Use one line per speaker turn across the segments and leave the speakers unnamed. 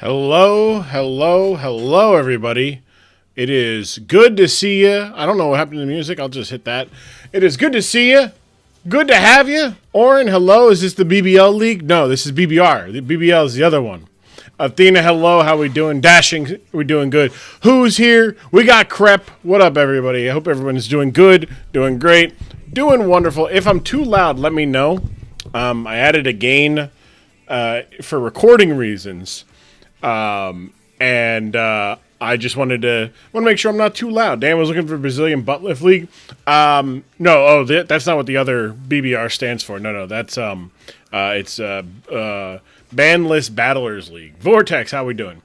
Hello, hello, hello, everybody. It is good to see you. I don't know what happened to the music. I'll just hit that. It is good to see you. Good to have you. Oren, hello. Is this the BBL League? No, this is BBR. The BBL is the other one. Athena, hello. How we doing? Dashing, we doing good. Who's here? We got Crep. What up, everybody? I hope everyone's doing good, doing great, doing wonderful. If I'm too loud, let me know. I added a gain for recording reasons. I just want to make sure I'm not too loud. Dan was looking for Brazilian Butt Lift League. That's not what the other BBR stands for. No, that's it's Bandless Battlers League. Vortex, how we doing?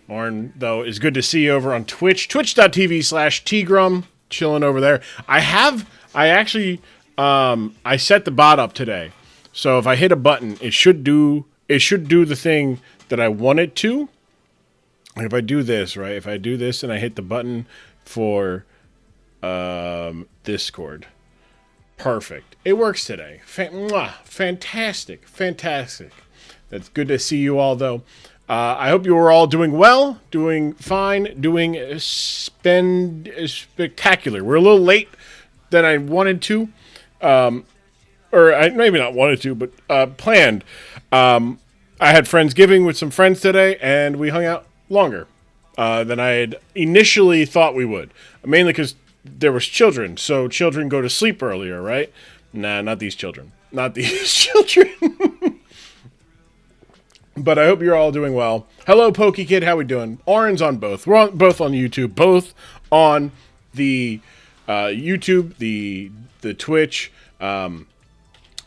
Oren, though, is good to see you over on Twitch, twitch.tv/tgrum, chilling over there. I set the bot up today, so if I hit a button, it should do the thing that I want it to. And if I do this, right? If I do this and I hit the button for Discord, perfect. It works today. Fantastic. That's good to see you all, though. I hope you are all doing well, doing fine, doing spectacular. We're a little late than I wanted to, maybe not wanted to, but planned. I had Friendsgiving with some friends today, and we hung out longer than I had initially thought we would. Mainly because there was children, so children go to sleep earlier, right? Nah, not these children. Not these children. But I hope you're all doing well. Hello, PokeKid. How we doing? Oren's on both. We're both on YouTube. Both on the YouTube, the Twitch.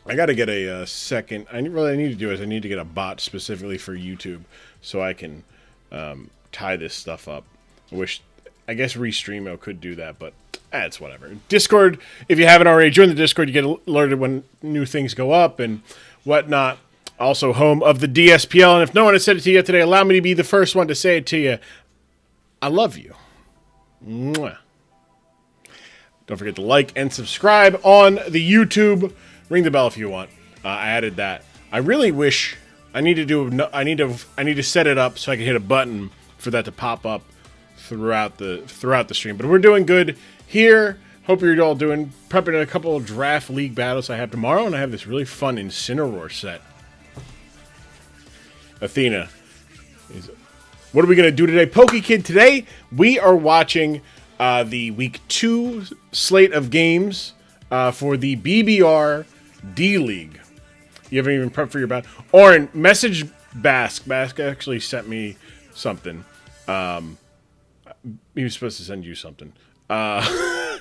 I got to get a second. I need to do is I need to get a bot specifically for YouTube so I can tie this stuff up. I guess Restreamo could do that, but it's whatever. Discord, if you haven't already joined the Discord, you get alerted when new things go up and whatnot. Also home of the DSPL, and if no one has said it to you yet today, allow me to be the first one to say it to you. I love you. Mwah. Don't forget to like and subscribe on the YouTube. Ring the bell if you want. I added that. I really wish I need to set it up so I can hit a button for that to pop up throughout the stream. But we're doing good here. Hope you're all prepping a couple of draft league battles I have tomorrow, and I have this really fun Incineroar set. Athena, what are we gonna do today, PokeKid? Today we are watching the week 2 slate of games for the BBR D-League. You haven't even prepped for your battle. Oren, message Bask. Bask actually sent me something. He was supposed to send you something. And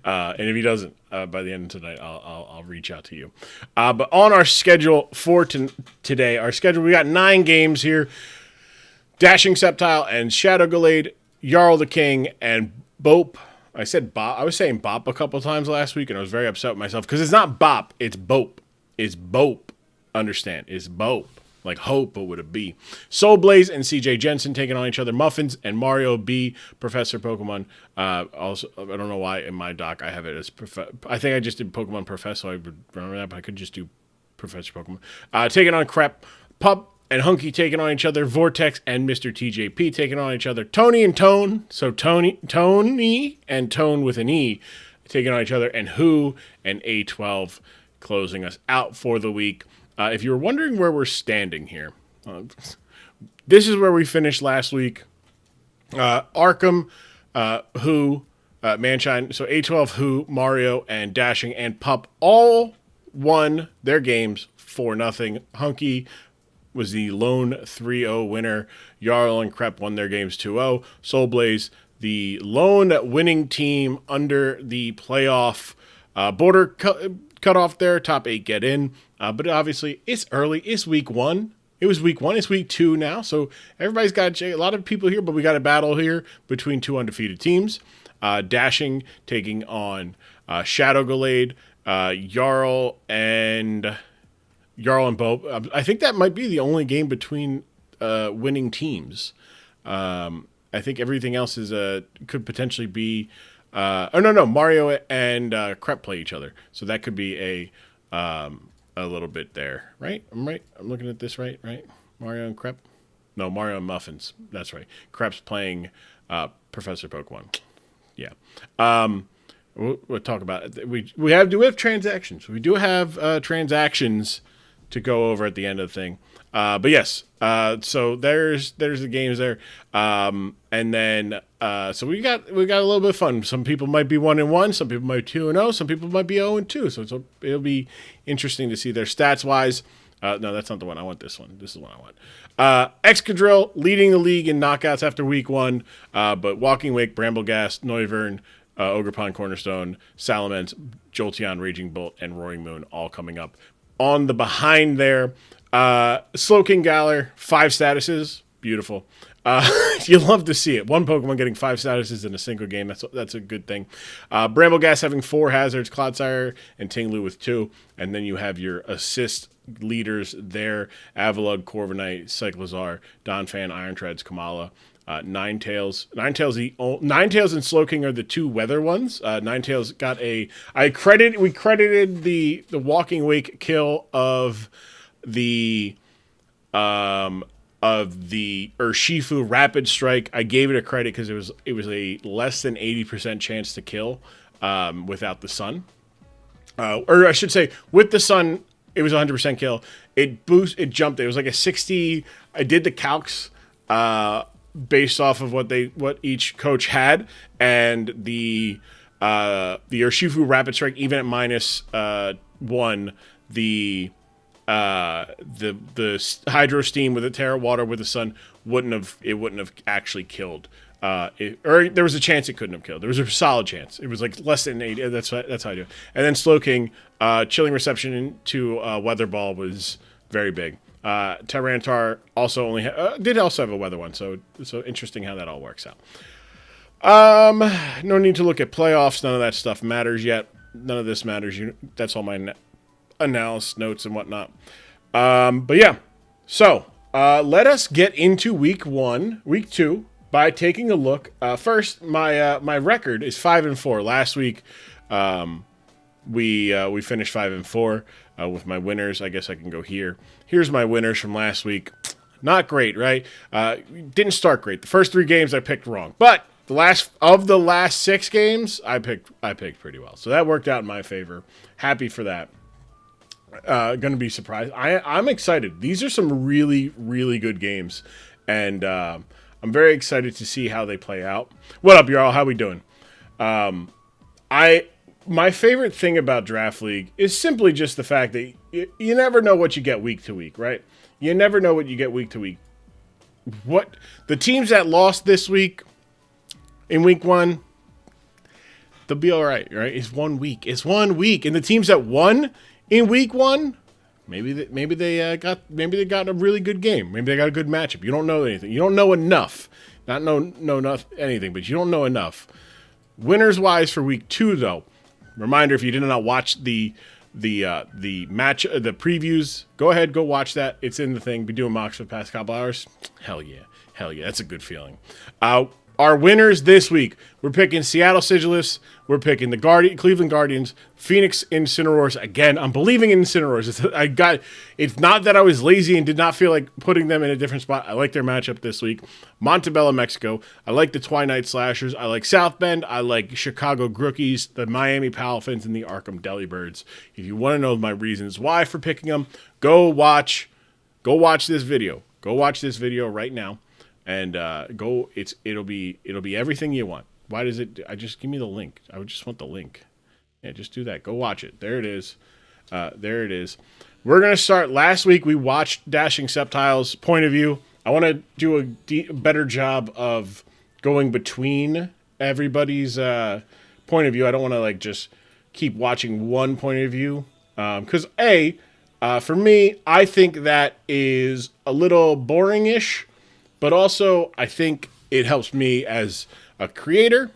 if he doesn't, by the end of tonight, I'll reach out to you. But on our schedule for today, we got 9 games here. DashingSceptile and Shadow Gallade, JarlTheKing, and Bope. I said bop. I was saying bop a couple times last week, and I was very upset with myself because it's not bop, it's bope. It's bope. Understand? It's bope. Like hope, but with a B. Soulblaze and CJ Jensen taking on each other. Mmuffinz and Mario B. Professor Pokemon. Also, I don't know why in my doc I have it as I think I just did PokemonProfessor. I would remember that, but I could just do Professor Pokemon. Taking on Crep, Pup and Hunky taking on each other. Vortex and MrTJP taking on each other. Tony and Tone. So Tony and Tone with an E taking on each other. And Who and A12 closing us out for the week. If you're wondering where we're standing here, this is where we finished last week. Arkham, Who, Manshine, so A12, Who, Mario, and Dashing, and Pup all won their games 4-0. Hunky was the lone 3-0 winner. Jarl and Crep won their games 2-0. Soulblaze, the lone winning team under the playoff border cut off there. Top 8 get in. But obviously, it's early. It's week 1. It was week 1. It's week 2 now. So everybody's got a lot of people here, but we got a battle here between 2 undefeated teams. Dashing taking on Shadow Gallade, Jarl and Bope. I think that might be the only game between winning teams. I think everything else could potentially be. No. Mario and Crep play each other, so that could be a little bit there, right? I'm right. I'm looking at this right. Mario and Crep. No, Mario and Mmuffinz. That's right. Crep's playing Professor Pokemon. Yeah. We'll talk about it. We have transactions. We do have transactions to go over at the end of the thing. But yes, so there's the games there, and then so we got a little bit of fun. Some people might be 1-1, some people might be 2-0, some people might be 0-2. So it'll be interesting to see their stats wise. No, that's not the one. I want this one. This is the one I want. Excadrill leading the league in knockouts after week 1, but Walking Wake, Brambleghast, Noivern, Ogerpon, Cornerstone, Salamence, Jolteon, Raging Bolt, and Roaring Moon all coming up. On the behind there, Slowking Galar, 5 statuses. Beautiful. You love to see it. One Pokemon getting 5 statuses in a single game. That's a good thing. Brambleghast having 4 hazards, Clodsire and Tinglu with 2. And then you have your assist leaders there. Avalugg, Corviknight, Cyclizar, Donphan, Iron Treads, Kamala. Ninetales and Slowking are the 2 weather ones. Ninetales got we credited the Walking Wake kill of the Urshifu Rapid Strike. I gave it a credit because it was a less than 80% chance to kill without the sun. Or I should say, with the sun, it was 100% kill. It jumped. It was like a 60. I did the calcs based off of what each coach had, and the Urshifu Rapid Strike, even at -1, the Hydro Steam with the Terra Water with the sun wouldn't have actually killed. Or there was a chance it couldn't have killed. There was a solid chance. It was like less than 80. That's how I do it. And then Slowking, Chilling Reception into Weather Ball was very big. Tyranitar also did also have a weather one, so interesting how that all works out. No need to look at playoffs. None of that stuff matters yet. None of this matters. That's all my analysis notes and whatnot. But yeah, so let us get into week 2 by taking a look. First, my record is 5-4. Last week, we finished 5-4 with my winners. I guess I can go here. Here's my winners from last week. Not great, right? Didn't start great. The first 3 games I picked wrong, but the last 6 games I picked pretty well. So that worked out in my favor. Happy for that. Gonna be surprised. I'm excited. These are some really, really good games, and I'm very excited to see how they play out. What up, y'all? How we doing? My favorite thing about Draft League is simply just the fact that you never know what you get week to week, right? You never know what you get week to week. What the teams that lost this week in week 1, they'll be all right? It's 1 week. It's 1 week, and the teams that won in week 1, maybe they got a really good game. Maybe they got a good matchup. You don't know anything. You don't know enough. Not anything, but you don't know enough. Winners wise for week 2 though. Reminder: if you did not watch the match, the previews, go ahead, go watch that. It's in the thing. Been doing mocks for the past couple hours. Hell yeah, that's a good feeling. Our winners this week: we're picking Seattle Sigilus. We're picking the Cleveland Guardians, Phoenix Incineroars. Again, I'm believing in Incineroars. It's not that I was lazy and did not feel like putting them in a different spot. I like their matchup this week. Montebello, Mexico. I like the Twilight Slashers. I like South Bend. I like Chicago Grookies, the Miami Palafins, and the Arkham Delibirds. If you want to know my reasons why for picking them, go watch this video. Go watch this video right now, and it'll be everything you want. Why does it? I just give me the link. I would just want the link. Yeah, just do that. Go watch it. There it is. There it is. We're gonna start. Last week we watched DashingSceptile's point of view. I want to do a better job of going between everybody's point of view. I don't want to just keep watching one point of view because for me, I think that is a little boring-ish, but also I think it helps me as a creator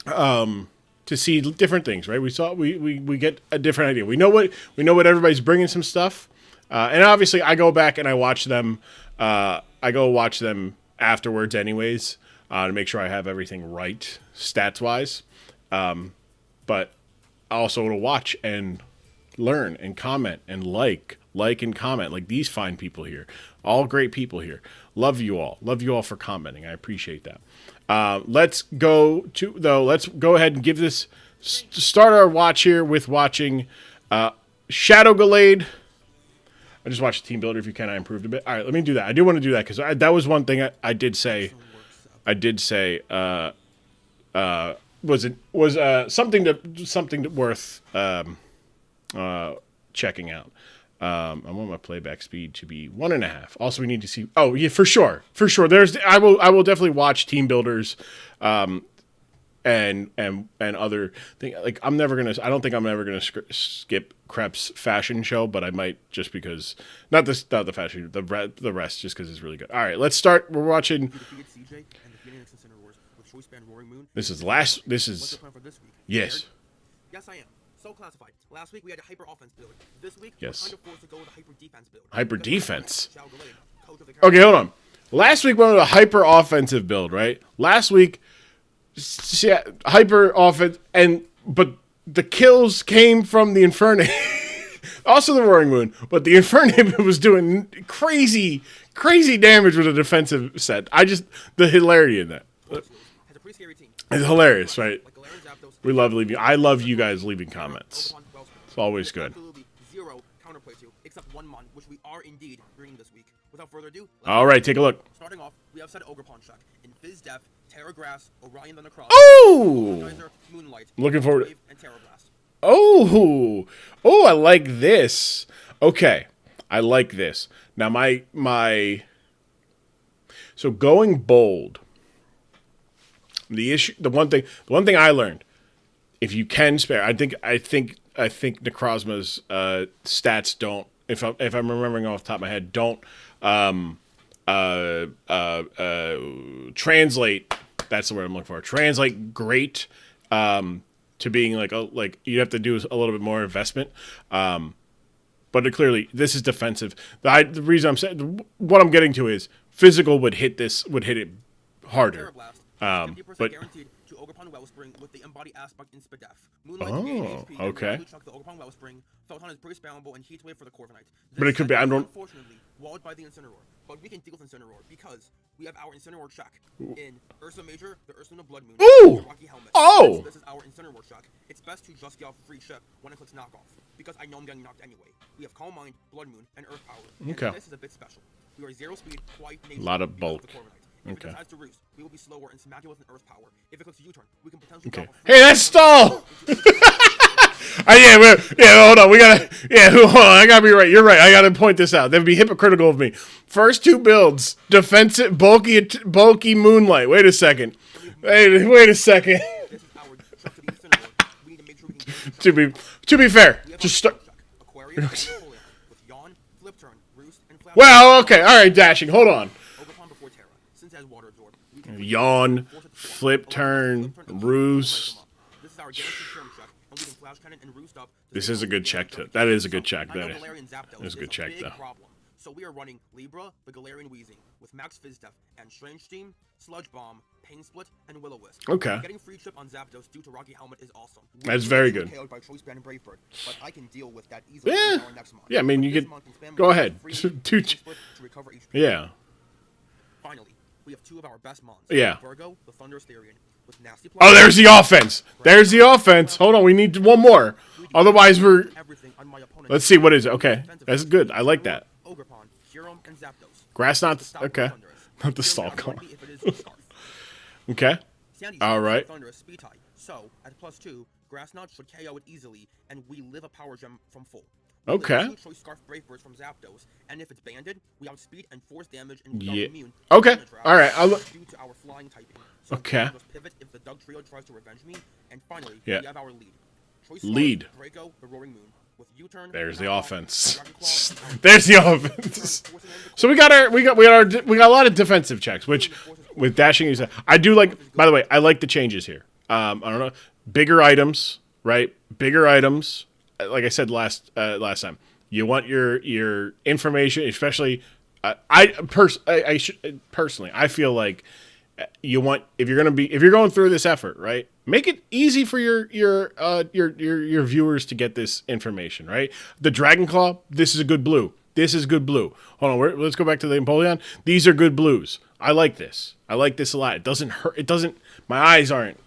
to see different things, right? We get a different idea. We know what everybody's bringing some stuff, and obviously I go back and I watch them. I go watch them afterwards, anyways, to make sure I have everything right stats wise. But also to watch and learn and comment and like and comment, like these fine people here, all great people here. Love you all. Love you all for commenting. I appreciate that. Let's go ahead and give this start our watch here with watching Shadow Gallade. I just watched Team Builder. If you can, I improved a bit. All right, let me do that. I do want to do that because that was one thing I did say. Was something worth checking out. I want my playback speed to be 1.5. Also, we need to see. Oh yeah, for sure. I will definitely watch Team Builders, and other thing. Like I don't think I'm ever gonna skip Crep's fashion show, but I might just because not the fashion, the rest just because it's really good. All right, let's start. We're watching. This is last. This is yes.
Yes, I am. So classified. Last week we had a hyper offense build. This week
yes.
we're kind of forced to go with a hyper defense build.
Hyper defense. Okay, hold on. Last week went with a hyper offensive build, right? Last week, hyper offense, but the kills came from the Infernape. Also the Roaring Moon, but the Infernape was doing crazy damage with a defensive set. The hilarity in that. It's hilarious, right? We love leaving. I love you guys leaving comments. It's always good.
Zero counterplay to, except one mon, which we are indeed bringing this week. Without further ado,
all right, take a look.
Starting off, we have said Ogre Pawn check in Fizz Def, Terra Grass, Orion the Necross.
Oh!
Moonlight.
Looking forward.
And Terra Blast.
Oh, I like this. Okay, I like this. Now so going bold. The one thing I learned, if you can spare, I think Necrozma's stats don't, if I'm remembering off the top of my head, don't translate. That's the word I'm looking for. Translate great to being like you have to do a little bit more investment. But clearly this is defensive. The reason I'm saying what I'm getting to is physical would hit it harder. But
guaranteed to Ogrepawn Wellspring with the embody aspect in Spidef.
Okay.
The Ogrepawn Wellspring. Photon is pretty spammable and Heat Wave for the Corviknight.
But it could be. I don't.
Unfortunately, walled by the Incineroar, but we can deal with Incineroar because we have our Incineroar check in Ursa Major, the Ursa Blood Moon,
Ooh!
Rocky Helmet.
Oh!
This is our Incineroar check. It's best to just get off a free ship when it clicks knockoff because I know I'm getting knocked anyway. We have Calm Mind, Blood Moon, and Earth Power.
Okay.
And this is a bit special. We are 0 speed, quite nature.
A lot of bulk.
If it decides to roost, we will be slower and smack it with an Earth Power. If it clicks U-turn, we can potentially.
Okay. Hey, that's stall. Hold on. Hold on. I gotta be right. You're right. I gotta point this out. That would be hypocritical of me. First two builds, defensive, bulky Moonlight. Wait a second. Wait a second. To be fair, just start. Well, okay. All right, Dashing. Hold on. Yawn, flip turn, ruse. This is a good check. That is a good check. That is a good check, though.
So we are running Libra, the Galarian Weezing, with Max Fizz Def and Strange Steam, Sludge Bomb, Pain Split, and Will-O-Wisp.
Okay.
Getting free chip on Zapdos due to Rocky Helmet is awesome.
That's very good.
By Choice Band and Brave Bird, but I can deal with that easily
Yeah.
our next month.
Yeah, I mean, you could go ahead. Yeah.
Finally, we have two of our best mons.
Yeah.
Virgo, the Thunderous Therian, with Nasty
Oh, there's the offense. There's the offense. Hold on, we need one more. Otherwise, we're. Let's see, what is it? Okay, that's good. I like that. Grass not okay. Not the stall car. Okay. All right.
So at +2, Grass Knot should KO it easily, and we live a power gem from full.
Okay.
Choice Scarf Brave Birds from Zapdos, and if it's banded, we outspeed and force damage and immune.
Okay. All right.
Due to our flying typing. So
okay.
Pivot if the Doug Trio tries to revenge me, and finally we have our lead. Choice
lead.
Draco, the Roaring Moon. With U-turn,
there's the offense. There's the offense. So we got a lot of defensive checks, which with dashing I do like. By the way, I like the changes here. I don't know, bigger items, right? Bigger items. Like I said last time, you want your information, especially. Personally, I feel like you want if you're going through this effort, right? Make it easy for your viewers to get this information, right? The Dragon Claw, this is a good blue. This is good blue. Hold on, let's go back to the Empoleon. These are good blues. I like this. I like this a lot. It doesn't hurt. It doesn't. My eyes aren't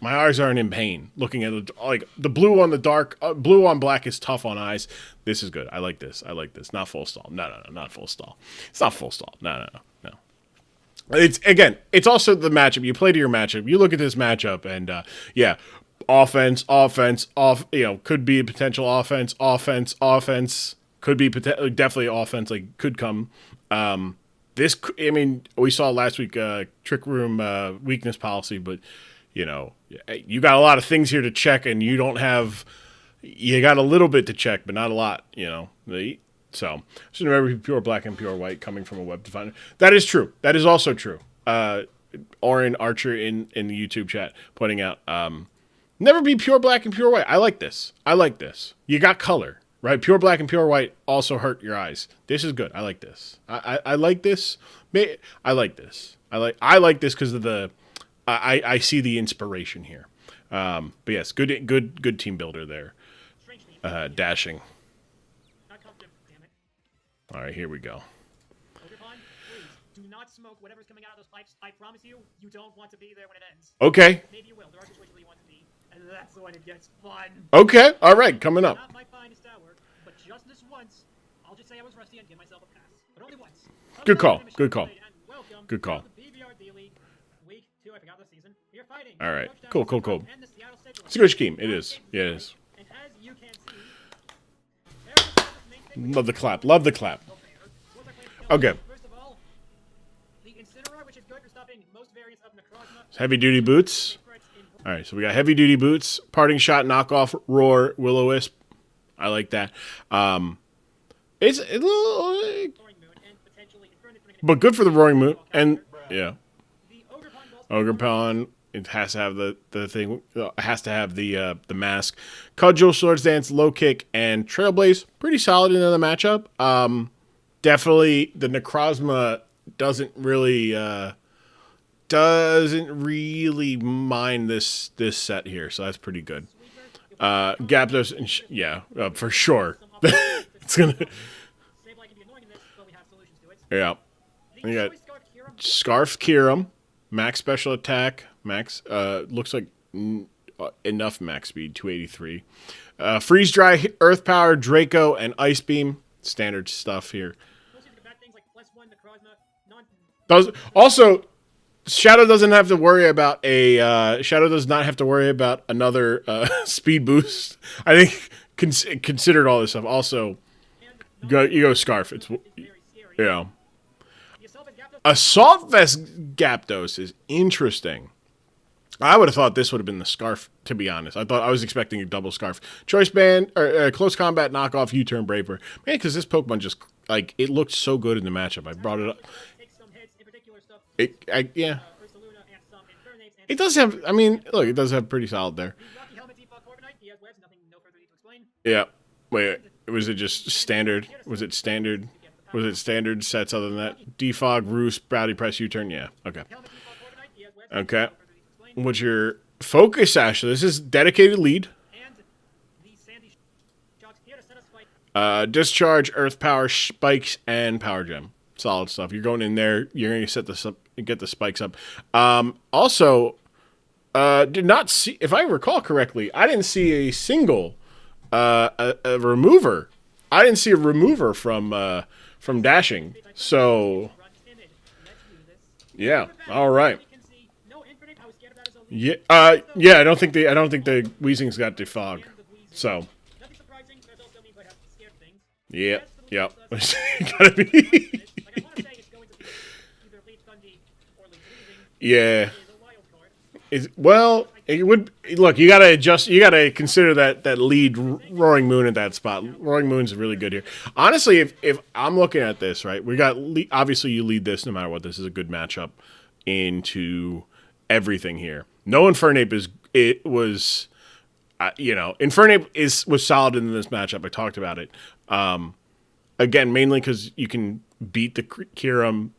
in pain looking at it. Like the blue on the dark, blue on black is tough on eyes. This is good. I like this. I like this. Not full stall. No, not full stall. It's not full stall. No. It's also the matchup. You play to your matchup. You look at this matchup, and offense, off. Could be a potential offense. Could be definitely offense. Like could come. We saw last week Trick Room weakness policy, but you got a lot of things here to check, and you got a little bit to check, but not a lot. So remember pure black and pure white coming from a web definer. That is true. That is also true. Oren Archer in the YouTube chat pointing out, never be pure black and pure white. I like this. You got color, right? Pure black and pure white also hurt your eyes. This is good. I like this. I like this. I like this. I like this because of I see the inspiration here. But yes, good team builder there. Dashing. All right, here we go.
Do not smoke whatever's coming out of those pipes. I promise you, you don't want to be there when it ends.
Okay.
Maybe you will. There are situations where you want to be, and that's when it gets fun.
Okay. All right. Coming up.
Not my finest hour, but just this once, I'll just say I was rusty and give myself a pass. But only once.
Good call. Good call. Good call.
The BBR D-League, week 2. I forgot the season. You're fighting.
All right. Cool. It's a good scheme. It is. Yeah, it is.
And as you can see,
Love the clap. Okay.
First of all, the Incineroar, which is good for stopping most variants of Necrozma.
Heavy duty boots. All right, so we got heavy duty boots, parting shot, knockoff, roar, Will-O-Wisp. I like that. It's a little, but good for the Roaring Moon, and yeah, Ogre Pawn. It has to have the thing. It has to have the mask. Cudgel, Swords Dance, Low Kick, and Trailblaze. Pretty solid in the matchup. Definitely the Necrozma doesn't really mind this set here, so that's pretty good. Gyapdos, for sure. It's gonna. Yeah. You got Scarf Kyurem, max special attack, max looks like enough max speed, 283. Freeze Dry, Earth Power, Draco, and Ice Beam. Standard stuff here. Also, Shadow doesn't have to worry about Shadow does not have to worry about another speed boost. I think considered all this stuff. Also, you go Scarf. It's Assault Vest Gyapdos is interesting. I would have thought this would have been the Scarf, to be honest. I was expecting a double Scarf. Choice Band, or Close Combat, Knockoff, U-Turn, Braver. Man, because this Pokemon just, it looked so good in the matchup. I brought it up. It does have, look, it does have pretty solid there. Yeah. Wait, was it just standard? Was it standard sets other than that? Defog, Roost, Rowdy Press, U-Turn? Yeah. Okay. Okay. What's your focus, Asher? This is dedicated lead. Discharge, Earth Power, Spikes, and Power Gem. Solid stuff. You're going in there. You're going to set this up and get the spikes up. Also, did not see, if I recall correctly, I didn't see a single a remover. I didn't see a remover from Dashing. So, yeah. All right. Yeah. I don't think the Weezing's got defog. So. Yeah. Yep. Gotta be. Yeah. It would look. You gotta adjust. You gotta consider that lead Roaring Moon at that spot. Roaring Moon's really good here. Honestly, if I'm looking at this right, we got obviously you lead this no matter what. This is a good matchup into everything here. No Infernape was Infernape was solid in this matchup. I talked about it. Again, mainly because you can beat the Kyurem,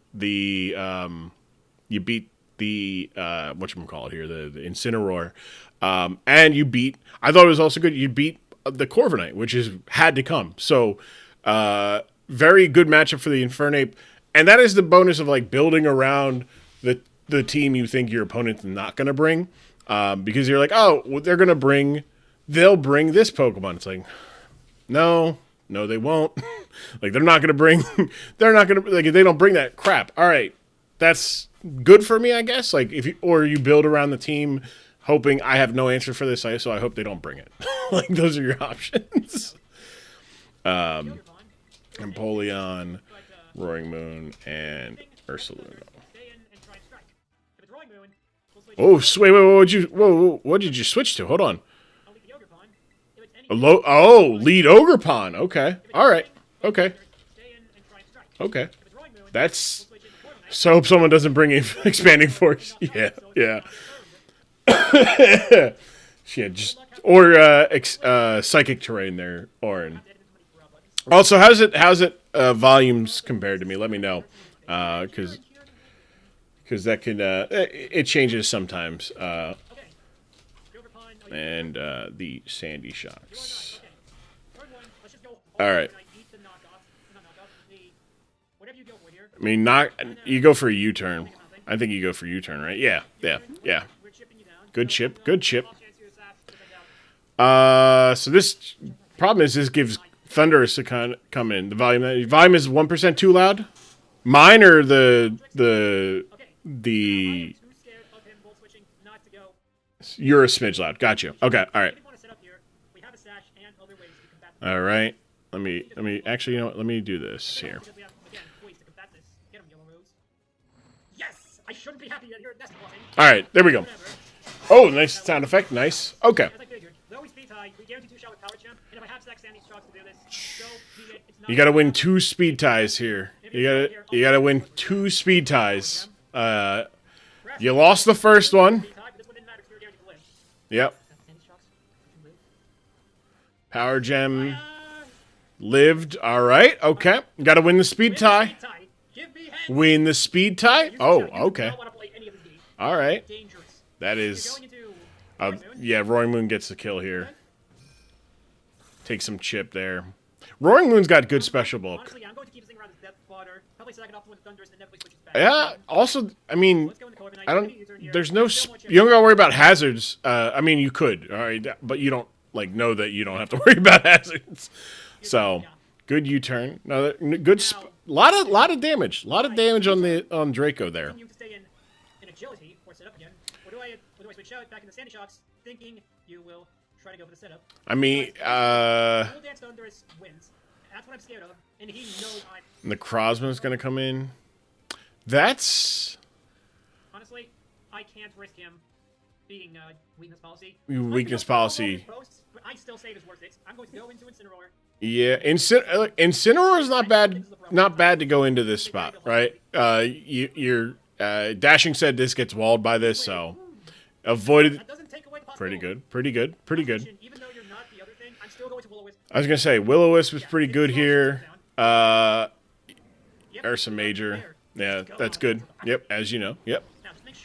you beat the whatchamacallit here, the Incineroar, and you beat. I thought it was also good. You beat the Corviknight, which had to come. So very good matchup for the Infernape, and that is the bonus of like building around the team you think your opponent's not going to bring, because you're like, oh, well, they'll bring this Pokemon. It's like, no, they won't. Like they're not going to bring, like if they don't bring that crap. All right, that's good for me, I guess. Like if you build around the team, hoping I have no answer for this, so I hope they don't bring it. Like those are your options. Empoleon, Roaring Moon, and Ursaluna. Oh, wait, what did you switch to? Hold on. Lead Ogerpon. Okay. All right. Okay. Okay. That's... So hope someone doesn't bring in Expanding Force. Yeah. Yeah, just... Or Psychic Terrain there, Orin. Also, how's it volumes compared to me? Let me know. Because that can it changes sometimes. And the Sandy Shocks. All right. I mean, you go for a U-turn. I think you go for U-turn, right? Yeah. Good chip. So this problem is this gives Thunderous to come in. The volume is 1% too loud. Mine or the you're a smidge loud. Gotcha. Okay. All right. All right. Let me actually, you know what? Let me do this here. All right. There we go. Oh, nice sound effect. Nice. Okay. You gotta win 2 speed ties here. You gotta win 2 speed ties. You lost the first one. Yep. Power Gem lived. All right. Okay. Gotta win the speed tie. Win the speed tie. Oh, okay. All right. That is. Yeah. Roaring Moon gets the kill here. Take some chip there. Roaring Moon's got good special bulk. Yeah. Also, I mean, there's no. You don't gotta worry about hazards. I mean, you could. All right, but you don't know that you don't have to worry about hazards. So, good U-turn. No, good. Lot of damage. A lot of damage on Draco there. I mean, the Crosman's gonna come in. That's
honestly, I can't risk him being weakness policy.
Weakness policy.
I still say it is worth it. I'm going to go into Incineroar.
Yeah, Incineroar is not bad. Not bad to go into this spot, right? You're Dashing said this gets walled by this, so avoided. Pretty good. I was gonna say Will-O-Wisp was pretty good here. Ursa Major. Yeah, that's good. Yep, as you know. Yep.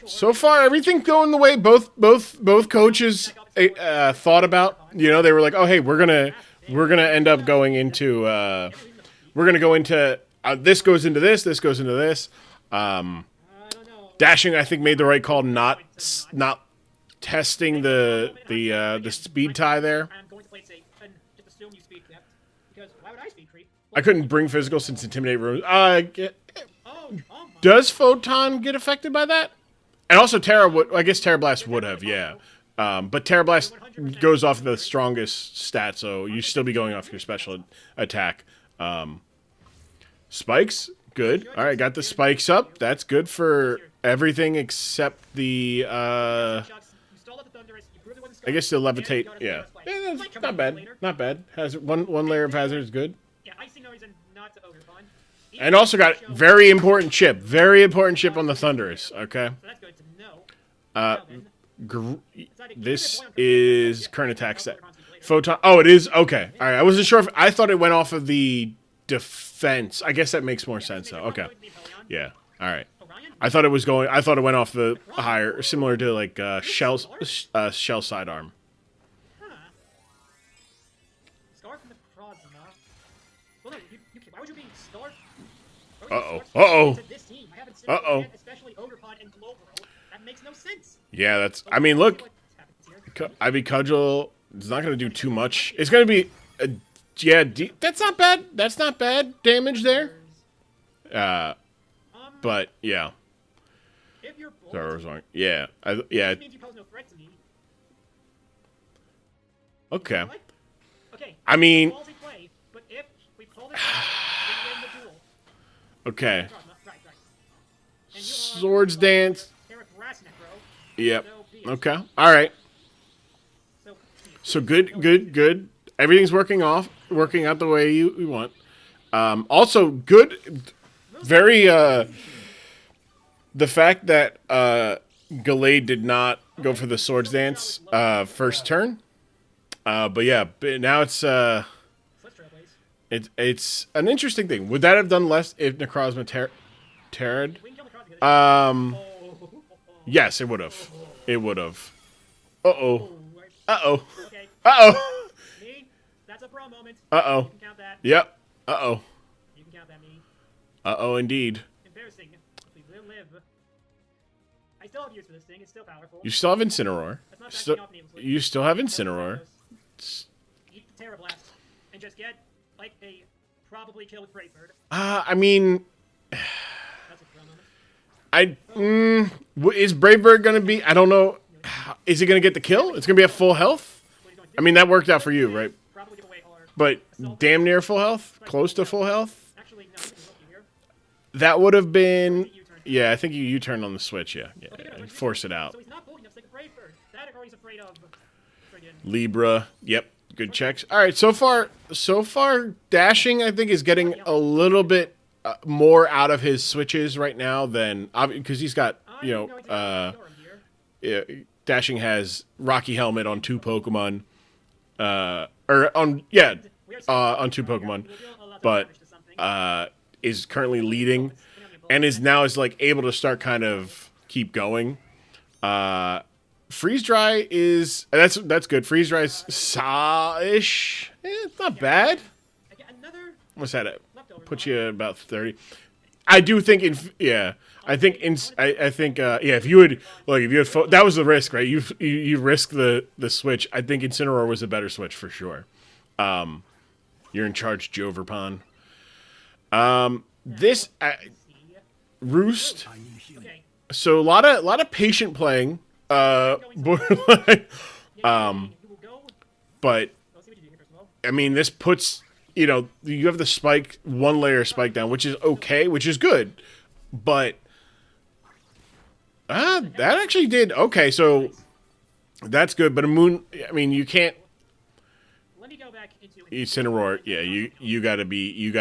So far, everything's going the way both coaches thought about. You know, they were like, "Oh, hey, we're gonna end up going into this goes into this. This goes into this." Dashing, I think, made the right call, not testing the speed tie there. I couldn't bring physical since Intimidate rooms. Does Photon get affected by that? And also Terra would. I guess Terra Blast would have, yeah. But Terra Blast goes off the strongest stat, so you still be going off your special attack. Spikes, good. All right, got the spikes up. That's good for everything except the. I guess the levitate. Yeah, not bad. Not bad. Has one layer of hazard is good. And also got very important chip. Very important chip on the Thunderous. Okay. This is current attack set. Photon. Oh, it is? Okay. All right. I wasn't sure if... I thought it went off of the defense. I guess that makes more sense, though. Okay. Yeah. All right. I thought it went off the higher... Similar to, like, Shell Sidearm.
Well, no, why would you be starved?
Uh-oh.
This team. I haven't seen
Uh-oh.
it, especially Ogrepon and Global. That makes no sense.
Yeah, that's... I mean, look. Ivy Cudgel is not going to do too much. It's going to be... yeah, that's not bad. That's not bad damage there. But, yeah.
If you're bold,
Sorry, I was wrong. Yeah. Yeah.
it means you pose no threat to me.
Okay.
What? Okay.
I mean...
Ballsy play, but if we pull this off, we win the duel.
Okay.
Right. And you are
Swords Dance.
Eric Rasnick, bro.
Yep.
So be it.
Okay. All right.
So,
So good. Everything's working out the way you want. Also, good. Very. The fact that Gallade did not go for the Swords Dance first turn. But yeah, now it's it's an interesting thing. Would that have done less if Necrozma Terrad? Yes, it would have. It would have. Uh-oh. Uh-oh.
Okay.
Uh-oh.
Me? That's a pro moment.
Uh-oh.
You can count that.
Yep. Uh-oh.
You can count that, me.
Uh-oh, indeed.
Embarrassing. If we live. I still have use for this thing. It's still powerful.
You still have Incineroar.
That's not backing off namelessly.
You still have Incineroar.
Eat the Terra Blast and just get like a probably killed Brayford.
I mean,
That's a pro moment.
is Bravebird gonna be? I don't know. Is it gonna get the kill? It's gonna be at full health.
What are you going to do?
I mean, that worked out for you, right?
Probably give away our.
But damn near full health, close to full health.
Actually, no. You can look here.
That would have been.
U-turn.
Yeah, I think you U-turned on the switch. Yeah, force it out.
So he's not bulking up like a Brayford. That or he's afraid of. Friggin'.
Libra. Yep. Good checks. All right. So far, Dashing I think is getting a little bit more out of his switches right now than because he's got Dashing has Rocky Helmet on 2 Pokemon, on 2 Pokemon, but is currently leading and is like able to start kind of keep going. Freeze Dry is that's good. Freeze Dry's saw-ish. It's not bad. What's that? Put you at about 30. I do think if you had that was the risk, right? You risk the switch. I think Incineroar was a better switch for sure. You're in charge, Joverpon. This Roost. So a lot of patient playing. But I mean, this puts you have the spike 1 layer spike down, which is okay, which is good, but that actually did okay. So that's good, but I mean, you can't.
Let me go back into
Incineroar, yeah, you gotta be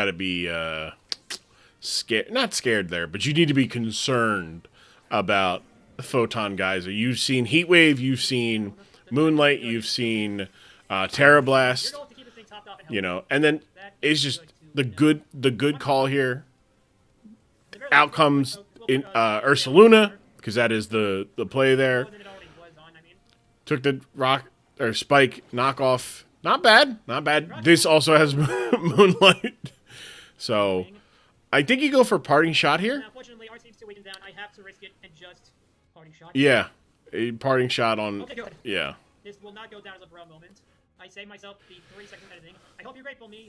scared, not scared there, but you need to be concerned about the Photon Geyser. You've seen Heat Wave, you've seen Moonlight, you've seen Terra Blast, and then it's just the good call here. Out comes in Ursaluna, because that is the play there. Took the rock or spike knockoff. Not bad. This also has Moonlight. So I think you go for Parting Shot here.
Unfortunately, our team's too weakened down. I have to risk it and just Parting Shot.
Yeah. A Parting Shot on...
Okay, good.
Yeah.
This will not go down as a bro moment. I save myself the 3-second editing. I hope you're grateful, me.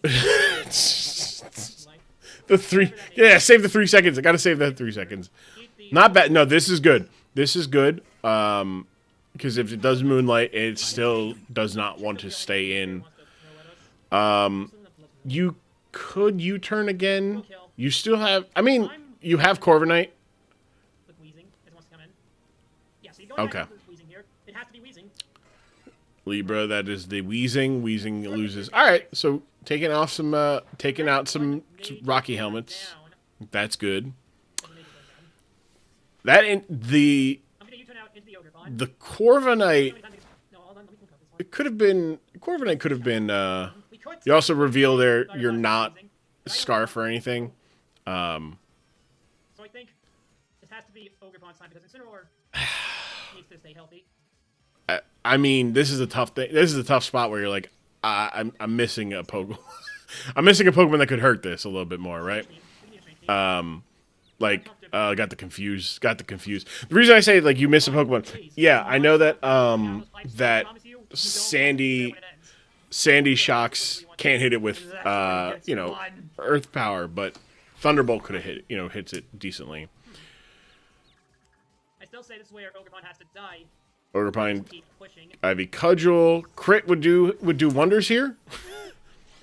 The 3... Yeah, save the 3 seconds. I gotta save that 3 seconds. Not bad. No, this is good. This is good. Because if it does Moonlight, it still does not want to stay in. You could U-turn again. You still have... I mean, you have Corviknight. Okay.
It has to be Weezing.
Libra, that is the Weezing. Weezing loses. All right, so taking out some Rocky Helmets. That's good. That in the Corviknight. It could have been Corviknight. Could have been. You also reveal there you're not Scarf or anything.
So I think this has to be Ogrepon's time because Incineroar needs to stay healthy.
I mean, this is a tough thing. This is a tough spot where you're like, I'm missing a Pokemon. I'm missing a Pokemon that could hurt this a little bit more, right?
We need a strange team.
Got the confused. The reason I say like you miss a Pokemon, yeah, I know that that Sandy Shocks can't hit it with you know, Earth Power, but Thunderbolt could have hits it decently.
I still say this is where Ogerpon has to die.
Ogerpon,
Keep pushing.
Ivy Cudgel, crit would do wonders here.
And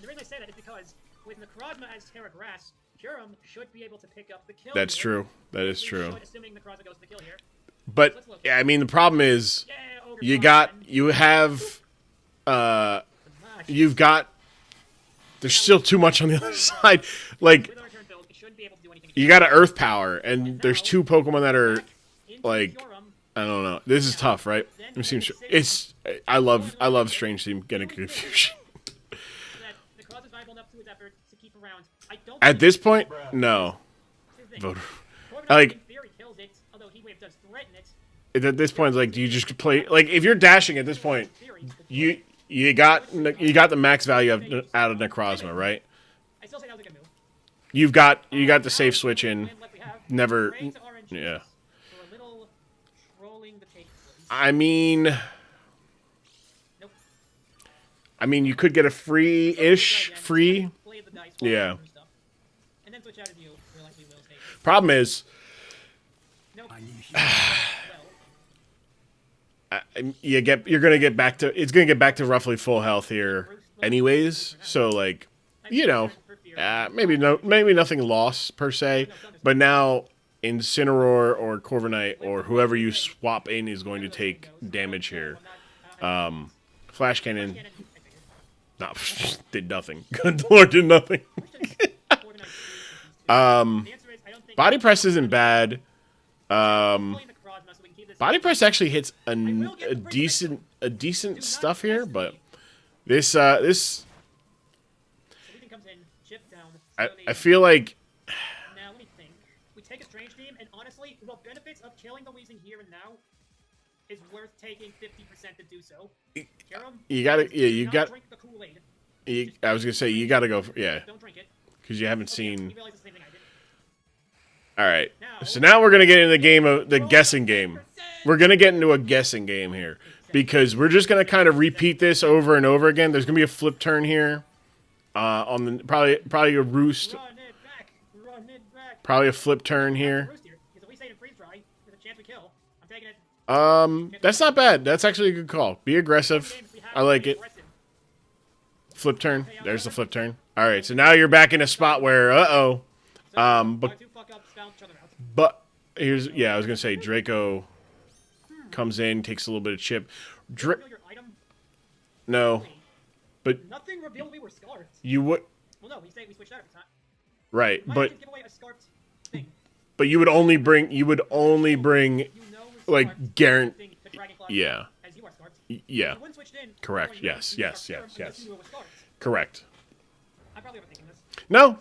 the reason I say that is because with Necrozma as Terra Grass, Kyurem should be able to pick up the kill.
That's
here.
true. That is
We
true.
should, assuming Necrozma goes to the kill here.
But yeah, I mean the problem is
Yeah, Ogerpon.
you've got there's still too much on the other side. Like
With our return build, it shouldn't be able to do anything.
you got an Earth Power, and there's two Pokemon that are
Into
like
Kyurem,
I don't know. This is tough, right? It seems I love Strange Team getting confusion.
that Necrozma's viable enough to his effort to keep around. I don't
At
think
this point, no.
here's the thing.
Vote.
Corviknight,
like-
in theory kills it, although Heatwave does threaten it.
At this point, like, do you just play like if you're dashing at this point,
In theory,
you got the max value out of Necrozma, right?
I still say that was a good move.
You got the safe switch in.
Like we have,
Never,
gray to orange
yeah.
for a little trolling the tape, please.
I mean,
Nope.
you could get a free-ish free.
Play the dice,
Yeah.
and stuff. And then switch out of you. We're likely will take it.
Problem is,
Nope.
you're gonna get back to it's gonna get back to roughly full health here, anyways. So like, you know, maybe nothing lost per se, but now Incineroar or Corviknight or whoever you swap in is going to take damage here. Flash Cannon, no, did nothing. Good Lord, did nothing. Body Press isn't bad. Body Press actually hits a decent stuff here, but this I feel like
Now let me think. We take a Strange Team, and honestly, the benefits of killing the Weezing here and now is worth taking 50% to do so. Kyurem,
you gotta
do not drink the Kool-Aid.
I was gonna say you gotta go for,
Don't drink it.
because you haven't
Okay,
seen.
you realize the same thing I did.
All right, so now we're gonna get into the game of the guessing game. We're gonna get into a guessing game here because we're just gonna kind of repeat this over and over again. There's gonna be a flip turn here, on the probably a roost,
Run it back. Run it back.
probably a flip turn here.
Roost here, because if we say in freeze dry, there's a chance we kill. I'm taking it.
That's not bad. That's actually a good call. Be aggressive.
Games we have
I
to
like
be
it.
aggressive.
Flip turn. There's the flip turn. All right, so now you're back in a spot where
So,
but
our two fuck ups bounce each other out.
But here's I was gonna say Draco comes in, takes a little bit of chip.
Reveal your item.
No, but
Nothing revealed we were scarfed.
you would
Well, no, we say we switched out every time.
right,
Might
but
just give away a scarfed thing.
you would only bring
You know we're
like,
scarfed,
guarant-
thing the Dragonfly
yeah.
As you are scarfed.
yeah,
If you wouldn't switched in,
Correct,
all you
yes,
would do
yes,
is
yes,
scarf
yes.
unless you were scarfed.
correct.
I'm probably overthinking this.
No,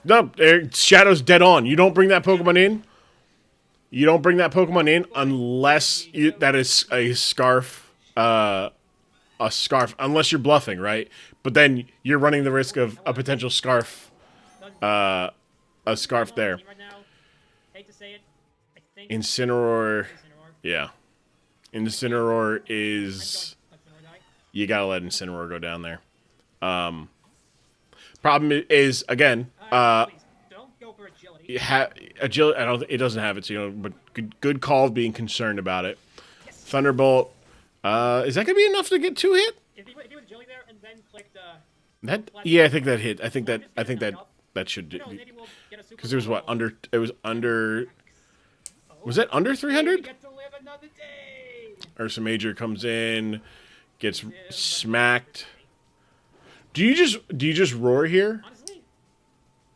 Shadow's dead on. You don't bring that Pokemon in. You don't bring that Pokemon in unless that is a scarf. A scarf, unless you're bluffing, right? But then you're running the risk of a potential scarf. A scarf there.
Right now, hate to say it, I think
Incineroar,
Incineroar.
yeah. Incineroar is
I'm going die.
you gotta let Incineroar go down there. Problem is again,
Please, don't go for agility.
agility. I don't. It doesn't have it, so, you know. But good call of being concerned about it. Thunderbolt. Is that gonna be enough to get 2 hit?
If you had agility there and then clicked
That I think that hit. I think that should do.
maybe we'll get a super
Because it was what
roll.
under. It was under. Was that under
We
300?
get to live another day.
Ursa Major comes in, gets smacked. Do you just roar here?
Honestly,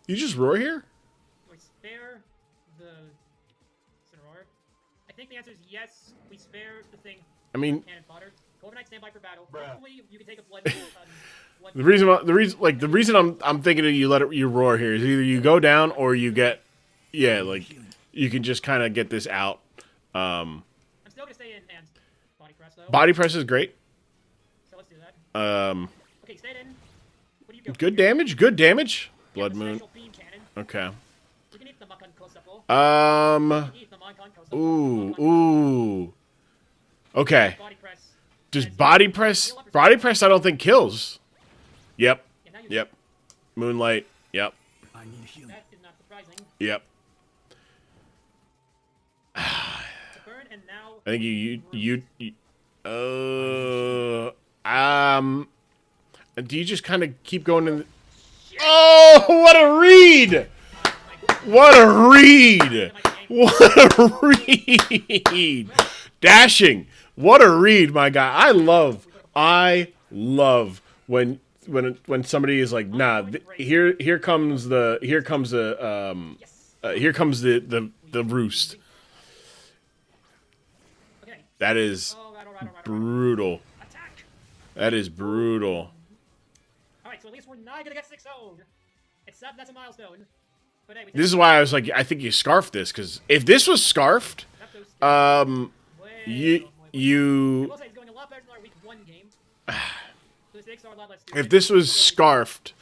You just roar here?
do we spare the Incineroar? I think the answer is yes. We spare the thing.
I mean,
Cannon fodder. Corviknight stand by for battle. Hopefully, you can take a blood. blood
the reason I'm thinking of you roar here is either you go down or you get, you can just kind of get this out.
I'm still gonna stay in and body press though.
Body press is great.
So let's do that. Okay, stay in. What do you go
Good
for here?
damage. Good damage.
You have
Blood
the
Moon.
special beam cannon.
Okay.
You can eat the Muckon Kosapo. Eat the Muckon Kosapo.
Ooh. Okay.
Body press.
Just body press. Body press I don't think kills. Yep.
Yeah, now you
Yep. Moonlight. Yep.
I need healing.
That is not surprising.
Yep.
To burn and now.
I think do you just kind of keep going in? Oh, what a read! What a read! What a read! Dashing. What a read, my guy. I love when somebody is like, nah, here comes the roost.
Okay.
That is
Alright.
brutal.
Attack.
That is brutal.
Alright, so at least we're not gonna get 6-0'd. That's a milestone. But hey, we
This is why I was like, I think you scarfed this, because if this was scarfed,
I
you
will say it's going a lot better than our week 1 game. The stakes are a lot less
if this was scarfed,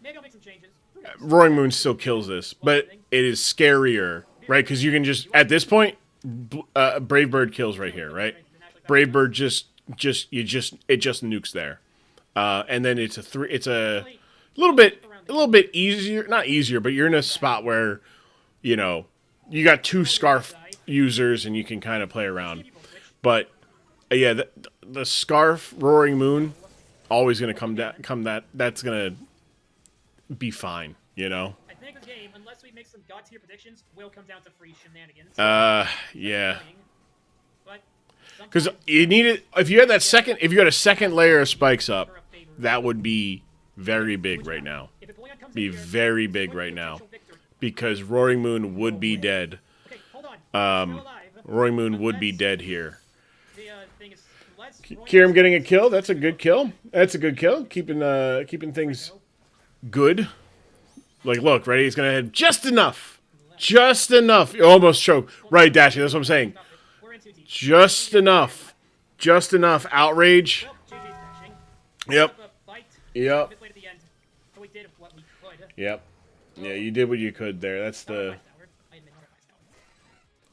maybe I'll make some changes. Who knows?
Roaring Moon still kills this, but it is scarier, right? Because you can just at this point, Brave Bird kills right here, right? Brave Bird just nukes there, and then it's a little bit easier, not easier, but you're in a spot where, you know, you got 2 scarf users and you can kind of play around. But yeah, the scarf Roaring Moon always gonna that's gonna be fine, you know.
I think this game, unless we make some god tier predictions, will come down to free shenanigans.
Yeah.
But
Because you need it if you had a second layer of spikes up, that would be very big right now.
if Napoleon comes
Be
in here,
very
it's
big
going to
right
be a
now.
potential victory.
Because Roaring Moon would be dead.
Okay, hold on. Still alive.
Roaring Moon would be dead here.
The thing is, let's
Kieran getting a kill. That's a good kill. That's a good kill. Keeping things good. Like, look, ready? He's gonna hit just enough. Just enough. You almost choked. Right, Dashing. That's what I'm saying.
We're in too deep.
Just enough. Just enough. Outrage.
Well, GG's dashing.
Yep.
A fight.
Yep.
Midway to the end. So we did what we could.
Yep. Yeah, you did what you could there. That's the.
I admit, not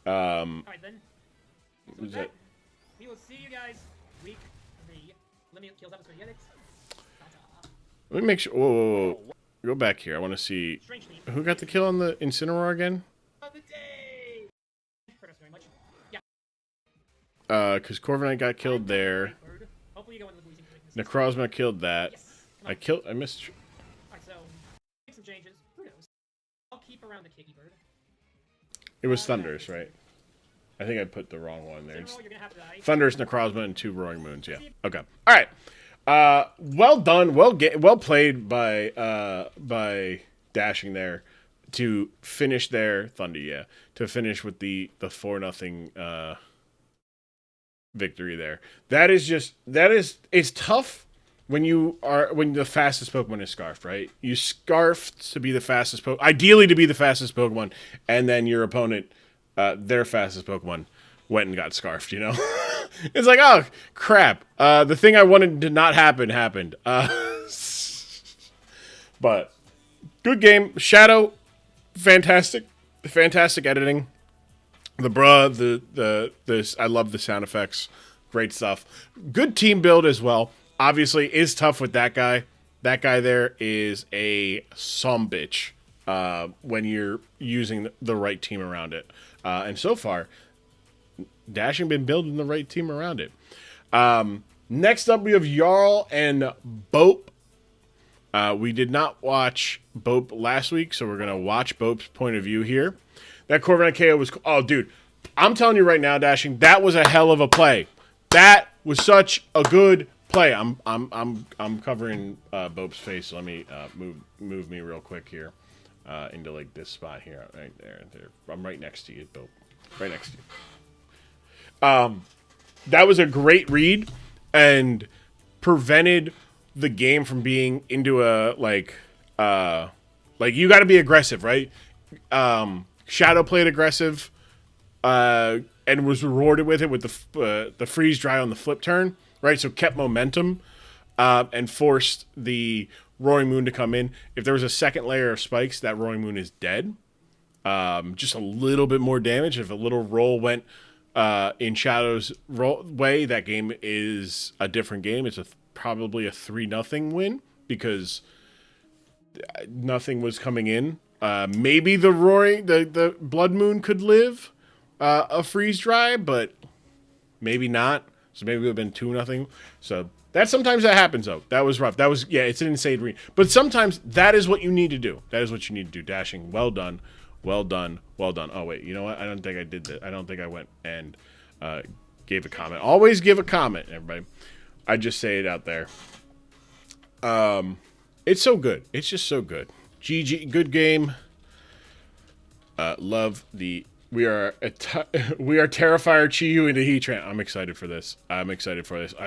a tower. Alright then. So
Who's
with
that?
that, we will see you guys week 3. Let me kill that for the edits.
Let me make sure. Whoa. Go back here. I want to see
Strange team.
who got the kill on the Incineroar again.
Of the day. Hurt us very much. Yeah.
Because Corviknight got killed there.
Bird. Hopefully you go into the losing weakness.
Necrozma killed that.
Yes. Come on.
I missed.
Alright, so make some changes. Who knows? I'll keep around the kicky bird.
It was Thunders, right? I think I put the wrong one there.
General, you're gonna have to die.
Thunders, Necrozma, and 2 Roaring Moons. Yeah. Okay. All right. Well done. Well played by Dashing there to finish their Thunder. Yeah. To finish with the 4-0 victory there. It's tough when the fastest Pokemon is Scarfed, right? You Scarf to be the fastest ideally to be the fastest Pokemon, and then your opponent, their fastest Pokemon, went and got Scarfed, you know? It's like, oh, crap. The thing I wanted to not happen happened. But good game. Shadow, fantastic. Fantastic editing. The I love the sound effects. Great stuff. Good team build as well. Obviously, is tough with that guy. That guy there is a sumbitch when you're using the right team around it. And so far, Dashing been building the right team around it. Next up, we have Jarl and Bope. We did not watch Bope last week, so we're going to watch Bope's point of view here. That Corviknight KO was... Oh, dude. I'm telling you right now, Dashing, that was a hell of a play. That was such a good play. I'm covering Bope's face. So let me move me real quick here into like this spot here, right there. I'm right next to you, Bope. Right next to you. That was a great read and prevented the game from being into a like you got to be aggressive, right? Shadow played aggressive and was rewarded with it with the freeze dry on the flip turn, right? So kept momentum and forced the Roaring Moon to come in. If there was a second layer of spikes, that Roaring Moon is dead. Just a little bit more damage. If a little roll went in Shadow's way, that game is a different game. It's probably a 3-0 win because nothing was coming in. Maybe the Blood Moon could live a freeze dry, but maybe not. So maybe it would have been 2-0. So sometimes that happens though. That was rough. It's an insane arena. But sometimes that is what you need to do. That is what you need to do. Dashing, well done. Well done. Well done. Oh wait, you know what? I don't think I did that. I don't think I went and gave a comment. Always give a comment, everybody. I just say it out there. It's so good. It's just so good. GG, good game. Love the. We are Terrifier Chiyu into Heatran. I'm excited for this. I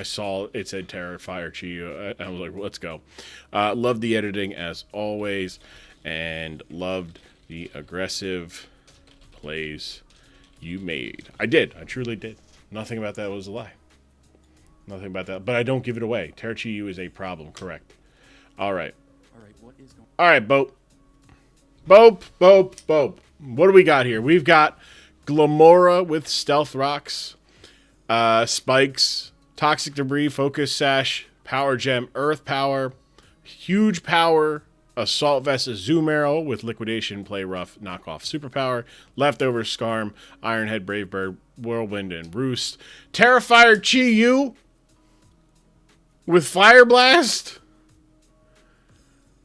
saw it said Terrifier Chiyu. I was like, let's go. Love the editing as always, and loved the aggressive plays you made. I did. I truly did. Nothing about that was a lie. Nothing about that. But I don't give it away. Terrifier Chiyu is a problem. Correct. All right.
What is going?
All right, Bope. Bope. What do we got here? We've got Glamora with Stealth Rocks, Spikes, Toxic Debris, Focus Sash, Power Gem, Earth Power, Huge Power, Assault Vest, Zoom Arrow with Liquidation, Play Rough, Knockoff Superpower, Leftover Scarm, Ironhead, Brave Bird, Whirlwind, and Roost. Terrifier Chiyu with Fire Blast.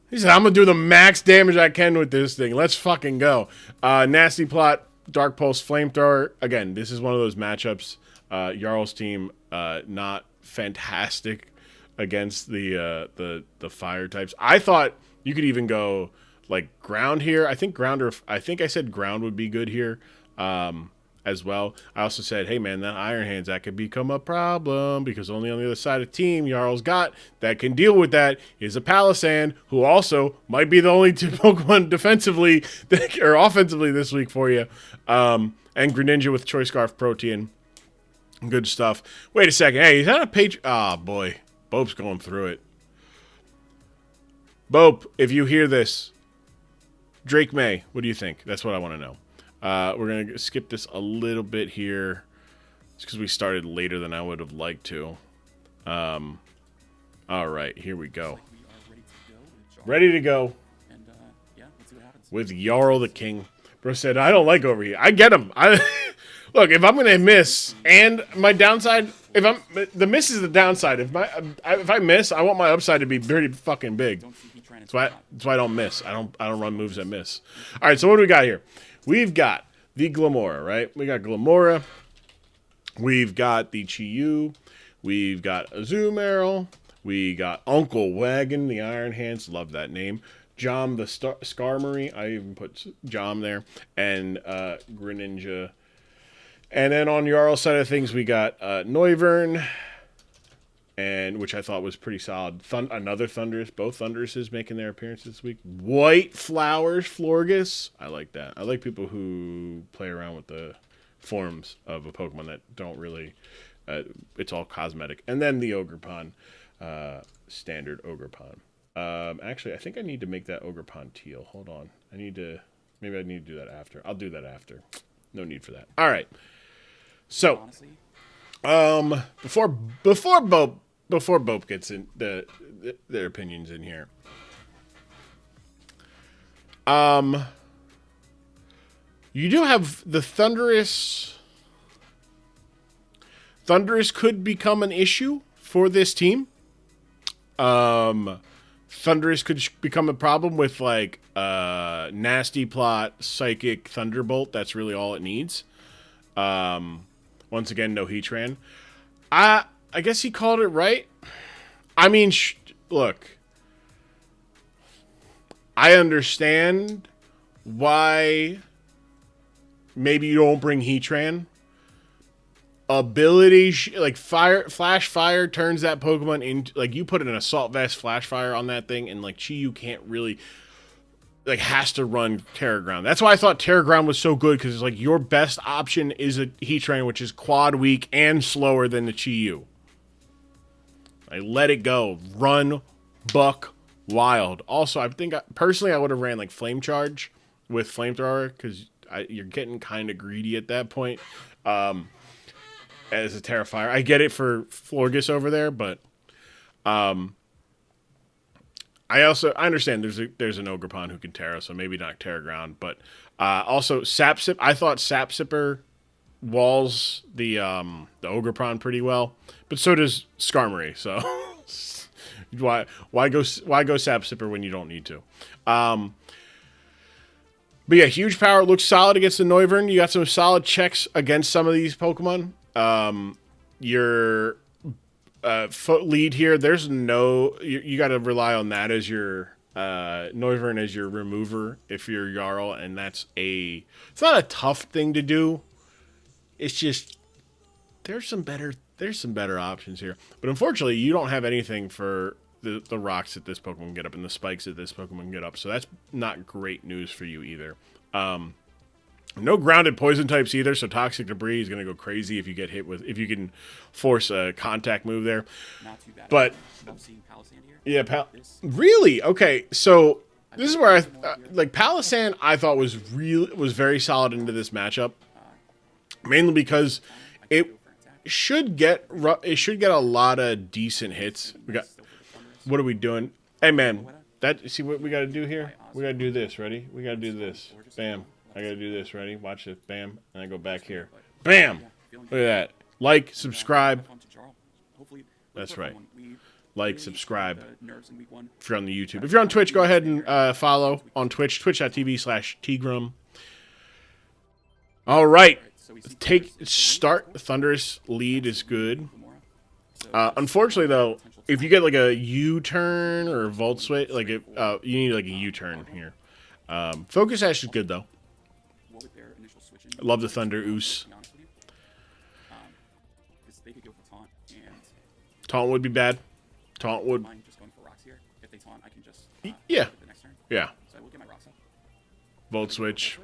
He said, I'm going to do the max damage I can with this thing. Let's fucking go. Nasty Plot, Dark Pulse, Flamethrower. Again, this is one of those matchups. Jarl's team not fantastic against the fire types. I thought you could even go like ground here. I think I said ground would be good here as well. I also said, hey man, that Iron Hands, that could become a problem because only on the other side of the team Jarl's got that can deal with that is a Palisand, who also might be the only two Pokemon defensively or offensively this week for you. And Greninja with Choice Scarf Protein. Good stuff. Wait a second. Hey, is that a page? Ah, boy. Bope's going through it. Bope, if you hear this, Drake May, what do you think? That's what I want to know. We're going to skip this a little bit here. It's because we started later than I would have liked to. All right, here we go. Ready to go.
And yeah, let's see what happens.
With JarlTheKing. Bro said, I don't like over here. I get him. Look, if I'm going to miss, and my downside, the miss is the downside. If I miss, I want my upside to be pretty fucking big. That's why I don't miss. I don't run moves that miss. All right, so what do we got here? We've got the Glamora, right? We got Glamora. We've got the Chiyu. We've got a Zoom Arrow. We got Uncle Wagon, the Iron Hands. Love that name. Jom the Skarmory. I even put Jom there. And Greninja. And then on Jarl's side of things, we got Noivern, and which I thought was pretty solid. Another Thundurus. Both Thunduruses making their appearance this week. White Flowers, Florges. I like that. I like people who play around with the forms of a Pokemon that don't really... it's all cosmetic. And then the Ogerpon. Standard Ogerpon. Actually, I think I need to make that Ogerpon teal. Hold on. Maybe I need to do that after. I'll do that after. No need for that. All right. So, before Bope gets in their opinions in here, you do have the Thundurus. Thundurus could become an issue for this team. Thundurus could become a problem with like Nasty Plot, Psychic, Thunderbolt. That's really all it needs. Once again, no Heatran. I guess he called it right. I mean, look. I understand why maybe you don't bring Heatran. Ability, like Flash Fire turns that Pokemon into, like, you put an Assault Vest Flash Fire on that thing, and like Chiyu can't really, like, has to run Terra Ground. That's why I thought Terra Ground was so good, because it's like your best option is a Heatran, which is quad weak and slower than the Chiyu. Like, let it go. Run, buck, wild. Also, I think personally I would have ran like Flame Charge with Flamethrower because you're getting kind of greedy at that point. As a Terrifier, I get it for Florges over there, but I understand there's an Ogerpon who can Terra, so maybe not Terra Ground, but also Sap Sip. I thought Sap Sipper walls the Ogerpon pretty well, but so does Skarmory. So why go Sap Sipper when you don't need to? But yeah, huge power, looks solid against the Noivern. You got some solid checks against some of these Pokemon. Your foot lead here, there's no... You got to rely on that as your... Noivern as your remover if you're Jarl, and it's not a tough thing to do. It's just... There's some better options here. But unfortunately, you don't have anything for the rocks that this Pokemon can get up and the spikes that this Pokemon can get up. So that's not great news for you either. No grounded poison types either, so Toxic Debris is going to go crazy if you get hit with... If you can force a contact move there.
Not too bad.
But...
Seeing Palisand here.
Yeah, really? Okay, so this is where like Palisand I thought was very solid into this matchup. Mainly because it should get a lot of decent hits. What are we doing? Hey man, see what we got to do here? We got to do this, ready? We got to do this. Bam. I got to do this, ready? Watch this. Bam. And I go back here. Bam. Look at that. Like, subscribe. That's right. Like, subscribe if you're on the YouTube. If you're on Twitch, go ahead and follow on Twitch, twitch.tv/Tigrum. All right. Start. Thunderous lead is good. Unfortunately, though, if you get like a U-turn or a Volt Switch, like you need like a U-turn here. Focus Sash is good, though. I love the Thunder Ooze. Taunt would be bad. Taunt would.
Just going for rocks here. If they taunt, I can just
yeah.
the next turn.
Yeah.
So I will get my rocks up.
Volt Switch.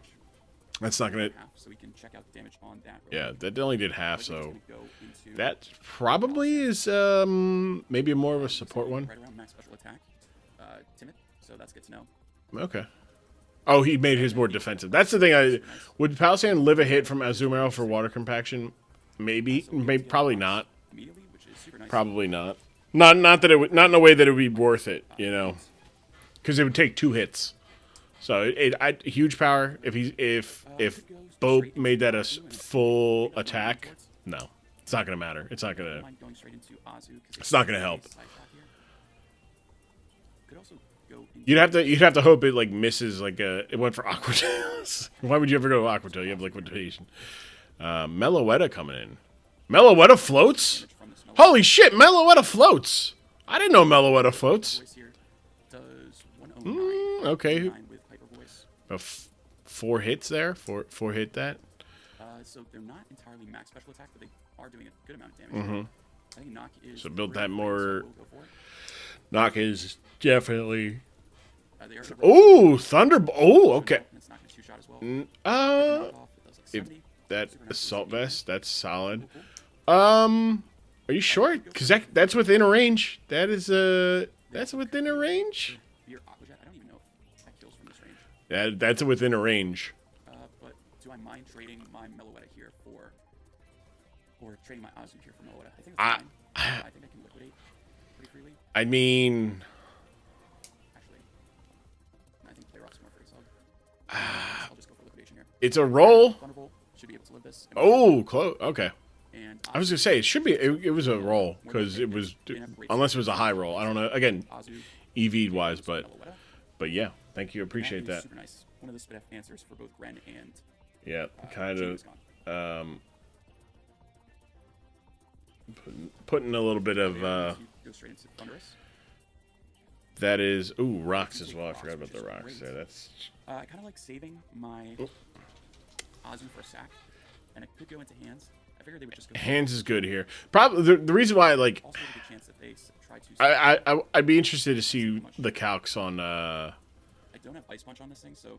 That's not gonna.
So we can check out the damage on that.
Yeah, that only did half, so that probably is maybe more of a support one.
Right around max special attack. Timid. So that's good to know.
Okay. Oh, he made his more defensive. That's the thing. Would Palisand live a hit from Azumarill for water compaction? Maybe. Probably not. Probably not. Not in a way that it would be worth it, you know, because it would take 2 hits. So huge power. If Bope made that a full attack, no, it's not gonna matter. It's not gonna help. You'd have to hope it like misses like it went for Aqua Tail. Why would you ever go to Aqua Tail? You have liquidation. Meloetta coming in. Meloetta floats. Holy shit, Meloetta floats! I didn't know Meloetta floats. Okay. 4 hits there? 4 hit that?
So they're not entirely max special attack, but they are doing a good amount of damage. I think Knock is...
So build that more... Knock is definitely... Oh, Thunder... Oh, okay. If that Assault Vest, that's solid. Are you sure? Because that's within a range. That's within a range. That's within a range.
But do I mind trading my Meloetta here or trading my Azu here for Meloetta? I think it's fine. I think I can liquidate pretty freely.
I mean,
actually, I think play rocks more for Exog. I'll just go for liquidation here.
It's a roll.
Thunderbolt should be able to live this.
Oh, close. Okay.
And
I was gonna say it should be. It was a roll because it was, unless it was a high roll. I don't know. Again, EV wise, but yeah. Thank you. Appreciate that.
Super nice. One of the spit answers for both Gren and
yeah, kind of putting a little bit of
go straight into Thunderous.
That is rocks as well. I forgot about the rocks there. That's
I kind of like saving my Azu for a sack, and it could go into hands. I figured they would just go
hands is good here. Probably the reason why like
also a good chance that they try to
I'd be interested to see the calcs on
I don't have Ice Punch on this thing, so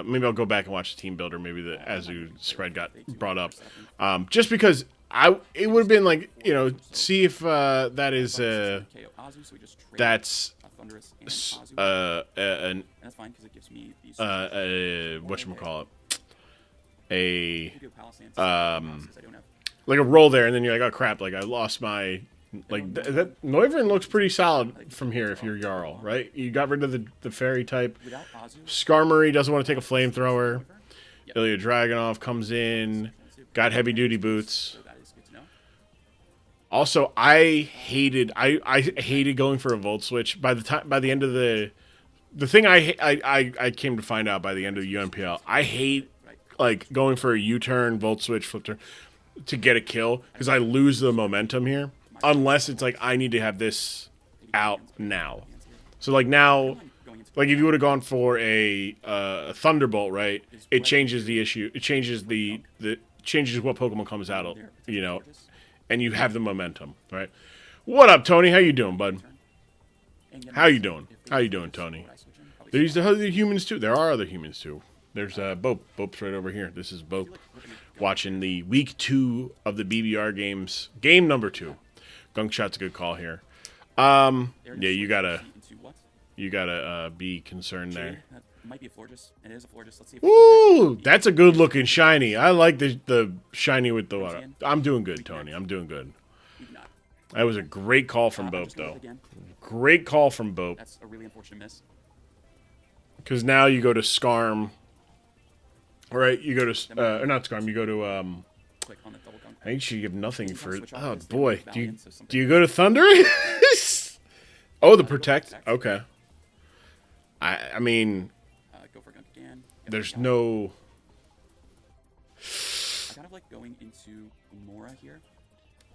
maybe I'll go back and watch the team builder. Maybe the Azu spread got brought up. Just because it would have been like, you know, see if that is that's
Thunderous and
an
and that's fine because it gives me these.
whatchamacallit, a
We'll go Palisades, I don't have.
like a roll there, and then you're like, oh crap, like I lost my, like that Noivern looks pretty solid from here if you're Jarl, right? You got rid of the fairy type.
Without Azu,
Skarmory doesn't want to take a flamethrower.
Yep.
Ilya Dragunov comes in, got heavy duty boots.
So that is good to know.
Also, I hated going for a Volt Switch. By the end of the thing I came to find out by the end of the UNPL, I hate like going for a U-turn, Volt Switch, flip turn to get a kill because I lose the momentum here unless it's like I need to have this out now. So like now, like if you would have gone for a Thunderbolt, right? It changes the issue. It changes the changes what Pokemon comes out of, you know, and you have the momentum, right? What up, Tony? How you doing, bud? How you doing? How you doing, Tony? There's the other humans too. There are other humans too. There's Bope. Bope's right over here. This is Bope watching the week 2 of the BBR games. Game number 2. Gunk Shot's a good call here. Yeah, you gotta be concerned there.
That might be a Florges. It is a Florges. Let's see.
Ooh, that's a good looking shiny. I like the shiny with the water. I'm doing good, Tony. I'm doing good. That was a great call from Bope, though. Great call from Bope.
That's a really unfortunate miss.
Because now you go to Skarm. All right, you go to or not Skarm. You go to
Click on the double gunk.
I think you give nothing
You
for
wanna
it.
switch off
Oh
this
boy,
thing,
do you
Valiant, so something-
do you go to Thunder? Oh, the protect. Okay. I mean,
Go for gunk again.
there's
Gunk.
no.
I kind of like going into Mora here.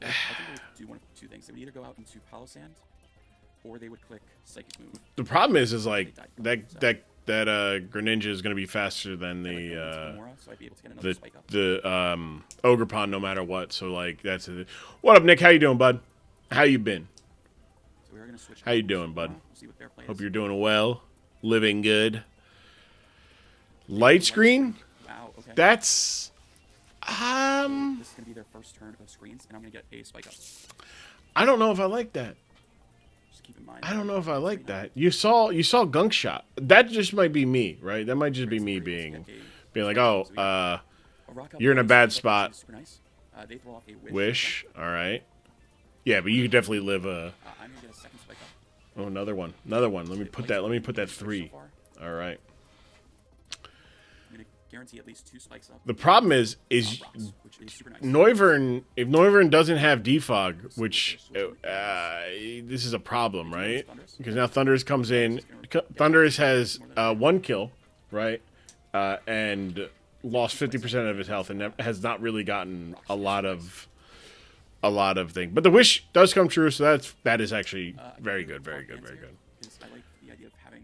I think they would do one of two things. They would either go out into Palisand, or they would click Psychic Move.
The problem is like that Greninja is going to be faster than the
Mora, so I'd be able to get another spike up.
Ogrepon no matter what. So like that's it. What up, Nick? How you doing, bud? How you been?
So we are gonna switch.
How you doing, bud?
We'll see what their play
Hope
is.
you're doing well, living good. Light screen?
Wow. Okay.
That's
This is gonna be their first turn of screens, and I'm gonna get a spike up.
I don't know if I like that.
Just keep in mind.
I don't know if I like that. You saw Gunk Shot. That just might be me, right? That might just be me being like, oh, you're in a bad spot.
Super nice. They throw off a
Wish. All right. Yeah, but you could definitely live a.
I'm gonna get a second spike up.
Oh, another one. Another one. Let me put that 3.
So far.
All right.
I'm gonna guarantee at least 2 spikes up.
The problem is
Rocks, which is super nice.
Noivern. If Noivern doesn't have defog, which this is a problem, right? Because now Thunderous comes in. Thunderous has 1 kill, right? And lost 50% of his health and has not really gotten a lot of thing. But the wish does come true, so that is actually very good, very good, very good.
Because I like the idea of having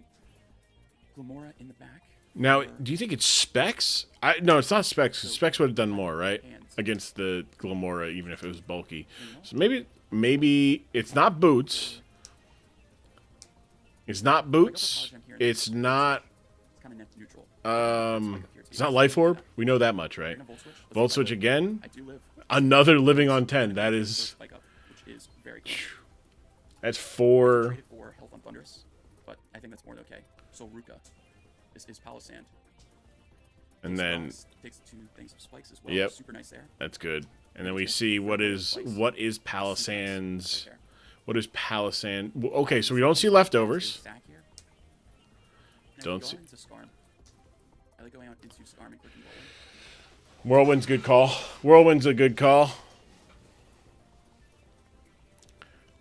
Glamora in the back.
Now, do you think it's Specs? No, it's not Specs. 'Cause Specs would have done more, right? Against the Glamora, even if it was bulky. So maybe it's not Boots. It's not Boots. It's not.
It's kind of net neutral.
It's not Life Orb. We know that much, right? Volt Switch again.
I do live.
Another living on 10. That is.
Spike up, which is very good.
That's 4.
Traded for health on Thunderous, but I think that's more than okay. So Ruka, this is Palisand.
And then
Takes 2 things of spikes as well.
Yep.
Super nice there.
that's good. And then we see what is Palisand's. What is Palisand? Okay, so we don't see leftovers.
Stack here. And
Don't
go
see-
into Skarm. I like going out into Skarm and clicking Whirlwind.
Whirlwind's good call. Whirlwind's a good call.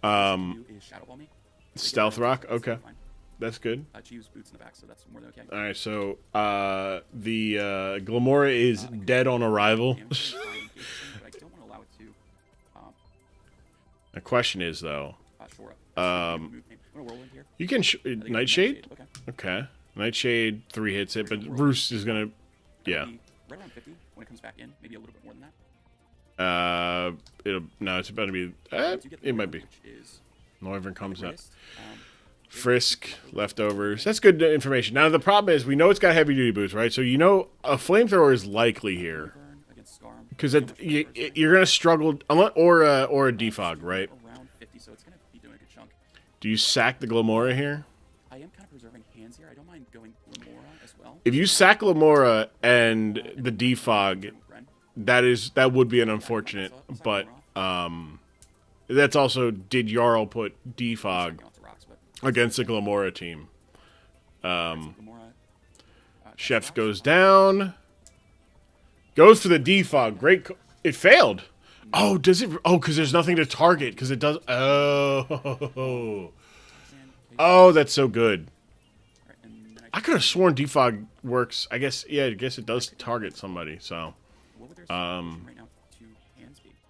Do is Shadow Ball me.
Stealth Rock. Okay,
Fine.
that's good.
She used boots in the back, so that's more than okay.
All right, so the Glamora is dead on arrival.
But I don't want to allow it to.
The question is though,
Shore up. I'm gonna Whirlwind here.
you can
I think
Nightshade.
Okay.
Okay, Nightshade 3 hits it, but Roost is gonna. Yeah.
Maybe right around 50 when it comes back in. Maybe a little bit more than that.
It's about to be.
I do get the
It might
Whirlwind,
be.
Which is
Noivern comes up.
greatest.
Frisk, leftovers. That's good information. Now the problem is we know it's got heavy duty boots, right? So you know a flamethrower is likely here
Burn against Skarm.
because
So much
you're
coverage.
gonna struggle or a defog, right?
Around 50, so it's gonna be doing a good chunk.
Do you sack the Glamora here?
I am kind of preserving hands here. I don't mind going Lamora as well.
If you sack Lamora and the defog, that would be an unfortunate, but that's also, did Jarl put defog against the Lamora team? Chef goes down. Goes for the defog. Great. It failed. Oh, does it? Oh, because there's nothing to target. Because it does. Oh. Oh, that's so good. I could have sworn defog works. I guess. Yeah, I guess it does target somebody. So.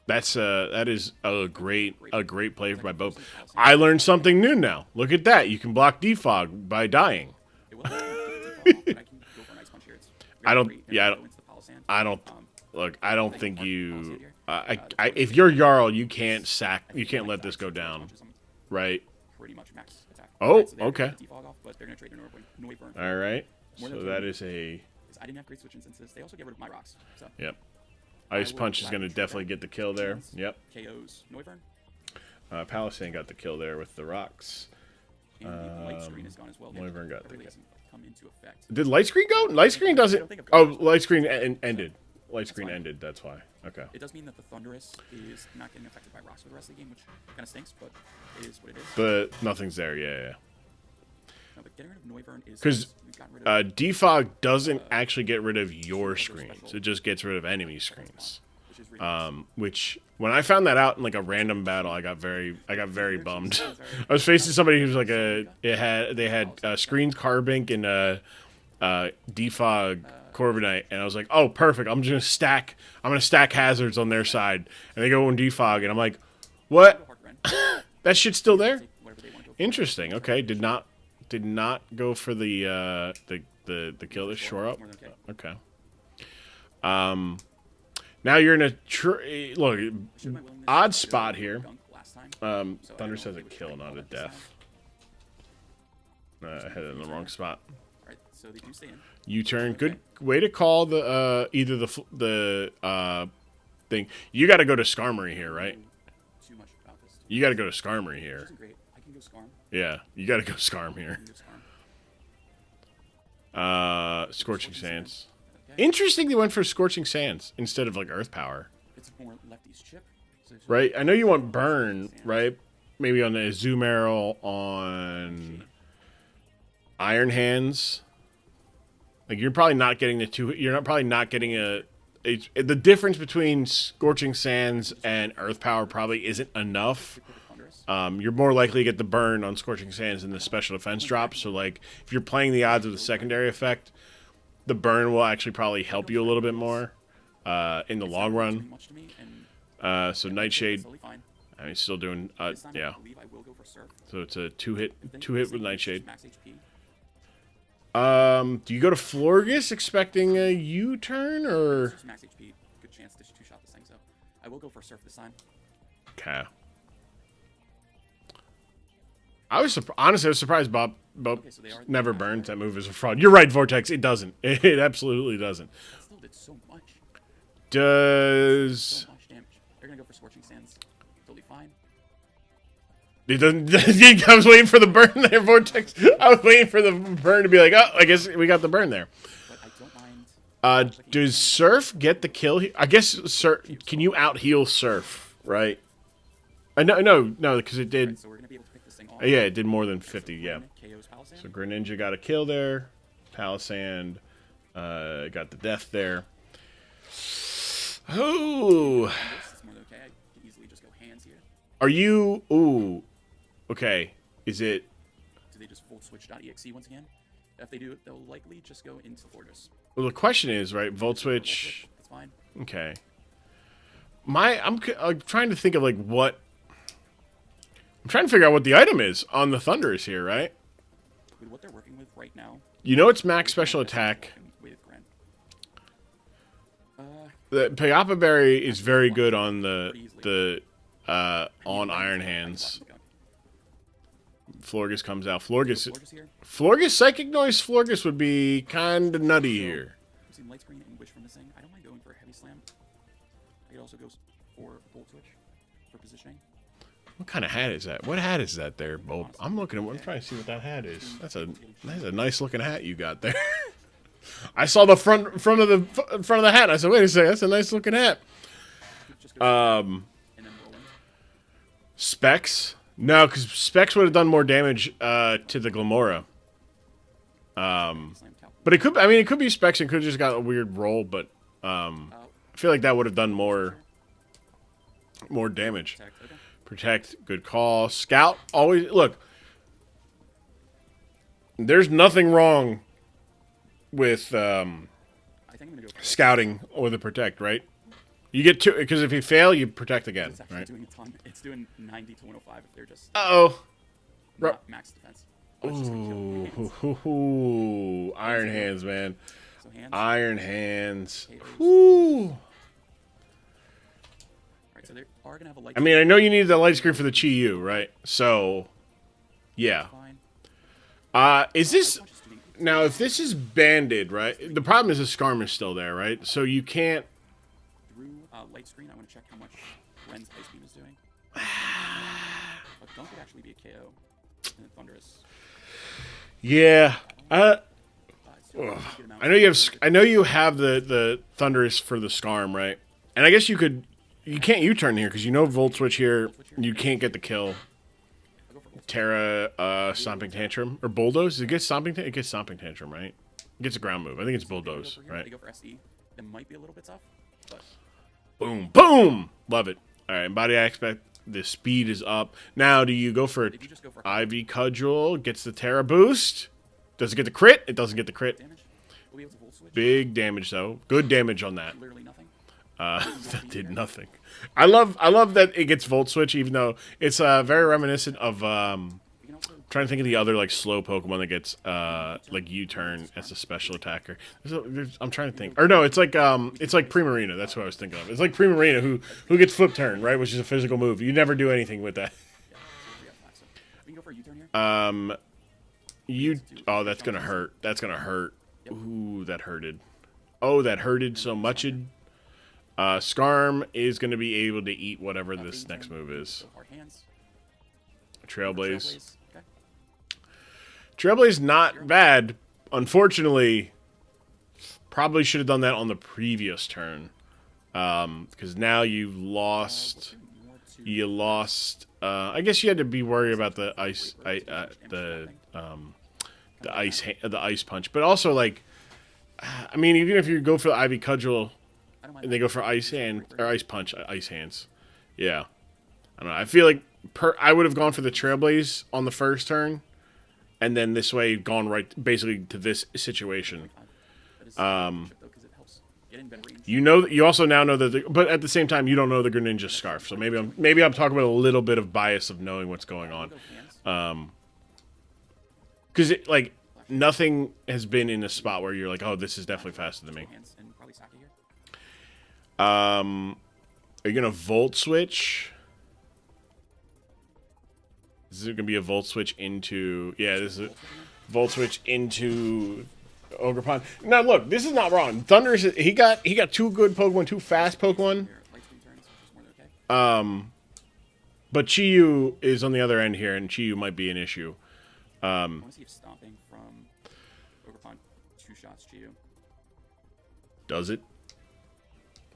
That is a great play by bope. I learned something new now. Look at that. You can block defog by dying. I don't look. I don't think you. If you're Jarl, you can't sack. You can't let this go down, right? Oh, okay. All right. So that is a.
I didn't have great switch instances. They also get rid of my rocks. So.
Yep. Ice Punch is going to definitely get the kill there. Yep.
KO's Noivern.
Palisade got the kill there with the rocks.
Light screen is gone as well.
Noivern got the kill.
Come into effect.
Did light screen go? Light screen doesn't. Oh, light screen ended. Light screen ended. That's why. Okay.
It does mean that the Thunderous is not getting affected by rocks for the rest of the game, which kind of stinks, but it is what it is.
But nothing's there. Yeah.
No, but getting rid of Noivern is
because defog doesn't actually get rid of your screens. It just gets rid of enemy screens. Which when I found that out in like a random battle, I got very bummed. I was facing somebody who's like they had screens Carbink and defog Corviknight, and I was like, oh perfect, I'm gonna stack hazards on their side, and they go on defog, and I'm like, what? That shit's still there? Interesting. Okay, did not go for the kill to shore up. Okay. Now you're in a look odd spot here. Thunder says a kill, not a death. I had it in the wrong spot. U-turn. Good way to call the either the thing. You got to go to Skarmory here, right? You got to go to Skarmory here. Yeah, you got to go Skarm here. Scorching Sands. Interesting they went for Scorching Sands instead of like Earth Power.
It's more lefty's chip.
Right? I know you want Burn, right? Maybe on the Azumarill, on Iron Hands. Like you're probably not getting the two. Probably not getting the difference between Scorching Sands and Earth Power probably isn't enough. You're more likely to get the burn on Scorching Sands than the special defense drop. So, like, if you're playing the odds of the secondary effect, the burn will actually probably help you a little bit more in the long run. So Nightshade, I mean, still doing, yeah. So it's a two hit with Nightshade. Do you go to Florges expecting a U-turn or?
Max HP, good chance to two-shot this thing. So I will go for Surf this time.
Okay. Honestly, I was surprised Bob never burns. That move is a fraud. You're right, Vortex. It doesn't. It absolutely doesn't.
That still did so much.
Does...
So much damage. They're going to go for Scorching Sands. Totally fine.
It doesn't... I was waiting for the burn there, Vortex. I was waiting for the burn to be like, oh, I guess we got the burn there.
But I don't mind...
does Surf get the kill? I guess Surf... Can you out-heal Surf, right? No, because it did...
Right, so we're gonna be able to pick this thing off.
Yeah, it did more than 50, yeah.
Palisand.
So Greninja got a kill there. Palisand got the death there. Oh!
Okay, I can easily just go hands here.
Are you... Ooh. Okay. Is it...
Do they just Volt Switch.exe once again? If they do, they'll likely just go into Fortress.
Well, the question is, right, Volt Switch...
That's fine.
Okay. I'm trying to think of, like, what... I'm trying to figure out what the item is on the Thunderous here, right?
With what they're working with right now...
You know it's max special attack. The Payapa Berry is very good on the on Iron Hands. Florges comes out. Florges Psychic Noise Florges would be kind of nutty here.
I've seen Light Screen and Wish from missing. I don't mind going for a Heavy Slam. I could also go for Volt Switch for positioning.
What kind of hat is that? What hat is that there, Bope? I'm looking at. I'm trying to see what that hat is. That's a nice looking hat you got there. I saw the front of the hat. I said, wait a second, that's a nice looking hat. Specs? No, because Specs would have done more damage to the Glamora. But it could. I mean, it could be Specs and could have just got a weird roll. But I feel like that would have done more damage. Protect, good call. Scout, always look. There's nothing wrong with scouting or the protect, right? You get two because if you fail, you protect again, right?
Doing a ton. It's doing 90 to 105 if they're just max defense.
Ooh, Iron Hands, man.
So hands,
Iron Hands.
potatoes.
Whoo.
Right, so they are gonna have a light.
I mean, I know you need the light screen for the Chi Yu, right? So, yeah.
Fine.
Is this now? If this is banded, right? The problem is the Scarm is still there, right? So you can't.
Through light screen, I want to check how much Ren's Ice Beam is doing. But Dunk could actually be a KO. And Thunderous.
Yeah.
So
I know you have. I know you have the Thunderous for the Scarm, right? And I guess you could. You can't U-turn here because you know Volt Switch here. You can't get the kill. Terra, Stomping Tantrum or Bulldoze. It gets Stomping. It gets Stomping Tantrum, right? It gets a ground move. I think it's Bulldoze, right?
They go for SE. That might be a little bit tough, but
Boom, boom. Love it. All right, Body Aspect. The speed is up. Now, do you go for
if you just go for
Ivy Cudgel? Gets the Terra boost. Does it get the crit? It doesn't get the crit.
damage, we'll be able to Volt Switch.
Big damage though. Good damage on that.
Literally nothing.
That did nothing. I love that it gets Volt Switch, even though it's very reminiscent of
We can also
trying to think of the other like slow Pokemon that gets like U-turn as a special attacker. I'm trying to think. Or no, it's like Primarina. That's what I was thinking of. It's like Primarina who gets Flip Turn, right, which is a physical move. You never do anything with that.
yeah, so we got flax. So we can go for a U-turn here.
Oh, that's gonna hurt. That's gonna hurt. Ooh, that hurted. Oh, that hurted so much. Scarm is gonna be able to eat whatever this next move is.
So hard hands.
Trailblaze.
Okay.
Trailblaze not bad. Unfortunately, probably should have done that on the previous turn. Because now you've lost. You lost. I guess you had to be worried about the ice. The ice punch, but also like, I mean, even if you go for the Ivy Cudgel, and they go for ice hand or ice punch, ice hands, yeah. I don't know. I feel like I would have gone for the Trailblaze on the first turn, and then this way gone right basically to this situation. You know, you also now know that, but at the same time, you don't know the Greninja Scarf. So maybe I'm talking about a little bit of bias of knowing what's going on. Because like nothing has been in a spot where you're like, oh, this is definitely faster than me. Are you gonna Volt Switch? This is gonna be a Volt Switch into this is a Volt Switch into Ogerpon. Now look, this is not wrong. Thunder he got two good Pokemon, two fast Pokemon. But Chi-Yu is on the other end here, and Chi-Yu might be an issue.
I want to see if stomping from Ogerpon 2 shots Chi-Yu.
Does it?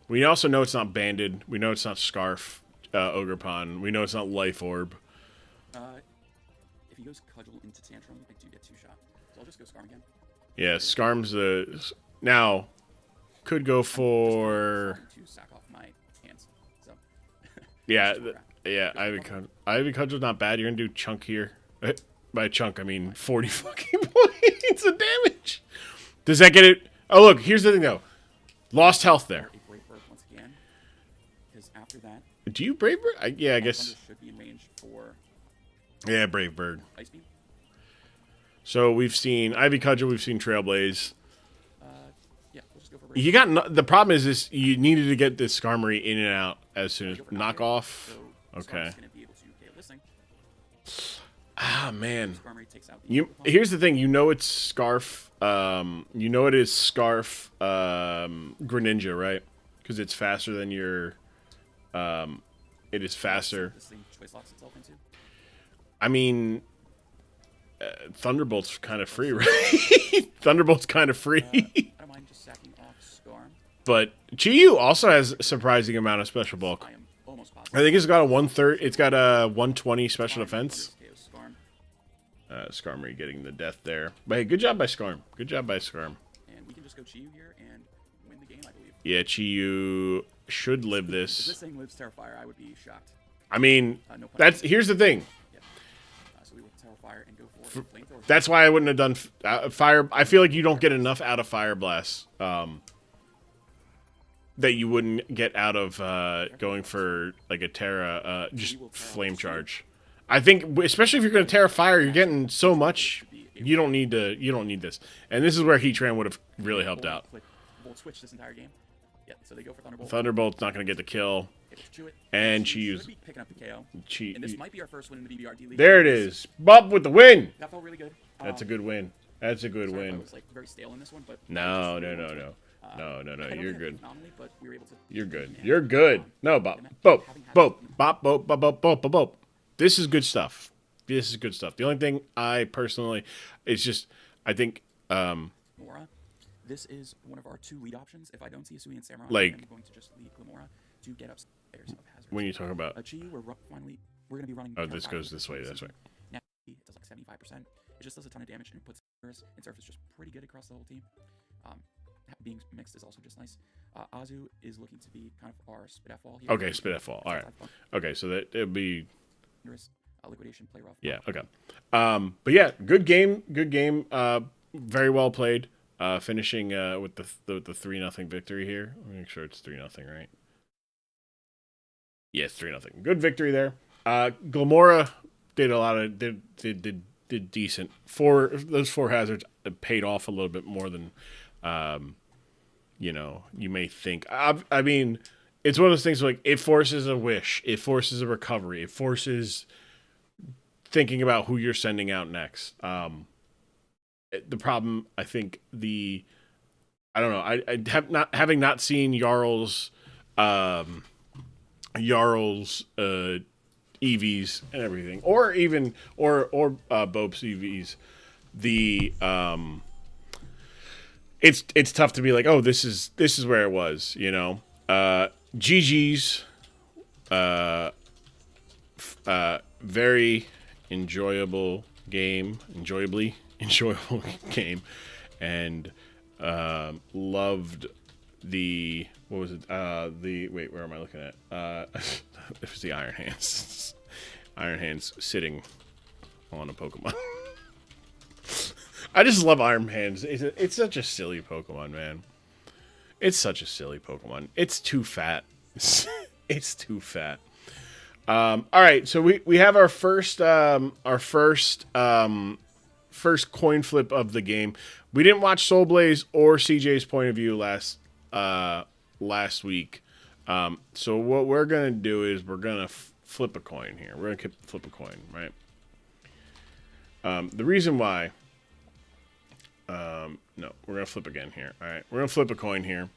We also know it's not banded. We know it's not Scarf Ogerpon. We know it's not Life Orb.
If he goes Cudgel into Tantrum, I do get 2 shot. So I'll just go Scarm again.
Yeah, Scarm's now could go for
To sack off my hands. So
yeah. Ivy Cudgel's not bad. You're gonna do chunk here. By chunk, I mean 40 fucking points of damage. Does that get it? Oh, look, here's the thing, though. Lost health there.
A Brave Bird once again. Because after that...
Do you Brave Bird? I guess...
Thunder should be in range for...
Yeah, Brave Bird.
Ice Beam.
So we've seen Ivy Cudgel, we've seen Trailblaze.
Yeah, we'll just go for Brave
You got... The problem is this, you needed to get this Skarmory in and out as soon as... Knock off.
So
Okay.
gonna be able to KO this thing.
Ah, man.
Takes out the
Here's the thing, you know it's Scarf, you know it is Scarf, Greninja, right? Because it's faster than your, It is faster.
This thing choice locks itself into.
I mean, Thunderbolt's kind of free, right? Thunderbolt's kind of free.
I don't mind just sacking off Scarm.
But Chi-Yu also has a surprising amount of special bulk.
I am almost positive.
I think it's got a 130. It's got a 120 special defense.
Scarm.
Skarmory getting the death there. But hey, good job by Skarm. Good job by Skarm.
And we can just go Chi-Yu here and win the game, I believe.
Yeah, Chi-Yu should live
If
this.
this thing lives Terrifier, I would be shocked.
I mean,
No pun
that's
intended.
here's the thing.
Yeah. So we will Terrifier and go for Flamethrower.
That's why I wouldn't have done fire. I feel like you don't get enough out of Fire Blast that you wouldn't get out of going for like a Terra, just Flame Charge. I think, especially if you're going to Terra Fire, you're getting so much. You don't need to. You don't need this. And this is where Heatran would have really helped out.
Volt switch this entire game. Yeah, so they go for Thunderbolt.
Thunderbolt's not going to get the kill. And Chi-Yu's
picking up the KO.
Chi.
And this might be our first win in the BBR D-League.
There it is. Bob with the win.
That felt really good.
That's a good win. That's a good
Sorry if I
win.
was like very stale in this one, but
No.
I don't
You're
think I
good.
did phenomenally, but we were able to
You're good.
and,
You're good. No, Bob. Bope. Bope. This is good stuff. This is good stuff. The only thing I personally, it's just, I think,
Glamora. This is one of our 2 lead options. If I don't see a Sui and Samurai,
Like-
I'm going to just lead Glamora to get upstairs of Hazard.
when you talk about,
Chi-Yu, we're going to be running.
oh, this
Terrifier
goes
with
this way. That's
Suicide.
right.
Now it does like 75%. It just does a ton of damage and it puts Surface, and Surface just pretty good across the whole team. Being mixed is also just nice. Azu is looking to be kind of our spit at fall here.
Okay, spit at fall. All right. Okay, so that it'll be,
Liquidation, play rough.
yeah. Okay. But yeah, good game. Good game. Very well played. Finishing with the 3-0 victory here. Let me make sure it's 3-0, right? Yes, 3-0. Good victory there. Glamora did a lot of did decent. Those 4 hazards paid off a little bit more than you may think. I mean, it's one of those things like it forces a wish, it forces a recovery, it forces thinking about who you're sending out next. The problem, I think, I don't know. I have not having not seen Jarl's EVs and everything, or even Bope's EVs. It's tough to be like, oh, this is where it was, GG's, very enjoyable game, and loved the, what was it? Wait, where am I looking at? It was the Iron Hands. Iron Hands sitting on a Pokemon. I just love Iron Hands. It's such a silly Pokemon, man. It's such a silly Pokemon. It's too fat. It's too fat. All right, so we have our first coin flip of the game. We didn't watch Soulblaze or CJ's point of view last week. So what we're gonna do is we're gonna flip a coin here. We're gonna flip a coin, right? The reason why. No, we're gonna flip again here. All right, we're gonna flip a coin here.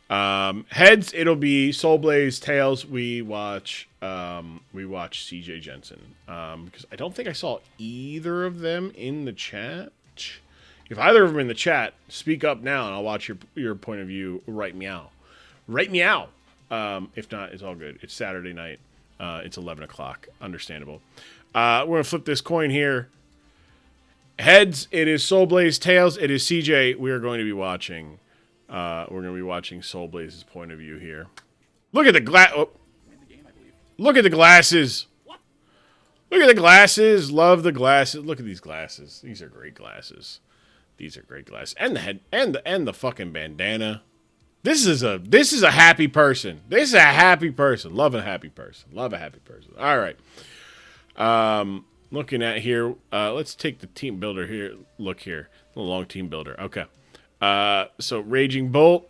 Heads, it'll be Soulblaze. Tails, we watch CJ Jensen. Because I don't think I saw either of them in the chat. If either of them in the chat, speak up now, and I'll watch your point of view. Right meow. If not, it's all good. It's Saturday night. It's 11 o'clock. Understandable. We're gonna flip this coin here. Heads, it is Soulblaze. Tails, it is CJ. We are going to be watching. We're going to be watching Soulblaze's point of view here. Look at the Look at the glasses. Look at the glasses. Love the glasses. Look at these glasses. These are great glasses. These are great glasses. And the head and the fucking bandana. This is a happy person. This is a happy person. Love a happy person. Love a happy person. All right. Looking at here, let's take the team builder here. Look here, the long team builder. Okay, so Raging Bolt.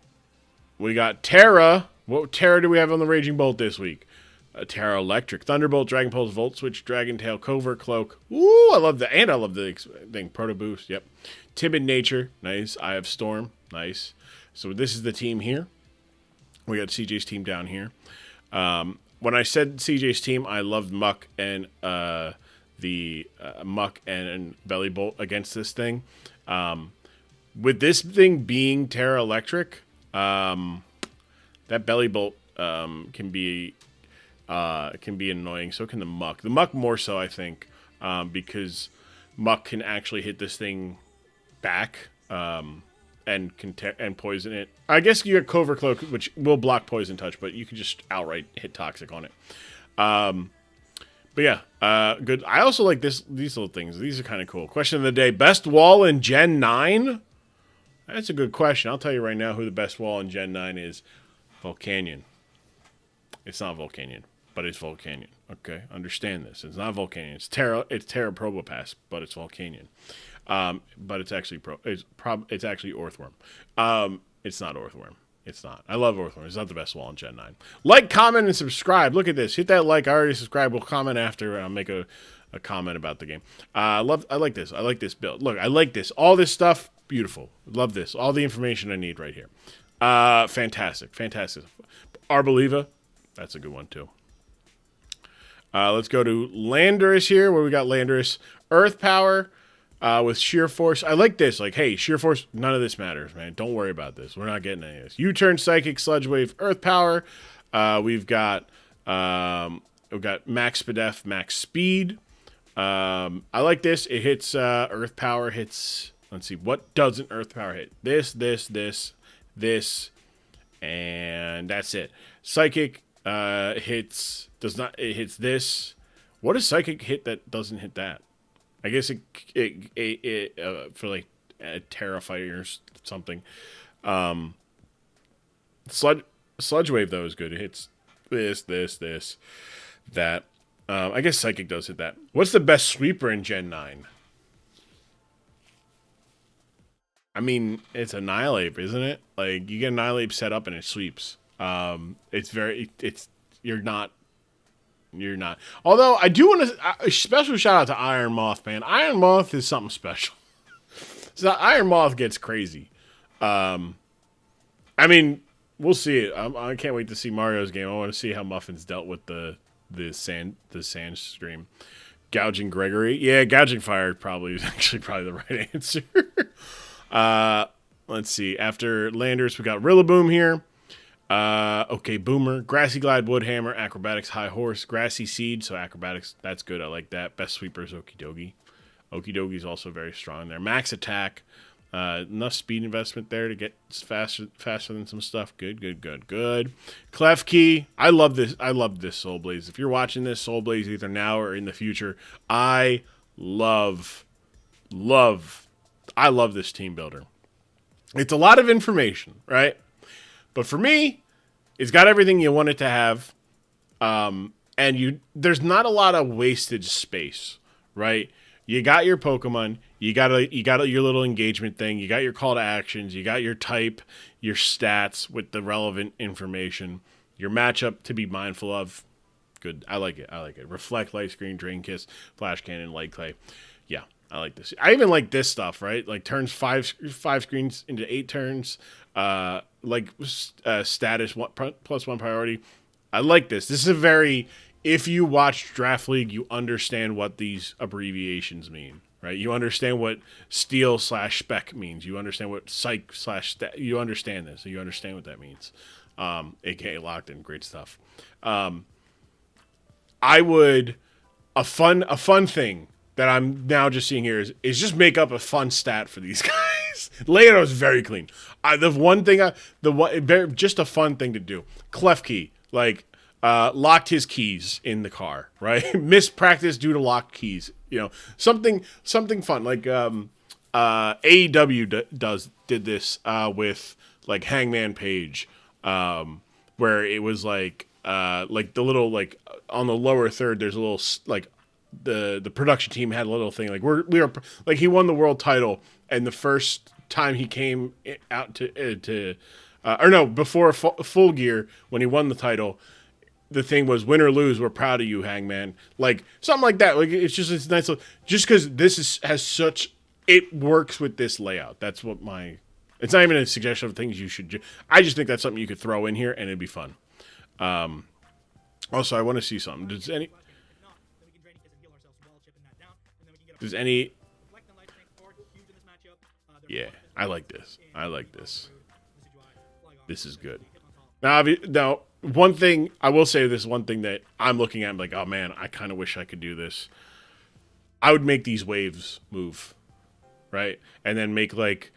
We got Terra. What Terra do we have on the Raging Bolt this week? Terra Electric, Thunderbolt, Dragon Pulse, Volt Switch, Dragon Tail, Covert Cloak. Ooh, I love that, and I love the thing. Proto Boost. Yep. Timid Nature. Nice. Eye of Storm. Nice. So this is the team here. We got CJ's team down here. when I said CJ's team, I loved Muck and Muck and Belly Bolt against this thing. With this thing being Terra Electric, that Belly Bolt can be annoying. So can the Muck. The Muck more so, I think, because Muck can actually hit this thing back and poison it. I guess you got Covert Cloak, which will block Poison Touch, but you can just outright hit Toxic on it. But yeah, good. I also like these little things. These are kind of cool. Question of the day: best wall in Gen 9? That's a good question. I'll tell you right now who the best wall in Gen 9 is. Volcanion. It's not Volcanion, but it's Volcanion. Okay, understand this. It's not Volcanion. It's Terra Probopass, but it's Volcanion. But it's actually it's actually Orthworm. It's not Orthworm. It's not. I love Orthworm. It's not the best wall in Gen 9. Like, comment, and subscribe. Look at this. Hit that like. I already subscribed. We'll comment after. I'll make a comment about the game. I like this. I like this build. Look, I like this. All this stuff, beautiful. Love this. All the information I need right here. Fantastic. Fantastic. Arboliva, that's a good one too. Let's go to Landorus here, where we got Landorus. Earth Power with Sheer Force. I like this. Like, hey, Sheer Force, none of this matters, man. Don't worry about this. We're not getting any of this. U-Turn, Psychic, Sludge Wave, Earth Power. We've got Max Spadef, Max Speed. I like this. It hits Earth Power. Hits. Let's see. What doesn't Earth Power hit? This, and that's it. Psychic hits. Does not. It hits this. What does Psychic hit that doesn't hit that? I guess it for like a Terra Fighter or something. Sludge Wave though is good. It hits this, that. I guess Psychic does hit that. What's the best sweeper in Gen 9? I mean, it's Annihilate, isn't it? Like, you get Annihilate set up and it sweeps. You're not. Although, I do want to, a special shout out to Iron Moth, man. Iron Moth is something special. So, Iron Moth gets crazy. I mean, we'll see it. I can't wait to see Mario's game. I want to see how Mmuffinz dealt with the sand stream. Gouging Gregory. Yeah, Gouging Fire probably is actually the right answer. Let's see. After Landers, we got Rillaboom here. Okay, Boomer. Grassy Glide, Woodhammer, Acrobatics, High Horse, Grassy Seed. So Acrobatics, that's good. I like that. Best Sweeper is Okidogi. Okidogi is also very strong there. Max Attack. Enough speed investment there to get faster than some stuff. Good. Clef Key. I love this Soulblaze. If you're watching this, Soulblaze either now or in the future, I love this team builder. It's a lot of information, right? But for me, it's got everything you want it to have. And there's not a lot of wasted space, right? You got your Pokemon, you got your little engagement thing, you got your call to actions, you got your type, your stats with the relevant information, your matchup to be mindful of. Good. I like it. Reflect, Light Screen, Drain Kiss, Flash Cannon, Light Clay. Yeah, I like this. I even like this stuff, right? Like turns five screens into 8 turns. Status +1 priority. I like this. This is a very, if you watch Draft League, you understand what these abbreviations mean, right? You understand what Steel/Spec means. You understand what Psych/Stat. You understand this. So you understand what that means. AKA Locked In. Great stuff. I would, a fun thing that I'm now just seeing here is just make up a fun stat for these guys. Layout is very clean. Just a fun thing to do. Clef Key, like, locked his keys in the car, right? Missed practice due to locked keys. You know, something fun. Like AEW did this with like Hangman Page, where it was like the little, like on the lower third, there's a little like the production team had a little thing like we were like, he won the world title, and the first time he came out before Full Gear, when he won the title, the thing was, win or lose, we're proud of you, Hangman. Like, something like that. Like, it's nice. Just because this it works with this layout. That's what it's not even a suggestion of things you should I just think that's something you could throw in here, and it'd be fun. Also, I want to see something. Does any...
If not, then we can drain kiss and heal ourselves while chipping that down, and then we can get
Does any...
Reflect and Life Tank forward, huge in this matchup.
Yeah, I like this. I like this. This is good. Now, one thing, I will say this one thing that I'm looking at, I'm like, oh man, I kind of wish I could do this. I would make these waves move, right? And then make like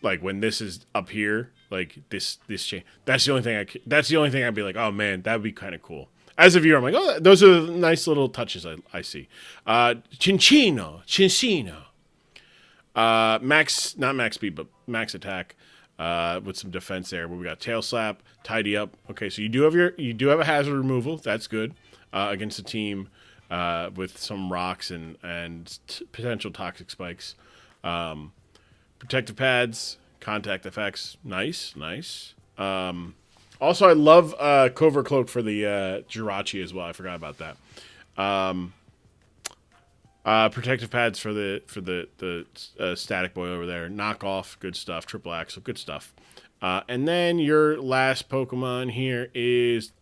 when this is up here, like this change. That's the only thing that's the only thing I'd be like, oh man, that would be kind of cool. As a viewer, I'm like, oh, those are nice little touches I see. Cinccino. Max, not max speed, but max attack. With some defense there, where we got tail slap, tidy up. Okay, so you do have a hazard removal. That's good against a team with some rocks and potential toxic spikes. Protective pads, contact effects, nice. Also, I love Covert Cloak for the Jirachi as well. I forgot about that. Protective pads for the static boy over there. Knockoff, good stuff. Triple axle, good stuff. And then your last Pokemon here is...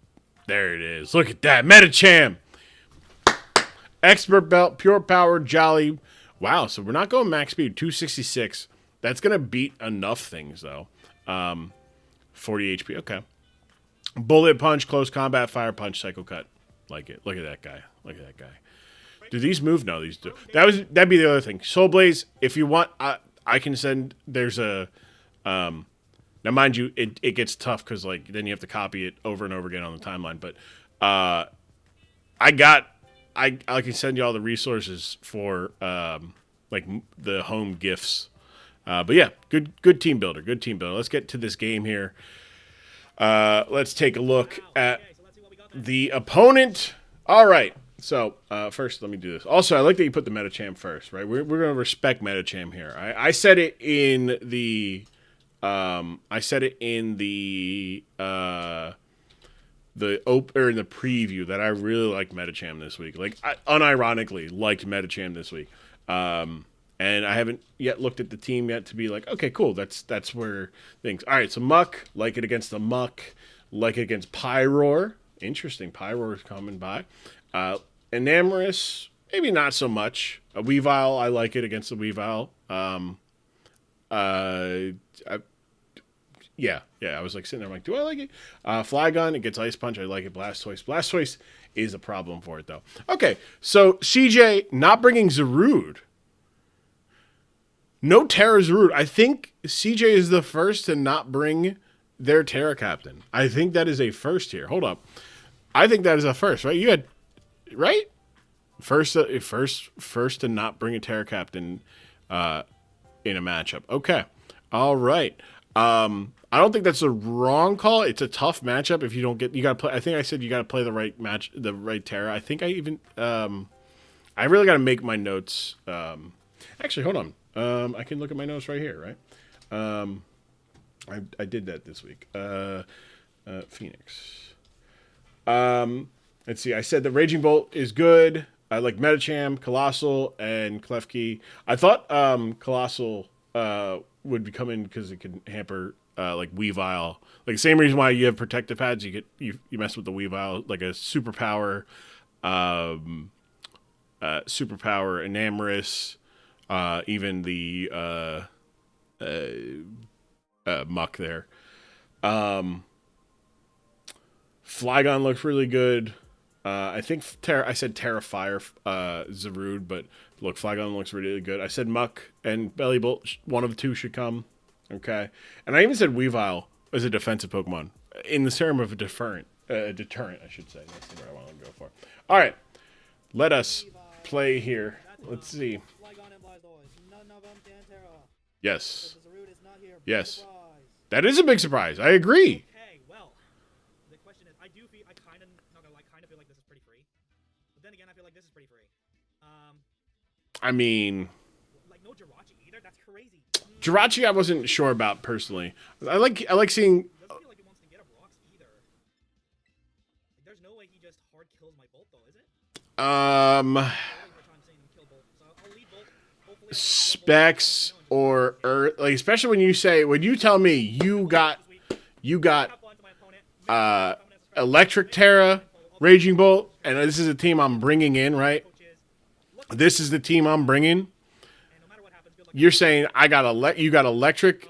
There it is. Look at that. Medicham! Expert Belt, Pure Power, Jolly. Wow, so we're not going max speed. 266. That's going to beat enough things, though. 40 HP. Okay. Bullet Punch, Close Combat, Fire Punch, Psycho Cut. Like it. Look at that guy. Do these move? No, these do. That'd be the other thing. Soulblaze, if you want, I can send. There's a. Now, mind you, it gets tough because like then you have to copy it over and over again on the timeline. But I can send you all the resources for like the home gifts. But yeah, good team builder. Good team builder. Let's get to this game here. Let's take a look at the opponent. All right. So, first, let me do this. Also, I like that you put the Medicham first, right? We're going to respect Medicham here. I said it in the... in the preview that I really liked Medicham this week. Like, I unironically liked Medicham this week. And I haven't yet looked at the team yet to be like, okay, cool. That's where things... All right, so Muck. Like it against the Muck. Like it against Pyroar. Interesting. Pyroar is coming by. Enamorous, maybe not so much. A Weavile, I like it against the Weavile. Yeah, I was like sitting there, I'm like, do I like it? Flygon, it gets Ice Punch, I like it. Blastoise. Blastoise is a problem for it, though. Okay, so CJ not bringing Zarude. No Terra Zarude. I think CJ is the first to not bring their Terra Captain. I think that is a first here. Hold up. I think that is a first, right? You had... Right? First to not bring a Terra Captain in a matchup. Okay. All right. I don't think that's a wrong call. It's a tough matchup if you don't get... You got to play... I think I said you got to play the right Terra. I think I even... I really got to make my notes... actually, hold on. I can look at my notes right here, right? I did that this week. Phoenix. Let's see. I said the Raging Bolt is good. I like Medicham, Colossal, and Klefki. I thought Colossal would be coming because it can hamper like Weavile. Like the same reason why you have protective pads. You mess with the Weavile, like a superpower, Enamorous, even the Muck there. Flygon looks really good. I think I said Terrafire Zarude, but look, Flygon looks really good. I said Muck and Bellybolt, one of the two should come. Okay. And I even said Weavile as a defensive Pokemon in the serum of a deterrent, I should say. That's the word I want to go for. All right. Let us play here. Let's see. Yes. Yes. That is a big surprise. I agree.
Okay, well, the question is, I kind of, not gonna lie, kind of feel like this is pretty free. But then again, I feel like this is pretty free.
I mean,
like no Jirachi either. That's crazy.
Jirachi, I wasn't sure about personally. I like seeing.
It doesn't feel like he wants to get up rocks either. Like, there's no way he just hard kills my Bolt though, is it?
Specs or Earth, like especially when you tell me you got Electric Terra Raging Bolt, and this is a team I'm bringing in, right? This is the team I'm bringing. You're saying you got electric.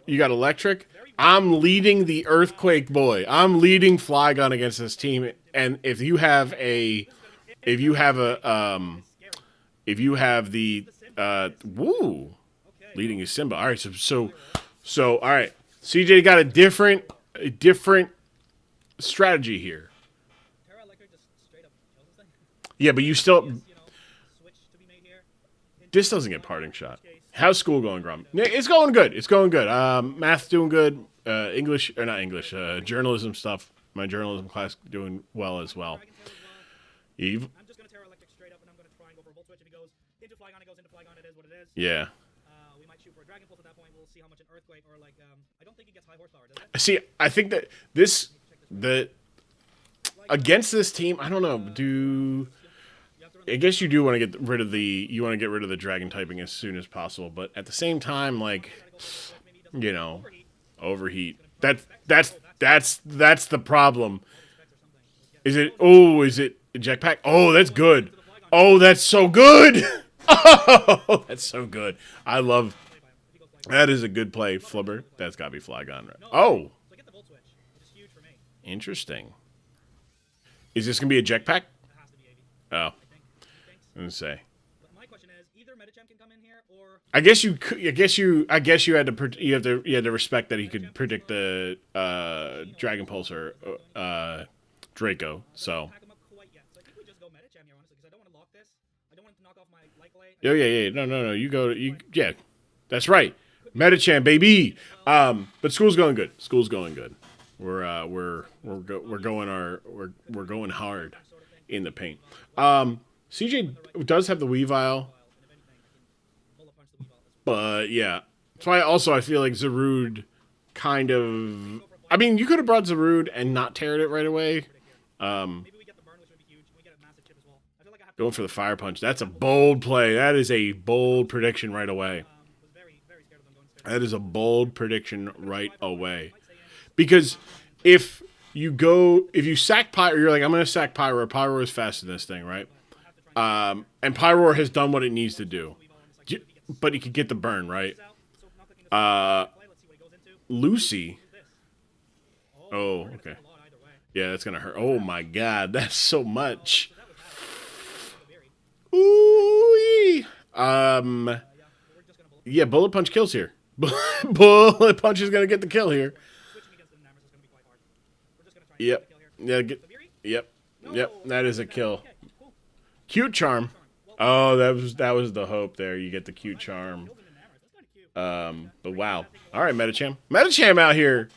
You got electric. I'm leading the Earthquake boy. I'm leading Flygon against this team. And if you have the leading is Simba. All right, so all right. CJ got a different strategy here. Yeah, but you still. This doesn't get parting shot. How's school going, Grum? It's going good. It's going good. Math's doing good. English, or not English, journalism stuff. My journalism class doing well as well. Eve?
I'm just going to Terra Electric straight up, and I'm going to try and go for a Volt Switch. If he goes into Flygon, it goes into Flygon. It is what it is.
Yeah.
We might shoot for a Dragon Pulse at that point. We'll see how much an Earthquake or, like, I don't think he gets high horsepower, does it?
See, I think that against this team, I don't know, I guess you do want to get rid of the dragon typing as soon as possible, but at the same time, like, you know, overheat. That's the problem. Is it a jetpack? Oh, that's good. Oh, that's so good. Oh, that's so good. That is a good play, Flubber. That's got to be Flygon, right? Oh. Interesting. Is this going to be a jetpack? Oh. I'm gonna say.
But my question is, either Medicham can come in here, or
I guess you had to respect that he could predict the Dragon Pulse or Draco. So.
pack him up quite yet. So I think we just go Medicham here, honestly, because I don't want to lock this. I don't want him to knock off my Light Blade.
Oh yeah. No. Yeah, that's right. Medicham, baby. But school's going good. We're going hard in the paint. CJ does have the Weavile, but yeah. That's why also I feel like Zarude kind of. I mean, you could have brought Zarude and not teared it right away. Going for the Fire Punch. That's a bold play. That is a bold prediction right away. That is a bold prediction right away. Because if you sack Pyro, you're like, I'm going to sack Pyro. Pyro is faster than this thing, right? And Pyroar has done what it needs to do. But he could get the burn, right? Lucy. Oh, okay. Yeah, that's going to hurt. Oh, my God. That's so much. Ooh. Yeah, Bullet Punch kills here. Bullet Punch is going to get the kill here. Yep. Yep. That is a kill. Cute Charm. Oh, that was the hope there. You get the Cute Charm. But wow. All right, Medicham. Medicham out here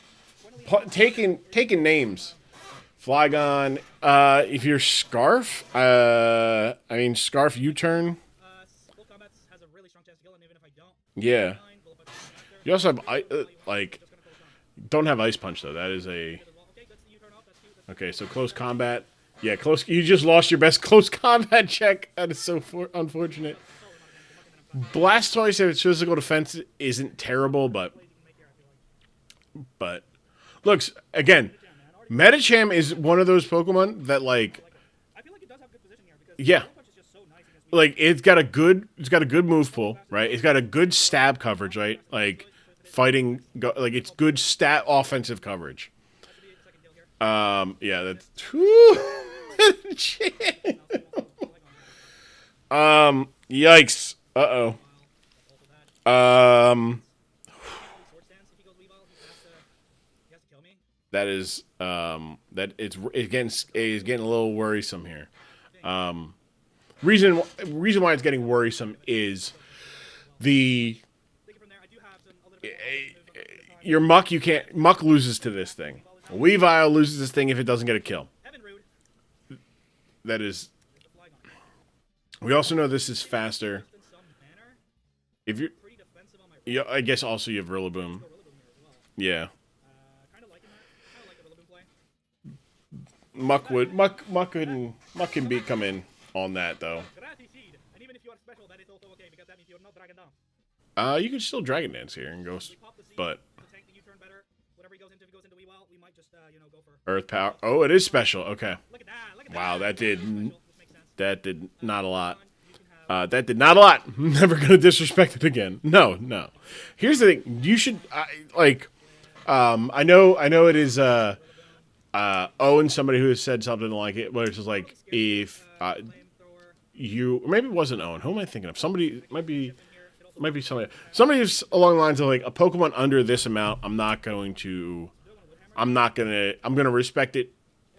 taking names. Flygon. If you're Scarf, Scarf U-turn. Yeah. You also have don't have Ice Punch though. That is a. Okay, so close combat. Yeah, close. You just lost your best close combat check. That is so unfortunate. Blastoise, if it's physical defense, isn't terrible, but looks again. Medicham is one of those Pokemon that yeah, it's got a good move pool, right? It's got a good stab coverage, right? Like fighting, it's good stat offensive coverage. Yeah, that's. Yikes. Uh-oh. That is that it's getting a little worrisome here. Reason why it's getting worrisome is your Muck Muck loses to this thing. Weavile loses this thing if it doesn't get a kill. That is. We also know this is faster. If you, yeah, I guess also you have Rillaboom. Yeah. Muck can come in on that though. You can still Dragon Dance here and go, but
might just, you know, go for
Earth Power. Oh, it is special. Okay.
Look at that. Look at
Wow,
that.
that
Special.
did
This makes sense.
that did not a lot.
You can have
That did not a lot. I'm never gonna disrespect it again. No, no. Here's the thing. You should I know it is Owen, somebody who has said something like it, where it's just like if
flamethrower.
you, or maybe it wasn't Owen. Who am I thinking of? Somebody might be somebody. Somebody's along the lines of like a Pokemon under this amount. I'm gonna respect it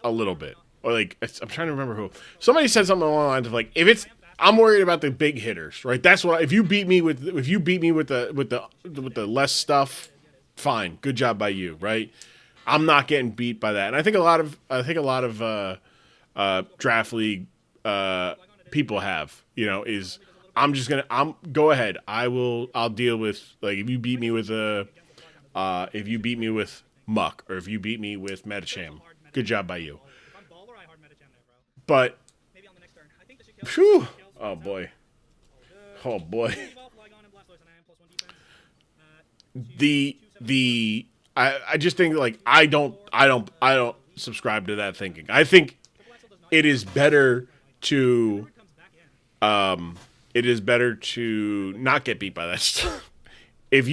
a little bit. Or like I'm trying to remember who. Somebody said something along the lines of like if it's I'm worried about the big hitters, right? That's what if you beat me with the less stuff, fine, good job by you, right? I'm not getting beat by that, and I think a lot of draft league people have, you know, is go ahead. I'll deal with like if you beat me with Muck or if you beat me with Metacham, good job by you.
If I'm Baller, I hard Metacham there, bro.
But
Maybe on the next turn. I think this should kill.
phew,
Kills.
oh boy,
Good.
oh boy.
Evolve, Flygon, and Blastoise, and I am +1 defense.
I just think like I don't subscribe to that thinking. I think it is better to not get beat by that stuff. If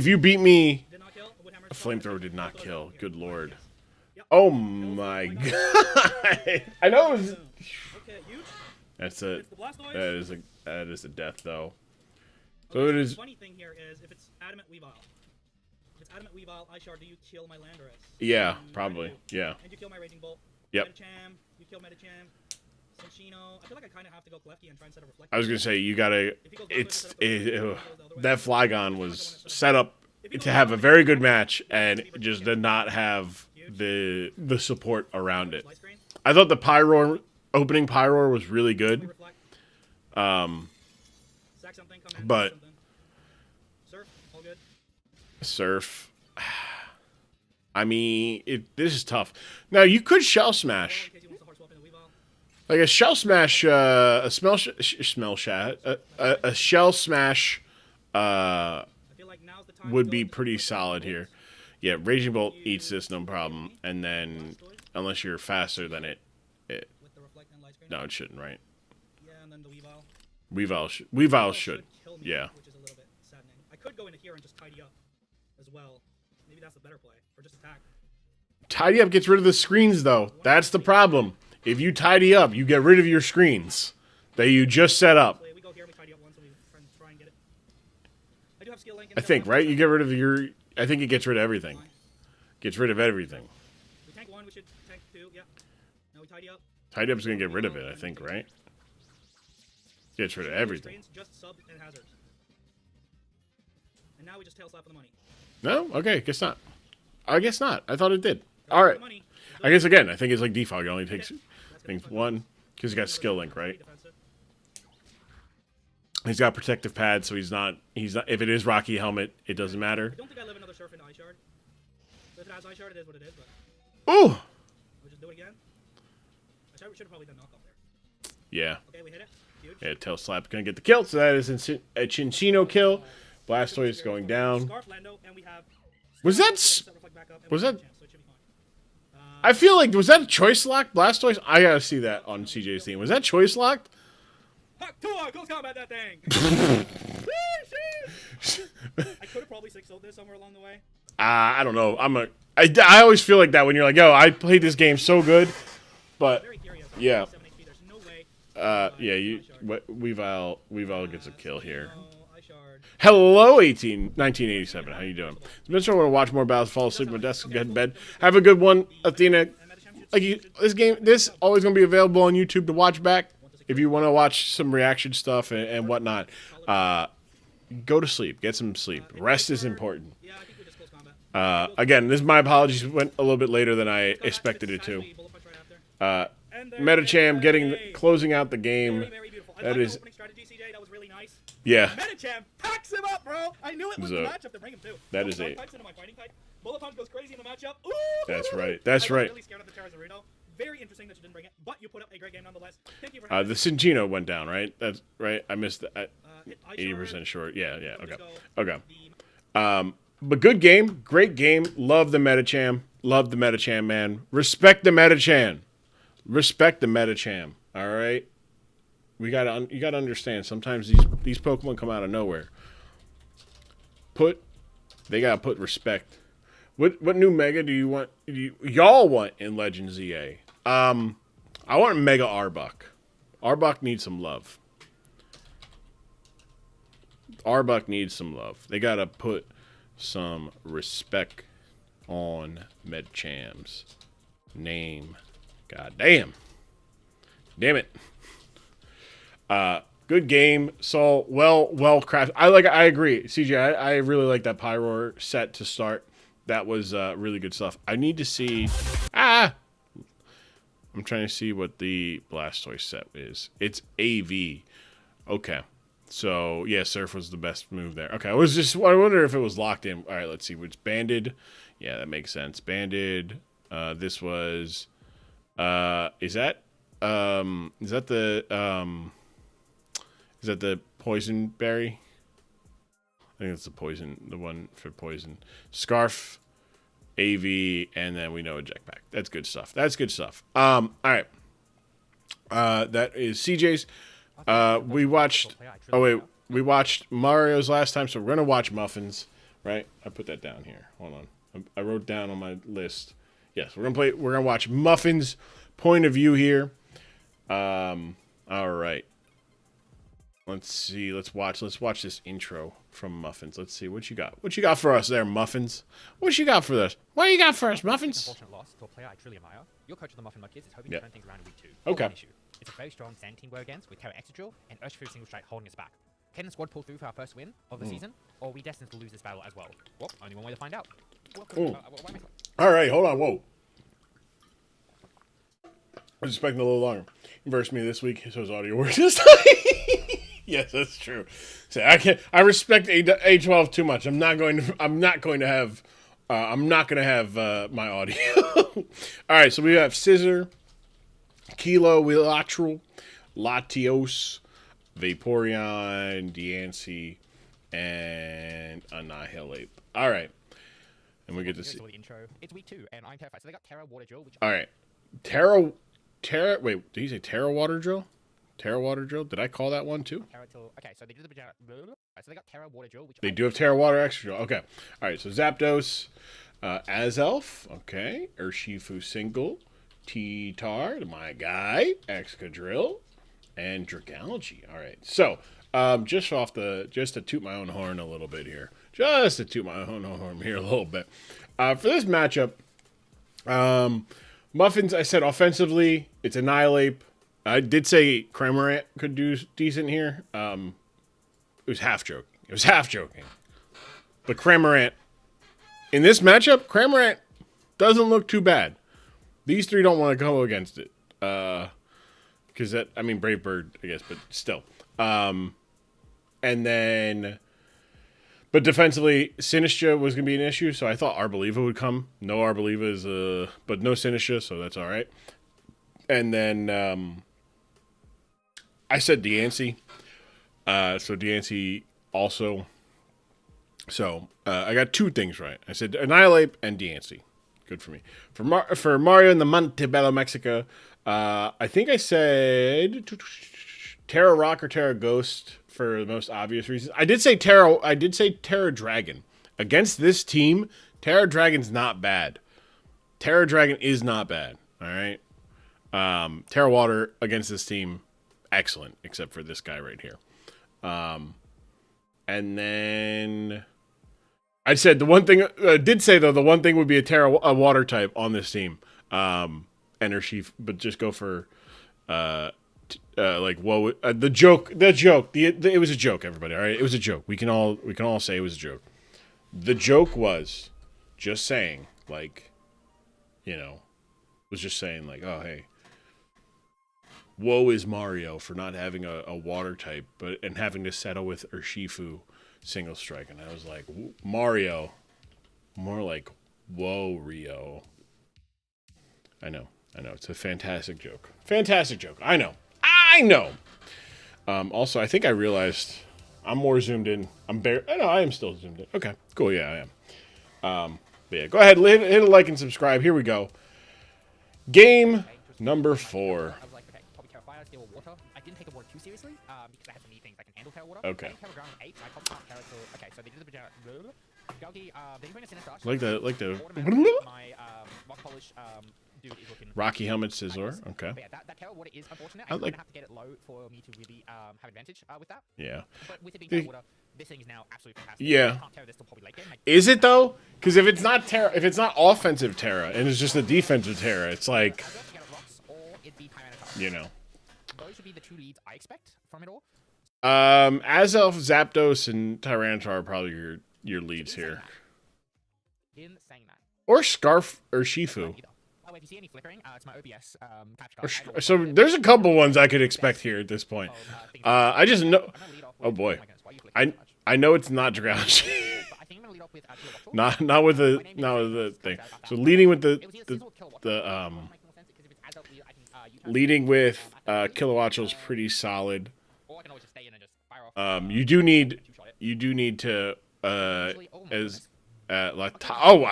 you beat me, Flamethrower did not kill. Good lord. Oh my god. I know it was.
Okay, huge.
That's a
It's the Blastoise.
that is a death though.
Okay,
So it
the
is.
funny thing here is if it's Adamant Weavile. If it's Adamant Weavile, Ishard, do you kill my Landorus?
Yeah,
And
probably.
I do.
Yeah.
And you kill my Raging Bolt.
Yep.
Metacham, you kill Metacham. Cinccino. I feel like I kind of have to go Lefty and try and set a Reflect.
I was gonna say you gotta. That Flygon was set up to have a very good match, and it just did not have the support around it.
Light screen.
I thought the opening Pyroar was really good.
Reflect. Sack something, come in,
But-
something. Surf, all good.
Surf. I mean, this is tough. Now you could Shell Smash.
In case he wants to hard swap into Weavile.
Like a Shell Smash, a Shell Smash
I feel like now's the time
would
to
be
go
pretty
into
solid here. Yeah, Raging Bolt eats this, no problem. And then, unless you're faster than it,
with the Reflect and Light screen.
no, it shouldn't, right?
Yeah, and then the Weavile.
Weavile should.
Kill me,
Yeah.
which is a little bit saddening. I could go into here and just tidy up as well. Maybe that's the better play, or just attack.
Tidy Up gets rid of the screens, though. That's the problem. If you tidy up, you get rid of your screens that you just set up.
So we go here, we tidy up once, and we try and get it. I do have skill link.
I think, right? You get rid of your... I think it gets rid of everything. Gets rid of everything.
We tank one, we should tank two. Yeah. Now we tidy up.
Tidy Up's going to get rid of it, I think, right? Gets rid of everything.
Screens, just sub and hazard. And now we just tail slap for the money.
No? Okay, guess not. I guess not. I thought it did. All right.
Money.
I guess, again, I think it's like defog. It only takes things one, because he's got skill link, right?
Defensive.
He's got protective pads, so he's not, if it is Rocky Helmet, it doesn't matter.
I don't think I live another surf into Ishard. So if it has Ishard, it is what it is, but
Ooh!
we'll just do it again. We should have probably done knockoff there.
Yeah.
Okay, we hit it. Huge.
Yeah, TSlaps gonna get the kill, so that is a Cinccino kill. Blastoise going down.
Scarf, Lando, and we have...
Was that
Set Reflect back up, and
was
we have
that-
a chance, so it should be fine.
I feel like, was that a choice lock, Blastoise? I gotta see that on CJ's team. Was that choice locked?
Hack, Tua, close combat that thing! I could have probably 6-0'd this somewhere along the way.
I don't know. I always feel like that when you're like, yo, I played this game so good, but
Very curious.
yeah.
7 HP, there's no way.
Weavile gets a kill here.
No, Ishard.
Hello, 1987. How you doing? If you want to watch more battles, fall asleep on my desk, get in bed. Have a good one, Athena.
And Metacham should
This always gonna be available on YouTube to watch back. If you want to watch some reaction stuff and whatnot, go to sleep. Get some sleep. Rest is important.
Yeah, I think we just close combat.
Again, my apologies. Went a little bit later than I expected it to.
Bullet punch right after. And there
Metacham
it is.
closing out the game.
Very, very beautiful. I
That
like
is-
the opening strategy, CJ. That was really nice.
Yeah,
Metacham packs him up, bro. I knew it was the
So,
matchup to bring him too.
that
So
is
Bullet
a-
Punch into my fighting type. Bullet punch goes crazy in the matchup. Ooh,
That's right. That's
I was
right.
really scared of the Terrazarino. Very interesting that you didn't bring it, but you put up a great game nonetheless. Thank you for
the Cinccino went down, right? That's right. I missed that.
hit
80% short. Yeah.
Let me
Okay.
just go
Okay.
the-
But good game. Great game. Love the Metacham. Love the Metacham, man. Respect the Metacham. Respect the Metacham. All right? You gotta understand, sometimes these Pokemon come out of nowhere. They gotta put respect. What new Mega do you want? Y'all want in Legends EA? I want Mega Arbok. Arbok needs some love. Arbok needs some love. They gotta put some respect on Medcham's name. God damn. Damn it. Good game, Saul. Well crafted. I agree, CJ. I really like that Pyroar set to start. That was really good stuff. I need to see. I'm trying to see what the Blastoise set is. It's AV. Okay. So yeah, Surf was the best move there. Okay, I wonder if it was locked in. All right, let's see. It's Banded. Yeah, that makes sense. Banded. This was. Is that the Poison Berry? I think it's the one for Poison. Scarf, AV, and then we know a Jetpack. That's good stuff. All right. That is CJ's. We watched Mario's last time, so we're gonna watch Mmuffinz, right? I put that down here. Hold on. I wrote down on my list. Yes, we're gonna watch Mmuffinz point of view here. All right. Let's see. Let's watch this intro from Mmuffinz. Let's see what you got. What you got for us there, Mmuffinz? What you got for us? What you got for us, Mmuffinz?
Unfortunate loss to a player I truly admire. Your coach of the Muffin Mud Kids is hoping to turn things around in week 2.
Okay.
One issue. It's a very strong Sand team we're against with Terra Extra and Urshifu Single Strike holding us back. Can the squad pull through for our first win of the season, or are we destined to lose this battle as well? Well, only one way to find out.
All right, hold on. Whoa. I was expecting a little longer. Verse me this week, so his audio works this time. Yes, that's true. So I respect A12 too much. I'm not going to have my audio. All right, so we have Scissor, Kilo, Wheelotral, Latios, Vaporeon, Diancie, and Annihilate. All right, and we get to see.
The intro. It's week 2, and I'm terrified. So they got Terra Water Drill. Which
all right, Terra. Wait, did you say Terra Water Drill? Terra Water Drill? Did I call that one too?
Okay, so they did so they got Terra Water Drill, which
they do have Terra Water Extra Drill. Okay, all right. So Zapdos, Azelf, okay, Urshifu Single, T-Tar, my guy, Excadrill, and Dragalge. All right. So just to toot my own horn a little bit here, a little bit. For this matchup, Mmuffinz, I said offensively, it's Annihilate. I did say Cramorant could do decent here. It was half joking. But Cramorant, in this matchup, Cramorant doesn't look too bad. These three don't want to go against it. Because Brave Bird, I guess, but still. And then, but defensively, Sinistra was going to be an issue, so I thought Arboliva would come. No Arboliva is, but no Sinistra, so that's all right. And then, I said Diancie. So Diancie also. So I got 2 things right. I said Annihilate and Diancie. Good for me. For Mario in the Montebello, Mexico, I think I said Terra Rock or Terra Ghost for the most obvious reasons. I did say Terra Dragon. Against this team, Terra Dragon's not bad. Terra Dragon is not bad. All right. Terra Water against this team, excellent, except for this guy right here. And then I said the one thing I did say though, the one thing would be a water type on this team. Energy, but just go for the joke. It was a joke, everybody. All right, it was a joke. We can all say it was a joke. The joke was just saying, was just saying oh hey. Woe is Mario for not having a water type, and having to settle with Urshifu single strike. And I was like, Mario, more like whoa, Rio. I know. It's a fantastic joke. I know. Also, I think I realized I'm more zoomed in. I am still zoomed in. Okay, cool. Yeah, I am. But yeah, go ahead, hit a like and subscribe. Here we go. Game number 4.
I was like, okay, probably Terra Fire, Steel, Water. I didn't take the water too seriously because I had some neat things. I can handle Terra Water.
Okay.
I think Terra Ground 8, so I popped out Terra till... Okay, so they did the... Galgi, they bring a Sinister.
Like the
My rock polish dude is looking...
Rocky Helmet Sizzler. Okay.
But yeah, that Terra Water is unfortunate.
I
I'm
like-
going to have to get it low for me to really have advantage with that.
Yeah.
But with it being Terra Water, this thing is now absolutely fantastic.
Yeah.
I can't Terra this till probably late game.
Is it though? Because if it's not Terra, if it's not offensive Terra and it's just a defensive Terra, it's like,
I'd rather get a Rocks or it'd be Tyranitar.
you know.
Those would be the 2 leads I expect from it all.
Azelf, Zapdos, and Tyranitar are probably your leads here.
In saying that.
Or Scarf or Shifu.
Oh, if you see any flickering, it's my OBS catch
Or
card.
so there's a couple ones I could expect here at this point. I just know. Oh boy, I know it's not Dragouch. not with the thing. So leading with leading with Kilowattrel is pretty solid. You do need to I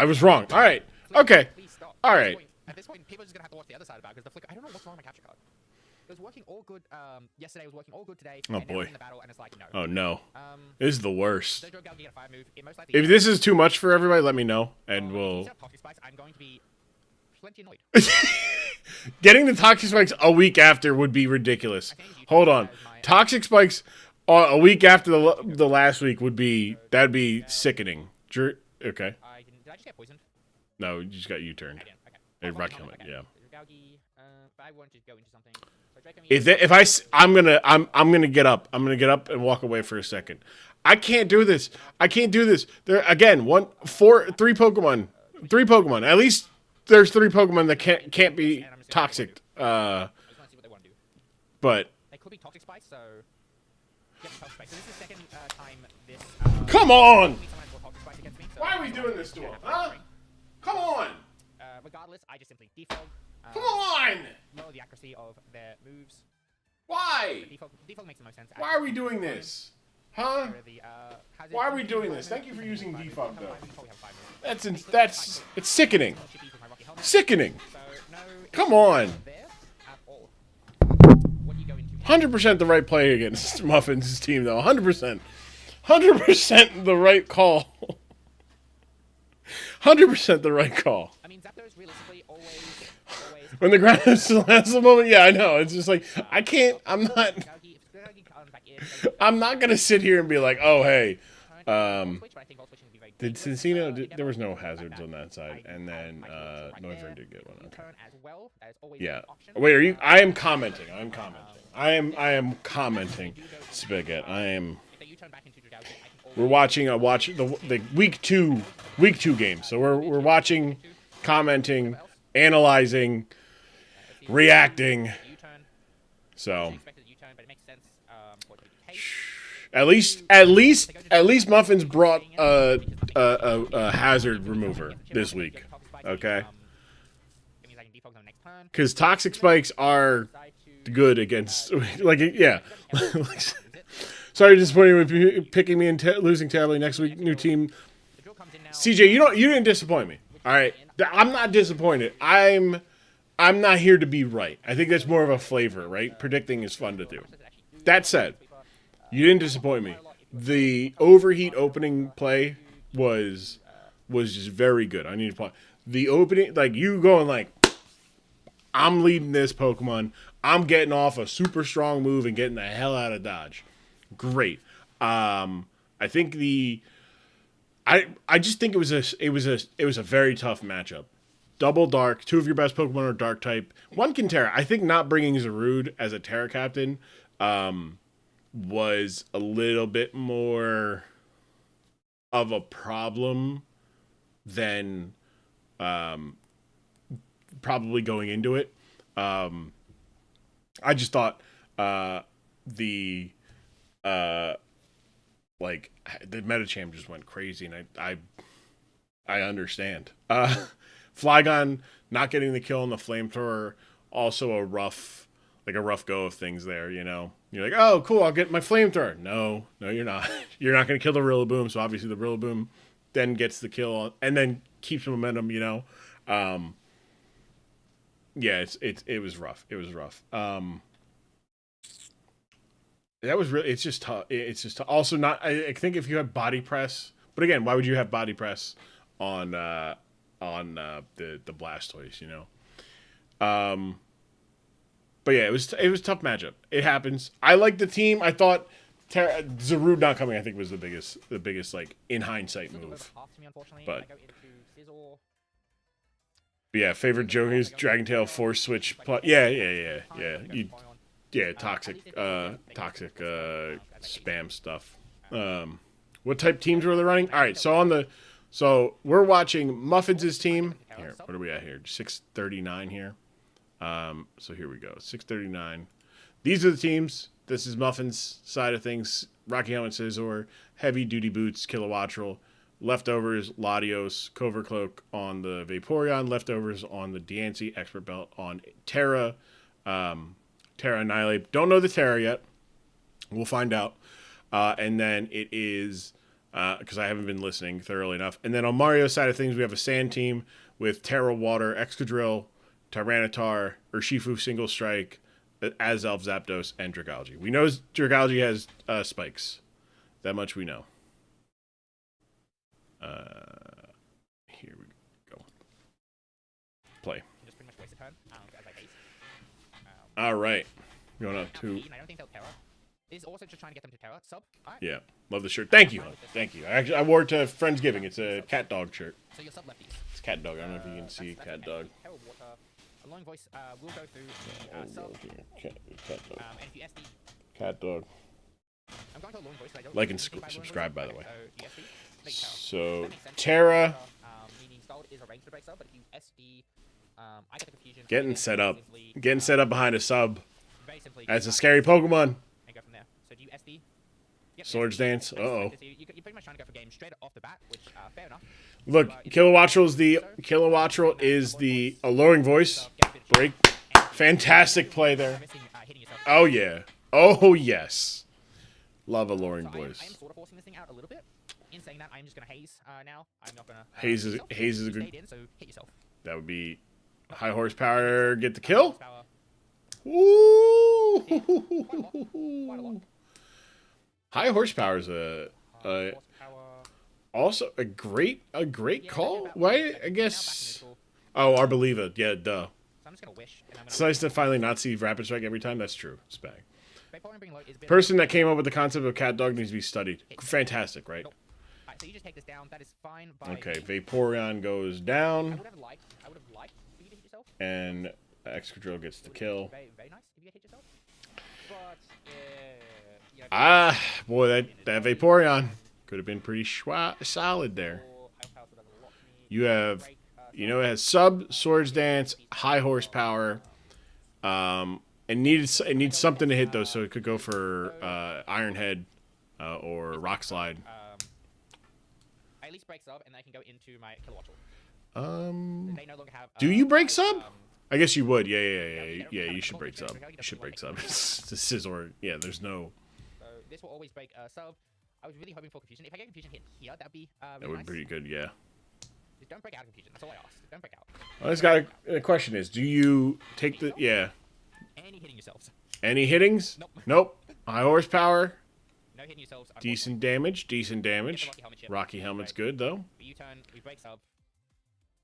was wrong. All right. Okay. All right.
At this point, people are just gonna have to watch the other side about it because the flicker. I don't know what's wrong with my capture card. It was working all good yesterday. It was working all good today.
Oh
and now
boy.
we're in the battle, and it's like, no.
Oh no. This is the worst.
Dojo Gal can get a 5 move. It most likely
If this is too much for everybody, let me know, and we'll.
instead of Toxic Spikes, I'm going to be plenty annoyed.
Getting the Toxic Spikes a week after would be ridiculous. Hold on. Toxic Spikes a week after the last week that'd be sickening. Okay.
Did I just get poisoned?
No, you just got U-turned.
I didn't. Okay.
A rock helmet, yeah.
Galgi, but I wanted to go into something. So Draco
I'm gonna get up. I'm gonna get up and walk away for a second. I can't do this. There again, 3 Pokemon. At least there's 3 Pokemon that can't be toxic.
I just want to see what they want to do.
But
They could be Toxic Spikes, so... Yep, Toxic Spikes. So this is the second time this...
come on!
someone has brought Toxic Spikes against me, so
Why are we doing this to him? Huh? Come on!
regardless, I just simply defog.
Come on!
Lower the accuracy of their moves.
Why?
Defog makes the most sense.
Why are we doing this? Huh?
Hazard,
Why are we doing this? Thank you for using
Five
defog,
minutes.
though.
We probably have 5 minutes.
It's sickening.
Should be with my Rocky Helmet.
Sickening.
So, no
Come on.
there at all. What do you go into?
100% the right play against Mmuffinz' team, though. 100%. 100% the right call. 100% the right call.
I mean, Zapdos realistically always
When the ground is the last moment, yeah, I know. It's just like, I can't, I'm not going to sit here and be like, oh, hey. Did Cincino, there was no hazards on that side. And then Noivern did get one. Okay. Yeah. Wait, I am commenting. I am commenting, Spigot. We're watching the week two game. So we're watching, commenting, analyzing, reacting. So at least Mmuffinz brought a hazard remover this week. Okay. Because Toxic Spikes are good against, like, yeah. Sorry to disappoint you with picking me and losing terribly next week. New team. CJ, you didn't disappoint me. All right, I'm not disappointed. I'm not here to be right. I think that's more of a flavor, right? Predicting is fun to do. That said, you didn't disappoint me. The overheat opening play was just very good. I need to play the opening, like you going like, I'm leading this Pokemon. I'm getting off a super strong move and getting the hell out of Dodge. Great. I think I just think it was a very tough matchup. Double Dark, 2 of your best Pokemon are Dark type. One can Terra. I think not bringing Zarude as a Terra captain was a little bit more of a problem than probably going into it. I just thought the Metacham just went crazy, and I understand. Flygon not getting the kill on the Flamethrower, also a rough go of things there, you know. You're like, oh, cool, I'll get my Flamethrower. No, you're not. You're not going to kill the Rillaboom, so obviously the Rillaboom then gets the kill and then keeps momentum. Yeah, it was rough. It was rough. That was really. It's just tough. It's just tough. Also not. I think if you have body press, but again, why would you have body press on the Blastoise? But yeah, it was a tough matchup. It happens. I like the team. I thought Zarude not coming, I think, was the biggest like in hindsight move. But yeah, favorite joke is Dragon Tail Force Switch. Yeah. Toxic spam stuff. What type teams were they running? All right, so we're watching Mmuffinz' team. Here, what are we at here? 639 here. So here we go. 639. These are the teams. This is Mmuffinz' side of things. Rocky Helmet Scizor, Heavy Duty Boots, Kilowattrel. Leftovers, Latios, Cover Cloak on the Vaporeon. Leftovers on the Diancie, Expert Belt on Terra. Terra Annihilate. Don't know the Terra yet. We'll find out. And then it is, because I haven't been listening thoroughly enough. And then on Mario's side of things, we have a Sand team with Terra Water, Excadrill, Tyranitar, Urshifu Single Strike, Azelf, Zapdos, and Dragalge. We know Dragalge has spikes. That much we know. Here we go. Play.
Just pretty much waste a turn. As I haste.
All right. Going up to.
I don't think they'll Terra. Is also just trying to get them to Terra. Sub. Right.
Yeah. Love the shirt. Thank you. Thank you. I wore it to Friendsgiving. It's a cat dog shirt.
So your sub lefties.
It's cat dog. I don't know if you can see cat dog.
Terra Water. A long voice will go through sub.
Cat dog.
And if you SD.
Cat dog.
I'm going to a long voice. So I don't
Like and
really think by
subscribe, by the way.
So you SD.
So Terra.
Meaning style is a range to break sub, but if you SD, I get the confusion.
Getting set up. Getting set up behind a sub.
Very simply.
That's a scary Pokemon.
And go from there. So do you SD? Yep,
Swords Dance.
So
Uh-oh.
you're pretty much trying to go for game straight off the bat, which fair enough.
Look, Kilowattrel is the alluring voice. Break. Fantastic play there. Oh yeah. Oh yes. Love alluring
I am
voice.
sort of forcing this thing out a little bit. In saying that, I'm just gonna haze now. I'm not gonna.
Haze is a
You
good.
stayed in, so hit yourself.
That would be high horsepower. Get the kill.
Power.
Ooh.
Quite a lot.
High horsepower is
Horsepower.
also a great
Yeah,
call.
that's
Why?
about-
I
now back to
guess.
neutral.
Oh, Arboliva. Yeah, duh.
So I'm just gonna wish. And I'm
It's nice to finally not see Rapid Strike every time. That's true. Spag.
Vaporeon being low is a bit
Person that came up with the concept of cat dog needs to be studied. Fantastic, right?
Nope. Alright, so you just take this down. That is fine. By
Okay,
me.
Vaporeon goes
I
down,
would have liked for you to hit yourself.
and Excadrill gets the kill.
Very, very nice if you hit yourself. But you know,
Ah, boy, that Vaporeon could have been pretty solid there. You have, it has sub, Swords Dance, high horsepower, it needs something to hit though, so it could go for Iron Head or Rock Slide.
I at least break sub, and then I can go into my Kilowattrel. They no longer have.
Do you break sub? I guess you would. Yeah. You should break sub. You should break sub. It's Scizor. Yeah, there's no.
So this will always break sub. I was really hoping for confusion. If I get confusion hit here, that'd be really
That would be
nice.
pretty good. Yeah.
Just don't break out of confusion. That's all I ask. Don't break out.
I just got a question: is do you take the
Any hitting yourselves.
any hittings? Nope. High horsepower.
No hitting yourselves.
Decent damage. Decent damage.
Rocky helmet chip.
Rocky helmet's good though.
But you turn. We break sub.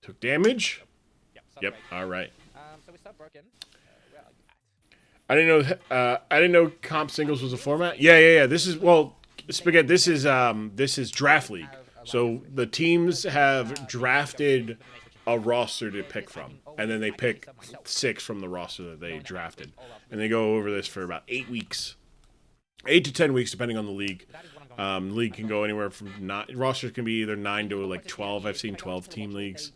Took damage.
Sub
Yep.
break.
All right.
So with sub broken. Where are you at?
I didn't know comp singles was a format. Yeah. This is Spaghetti. This is draft league. So the teams have drafted a roster to pick from, and then they pick 6 from the roster that they drafted, and they go over this for about 8 weeks, 8 to 10 weeks, depending on the league. The league can go anywhere from rosters can be either 9 to like 12. I've seen 12-team leagues.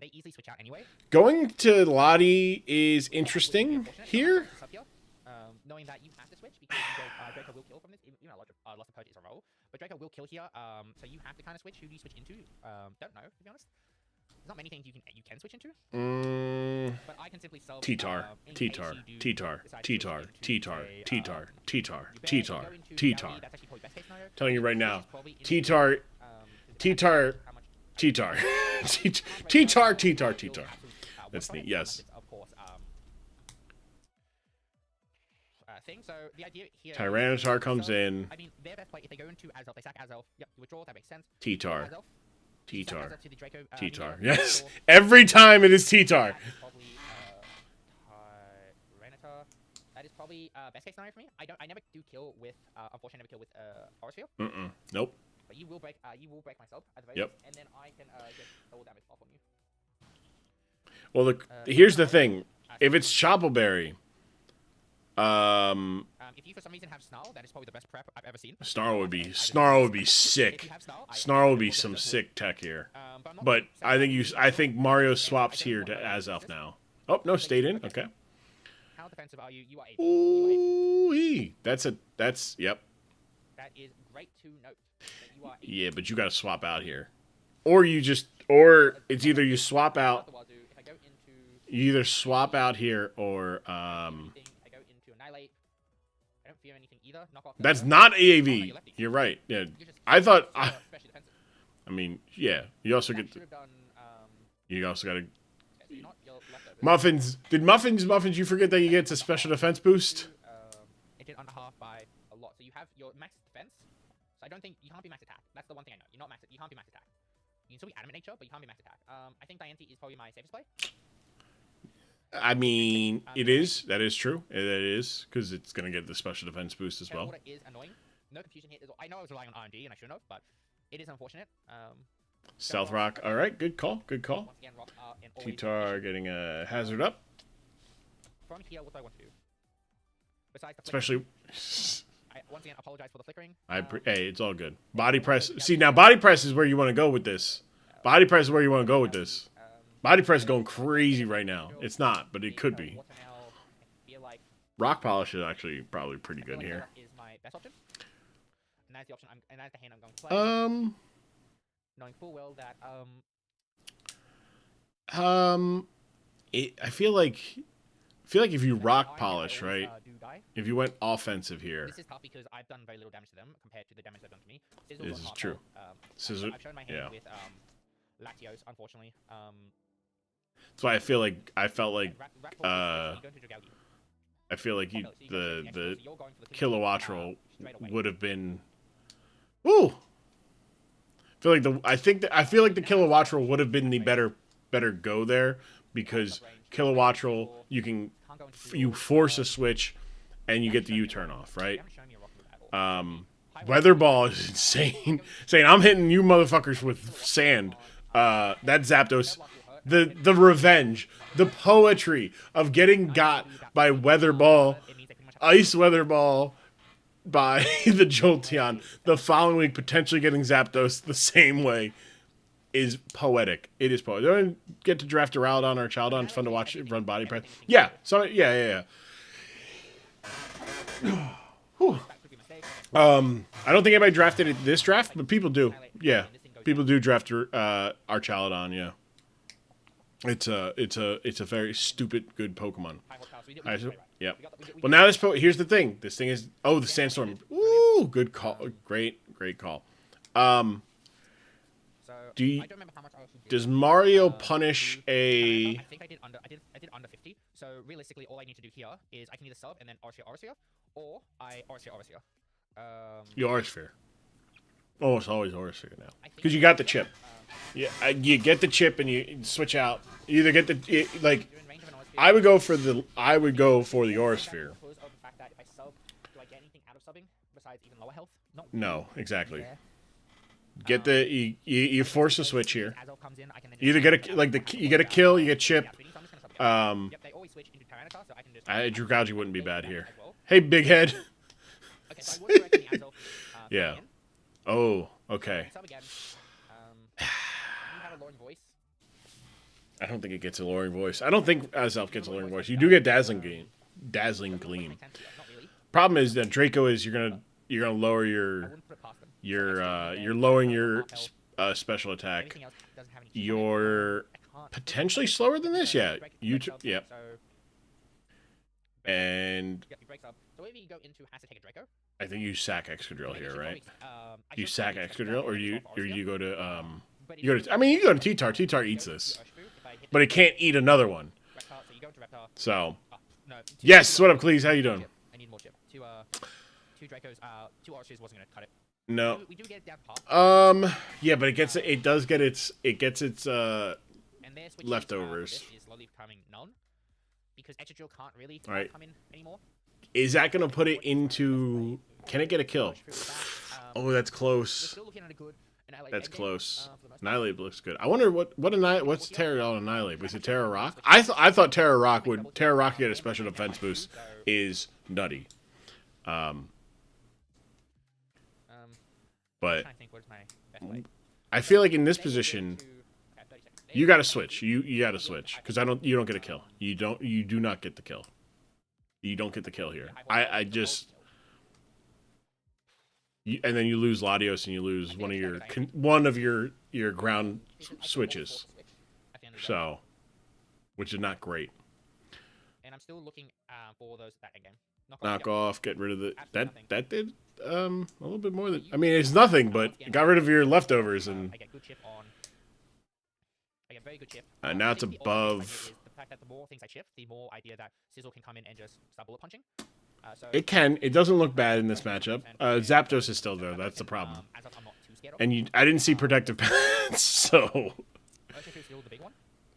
They easily switch out anyway.
Going to Lottie is interesting here.
Knowing that you have to switch because you go, Draco will kill from this. Even though loss of purge is a roll, but Draco will kill here. So you have to kind of switch. Who do you switch into? Don't know, to be honest. There's not many things you can switch into. But I can simply sell
T-Tar. Telling you right now, T-Tar T-Tar.
How much-
T-Tar. T-Tar. That's neat, yes.
Of course, thing. So the idea here.
Tyranitar comes in.
I mean, their best play if they go into Azelf, they sack Azelf. Yep, you withdraw. That makes sense.
T-Tar.
Azelf,
T-Tar.
Azelf to the Draco,
T-Tar.
meter,
Yes.
or-
Every time it is T-Tar.
That is probably Tyranitar. That is probably best case scenario for me. I never do kill with unfortunately never kill with Forest Field.
Nope.
But you will break my sub at the very
Yep.
least, and then I can get double damage off on you.
Well, look, here's the thing. If it's Choppleberry,
if you for some reason have Snarl, that is probably the best prep I've ever seen.
Snarl would be
If
sick.
you have Snarl,
Snarl would be
will
some
just-
sick tech here.
I'm not
But
saying
I think Mario swaps here to Azelf now. Oh no, stayed in. Okay.
How defensive are you? You are 8. You are 8.
Ooh, that's yep.
That is great to note. That you are 8.
Yeah, but you got to swap out here, or it's either you swap out.
If I go into
You either swap out here or
I go into Annihilate. I don't fear anything either. Knock off.
That's not
Oh,
AAV.
no,
You're right. Yeah,
You just-
I thought.
especially defensive.
I mean, yeah. You also
That
get.
should have done.
You also got to.
So you're not your leftovers.
Muffins. Did Muffins? You forget that you get a special defense boost.
It did under half by a lot. So you have your max defense. So I don't think you can't be max attack. That's the one thing I know. You're not max. You can't be max attack. You can still be adamant nature, but you can't be max attack. I think Diancie is probably my safest play.
I mean, it is. That is true. It is because it's gonna get the special defense boost as well.
Teleporter is annoying. No confusion here. I know I was relying on RNG and I shouldn't have, but it is unfortunate.
Stealth Rock. All right, good call. Good call.
Once again, rocks are an always
T-Tar
issue.
getting a hazard up,
From here, what do I want to do? Besides the
especially.
I once again apologize for the flickering.
Hey, it's all good. Body press. See now, body press is where you want to go with this. Body press is where you want to go with this. Body press is going crazy right now. It's not, but it could be.
I feel like
Rock polish is actually probably pretty good here.
is my best option. And that's the option. And that's the hand I'm going to play. Knowing full well that
I feel like if you rock
I
polish,
always,
right?
do die.
If you went offensive here,
This is tough because I've done very little damage to them compared to the damage they've done to me. Sizzles
This
on
is
hard
true.
mode,
Scissor-
I've shown my hand
yeah.
with Lactios, unfortunately.
that's why I felt like
Rat go into Gallade.
I feel like
So you go to
the
extra, so you're going for the
Kilowattrel
straight away.
would have been. Ooh. I feel like the Kilowattrel would have been the better go there because Kilowattrel
Can't go into
you
your-
force a switch and you get the U-turn off,
You
right?
haven't shown me a rock move at all. High
Weather Ball is insane. Saying I'm hitting you motherfuckers with sand. That Zapdos, the revenge, the poetry of getting got by Weather Ball,
It means they pretty much have
Ice Weather Ball by the Jolteon, the following week potentially getting Zapdos the same way is poetic. It is poetic. Don't get to draft a Rowdon or a Chowdon. It's fun to watch it run body press. Yeah. So yeah. Whew.
that could be a mistake.
I don't think anybody drafted it this draft, but people do. Yeah, people do draft our Chaladon. Yeah, it's a very stupid good Pokemon.
High horsepower, so we did
I,
play right.
yep.
We got the- we
Well, now here's the thing. This thing is the Sandstorm. Ooh, good call. Great call.
So,
do you-
I don't remember how much I actually did.
Does Mario punish a?
I think I did under 50. So realistically, all I need to do here is I can either sub and then Orisphere, or I Orisphere.
You Orisphere. Almost always Orisphere now,
I think
because you got the chip. Yeah, you get the chip and you switch out. You either get like.
you're in range of an Orisphere.
I would go for the Orisphere.
Because of the fact that if I sub, do I get anything out of subbing besides even lower health? Not
No, exactly.
there.
Get you force a switch here.
As Elf comes in, I can then
You either get you get a kill, you get chip.
Yeah, so I'm just gonna sub it. Yep, they always switch into Tyranitar, so I can just.
Drugougy wouldn't be bad here.
As well.
Hey, big head.
Okay, so I would recommend the Azelf.
Yeah.
coming in.
Oh, okay.
Sub again. You have a Lauren voice.
I don't think it gets a luring voice. I don't think Azelf gets a luring voice. You do get dazzling gleam. Dazzling gleam.
Makes sense, yeah, not really.
Problem is that Draco is you're gonna lower
I
your
wouldn't put it past them.
you're lowering your special attack.
Anything else doesn't have any
You're
I can't.
potentially slower than this. Yeah.
Break
You
myself,
yeah.
So
And
Yep, he breaks up. So whether you go into has to take a Draco.
I think you sack Excadrill here, right?
I
You
don't
sack
think it's
Excadrill, or
Draco,
you
it's
go to
But
you go to. I mean, you go to T-Tar. T-Tar eats this, but it can't eat another one.
Reptar, so you go into Reptar.
So
No.
yes, what up, Cleese? How you doing?
I need more chip. Two Dracos. Two Archers wasn't gonna cut it.
No.
We do get it down half.
Yeah, but it does get its
And their switches,
leftovers.
for this is slowly becoming none because Excadrill can't really
Right.
come in anymore.
Is that gonna put it into? Can it get a kill? Oh, that's
We're
close.
still looking at a good Annihilate
That's
end game,
close.
for the most part.
Annihilate looks good. I wonder what's Terra on Annihilate? Was it Terra Rock? I thought Terra Rock would get a special defense boost. Is nutty. But
I'm trying to think what is my best way.
I feel like in this position,
Okay, 30 seconds.
you got to switch. You got to switch because you don't get a kill. You do not get the kill. You don't get the kill here. I just and then you lose Latios and you lose one of your ground switches.
At the end of the day.
So, which is not great.
And I'm still looking for that end game.
Knock off, get rid of the
Absolutely
that did a little bit more than I mean it's nothing, but got rid of your leftovers and
I get good chip on. I get very good chip.
now it's
I think the other thing I
above.
get is the fact that the more things I chip, the more idea that Sizzle can come in and just start bullet punching. So
It can. It doesn't look bad in this matchup. Zapdos is still there. That's the problem.
as I'm not too scared of.
And I didn't see protective pants, so
Urshifu is still the big one.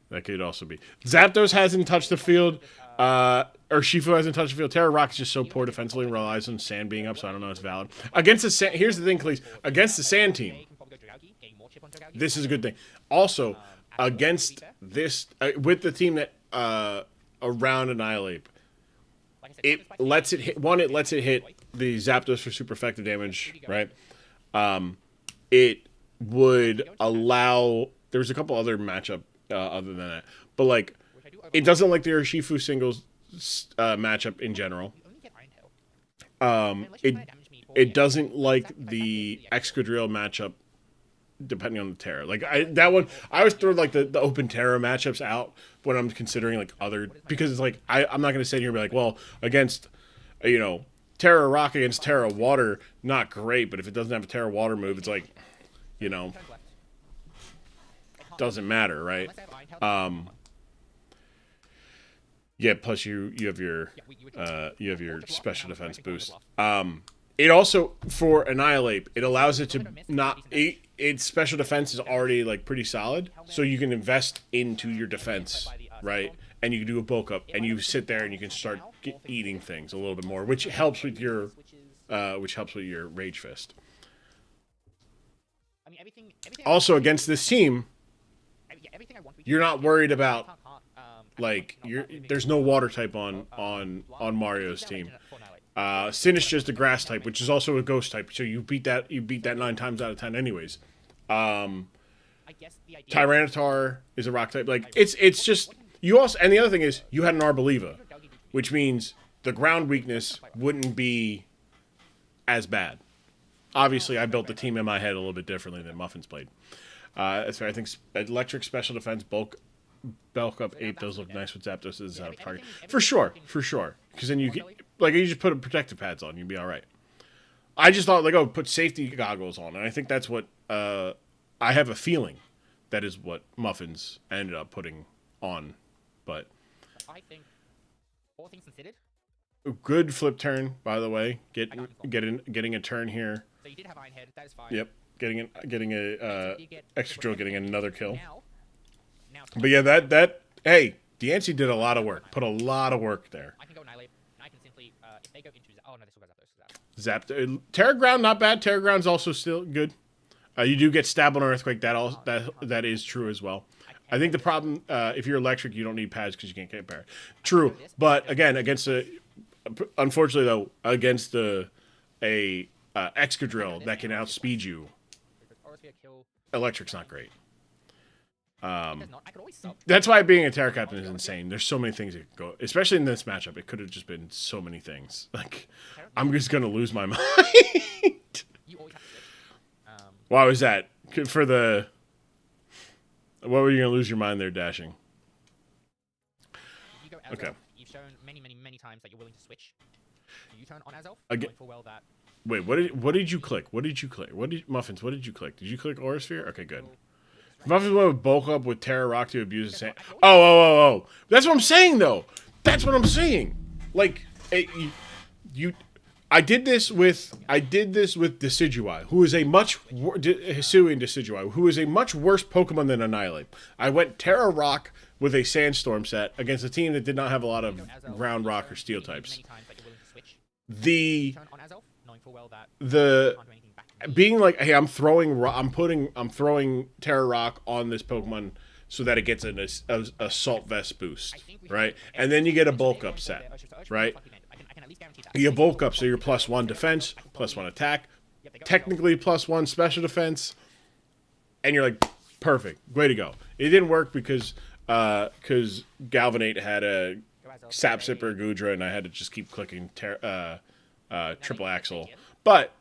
that could also be. Zapdos hasn't touched the field. Or Shifu hasn't touched the field. Terra Rock is just so poor defensively and relies on sand being up, so I don't know if it's valid. Against the sand, here's the thing, please. Against the sand team,
They can probably go Dragouki, getting more chip on Dragouki.
this is a good thing. Also, against this, with the team that around Annihilate,
Like I said,
it
Zapdos by
lets it
sand,
hit. One, it lets it hit the Zapdos for super effective damage, right? It would allow. There's a couple other matchup other than that, but like.
which I do
It doesn't like the Urshifu singles matchup in general.
You only get Iron Tail. Unless you try to damage me for
It doesn't like the Excadrill matchup, depending on the Terra. Like that one, I always throw like the open Terra matchups out when I'm considering like other because it's like I'm not gonna sit here and be like, well, against Terra Rock against Terra Water, not great, but if it doesn't have a Terra Water move, it's like
turns left.
doesn't matter, right?
Unless I have Iron Tail,
Yeah, plus you have your
you would draw,
special
and I would
defense
break
boost.
the
It also for Annihilate, it allows it to not its special defense is already like pretty solid, so you can invest into your defense, right? And you can do a bulk up, and you sit there and you can start eating things a little bit more, which helps with your Rage Fist.
I mean, everything
Also against this team,
everything I want to be
you're not worried about
can't,
like there's no water type on Mario's team. Sinistcha is the grass type, which is also a ghost type, so you beat that 9 times out of 10 anyways.
I guess the idea
Tyranitar is a rock type. Like it's just you also, and the other thing is you had an Arboliva, which means the ground weakness wouldn't be as bad. Obviously, I built the team in my head a little bit differently than Mmuffinz played. That's fair. I think electric special defense bulk up 8 does look nice with Zapdos as a target for sure. Because then you just put protective pads on, you'd be all right. I just thought put safety goggles on, and I think that's what I have a feeling that is what Mmuffinz ended up putting on. But
I think all things considered.
good flip turn, by the way. Getting a turn here.
So you did have Iron Head. That is fine.
Yep. Getting a extra drill, getting another kill.
Now
But yeah, that hey, Diancie did a lot of work. Put a lot of work there.
I can go Annihilate. And I can simply if they go into oh no, this will go Zapdos.
Zapped. Terra Ground, not bad. Terra Ground's also still good. You do get stabbed on Earthquake. That is true as well. I think the problem, if you're electric, you don't need pads because you can't get parry. True, but again, unfortunately though, against a Excadrill that can outspeed you, electric's not great.
I could always sub.
That's why being a Terra Captain is insane. There's so many things that could go, especially in this matchup. It could have just been so many things. Like, I'm just gonna lose my mind.
You always have to switch.
Why was that? For the... What were you going to lose your mind there, Dashing?
You go
Okay.
You've shown many times that you're willing to switch. You turn on Azelf,
Again.
knowing full well that.
Wait, what did you click? What did you click? Muffins, what did you click? Did you click Aura Sphere? Okay, good. Muffins went with bulk up with Terra Rock to abuse the sand. Oh. That's what I'm saying, though. That's what I'm saying. Like, I did this with Decidueye, who is a much Hisuian Decidueye, who is a much worse Pokemon than Annihilate. I went Terra Rock with a Sandstorm set against a team that did not have a lot of ground rock or steel types. The being like, hey, I'm throwing Terra Rock on this Pokemon so that it gets an Assault Vest boost, right? And then you get a bulk up set, right? You bulk up, so you're +1 defense, +1 attack, technically +1 special defense, and you're like, perfect, way to go. It didn't work because Galvanate had a Sap Sipper Gudra, and I had to just keep clicking Triple Axle, but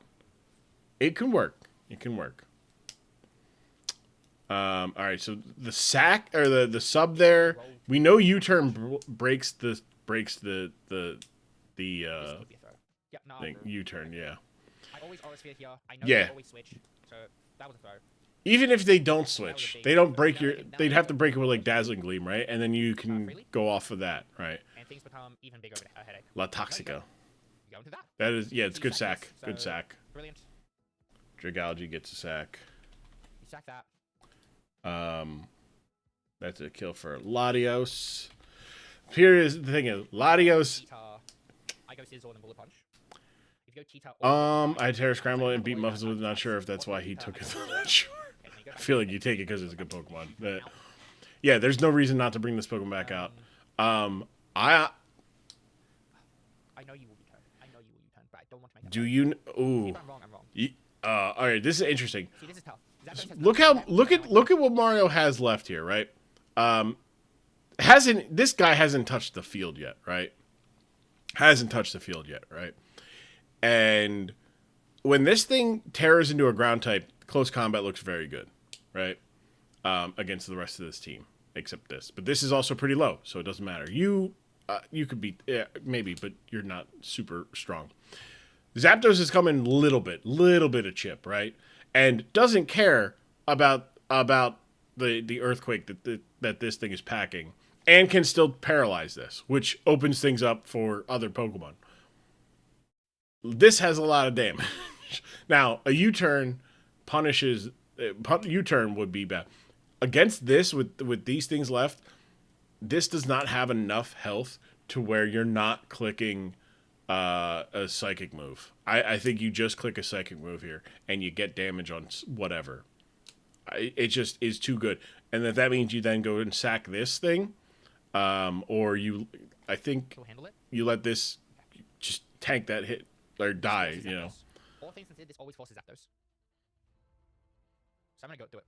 it can work. It can work. All right, so the sack or the sub there, we know U-turn breaks the thing. U-turn, yeah.
I always RSV here. I know
Yeah.
they always switch, so that was a throw.
Even if they don't switch, they don't break your. They'd have to break it with like Dazzling Gleam, right? And then you can go off of that, right?
And things become even bigger of a headache.
La Toxica.
You go into that.
That is, yeah, it's good sack. Good sack.
Brilliant.
Dragalge gets a sack.
You sack that.
That's a kill for Latios. Here is the thing: is Latios.
I go Sizzle and Bullet Punch. If you go Cheetah.
I Terra Scramble and beat Muffins with. Not sure if that's why he took it. I'm not sure. I feel like you take it because it's a good Pokemon. But yeah, there's no reason not to bring this Pokemon back out.
I know you will return. I know you will return, but I don't want to make that.
Do you? Ooh.
If I'm wrong, I'm wrong.
All right, this is interesting.
See, this is tough.
Look at what Mario has left here, right? This guy hasn't touched the field yet, right? Hasn't touched the field yet, right? And when this thing tears into a ground type, close combat looks very good, right? Against the rest of this team, except this. But this is also pretty low, so it doesn't matter. You could beat, maybe, but you're not super strong. Zapdos is coming little bit of chip, right? And doesn't care about the earthquake that this thing is packing, and can still paralyze this, which opens things up for other Pokemon. This has a lot of damage. Now, a U-turn punishes. U-turn would be bad against this with these things left. This does not have enough health to where you're not clicking a psychic move. I think you just click a psychic move here and you get damage on whatever. It just is too good. And that means you then go and sack this thing, or I think you let this just tank that hit or die, you know.
All things considered, this always forces Zapdos. So I'm gonna go do it.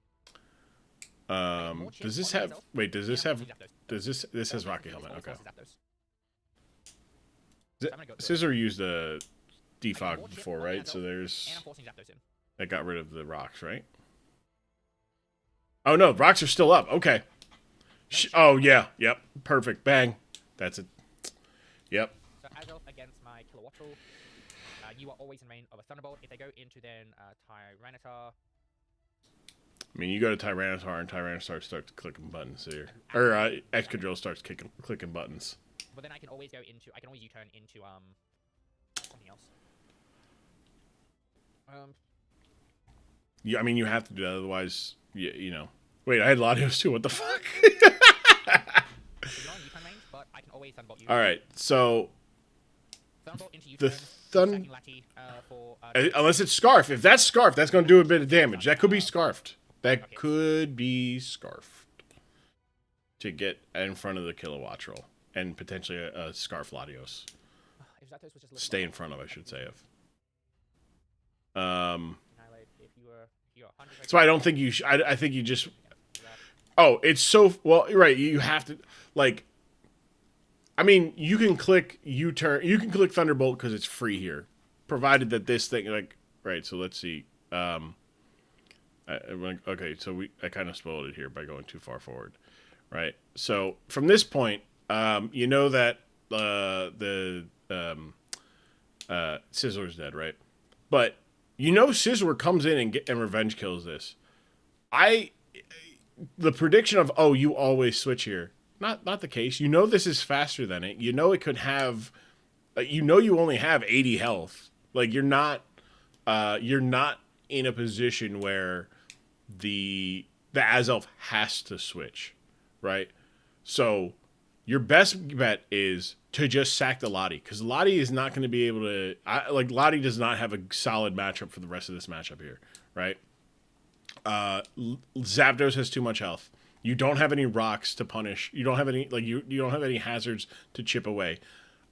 Does this have? Wait, does this have? Does this has Rocky Helmet? Okay. Scissor used a defog before, right? So there's that got rid of the rocks, right? Oh no, rocks are still up. Okay. Oh yeah, yep, perfect. Bang, that's it. Yep.
So Azelf against my Kilowattrel, you are always in range of a Thunderbolt. If they go into then Tyranitar.
I mean, you go to Tyranitar and Tyranitar starts clicking buttons here, or Excadrill starts clicking buttons.
But then I can always U-turn into something else.
Yeah, I mean you have to do that, otherwise, you know. Wait, I had Latios too. What the fuck? All right, so the unless it's Scarf. If that's Scarf, that's going to do a bit of damage. That could be Scarfed. That could be Scarfed to get in front of the Kilowattrel and potentially a Scarf Latios. Stay in front of, I should say. That's why I don't think you. I think you just. Oh, it's so well. Right, you have to like. I mean, you can click U-turn. You can click Thunderbolt because it's free here, provided that this thing like right. So let's see. Okay, so I kind of spoiled it here by going too far forward, right? So from this point, you know that Sizzler's dead, right? But you know Sizzler comes in and revenge kills this. The prediction of, oh, you always switch here. Not the case. You know this is faster than it. You know it could have, you know you only have 80 health. Like you're not in a position where the Azelf has to switch, right? So your best bet is to just sack the Lottie, because Lottie is not going to be able to, Lottie does not have a solid matchup for the rest of this matchup here, right? Zapdos has too much health. You don't have any rocks to punish. You don't have any, you don't have any hazards to chip away.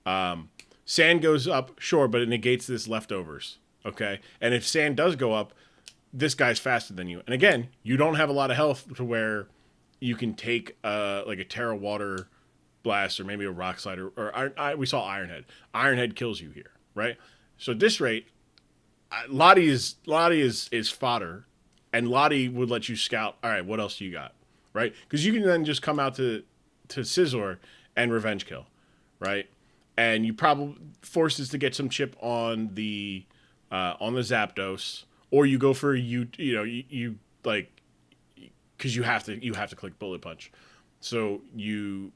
Sand goes up, sure, but it negates this leftovers, okay? And if sand does go up, this guy's faster than you. And again, you don't have a lot of health to where you can take like a Terra Water Blast or maybe a Rock Slide or we saw Iron Head. Iron Head kills you here, right? So at this rate, Lottie is fodder, and Lottie would let you scout. All right, what else do you got, right? Because you can then just come out to Sizzler and revenge kill, right? And you probably forces to get some chip on the Zapdos, or you go for you like, because you have to click Bullet Punch, so you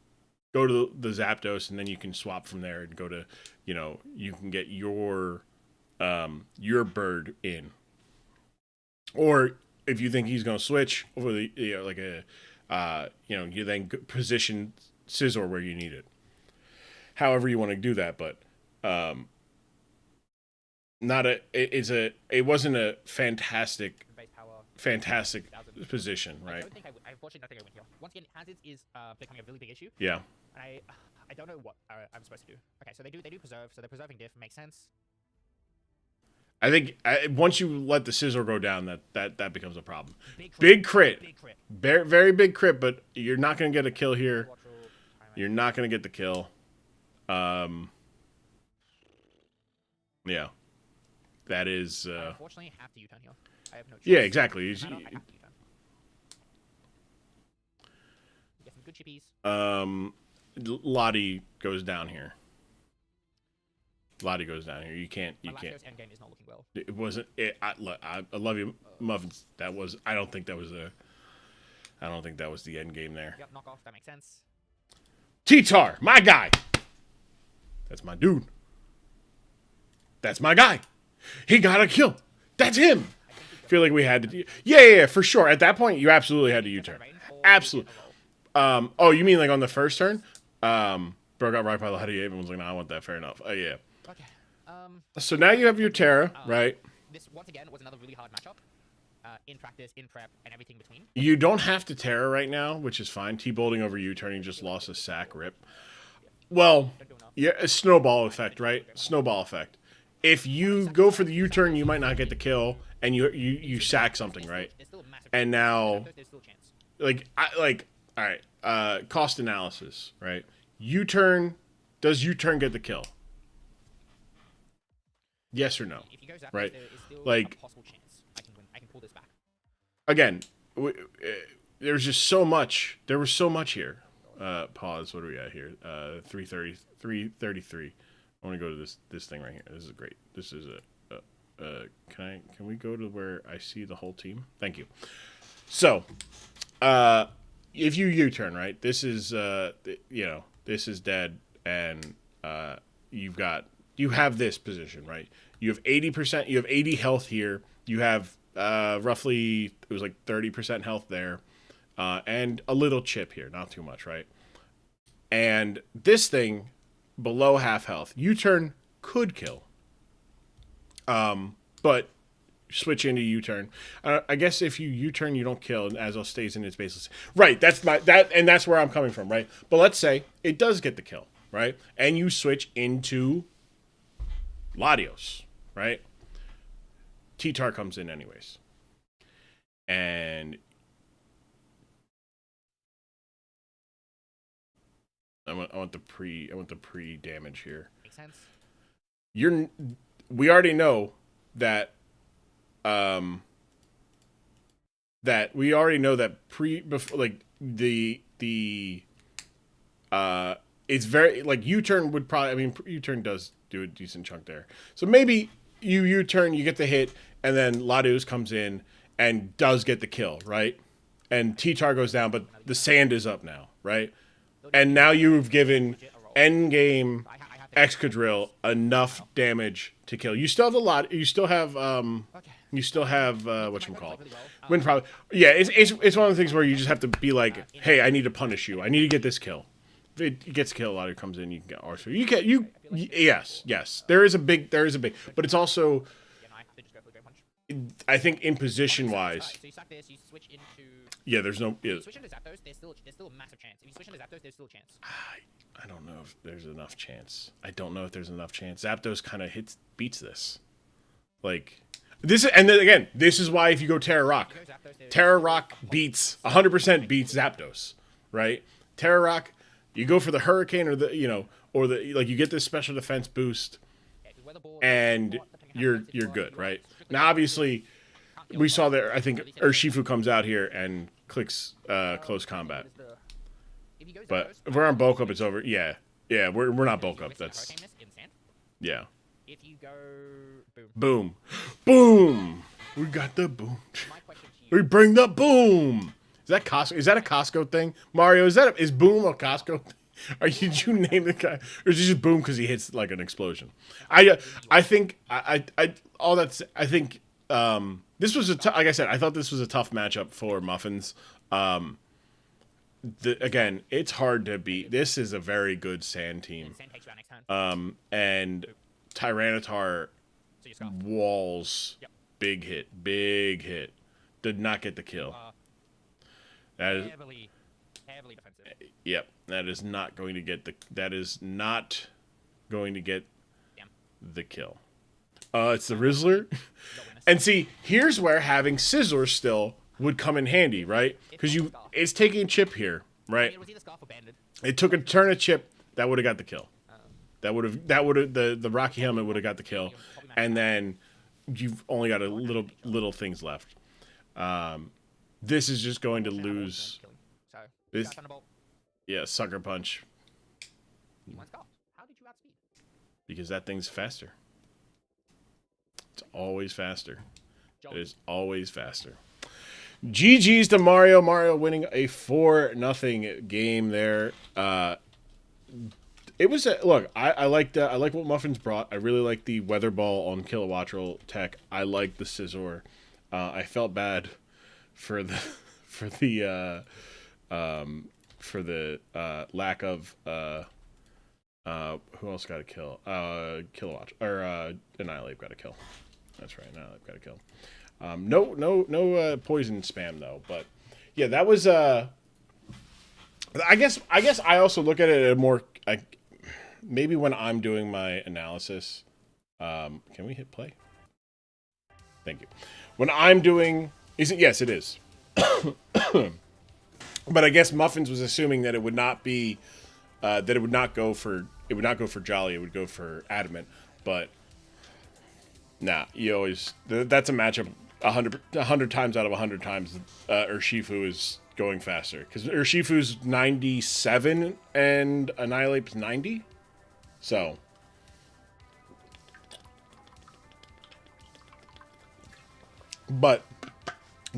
go to the Zapdos and then you can swap from there and go to, you can get your bird in, or if you think he's going to switch over the you then position Scizor where you need it. However you want to do that, but it wasn't a fantastic position, right?
Unfortunately, don't think I win here. Once again, hazards is becoming a really big issue.
Yeah.
And I don't know what I'm supposed to do. Okay, so they do preserve, so they're preserving diff, makes sense.
I think once you let the Scizor go down, that becomes a problem. Big crit. Very, very big crit, but you're not going to get a kill here. You're not going to get the kill. Yeah. That is...
I unfortunately have to U-turn here. I have no choice.
Yeah, exactly.
I have to U-turn. Get some good chippies.
Lottie goes down here. You can't.
Last endgame is not looking well.
It wasn't. I love you, Mmuffinz. I don't think that was the end game there.
Yep, knock off. That makes sense.
T-Tar, my guy. That's my dude. That's my guy. He got a kill. That's him. I feel like we had to. Yeah, for sure. At that point, you absolutely had to U-turn. Absolutely. Oh, you mean like on the first turn? Bro got right by the head of Abe and was like, "No, I want that." Fair enough. Oh yeah.
Okay.
So now you have your Terra, right?
This once again was another really hard matchup. In practice, in prep, and everything between.
You don't have to Terra right now, which is fine. T-bolting over U-turning, just lost a sack. Rip. Well, yeah, a snowball effect, right? Snowball effect. If you go for the U-turn, you might not get the kill, and you sack something, right? And now, all right, cost analysis, right? U-turn, does U-turn get the kill? Yes or no?
If he goes after,
right?
There is still
like,
a possible chance I can pull this back.
Again, there's just so much. There was so much here. Pause. What are we at here? 333. I want to go to this thing right here. This is great. This is can we go to where I see the whole team? Thank you. So, if you U-turn, right? This is this is dead, and you have this position, right? You have 80%. You have 80 health here. You have roughly, it was like 30% health there, and a little chip here, not too much, right? And this thing below half health, U-turn could kill, but switch into U-turn. I guess if you U-turn, you don't kill, and Azel stays in its baseless. Right, that's where I'm coming from, right? But let's say it does get the kill, right? And you switch into Latios, right? T-Tar comes in anyways. And I want the pre-damage here.
Makes sense.
We already know that it's very like U-turn would probably. I mean, U-turn does do a decent chunk there. So maybe you U-turn, you get the hit, and then Latios comes in and does get the kill, right? And T-Tar goes down, but the sand is up now, right? And now you've given endgame Excadrill enough damage to kill. You still have a lot. You still have whatchamacallit? Wind probably. Yeah, it's one of the things where you just have to be like, hey, I need to punish you. I need to get this kill. If it gets a kill, a lot of it comes in. You can get Arthur. Yes. There is a big, but it's also. I think in position wise.
So you sack this, you switch into.
Yeah, there's no. Yeah.
If you switch into Zapdos, there's still a massive chance. If you switch into Zapdos, there's still a chance.
I don't know if there's enough chance. Zapdos kind of beats this. Like this, and then again, this is why if you go Terra Rock, beats 100% beats Zapdos, right? Terra Rock, you go for the Hurricane or you get this special defense boost, and you're good, right? Now obviously, we saw there. I think Urshifu comes out here and clicks close combat. But if we're on bulk up, it's over. Yeah, we're not bulk up. That's yeah.
If you go
boom, we got the boom. We bring the boom. Is that Costco? Is that a Costco thing, Mario? Is boom a Costco thing? Or did you name the guy, or is it just boom because he hits like an explosion? I think this was like I said, I thought this was a tough matchup for Mmuffinz. Again, it's hard to beat. This is a very good sand team. And Tyranitar walls, big hit. Did not get the kill. That is
heavily defensive.
Yep, that is not going to get the kill. It's the Rizzler. And see, here's where having Sizzler still would come in handy, right? Because it's taking Chip here, right?
It was either Scarf or Banded.
It took a turn of Chip that would have got the kill. That would have the Rocky Helmet would have got the kill, and then you've only got a little things left. This is just going to lose. This, yeah, Sucker Punch.
How did you outspeed?
Because that thing's faster. It's always faster. It is always faster. GG's to Mario. Mario winning a 4-0 game there. It was look. I like what Mmuffinz brought. I really like the Weather Ball on Kilowattrel tech. I like the Scizor. I felt bad for the lack of who else got a kill? Kilowatt or Annihilate got a kill. That's right, Annihilate got a kill. No poison spam though. But yeah, that was I guess I also look at it more maybe when I'm doing my analysis. Can we hit play? Thank you. When I'm doing yes, it is. But I guess Mmuffinz was assuming that it would not be that it would not go for Jolly, it would go for Adamant, but nah, you always that's a matchup 100 times out of 100 times Urshifu is going faster because Urshifu's 97 and Annihilate's 90, so but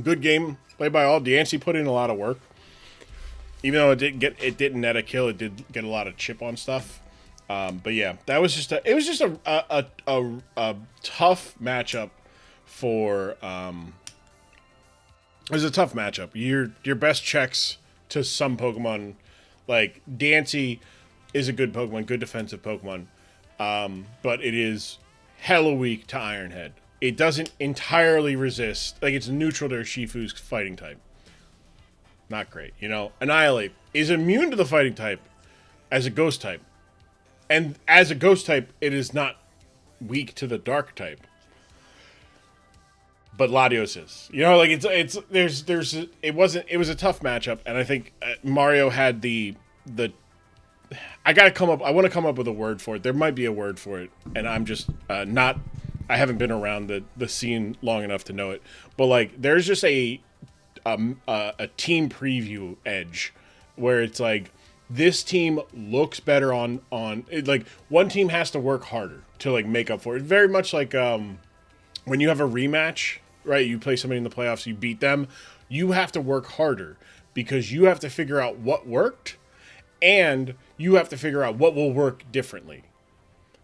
good game played by all. Deancey put in a lot of work. Even though it didn't net a kill, it did get a lot of chip on stuff. But yeah, that was just a tough matchup for it was a tough matchup. Your best checks to some Pokemon, like Deancey is a good Pokemon, good defensive Pokemon. But it is hella weak to Iron Head. It doesn't entirely resist, like it's neutral to Urshifu's fighting type. Not great, you know. Annihilate is immune to the fighting type as a ghost type. And as a ghost type, it is not weak to the dark type. But Latios is. You know, like it was a tough matchup, and I think Mario had the I want to come up with a word for it. There might be a word for it, and I'm just I haven't been around the scene long enough to know it. But like there's just a team preview edge where it's like this team looks better on like one team has to work harder to like make up for it. Very much like when you have a rematch, right? You play somebody in the playoffs, you beat them, you have to work harder because you have to figure out what worked and you have to figure out what will work differently.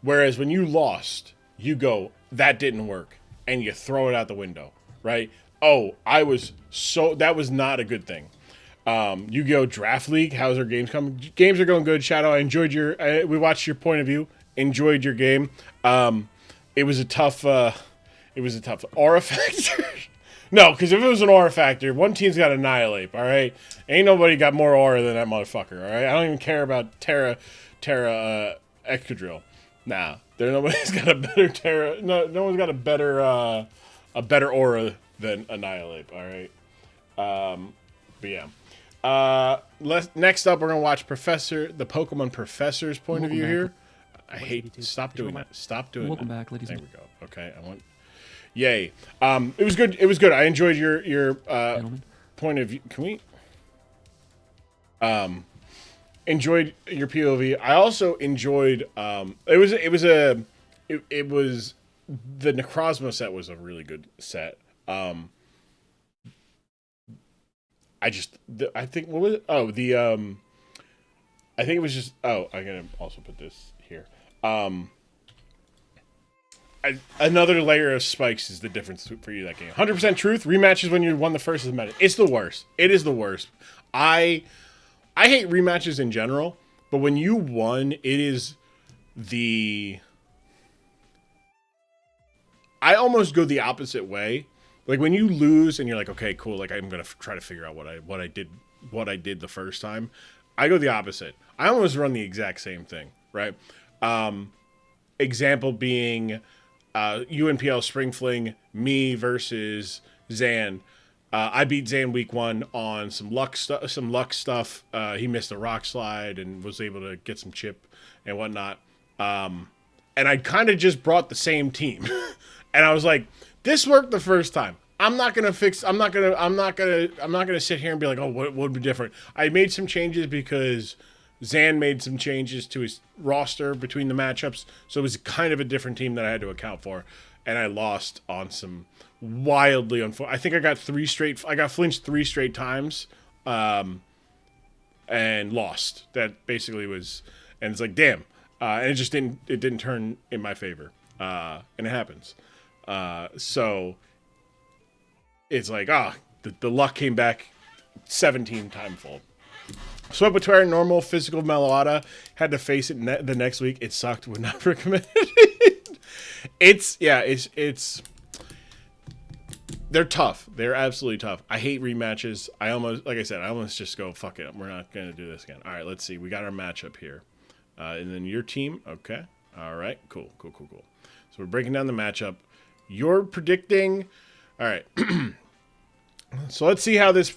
Whereas when you lost, you go, that didn't work, and you throw it out the window, right? Oh, that was not a good thing. Yu-Gi-Oh! Draft League, how's our games coming? Games are going good, Shadow. I enjoyed we watched your point of view, enjoyed your game. It was a tough aura factor. No, because if it was an aura factor, one team's got Annihilate, all right? Ain't nobody got more aura than that motherfucker, all right? I don't even care about Terra Excadrill. Nah, nobody's got a better Terra. No one's got a better aura than Annihilate, all right? But yeah. Next up, we're gonna watch the PokemonProfessor's point of view here. I hate. Stop doing that. Stop doing that.
Welcome back, ladies.
There we go. Okay, Yay. It was good. It was good. I enjoyed your point of view. Can we? Enjoyed your POV. I also enjoyed. It was the Necrozma set was a really good set. I think what was it? Oh, I think it was just. Oh, I'm gonna also put this here. Another layer of spikes is the difference for you that game. 100% truth. Rematches when you won the first is meta. It's the worst. It is the worst. I hate rematches in general, but when you won, it is the. I almost go the opposite way. Like when you lose and you're like, okay, cool. Like I'm gonna try to figure out what I did the first time. I go the opposite. I almost run the exact same thing, right? Example being UNPL Spring Fling, me versus Zan. I beat Zan week 1 on some luck stuff. He missed a rock slide and was able to get some chip and whatnot. And I kind of just brought the same team, and I was like, "This worked the first time. I'm not gonna sit here and be like, oh, what would be different?" I made some changes because Zan made some changes to his roster between the matchups, so it was kind of a different team that I had to account for, and I lost on some wildly unfortunate. I think I got flinched 3 straight times, and lost. That basically was, and it's like, damn, and it didn't turn in my favor, and it happens. So it's like, the luck came back 17 timefold. Swept with Terra normal, physical Meloada. Had to face it the next week. It sucked. Would not recommend it. They're tough. They're absolutely tough. I hate rematches. I almost just go, fuck it. We're not going to do this again. All right, let's see. We got our matchup here. And then your team. Okay. All right. Cool. So we're breaking down the matchup. You're predicting. All right. So let's see how this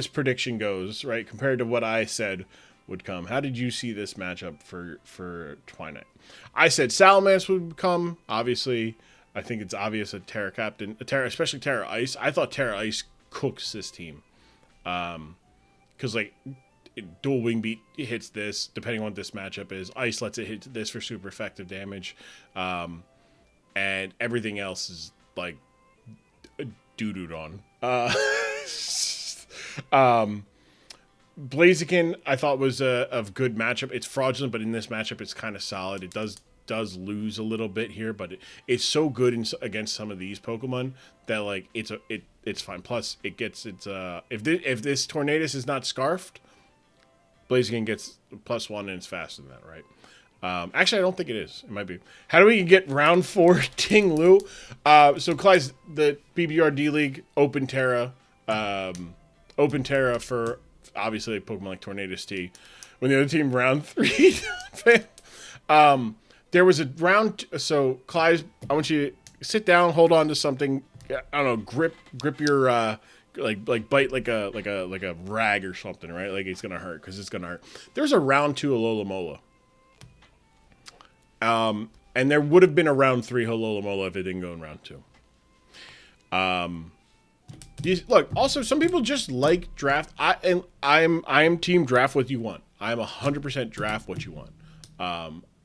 prediction goes, right? Compared to what I said would come. How did you see this matchup for Twilight? I said Salamence would come. Obviously, I think it's obvious that especially Terra Ice. I thought Terra Ice cooks this team, because like dual wing beat hits this depending on what this matchup is. Ice lets it hit this for super effective damage, and everything else is like doo-dooed on. Blaziken I thought was a good matchup. It's fraudulent, but in this matchup it's kind of solid. It does lose a little bit here, but it's so good against some of these Pokemon that like it's fine. Plus it gets if this Tornadus is not scarfed, Blaziken gets +1 and it's faster than that, right? Actually, I don't think it is. It might be. How do we get round 4 Ting Lu? So Clyde's the BBR D-League Open Terra for obviously a Pokemon like Tornadus T. When the other team round 3, there was a round. So Clyde, I want you to sit down, hold on to something. I don't know, grip your like bite like a rag or something, right? Like it's gonna hurt because it's gonna hurt. There's a round 2 Alola. And there would have been a round 3 Alola if it didn't go in round 2. Look, also some people just like draft. I'm team draft what you want. I'm 100% draft what you want.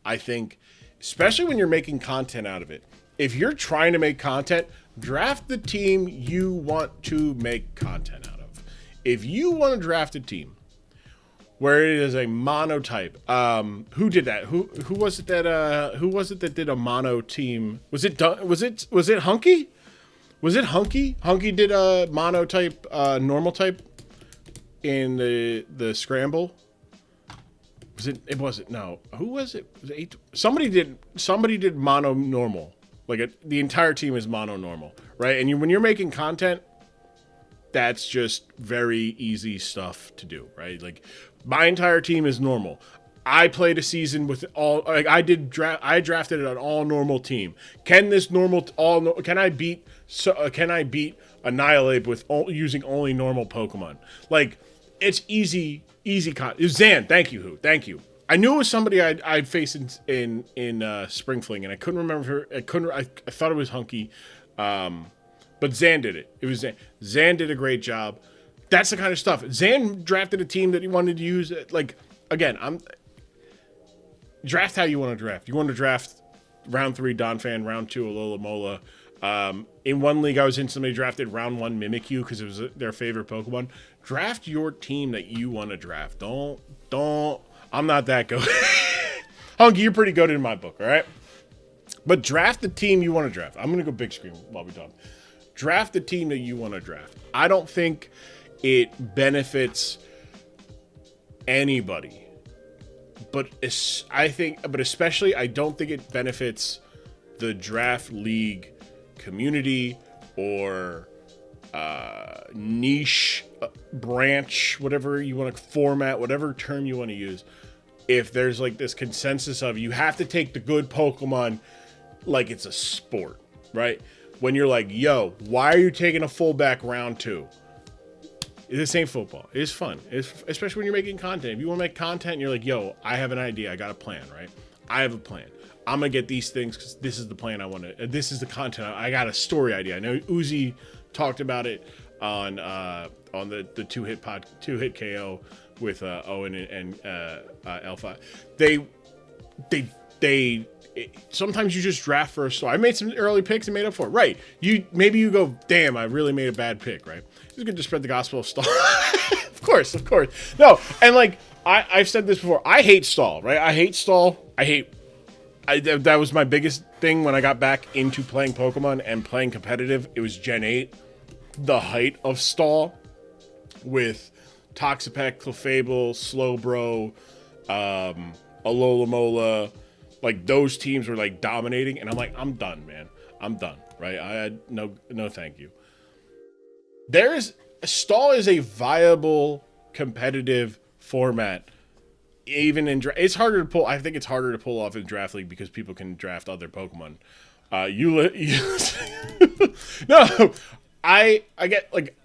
I think, especially when you're making content out of it. If you're trying to make content, draft the team you want to make content out of. If you want to draft a team where it is a monotype, who did that? Who was it that did a mono team? Was it Hunky? Was it Hunky? Hunky did a monotype, normal type in the scramble. Was it? It wasn't. No. Who was it? Was it somebody did mono normal. Like the entire team is mono normal, right? And when you're making content, that's just very easy stuff to do, right? Like my entire team is normal. I played a season with all. Like I drafted an all normal team. Can I beat Annihilate with using only normal Pokemon? Like it's easy. Zan, thank you. I knew it was somebody I'd faced in Spring Fling, and I couldn't remember her. I thought it was Hunky, but Zan did it. It was Zan. Zan did a great job. That's the kind of stuff. Zan drafted a team that he wanted to use. Like again, draft how you want to draft. You want to draft round 3 Donphan, round 2 Alola Mola. In one league, I was in somebody drafted round 1 Mimikyu because it was their favorite Pokemon. Draft your team that you want to draft. Don't. I'm not that good. Hunky, you're pretty good in my book, all right? But draft the team you want to draft. I'm going to go big screen while we talk. Draft the team that you want to draft. I don't think it benefits anybody. But especially, I don't think it benefits the draft league community or niche branch, whatever you want to format, whatever term you want to use. If there's like this consensus of you have to take the good Pokemon like it's a sport, right? When you're like, yo, why are you taking a fullback round 2? This ain't football. It's fun. Especially when you're making content. If you want to make content and you're like, yo, I have an idea. I got a plan, right? I have a plan. I'm going to get these things because this is the plan I want to. This is the content. I got a story idea. I know Uzi talked about it on the two hit KO with Owen and Alpha. They sometimes you just draft for a story. I made some early picks and made up for it. Right. Maybe you go, damn, I really made a bad pick, right? It's good to spread the gospel of stall. Of course. No, and like I've said this before. I hate stall, right? I hate stall. That was my biggest thing when I got back into playing Pokemon and playing competitive. It was Gen 8, the height of stall with Toxapex, Clefable, Slowbro, Alola Mola. Like those teams were like dominating, and I'm like, I'm done, man. I'm done, right? I had no thank you. Stall is a viable competitive format. Even in it's harder to pull. I think it's harder to pull off in draft league because people can draft other Pokemon. No, I get like,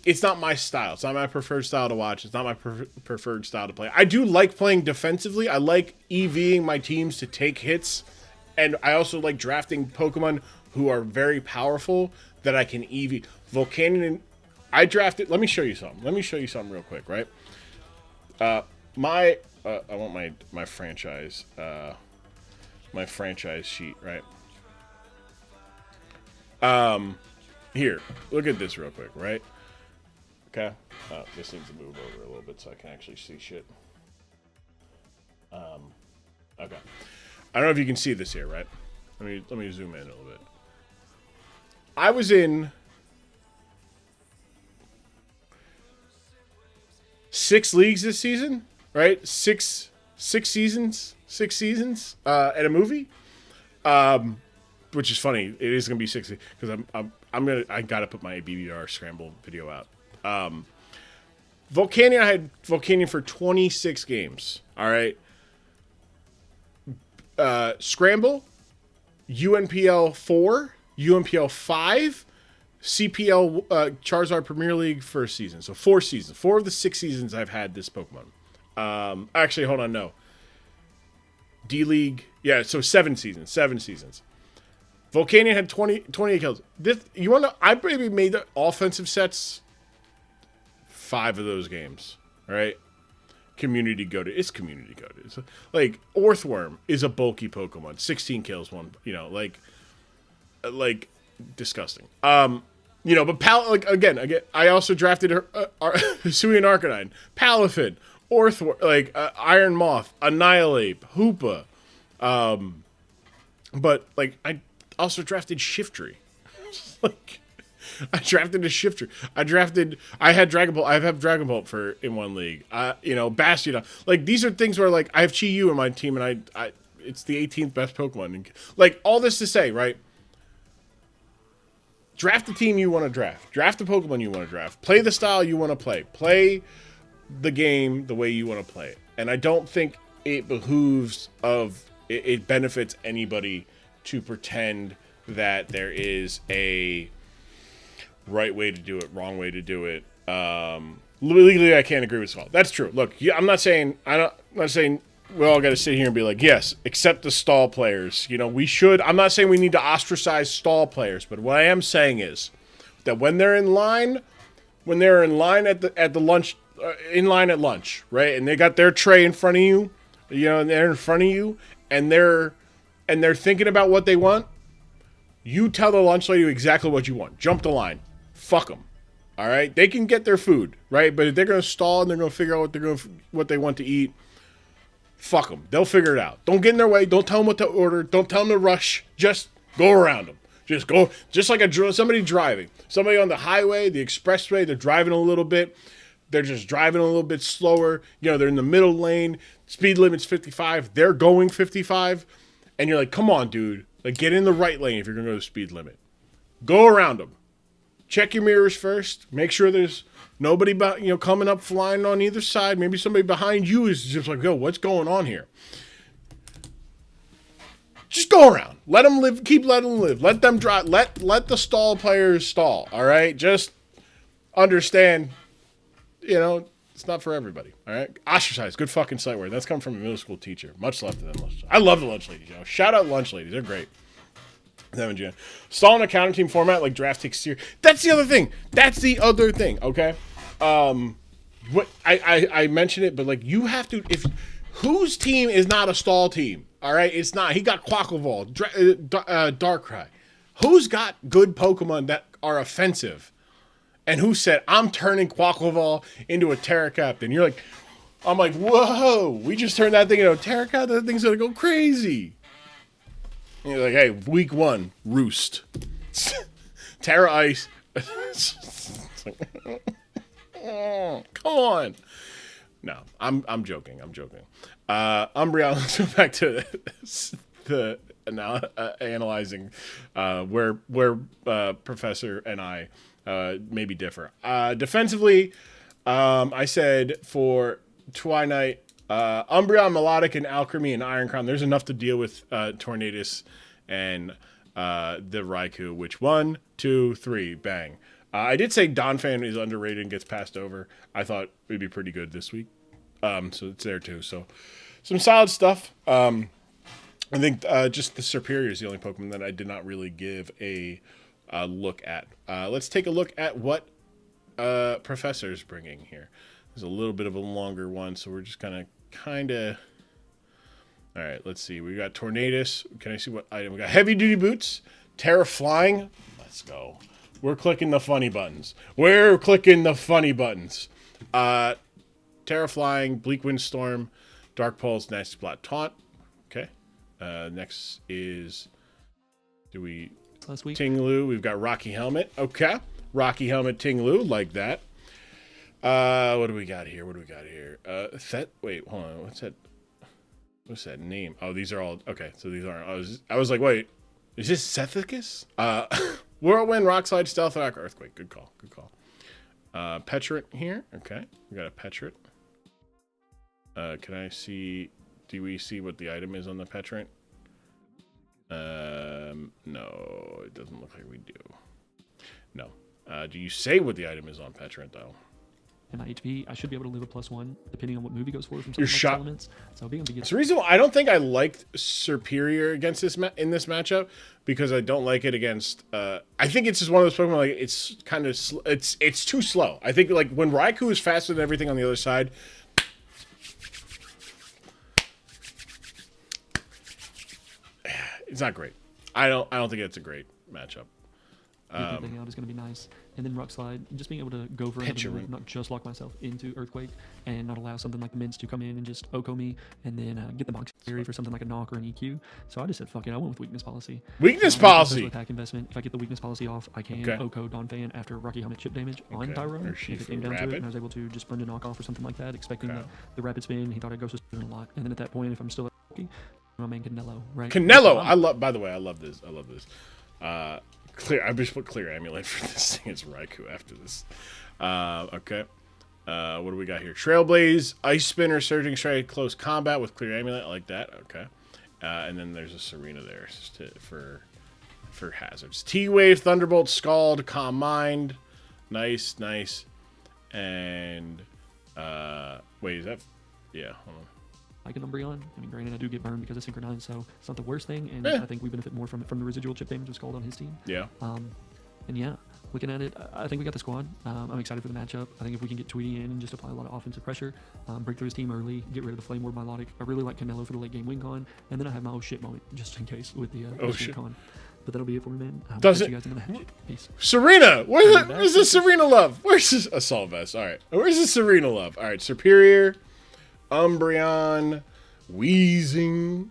it's not my style. It's not my preferred style to watch. It's not my preferred style to play. I do like playing defensively. I like EVing my teams to take hits. And I also like drafting Pokemon who are very powerful that I can EV. Volcanion, I drafted, let me show you something. Real quick, right? I want my franchise sheet, right? Here, look at this real quick, right? Okay. This needs to move over a little bit so I can actually see shit. Okay. I don't know if you can see this here, right? Let me zoom in a little bit. I was in 6 leagues this season, right? Six seasons at a movie. Which is funny. It is gonna be 60 because I gotta put my BBR scramble video out. Volcanion, I had Volcanion for 26 games. All right. Scramble, UNPL 4, UNPL 5, CPL Charizard Premier League first season. So 4 seasons. 4 of the 6 seasons I've had this Pokemon. Actually, hold on, no. D-League, yeah, so 7 seasons. Volcanion had 28 kills. You want to? I maybe made the offensive sets 5 of those games. All right. Community goated. It's community goated. It's like Orthworm is a bulky Pokemon. 16 kills, one. Like disgusting. But like again, I also drafted Hisuian Arcanine, Palafin, Orthworm, like Iron Moth, Annihilate, Hoopa. But like I also drafted Shiftry. Like I drafted a Shifter. I had Dragon Ball. I have Dragon Ball in one league. Bastion. Like these are things where like I have Chi-Yu in my team, and I it's the 18th best Pokemon. And, like all this to say, right? Draft the team you want to draft. Draft the Pokemon you want to draft. Play the style you want to play. Play the game the way you want to play it. And I don't think it behooves it benefits anybody to pretend that there is a right way to do it, wrong way to do it. Legally, I can't agree with Skull. That's true. Look, I'm not saying we all got to sit here and be like, yes, except the stall players. We should. I'm not saying we need to ostracize stall players, but what I am saying is that when they're in line at the lunch, in line at lunch, right, and they got their tray in front of you, and they're in front of you, and they're thinking about what they want. You tell the lunch lady exactly what you want. Jump the line. Fuck them. All right? They can get their food, right? But if they're going to stall and they're going to figure out what they want to eat, fuck them. They'll figure it out. Don't get in their way. Don't tell them what to order. Don't tell them to rush. Just go around them. Just go. Just like somebody driving. Somebody on the highway, the expressway, they're driving a little bit. They're just driving a little bit slower. They're in the middle lane. Speed limit's 55. They're going 55. And you're like, come on, dude. Like, get in the right lane if you're going to go the speed limit. Go around them. Check your mirrors first. Make sure there's nobody coming up flying on either side. Maybe somebody behind you is just like, yo, what's going on here? Just go around. Let them live. Keep letting them live. Let them drive. Let the stall players stall, all right? Just understand, it's not for everybody, all right? Ostracize, good fucking sight word. That's come from a middle school teacher. Much love to them. I love the lunch ladies, Shout out lunch ladies. They're great. Them and Jen. Stall in a counter team format like draft takes serious. That's the other thing. Okay. What I mentioned it, but like you have to. If whose team is not a stall team? All right, it's not. He got Quackleval, Darkrai. Who's got good Pokemon that are offensive? And who said I'm turning Quackleval into a Terra Captain? You're like, I'm like, whoa! We just turned that thing into a Terra Captain. That thing's gonna go crazy. And you're like, hey, week 1, Roost. Terra Ice. Come on. No, I'm joking. Umbreon, let's go back to the analyzing where Professor and I maybe differ. Defensively, I said for Twilight, Umbreon, Melodic, and Alchemy and Iron Crown, there's enough to deal with Tornadus and the Raikou, which 1, 2, 3, bang. I did say Donphan is underrated and gets passed over. I thought it'd be pretty good this week. So it's there too. So some solid stuff. I think just the Serperior is the only Pokemon that I did not really give a look at. Let's take a look at what Professor's bringing here. There's a little bit of a longer one, so we're just kind of. All right, let's see. We got Tornadus. Can I see what item? We got Heavy Duty Boots, Terra Flying. Let's go. We're clicking the funny buttons. Terra Flying, Bleak Windstorm, Dark Pulse, Nasty Splat, Taunt. Okay. Next is
last week.
Tinglu. We've got Rocky Helmet. Okay. Rocky Helmet, Tinglu, like that. What do we got here? Wait, hold on. What's that name? Oh, these are all okay. So these aren't. I was like, wait, is this Sethicus? Whirlwind, Rock Slide, Stealth Rock, Earthquake. Good call. Petrant here. Okay, we got a Petrant. Can I see? Do we see what the item is on the Petrant? No, it doesn't look like we do. No. Do you say what the item is on Petrant though?
and my HP, I should be able to live a +1 depending on what move he goes for from
Your
something like
shot-
elements. So being able to get
It's the reason why I don't think I liked Superior against this in this matchup, because I don't like it against. I think it's just one of those Pokemon, like it's kind of it's too slow. I think like when Raikou is faster than everything on the other side. It's not great. I don't think it's a great matchup.
everything out is going to be nice. And then Rock Slide, just being able to go for another move, not just lock myself into Earthquake, and not allow something like the Mints to come in and just Oko me, and then get the box theory for something like a knock or an EQ. So I just said, fuck it, I went with Weakness Policy.
Weakness Policy!
Attack investment. If I get the Weakness Policy off, I can Oko Donphan after Rocky Helmet chip damage on Tyrone. If it came down to it, and I was able to just sponge a knockoff or something like that, expecting the Rapid Spin. He thought I'd go a lot. And then at that point, if I'm still at my main Canelo, right?
Canelo! By the way, I love this. I just put Clear Amulet for this thing. It's Raikou after this. Okay. What do we got here? Trailblaze, Ice Spinner, Surging Strike, Close Combat with Clear Amulet. I like that. Okay. And then there's a Serena there for hazards. T-Wave, Thunderbolt, Scald, Calm Mind. Nice. And, wait, is that... Yeah, hold on.
Like an Umbreon. I mean, granted, I do get burned because of Synchronized, so it's not the worst thing, and I think we benefit more from it, from the residual chip damage of Scald on his team.
Yeah.
And yeah, looking at it, I think we got the squad. I'm excited for the matchup. I think if we can get Tweety in and just apply a lot of offensive pressure, break through his team early, get rid of the Flame Ward Milotic. I really like Canelo for the late game win con, and then I have my oh shit moment, just in case, with the win con. But that'll be it for me, man.
Does it?
You guys in the match. Peace.
Serena! Where's the Serena love? Where's this Assault Vest? Alright. Where's the Serena love? Alright, Superior, Umbreon, Wheezing,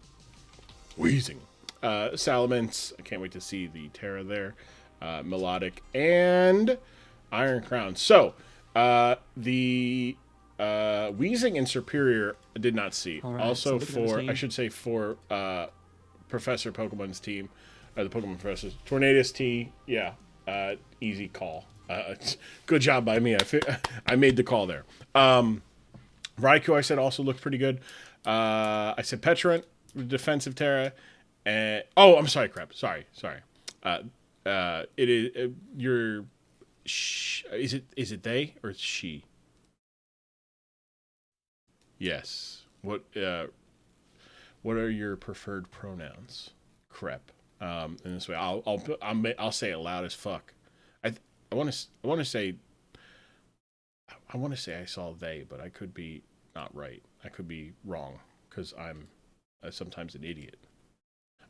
Salamence. I can't wait to see the Terra there. Melodic and Iron Crown. So, the Wheezing and Superior I did not see.
Right,
also
so
I should say for Professor Pokemon's team, the PokemonProfessor. Tornadus T, yeah, easy call. Good job by me. I made the call there. Raikou, I said, also looked pretty good. I said Petrant, defensive Terra, and I'm sorry, crap. Sorry. It is is it they or she? Yes. What are your preferred pronouns? Crep. In this way, I'll say it loud as fuck. I want to say I saw they, but I could be not right. I could be wrong because I'm sometimes an idiot.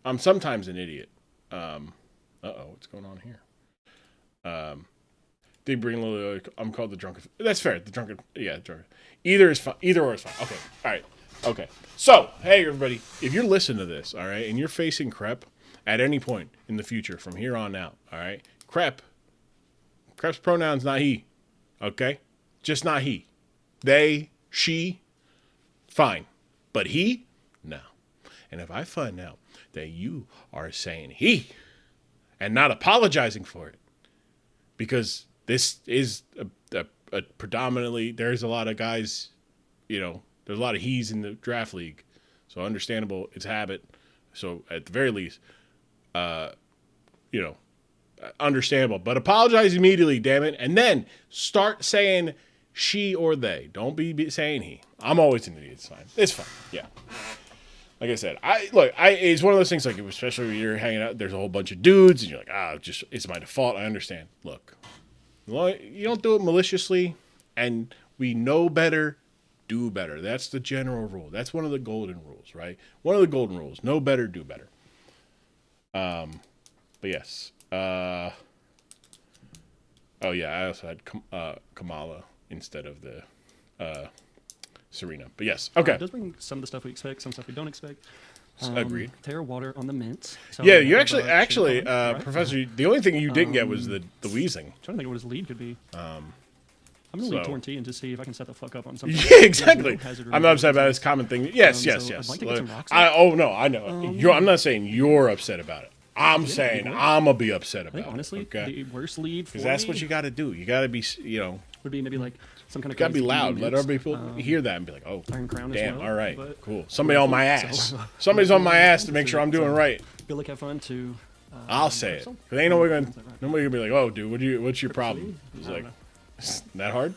I'm sometimes an idiot. What's going on here? They bring Lily. I'm called the drunken. That's fair. The drunken. Yeah, drunken. Either is fine. Either or is fine. Okay. All right. Okay. So, hey everybody, if you're listening to this, all right, and you're facing Crep at any point in the future from here on out, all right, Crep's pronouns not he. Okay, just not he. They, she, fine, but he, no. And if I find out that you are saying he and not apologizing for it, because this is a predominantly, there's a lot of guys, there's a lot of he's in the draft league, so understandable, it's habit. So at the very least, understandable. But apologize immediately, damn it, and then start saying she or they. Don't be saying he. I'm always an idiot. It's fine. It's fine. Yeah. Like I said, it's one of those things. Like especially when you're hanging out, there's a whole bunch of dudes, and you're like, it's my default. I understand. Look, you don't do it maliciously, and we know better. Do better. That's the general rule. That's one of the golden rules, right? One of the golden rules. Know better, do better. But yes. I also had Kamala instead of the Serena. But yes. Okay.
It does bring some of the stuff we expect, some stuff we don't expect.
Agreed.
Terra Water on the Mint. So
yeah, you actually,
right?
Professor, the only thing you didn't get was the Wheezing.
I'm trying to think of what his lead could be. I'm going to leave Torn T and just see if I can set the fuck up on something.
Yeah, exactly. I'm not upset about this common thing. Yes.
I'd like to get some rocks.
I know. I'm not saying you're upset about it. I'm saying I'm going to be upset about it.
Honestly, the worst lead for me...
Because that's what you got to do. You got to be,
would be maybe like some kind of...
You got to be loud. Let other people hear that and be like, oh,
Iron Crown
damn,
as well,
all right, cool. Somebody on my ass. Somebody's on my ass to make sure I'm doing right.
Feel like have fun to...
I'll say it. Because ain't nobody going to be like, oh, dude, what's your problem? It's like, is that hard?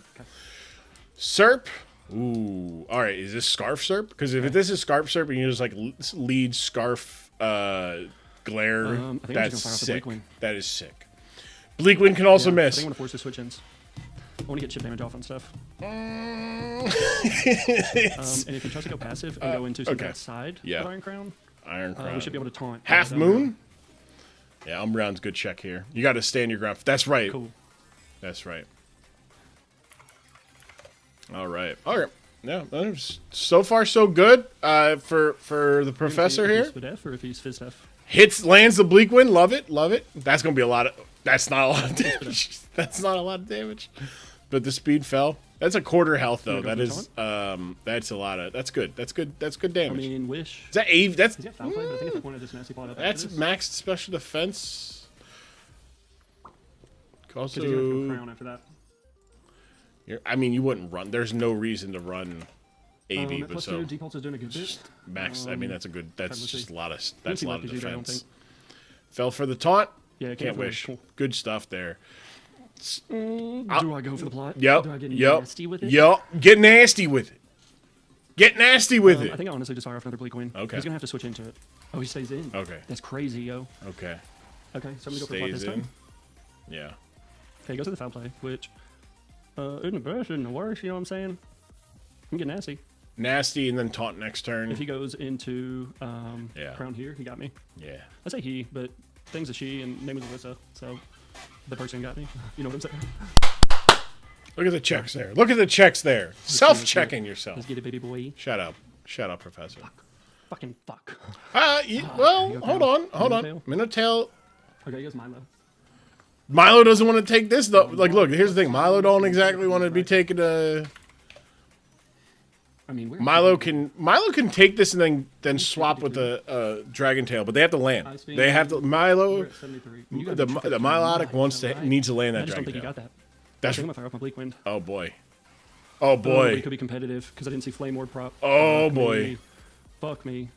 Serp. Ooh. All right. Is this Scarf Serp? Because if this is Scarf Serp and you just like lead Scarf Glare,
I think I'm
that's
just gonna fire off the
sick.
Bleakwind.
That is sick. Bleakwind can also
I
miss.
think I want to force the switch ins. I want to get chip damage off on stuff. And if you trust to go passive and go into something outside
Yeah.
of Iron Crown,
Iron Crown.
we should be able to taunt.
Half
the
Moon. Yeah, Umbreon's good check here. You got to stand your ground. That's right.
Cool.
That's right. All right. All right. Yeah, so far so good for the professor here.
If he's Spadef or if he's Fizdef.
Lands the Bleakwind. Love it. Love it. That's gonna be a lot of. That's not a lot of damage. That's not a lot of damage. But the speed fell. That's a quarter health though. That is that's a lot of. That's good. That's good. That's good
I
damage.
mean, Wish.
Is that a? That's
He's got foul play, but I think if I pointed this nasty plot up
that's
after this,
maxed special defense.
because you're gonna have to go Crown after that.
I mean, you wouldn't run. There's no reason to run AV,
That
but
plus
so
two, Depulse is doing a good bit.
max. I mean, that's a good. That's
let's
just
see.
a lot of.
Didn't
That's a
see
lot of
lucky Jude, I don't
defense.
think.
Fell for the taunt.
Yeah,
Can't wish.
Cool.
Good stuff there.
Do I go for the plot?
Yep.
Do I get
Yep.
nasty with it?
Yep. Get nasty with it. Get nasty with
I
it.
think I honestly just fire off another Bleakwind.
Okay.
He's gonna have to switch into it. Oh, he stays in.
Okay.
That's crazy, yo.
Okay.
Okay, so I'm gonna go for the plot
Stays
this
in.
time.
Yeah.
Okay, he goes to the foul play, which isn't the best, isn't the worst, you know what I'm saying? I'm getting nasty.
Nasty and then taunt next turn.
If he goes into
Yeah.
Crown here, he got me.
Yeah.
I say he, but thing's a she and name is Alyssa, so the person got me. You know what I'm saying?
Look at the checks there. Look at the checks there. Self-checking yourself.
Let's get it, baby boy.
Shut up. Shut up, Professor.
Fucking fuck.
Well,
you go
hold
down.
on. Hold on.
Minotail?
Minotail.
Okay, he goes Milo.
Milo doesn't want to take this though. Like, look, here's the thing. Milo don't exactly want to be taking a.
I mean, we're
Milo can take this and then swap with the Dragon Tail, but they have to land. They have to.
We're
Milo,
at 73. You
the
got me.
Milotic needs to land
I
that
just don't
Dragon
think he
Tail.
got that.
That's
I think I'm gonna fire off my Bleakwind.
oh boy, oh
But
boy,
it could be competitive because I didn't see Flame Ward prop.
Oh,
Fuck
boy.
me. Fuck me.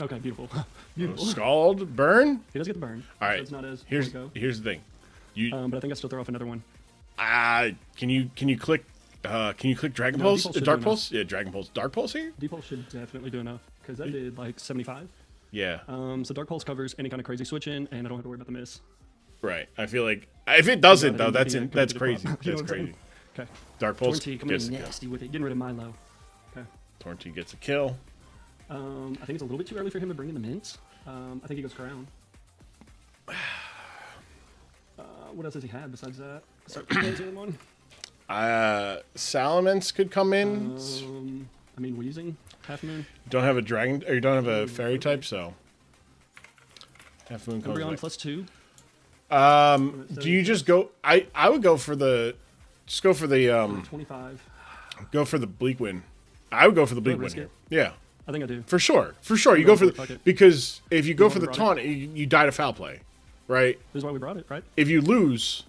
Okay, beautiful. Beautiful.
Scald burn.
He does get the burn.
All
So
right,
it's not as
here's
go.
the thing. You
But I think I still throw off another one.
can you click Dragon
No,
Pulse?
Default should
Dark
do
Pulse? Yeah, Dragon Pulse. Dark Pulse here?
Depulse should definitely do enough because that did like 75.
Yeah.
So Dark Pulse covers any kind of crazy switch in, and I don't have to worry about the miss.
Right. I feel like if it doesn't
Yeah,
though, that's
yeah,
that's
competitive
crazy.
prop. You know
That's
what I'm
crazy.
saying? Okay.
Dark Pulse
Tornty coming
gets
in nasty with it, getting rid of Milo. Okay.
Tornty gets a kill.
I think it's a little bit too early for him to bring in the mints. I think he goes Crown. What else does he have besides that? Start with the other one.
Salamence could come in.
I mean, Wheezing, Half Moon.
Don't have a dragon, or you don't have a fairy type, so Half Moon comes.
Umbreon
Back.
+2.
Do you just go? I would go for the, just go for the
25.
go for the Bleakwind. I would go for the
Do I
Bleakwind
risk
here.
it?
Yeah,
I think I do.
for sure. You
go
go
for
for
it, fuck it.
because if you go
why
for
we
the
brought
taunt, you die to foul play, right?
This is why we brought it, right?
If you lose,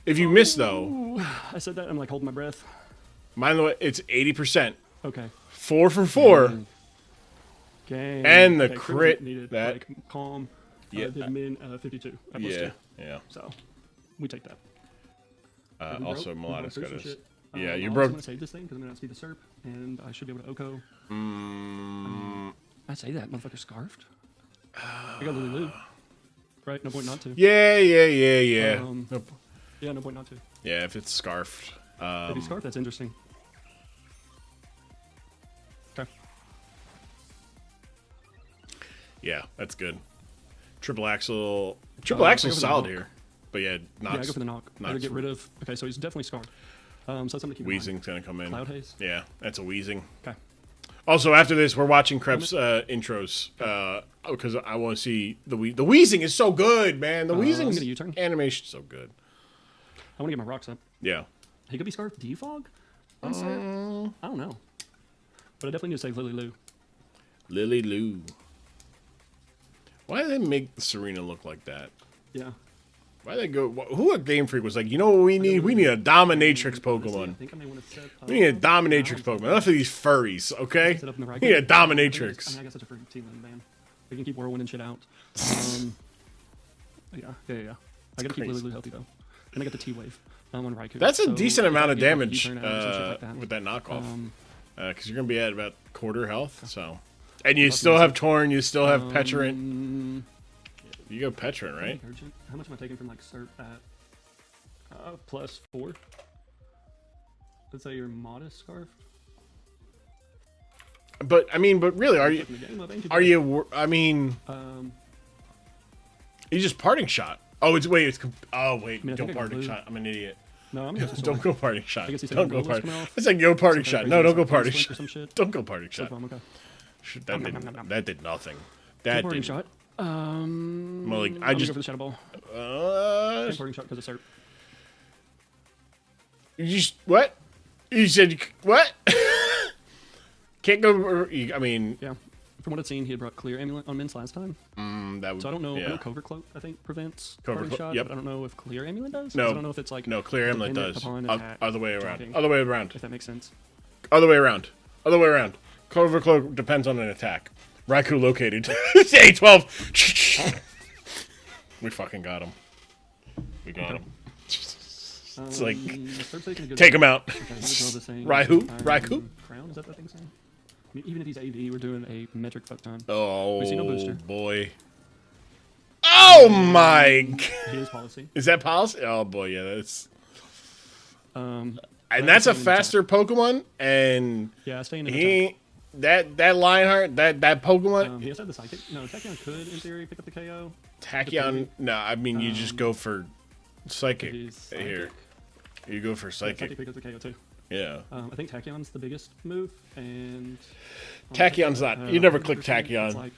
if you miss though,
Ooh, I said that. I'm like holding my breath.
mind the it's 80%.
Okay.
4 for 4.
Game.
And the
Okay, Crimson
crit
needed,
that-
like, calm.
Yeah.
Did min 52. At +2.
Yeah.
So we take that. We
Also,
broke.
Melodic
We
got
broke some
us.
shit.
Yeah, you
I'm
broke.
gonna save this thing because I'm gonna speed the Serp, and I should be able to Oko.
Mm,
I say that motherfucker scarfed. I got Lily Lou. Right? No point not to.
yeah. Nope.
Yeah, no point not to.
Yeah, if it's scarfed.
If you scarf, that's interesting. Okay.
Yeah, that's good. Triple Axle
I go for the
solid
knock.
here. But yeah,
Yeah, I go for the knock. I gotta
knocks
get rid of. Okay, so he's definitely scarred. So that's something to keep in mind.
Wheezing's gonna come in.
Cloud Haze.
Yeah, that's a Wheezing.
Okay.
Also, after this, we're watching Crep's intros because I want to see the Wheezing is so good, man. The Wheezing
gonna U-turn.
animation's so good.
I want to get my rocks up.
Yeah.
He could be scarfed. Defog? I don't know. But I definitely need to save Lily Lou.
Lily Lou. Why do they make the Serena look like that?
Yeah.
Why they go? Who at Game Freak was like, you know what we need? We need a dominatrix
I
Pokemon.
think I may want to set up.
We need a dominatrix Pokemon. Enough of these furries, okay?
Set up in the right
We need a
game. I mean,
dominatrix.
I got such a freaking team man. We can keep whirlwinding shit out. Yeah. I gotta keep
crazy.
Lily Lou healthy though. and I got the T-Wave on Raikou.
That's a
So
decent
if I
amount of
get, like,
damage
U-turn out or some shit like that,
with that knockoff.
um,
Because you're going to be at about quarter health, so. And you still have Torn, you still have Petrant. You go Petrant, right?
Urgent. How much am I taking from like Serp at +4? Let's say your modest scarf.
But I mean, but really, are you? Are you? I mean, you just parting shot. Oh, it's wait, it's oh wait,
I mean,
don't parting shot. I'm an idiot.
No, I'm just
Don't go parting shot.
I guess he said
Don't go
Google's
parting.
coming off.
It's like go parting
Some
shot.
kind
No,
of
don't go
crazy
parting
Slink or
shot.
some shit.
Don't go parting shot.
Okay.
Shit, that did nothing.
Good
That
parting
did.
shot.
Well, like, I
I'm gonna
just.
go for the Shadow Ball. Parting shot because of Serp.
You just what? You said what? Can't go. I mean,
Yeah. From what I've seen, he had brought Clear Amulet on Mints last time.
that would.
So I don't know. I
Yeah.
know Covert Cloak, I think, prevents
Covert
parting
Cloak,
shot,
yep.
but I don't know if Clear Amulet does.
No.
I don't know if it's like
No, Clear Amulet
dependent
does.
upon attack,
Other way around.
blocking,
Other way around.
if that makes sense.
Other way around. Other way around. Clover Cloak depends on an attack. Raikou located. A12. We fucking got him. We got him. It's like,
Serp's taking a good
take him out.
Okay, what was I saying?
Raikou?
Iron
Raikou?
Crown? Is that thing saying? I mean, even if he's AD, we're doing a metric fuck ton.
Oh,
We see no booster.
boy. Oh, my God.
He is policy.
Is that policy? Oh, boy, yeah, that's...
Um,
And that's a
staying in
faster Pokemon, and
yeah, staying in
he
attack.
ain't... That Lionheart, that Pokemon...
He has to have the Psychic. No, Tachyon could, in theory, pick up the KO.
Tachyon... No, I mean, you just go for Psychic.
He's Psychic.
Here. You go for
Yeah, Psychic
Psychic.
pick up the KO, too.
Yeah.
I think Tachyon's the biggest move, and...
Tachyon's not. You never click
100%,
Tachyon.
It's like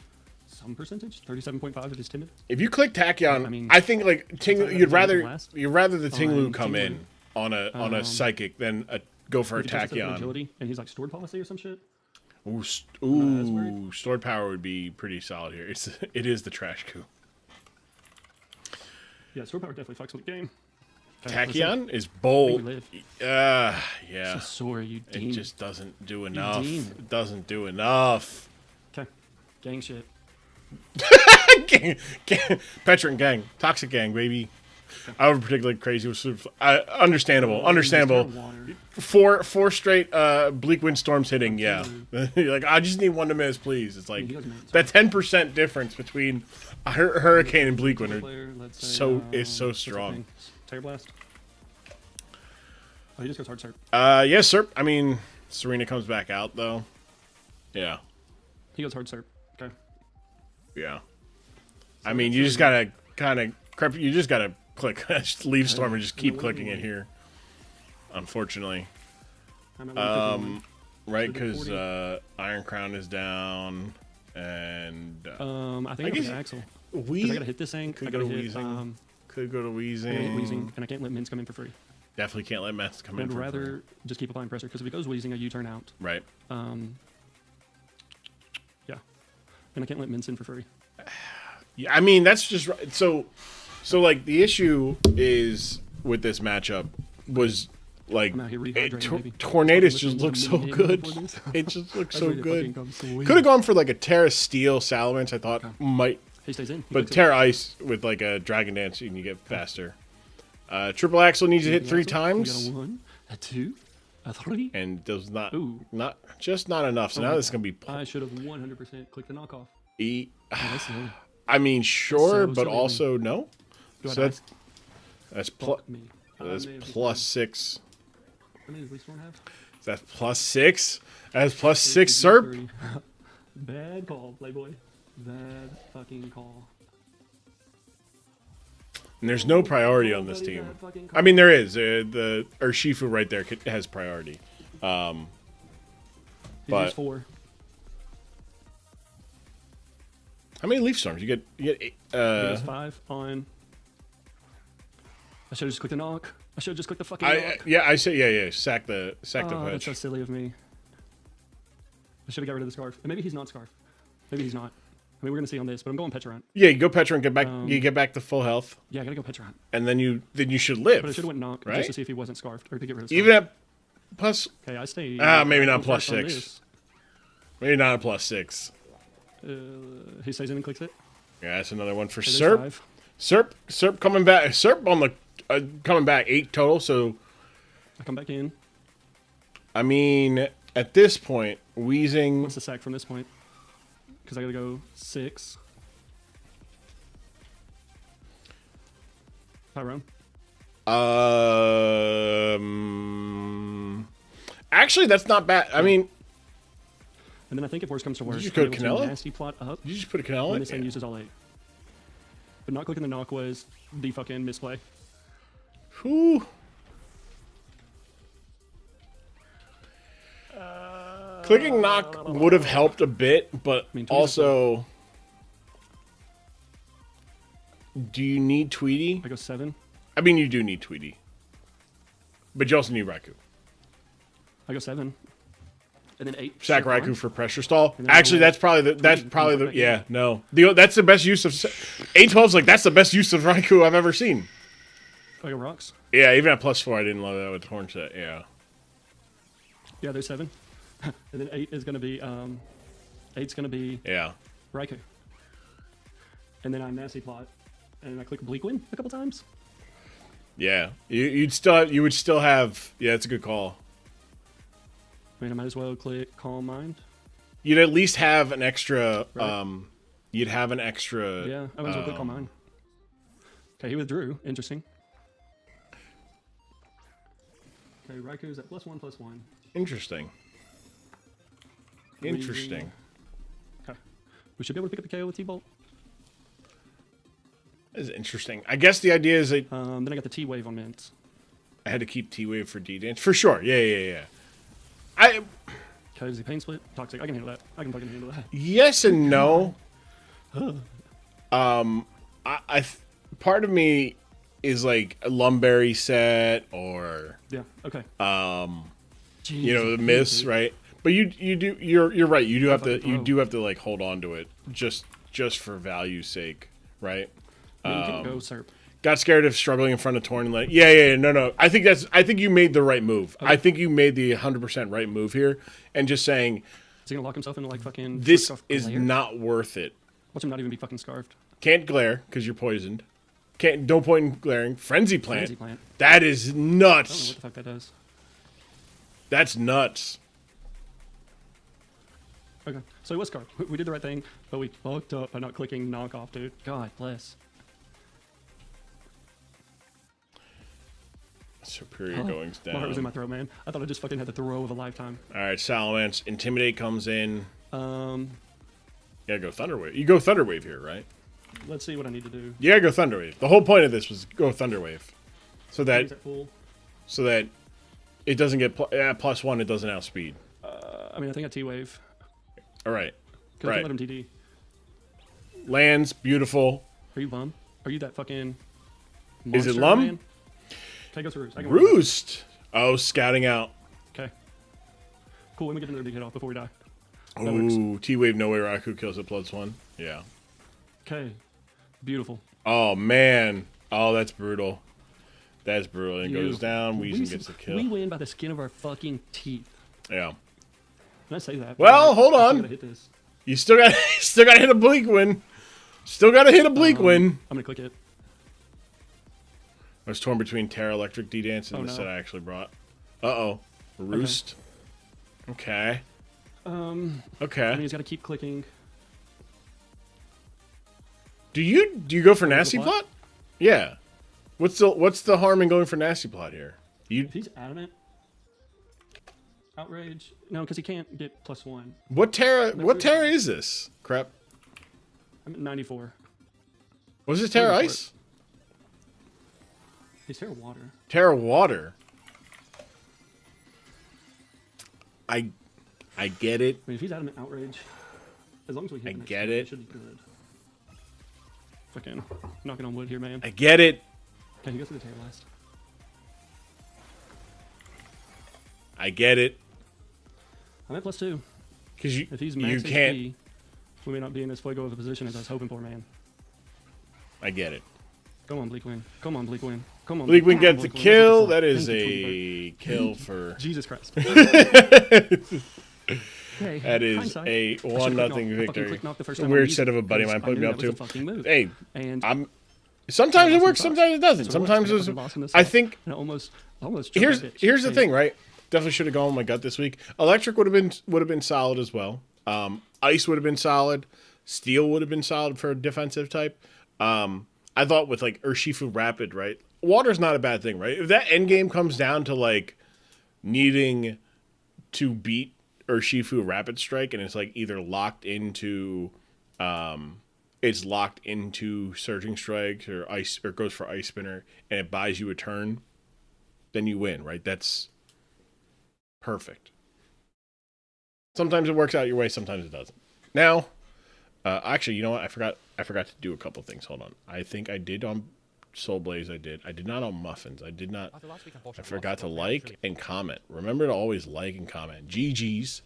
some percentage, 37.5 if it's timid.
If you click Tachyon,
I mean,
I think like
that
you'd rather
last?
the Tinglu
On
come in
Tinglu.
on a Psychic than go for a
If he touches it with
Tachyon.
agility, and he's like stored policy or some shit.
Ooh,
that's
ooh,
weird.
stored power would be pretty solid here. It is the trash coup.
Yeah, stored power definitely fucks with the game.
Tachyon is
Where you
bold.
live.
Yeah.
Sasori, you
It
demon.
just doesn't do enough.
demon.
It doesn't do enough.
Okay, gang shit.
Petrant gang, toxic gang, baby. I was particularly crazy with understandable.
Water.
Four straight bleak windstorms hitting. Yeah, you're like, I just need one to miss, please. It's like
he does minutes,
that 10% difference between a hurricane and bleak wind
Player, let's say,
is so
what's that
strong.
thing? Terror Blast. Oh, he just goes hard Serp.
Yes, sir. I mean, Serena comes back out though. Yeah,
He goes hard Serp. Okay.
yeah. I mean, you just gotta you just gotta click leave storm and just keep clicking it here. Unfortunately.
I'm at 151.
Right,
Should have
because
40.
Iron Crown is down, and
I think I
guess
got Axel. Because I
Wheezing
gotta hit this thing.
could
I
go
gotta
to
hit,
Wheezing. Could go to
I gotta hit
Wheezing.
Wheezing, and I can't let Mints come in for free.
Definitely can't let Mets come in.
I'd
for
rather
free.
just keep applying pressure, because if it goes Wheezing, I U-turn out.
Right.
Yeah. And I can't let Mints in for free.
Yeah, I mean that's just right. So like the issue is with this matchup was like
I'm out here rehydrating, baby.
Tornadus
Fucking
just looks so
listening to
good.
Minion before this.
It just looks
I
so
was ready to fucking
good.
come swing.
Could have gone for like a Terra Steel Salamence. I thought might.
He stays in. He
But
clicks it.
Terra Ice with like a Dragon Dance, you can get faster. Triple Axle needs to hit 3
Axel,
times,
We got a 1, a 2, a 3.
and does not
Ooh.
not enough. So
Oh
now
my
this is
God.
gonna be
I should have 100% clicked the knockoff.
E.
Oh, that's silly.
I mean, sure,
So
but
silly.
also no.
Do I
So
die?
that's
Fuck me.
that's
I may have
plus 6.
How many does Leaf Storm have?
That's plus 6. That's plus 6 Serp.
3. Bad call, Playboy. Bad fucking call.
And there's no priority on this
Nobody
team.
had fucking
I mean, there is the Urshifu right there has priority.
He
but-
used 4.
How many Leaf Storms? You get
He has 5 on. I should have just clicked the knock. I should have just clicked the fucking knock.
I say yeah. Sack the
Oh, that's
pitch.
so silly of me. I should have got rid of the Scarf. And maybe he's not Scarf. Maybe he's not. I mean, we're gonna see on this, but I'm going Petrant.
Yeah, you go Petra and get back. You get back to full health,
Yeah, I gotta go Petrant.
and then you should live.
But I should have went knock
right?
just to see if he wasn't Scarfed or to get rid of Scarf.
Even at plus,
Okay, I stay.
maybe not
go
plus
first on
6.
this.
Maybe not a plus 6.
He stays in and clicks it.
Yeah, that's another one for
Okay,
Serp.
there's 5.
Serp coming back. Serp on the coming back 8 total. So
I come back in.
I mean, at this point, Weezing.
What's the sack from this point? Because I gotta go 6. Tyrone.
Actually, that's not bad. I mean,
And then I think if worse comes to worse,
you just go
I'm able to
Canelo?
nasty plot up
did you just put a Canelo
when
in?
this thing uses all 8. But not clicking the knock was the fucking misplay.
Whew. Clicking knock would have helped a bit, but
mean, Tweety's
also, do you need Tweety?
I go 7.
I mean, you do need Tweety, but you also need Raikou.
I go 7. And then 8.
Sack
Sure,
Raikou
fine.
for pressure stall.
And then
Actually,
I'll-
that's probably the
back
yeah.
in.
No, that's the best use of 812's like that's the best use of Raikou I've ever seen.
I go rocks.
Yeah, even at +4, I didn't love that with the horn set. Yeah.
Yeah, there's 7. And then 8 is gonna be 8's gonna be
Yeah.
Raikou. And then I nasty plot, and I click Bleak Win a couple times.
Yeah. You would still have. Yeah, it's a good call.
I mean, I might as well click Calm Mind.
You'd at least have an extra.
Right.
You'd have an extra.
Yeah, I might as well click Calm Mind. Okay, he withdrew. Interesting. Okay, Raiku's at +1/+1.
Interesting. Interesting.
Okay. We should be able to pick up the KO with T-Bolt.
That is interesting. I guess the idea is that
Then I got the T-Wave on Mints.
I had to keep T-Wave for D-Dance. For sure. Yeah.
Okay, is he Pain Split? Toxic. I can handle that. I can fucking handle that.
Yes and no. Part of me is like a Lumberry set or
Yeah, okay.
you know, the miss, right? But you're right. You
fucking
do have to like hold on to it just for value's sake, right?
Yeah, you can go Serp.
Got scared of struggling in front of Torn and like no. I think you made the right move.
Okay.
I think you made the 100% right move here, and just saying
Is he gonna lock himself into like fucking...
this
Twitch off
is
glare?
not worth it.
Watch him not even be fucking scarfed.
Can't glare because you're poisoned. Don't point in glaring. Frenzy plant.
Frenzy Plant.
That is
I don't know
nuts.
what the fuck that does.
That's nuts.
Okay, so he was scarfed. We did the right thing, but we fucked up by not clicking knock off, dude. God bless.
Superior goings
My heart was in
down.
my throat, man. I thought I just fucking had the throw of a lifetime.
All right, Salamence. Intimidate comes in.
Um,
You gotta go Thunderwave. You go Thunderwave here, right?
let's see what I need to do.
You gotta go Thunderwave. The whole point of this was go Thunderwave, so
Is
that
that full?
it doesn't get +1. It doesn't outspeed.
I mean, I think I T-Wave.
All right.
Because I
Right.
can't let him TD.
Lands beautiful.
Are you bum? Are you that fucking...
Is it
monster,
Lum?
man? Okay, go to Roost. I can
Roost. Oh, scouting out.
Okay. Cool, let me get another big hit off before we die. That works.
Ooh, T-Wave no way Raikou kills it +1. Yeah.
Okay. Beautiful.
Oh man. Oh, that's brutal. That's brutal. It goes
Beautiful.
down.
We
Weezing gets the kill.
We win by the skin of our fucking teeth.
Yeah.
Can I say that?
Well, hold
I still
on.
gotta hit this.
You still got to hit a bleak win. Still got to hit a bleak win.
I'm gonna click it.
I was torn between Terra Electric D-Dance and
Oh,
the
no.
set I actually brought. Uh-oh. Roost. Okay.
I mean,
Okay.
he's gotta keep clicking.
Do you go for Nasty
plot?
Plot? Yeah. What's the harm in going for Nasty Plot here?
If he's adamant. Outrage. No, because he can't get +1.
What Terra is this? Crap.
I'm at 94.
Was it Terra
Waiting for
Ice?
He's Terra Water.
Terra Water. I get it.
I mean, if he's adamant outrage, as long as we hit
I
the next
get
one,
it.
should be good. Fucking knocking on wood here, man.
I get it.
Okay, he goes for the Terra Blast.
I get it.
I'm at +2.
Because
If he's
you
max
can't.
HP, we may not be in as fuego of a position as I was hoping for, man.
I get it.
Come on, Bleak Win. Come on, Bleak Win. Come on.
Bleak Win
Come on,
gets the
Bleak Win.
kill.
That's what
That
the
is
fuck. Thank you,
a kill for.
Jesus Christ. Okay,
That is
hindsight.
a
I should've
1-0
click knock. I fucking
victory.
click knock the first
A
time
weird
I
set of a
used it
buddy
because
of mine
I
put
knew
me
that
up
was
to.
a fucking move.
Hey,
And
I'm Sometimes it works,
Lost in the
sometimes it doesn't.
sauce.
Sometimes
So I
it's.
fucking lost in the
I
sauce.
think
And almost jumped
here's
that bitch.
here's the
Hey,
thing, right? Definitely should have gone with my gut this week. Electric would have been solid as well. Ice would have been solid. Steel would have been solid for a defensive type. I thought with like Urshifu Rapid, right? Water's not a bad thing, right? If that end game comes down to like needing to beat Urshifu Rapid Strike, and it's like either locked into Surging Strike or Ice, or goes for Ice Spinner, and it buys you a turn, then you win, right? That's perfect. Sometimes it works out your way, sometimes it doesn't. Now, actually, you know what? I forgot to do a couple things. Hold on. I think I did on Soulblaze. I did not on Mmuffinz. I did not. I forgot to like and comment. Remember to always like and comment. GG's.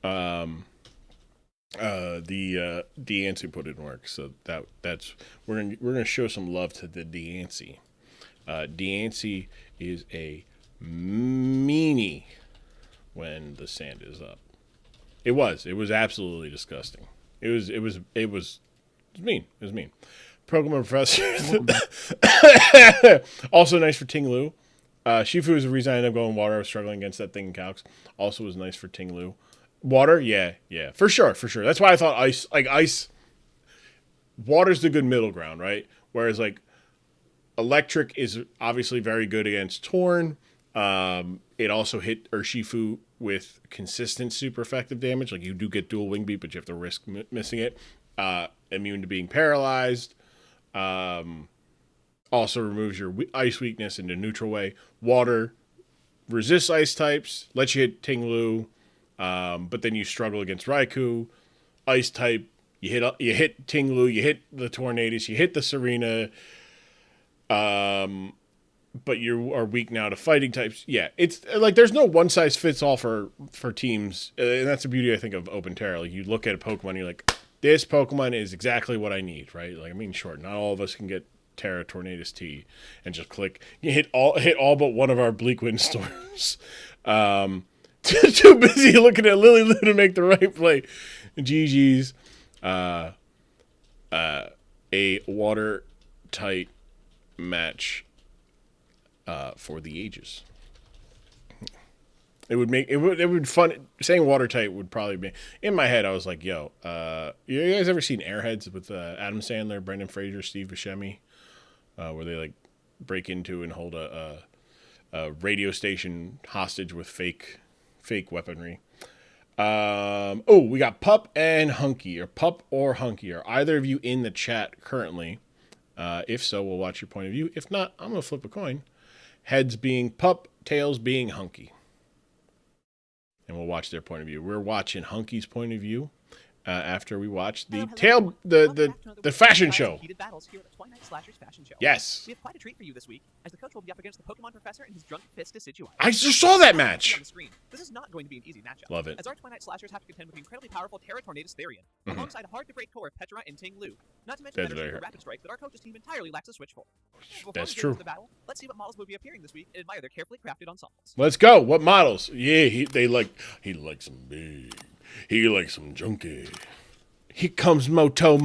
The Deancy put in work, so that's we're gonna show some love to the Deancy. Deancy is a meanie when the sand is up. It was absolutely disgusting. It was mean. It was mean. PokemonProfessor. Also nice for Ting Lu. Shifu is the reason I ended up going water. I was struggling against that thing in Calcs. Also was nice for Ting Lu. Water, yeah, for sure. That's why I thought ice. Water's the good middle ground, right? Whereas like electric is obviously very good against Torn. It also hit Urshifu with consistent super effective damage. Like you do get dual wing beat, but you have to risk missing it. Immune to being paralyzed. Also removes your ice weakness in a neutral way. Water resists ice types, lets you hit Ting Lu, but then you struggle against Raikou. Ice type, you hit Ting Lu, you hit the Tornadus, you hit the Serena, but you are weak now to fighting types. Yeah, it's like there's no one size fits all for teams, and that's the beauty I think of Open Terra. Like you look at a Pokemon, you're like, this Pokemon is exactly what I need, right? Like I mean, sure, not all of us can get Terra Tornadus T and just click. You hit all but one of our Bleak Windstorms. Too busy looking at Lily Lou to make the right play. GG's. A watertight match for the ages. It would fun. Saying watertight would probably be in my head. I was like, "Yo, you guys ever seen Airheads with Adam Sandler, Brendan Fraser, Steve Buscemi, where they like break into and hold a radio station hostage with fake weaponry?" We got Pup and Hunky, or Pup or Hunky. Are either of you in the chat currently? If so, we'll watch your point of view. If not, I'm gonna flip a coin. Heads being Pup, tails being Hunky. And we'll watch their point of view. We're watching Hunky's point of view after we watch the the fashion show.
Heated battles here at the Twilight Slashers fashion show.
Yes.
We have quite a treat for you this week, as the coach will be up against the PokemonProfessor and his drunk fist Decidueye.
I just saw that match.
On the screen. This is not going to be an easy matchup.
Love it.
As our Twilight Slashers have to contend with the incredibly powerful Terra Tornadus Therian, alongside a hard-to-break core of Petra and Ting Lu. Not to mention the Rapid Strike that our coach's team entirely lacks a switch for. Before
That's
we get
true.
into the battle, let's see what models will be appearing this week and admire their carefully crafted ensembles.
Let's go. What models? Yeah, he likes them big. He likes them junky. Here comes Moto.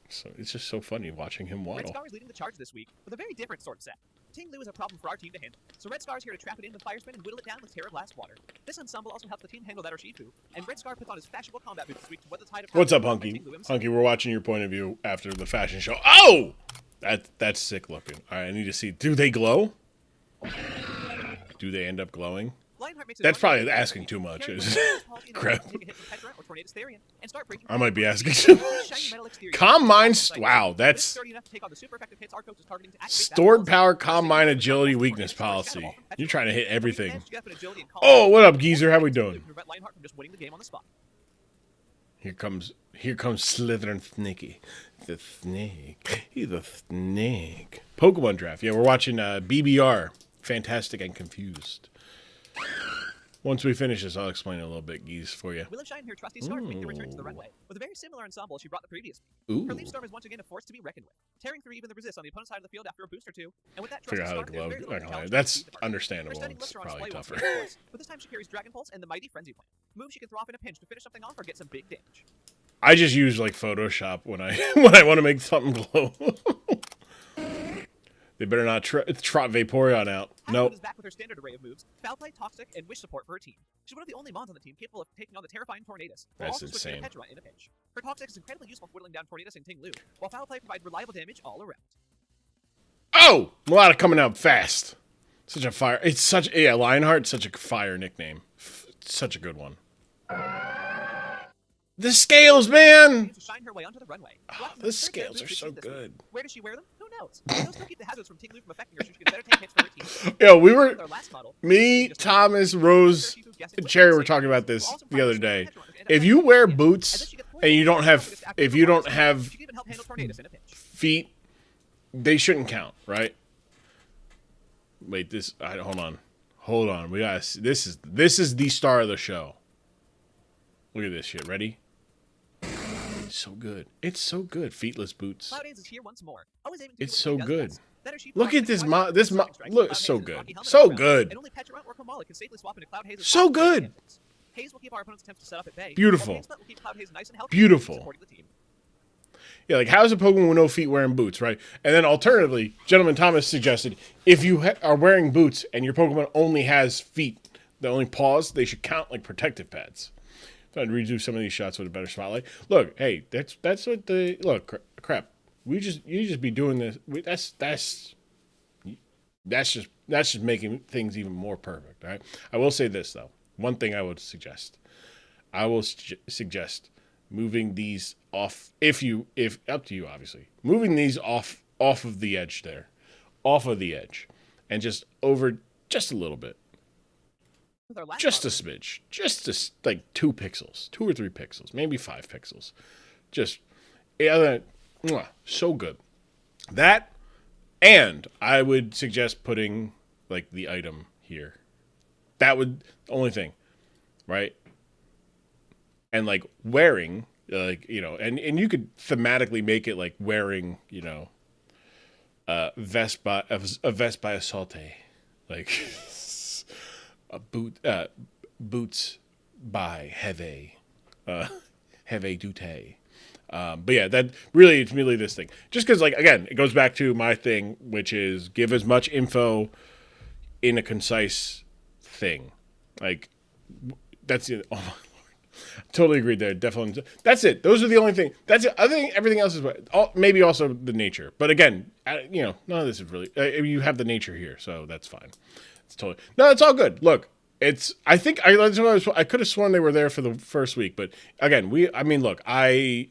So it's just so funny watching him
Red
waddle.
Scar is leading the charge this week with a very different sword set. Ting Lu is a problem for our team to handle, so Red Scar is here to trap it in with Fire Spin and whittle it down with Terra Blast Water. This ensemble also helps the team handle that Urshifu, and Red Scar puts on his fashionable combat boots this week to weather the tide of...
What's up, Hunky? Hunky, we're watching your point of view after the fashion show. Oh! That's sick looking. All right, I need to see. Do they glow? Do they end up glowing? That's probably asking too much. Crap. I might be asking too much. Calm Mind. Wow, that's stored power, Calm Mind, agility, weakness policy. You're trying to hit everything. Oh, what up, geezer? How we doing? Here comes Slytherin Sneaky. The snake. He's a snake. Pokemon draft. Yeah, we're watching BBR. Fantastic and Confused. Once we finish this, I'll explain it a little bit, geese, for you.
Willow Shine, her trusty Scarf, making a return to the runway, with a very similar ensemble she brought the previous week.
Ooh.
Her Leaf Storm is once again a force to be reckoned with, tearing through even the resist on the opponent's side of the field after a boost or two, and with that
Figure
trusty
out how to
Scarf,
glow.
there's very little challenge
That's
to beat the target.
understandable.
Her stunning
It's
lifts are on
probably
display once
tougher.
again, of course, but this time she carries Dragon Pulse and the mighty Frenzy Plant. Moves she can throw off in a pinch to finish something off or get some big damage.
I just use like Photoshop when I when I want to make something glow. They better not trot Vaporeon out. Nope.
is back with her standard array of moves, Foul Play, Toxic, and Wish support for her team. She's one of the only mons on the team capable of taking on the terrifying Tornadus, while
That's
also switching
insane.
to Petra in a pinch. Her Toxic is incredibly useful for whittling down Tornadus and Ting Lu, while Foul Play provides reliable damage all around.
Oh! Melodic coming out fast. Such a fire. It's such, yeah, Lionheart, such a fire nickname. Such a good one. The scales, man!
To shine her way onto the runway.
The scales are so good.
Where does she wear them? Who knows? Those will keep the hazards from Ting Lu from affecting her so she can better take hits for her team.
Yeah, we were,
With our last model,
me, Thomas, Rose, and Cherry were talking about this the other day. If you wear boots and you don't have, if you don't have
she can even help handle Tornadus in a pinch.
feet, they shouldn't count, right? Wait, this, hold on. We got this is the star of the show. Look at this shit. Ready? It's so good. It's so good. Feetless boots.
Cloudhaze is here once more. Always aiming to
It's
do what
so
she does
good.
best. Better sheep
Look
farm
at
than
this
Cloudhaze
this
with Second Strike.
look
Cloudhaze
so
is
good.
Rocky Helmet
So
on the ground,
good.
And only Petra or Kamala can safely swap into Cloudhaze's
So
top
good.
champions. Haze will keep our opponent's attempts to set up at bay.
Beautiful.
While Painsplit will keep Cloudhaze nice and healthy,
Beautiful.
supporting the team.
Yeah, like how's a Pokemon with no feet wearing boots, right? And then alternatively, Gentleman Thomas suggested if you are wearing boots and your Pokemon only has feet, the only paws, they should count like protective pads. So I'd redo some of these shots with a better spotlight. Look, hey, that's what the look crap. You just be doing this. That's just making things even more perfect. All right. I will say this though. One thing I would suggest. I will suggest moving these off. If up to you, obviously, moving these off of the edge there, off of the edge, and just over just a little bit.
With our last
Just a
model,
smidge. Just like 2 pixels. 2 or 3 pixels. Maybe 5 pixels. Just, yeah, so good. That, and I would suggest putting, like, the item here. That would, the only thing, right? And, like, wearing, like, you know, and you could thematically make it, like, wearing, you know, a vest by a saute. Like... boots by Heve Dute. But yeah, that really, it's merely this thing. Just because, like, again, it goes back to my thing, which is give as much info in a concise thing. Like, that's it. Oh my Lord. Totally agreed there. Definitely. That's it. Those are the only thing. That's it. I think everything else is maybe also the nature. But again, you know, none of this is really, you have the nature here, so that's fine. It's totally, no, it's all good. Look, I could have sworn they were there for the first week, but again, I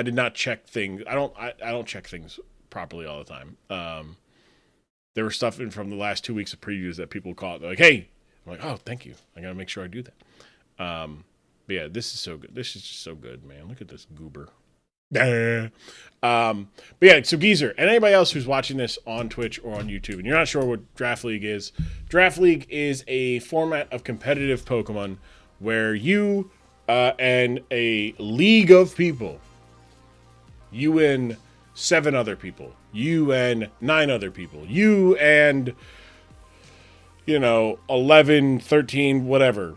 did not check things. I don't check things properly all the time. There was stuff from the last 2 weeks of previews that people caught. They're like, hey, I'm like, oh, thank you. I got to make sure I do that. But yeah, this is so good. This is just so good, man. Look at this goober. But yeah, so Geezer, and anybody else who's watching this on Twitch or on YouTube, and you're not sure what Draft League is, Draft League is a format of competitive Pokemon where you and a league of people, you and 7 other people, you and 9 other people, you and, 11, 13, whatever.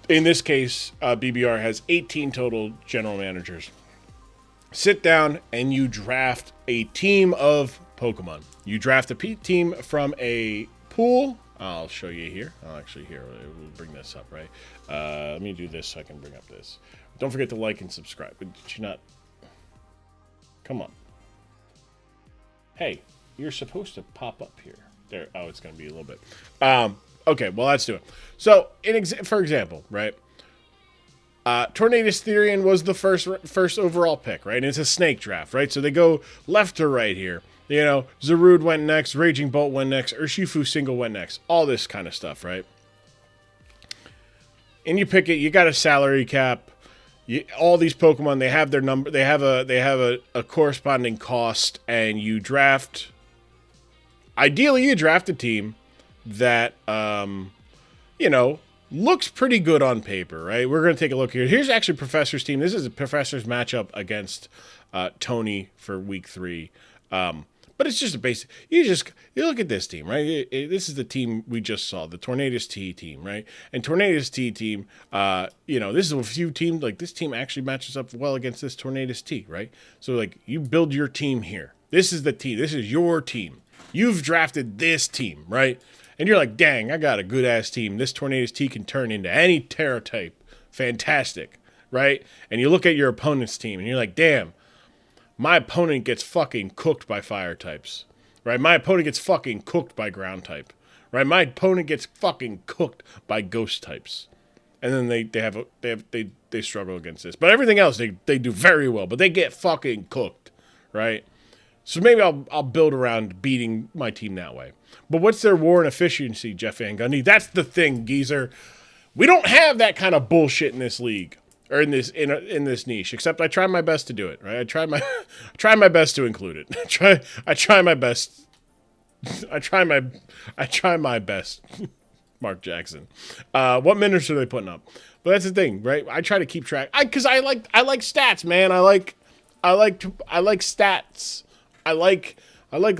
In this case, BBR has 18 total general managers. Sit down and you draft a team of Pokemon. You draft a team from a pool. I'll show you here. We'll bring this up, right? Let me do this so I can bring up this. Don't forget to like and subscribe. Did you not? Come on. Hey, you're supposed to pop up here. There. Oh, it's going to be a little bit. Okay, well, let's do it. So, for example, right? Tornadus Therian was the first overall pick, right? And it's a snake draft, right? So they go left to right here. Zarude went next, Raging Bolt went next, Urshifu single went next. All this kind of stuff, right? And you pick it, you got a salary cap. All these Pokemon, they have their number, they have a corresponding cost, and you draft. Ideally, you draft a team that looks pretty good on paper, right? We're going to take a look here. Here's actually Professor's team. This is a Professor's matchup against Tony for week 3. But But it's just a basic. You look at this team, right? This is the team we just saw, the Tornadus T team, right? And Tornadus T team, this is a few teams, like this team actually matches up well against this Tornadus T, right? So like you build your team here. This is the team. This is your team. You've drafted this team, right? And you're like, dang, I got a good ass team. This Tornadus T can turn into any Terra type. Fantastic, right? And you look at your opponent's team and you're like, damn. My opponent gets fucking cooked by fire types, right? My opponent gets fucking cooked by ground type, right? My opponent gets fucking cooked by ghost types, and then they struggle against this. But everything else they do very well, but they get fucking cooked, right? So maybe I'll build around beating my team that way. But what's their war and efficiency, Jeff Van Gundy? That's the thing, geezer. We don't have that kind of bullshit in this league. Or in this niche, except I try my best to do it, right? I try my best to include it. I try my best. I try my best. Mark Jackson. What minutes are they putting up? But that's the thing, right? I try to keep track. Because I like stats, man. I like stats. I like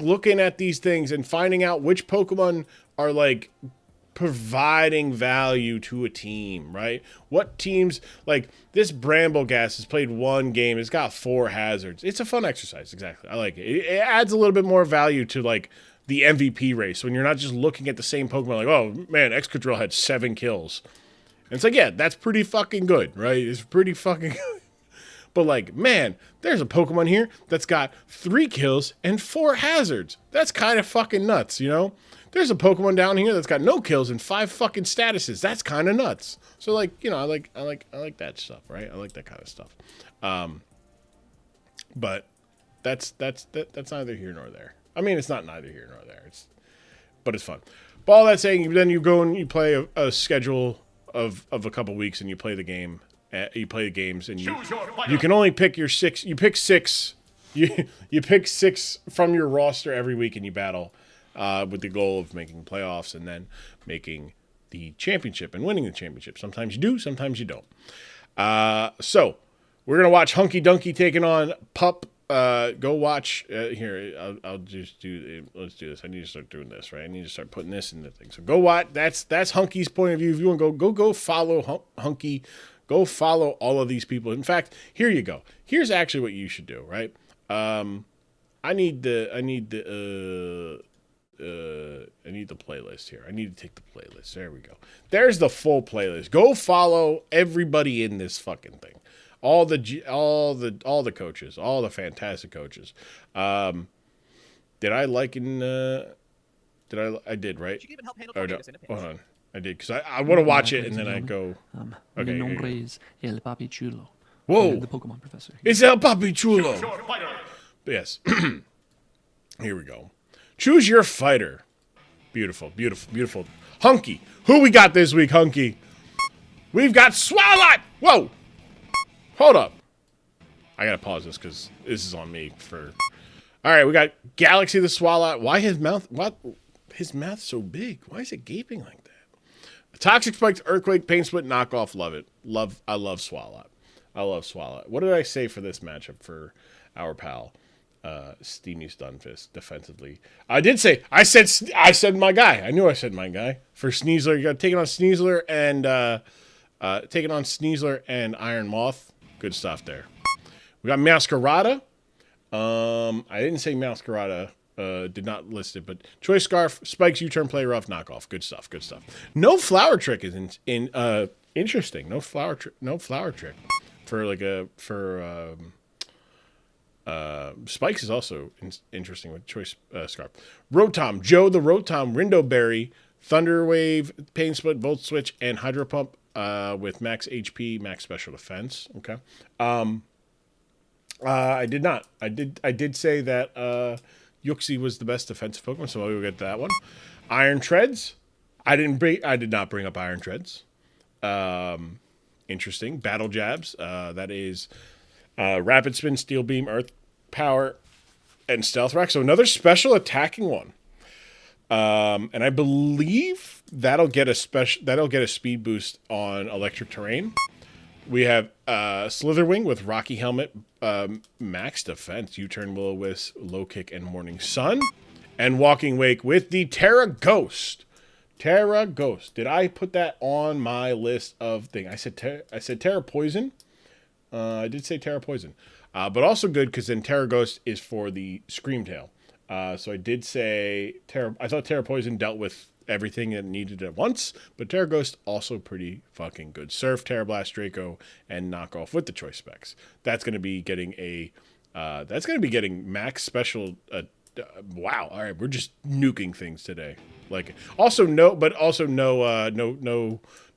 looking at these things and finding out which Pokemon are like providing value to a team, right? What teams, like this Brambleghast has played one game, it's got 4 hazards. It's a fun exercise, exactly. I like it. It adds a little bit more value to like the MVP race when you're not just looking at the same Pokemon like, oh man, Excadrill had 7 kills. And it's like, yeah, that's pretty fucking good, right? It's pretty fucking good. But like, man, there's a Pokemon here that's got 3 kills and 4 hazards. That's kind of fucking nuts, you know? There's a Pokemon down here that's got no kills and 5 fucking statuses. That's kind of nuts. So like, I like that stuff, right? I like that kind of stuff. But that's neither here nor there. I mean, it's not neither here nor there. But it's fun. But all that saying, then you go and you play a schedule of a couple weeks and you play the game. You play the games and you can only pick your 6. You pick 6. You pick 6 from your roster every week and you battle. With the goal of making playoffs and then making the championship and winning the championship. Sometimes you do, sometimes you don't. So we're going to watch HunkyDonkey taking on Pup. Go watch here. I'll just do, let's do this. I need to start doing this, right? I need to start putting this in the thing. So go watch. That's Hunky's point of view. If you want to go follow Hunky, go follow all of these people. In fact, here you go. Here's actually what you should do, right? I need the playlist here. I need to take the playlist. There we go. There's the full playlist. Go follow everybody in this fucking thing. All the coaches, all the fantastic coaches. Did I like in? I did, right?
You can even help handle
Oh, no.
tornadoes in a pinch.
Hold on. I did because I want to watch it and then I go. Okay.
Mi nombre es El Papi Chulo.
Whoa.
The Pokemon Professor.
It's El Papi Chulo. Yes. Here we go. Choose your fighter. Beautiful, beautiful, beautiful. Hunky. Who we got this week, Hunky? We've got Swalot. Whoa. Hold up. I got to pause this because this is on me. All right, we got Galaxy the Swalot. Why his mouth? What? His mouth's so big. Why is it gaping like that? Toxic Spikes, Earthquake, Pain Split, Knockoff. Love it. I love Swalot. I love Swalot. What did I say for this matchup for our pal? Steamy Stunfist defensively. I said my guy. I knew I said my guy. For Sneasler, you got taking on Sneasler and Iron Moth. Good stuff there. We got Masquerada. I didn't say Masquerada. Did not list it, but Choice Scarf, Spikes, U-turn, play rough, knockoff. Good stuff. Good stuff. No Flower Trick is interesting. No flower trick Spikes is also interesting with Choice Scarf. Rotom, Joe the Rotom, Rindoberry, Thunder Wave, Pain Split, Volt Switch, and Hydro Pump with max HP, max special defense. Okay. I did not. I did say that Yuxi was the best defensive Pokemon, so we'll get to that one. Iron Treads. I did not bring up Iron Treads. Interesting. Battle Jabs. That is Rapid Spin, Steel Beam, Earth Power, and Stealth Rock. So another special attacking one. And I believe that'll get a speed boost on Electric Terrain, We have Slitherwing with Rocky Helmet, Max Defense, U-Turn, Will-O-Wisp, Low Kick, and Morning Sun. And Walking Wake with the Terra Ghost. Terra Ghost. Did I put that on my list of things? I said Terra Poison. I did say Terra Poison. But also good because then Terra Ghost is for the Screamtail. So I did say Terra. I thought Terra Poison dealt with everything it needed at once, but Terra Ghost also pretty fucking good. Surf, Terra Blast, Draco, and Knockoff with the choice specs. That's going to be getting a. That's going to be getting max special. Wow! All right, we're just nuking things today. Like also no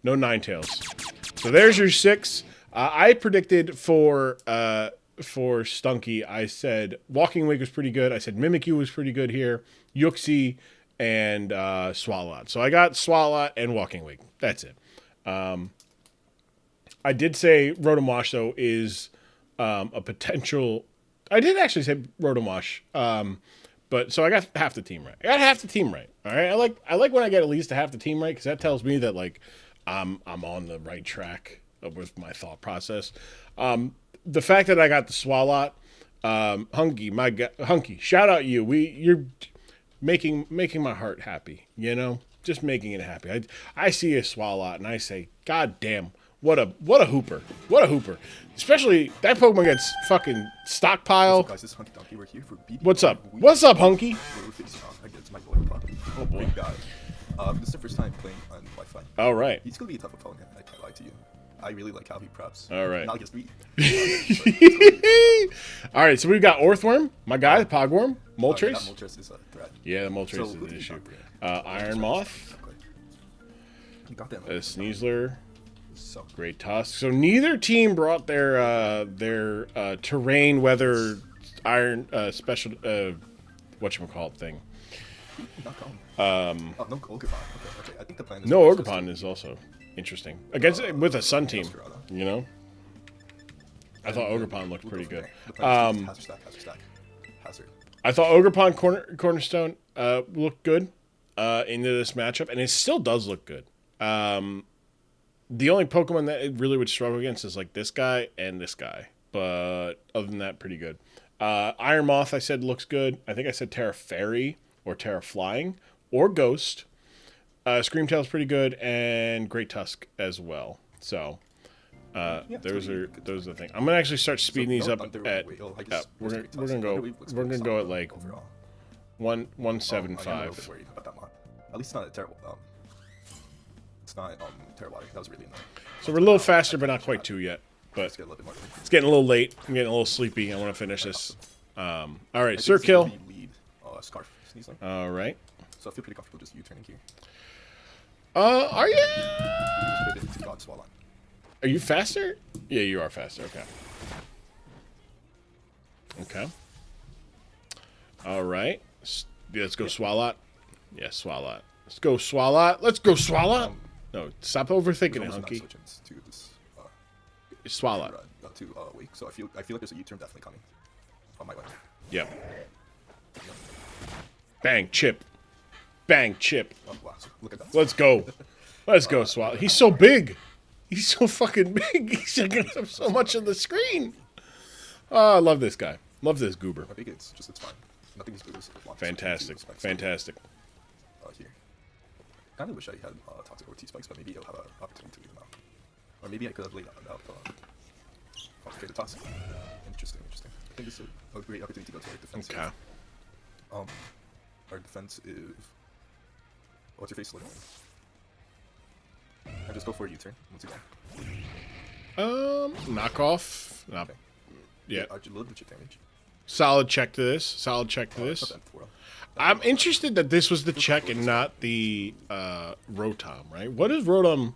Ninetales. So there's your 6. I predicted for Stunky. I said Walking Wake was pretty good. I said Mimikyu was pretty good here. Yuxi and Swalot. So I got Swalot and Walking Wake. That's it. I did say Rotom though is a potential. I did actually say Rotom but so I got half the team right. I got half the team right. All right. I like when I get at least half the team right because that tells me that like I'm on the right track with my thought process. The fact that I got the Swalot, Hunky, shout out you. You're making my heart happy, you know? Just making it happy. I see a Swalot and I say, God damn, what a hooper. What a hooper. Especially that Pokemon gets fucking stockpile.
Guys, this is HunkyDonkey. We're here for BBR
What's up?
D-League.
What's up, Hunky?
Oh boy. This is the first time playing on Wi-Fi.
All right.
He's gonna be a tough opponent. I can't lie to you. I really like how he preps.
All right.
Not against me.
All right, so we've got Orthworm, my guy, the Pogworm,
That
Moltres.
Moltres is a threat.
Yeah, the Moltres
So,
is
who
an
do you
issue.
got?
Iron Moth,
You got that.
Sneasler,
So
Great Tusk. So neither team brought their terrain weather iron special whatchamacallit thing.
not calm. Oh, no Ogerpon. Okay. I think the plan is
No, Ogerpon is also interesting against with a Sun team. You know, I thought Ogerpon looked pretty good.
Hazard stack.
I thought Ogerpon Cornerstone looked good into this matchup, and it still does look good. The only Pokemon that it really would struggle against is like this guy and this guy, but other than that, pretty good. Iron Moth, I said looks good. I think I said Terra Fairy or Terra Flying or Ghost. Screamtail's pretty good, and Great Tusk as well. So those are the things. I'm gonna actually start speeding these up at. We're gonna go at like 175.
At least it's not a terrible. It's not Terrawater. That was really annoying.
So we're a little faster, but not quite 2 yet. But
Let's get a little bit more.
it's getting a little late. I'm getting a little sleepy. I want to finish this. All right, Sir Kill.
Lead, Scarf Sneasler.
All right.
So I feel pretty comfortable just U-turning here.
Are you?
Just put it into God Swalot.
Are you faster? Yeah, you are faster. Okay. Okay. All right. Let's go Swalot. Yeah, Swalot. Let's go Swalot. Let's go Swalot. No, stop overthinking it, Hunky.
To this,
Swalot.
Wake. So I feel like there's a U-turn definitely coming on my way.
Yeah. Bang, chip. Bang, chip.
Oh, wow. So look at that.
Let's go. Let's go, Swalot. He's so big. He's so fucking big. He's taking up so much of the screen. Oh, I love this guy. Love this goober.
I think it's fine. Nothing's good.
Fantastic. Fantastic.
Here. Kind of wish I had toxic or T-spikes, but maybe it'll have an opportunity to leave them out. Or maybe I could have laid out okay, the toxic. Interesting. I think this is a great opportunity to go to our defense.
Okay.
Here. Our defense is what's your face looking? And just go for a U-turn once again.
Knockoff. Not,
Okay.
yeah.
A little bit of damage.
Solid check to this. Solid check to this. I'm interested that this was the check and not the Rotom, right? What is Rotom?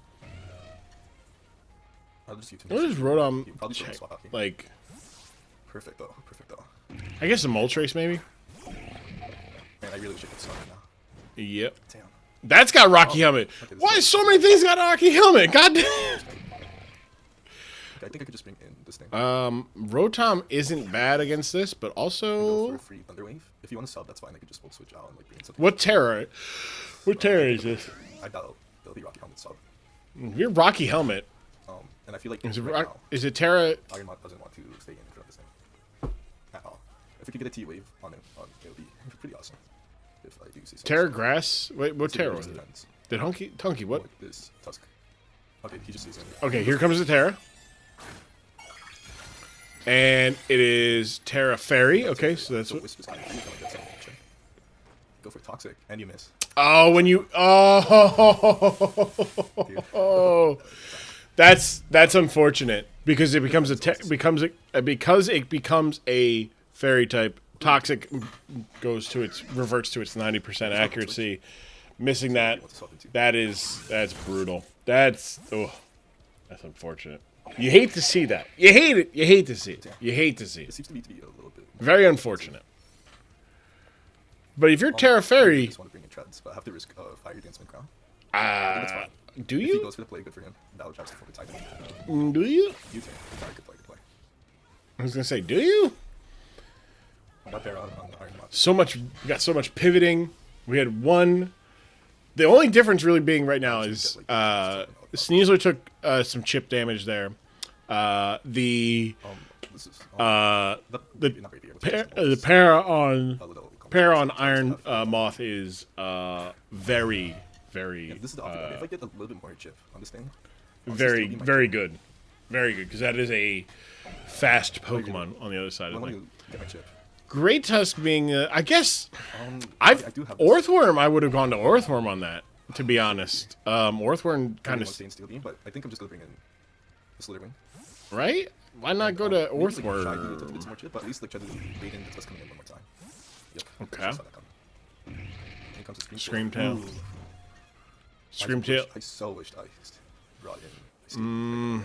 What is Rotom check? Like,
Perfect though.
I guess a Moltres maybe?
Man, I really wish I could start now.
Yep.
Damn.
That's got Rocky Helmet. Why is so many things got Rocky Helmet? God damn.
I think I could just bring in this thing.
Rotom isn't bad against this, but
Go
also
for a free Thunderwave. If you want to sub, that's fine. I could just switch out and like bring in something.
what Terra? What Terra is this?
I doubt it'll be Rocky Helmet sub.
You're Rocky Helmet.
And I feel like
Is it,
right now,
is it Terra?
Ironmod doesn't want to stay in front of this thing at all. If we could get a T-Wave on it, it would be pretty awesome. If I do see something.
Terra Grass? Wait, what
Let's see
Terra
what
was
it
it?
depends.
Did Hunky what?
Oh, this Tusk. Okay, he just stays in.
Okay, here comes the Terra. And it is Terra Fairy. Okay, so that's what.
Wisp is kind of cute, like that check. Go for Toxic, and you miss.
Oh, when you. Oh. That's unfortunate because it becomes because it becomes a fairy type. Toxic goes to its reverts to its 90% accuracy. Missing that's brutal. That's unfortunate. You hate to see that. You hate it. You hate to see it. You hate to see
It
it.
seems to be a little bit.
Very unfortunate. But if you're Terra
I
Fairy,
just want to bring in Treads, but I have to risk Fire Dance and Crown.
do
If he
you?
goes for the play, good for him. That would drive to forward Titan.
Do you?
You take. Good play, good play.
I was gonna say, do you?
One pair on Iron Mod.
So much. We got so much pivoting. We had one. The only difference really being right now is Sneasler took some chip damage there. The para on Iron Moth is very
This is the optimal. If I get a little bit more chip on this thing,
very good, because that is a fast Pokemon on the other side
I
of the
want
thing.
to get my chip.
Great Tusk being, I guess,
I do have this.
Orthworm. I would have gone to Orthworm on that, to be honest. Orthworm kind of,
Stay in Steel Beam, but I think I'm just gonna bring in the Slitherwing.
right? Why not go to
Maybe, like, try to get a
Orthworm?
bit more chip, but at least like try to bait in the Tusk coming in one more time. Yep.
Okay.
Just saw that coming. Here comes the
Screamtail.
Ooh.
Screamtail.
I so wished I brought in.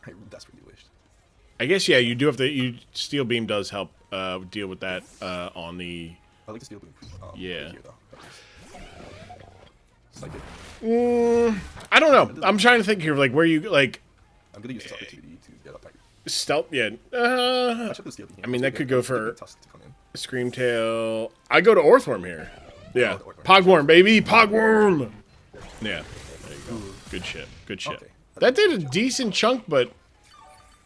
I desperately wished.
I guess yeah. You do have to. Steel Beam does help deal with that on the.
I like the Steel Beam.
Yeah.
Here, though. Psychic.
I don't know. I'm trying to think here, like where you like
I'm gonna use this opportunity to get up.
stealth. Yeah.
I should have Steel Beam here.
I mean, that could go for
Tusk to come in.
Screamtail. I go to Orthworm here. Yeah.
Oh, Orthworm.
Pogworm, baby. Pogworm. Yeah. There you go. Good shit. Good shit.
Okay.
That did a decent chunk, but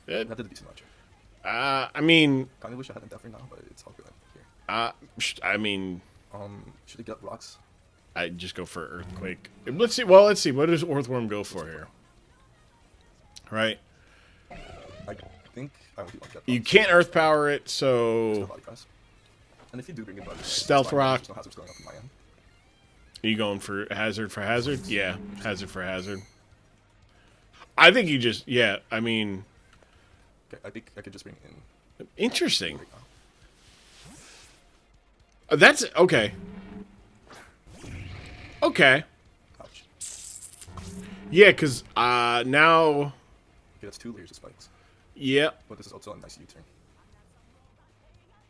That did a decent amount.
I mean,
Kind of wish I had Endeavor now, but it's all good here.
I mean,
Should I get rocks?
I just go for Earthquake. Let's see. Well, let's see. What does Orthworm go for here? Right.
I think I would get
You
rocks.
can't Earth Power it,
No
so
body press. And if you do bring in body press,
Stealth
it's fine.
Rock.
There's no hazards going up in my end.
are you going for hazard? Yeah, hazard for hazard. I think you just I mean,
Okay, I think I could just bring in
interesting.
right now.
That's okay. Okay.
Ouch.
Yeah, because now,
Okay, that's 2 layers of spikes.
yeah,
But this is also a nice U-turn.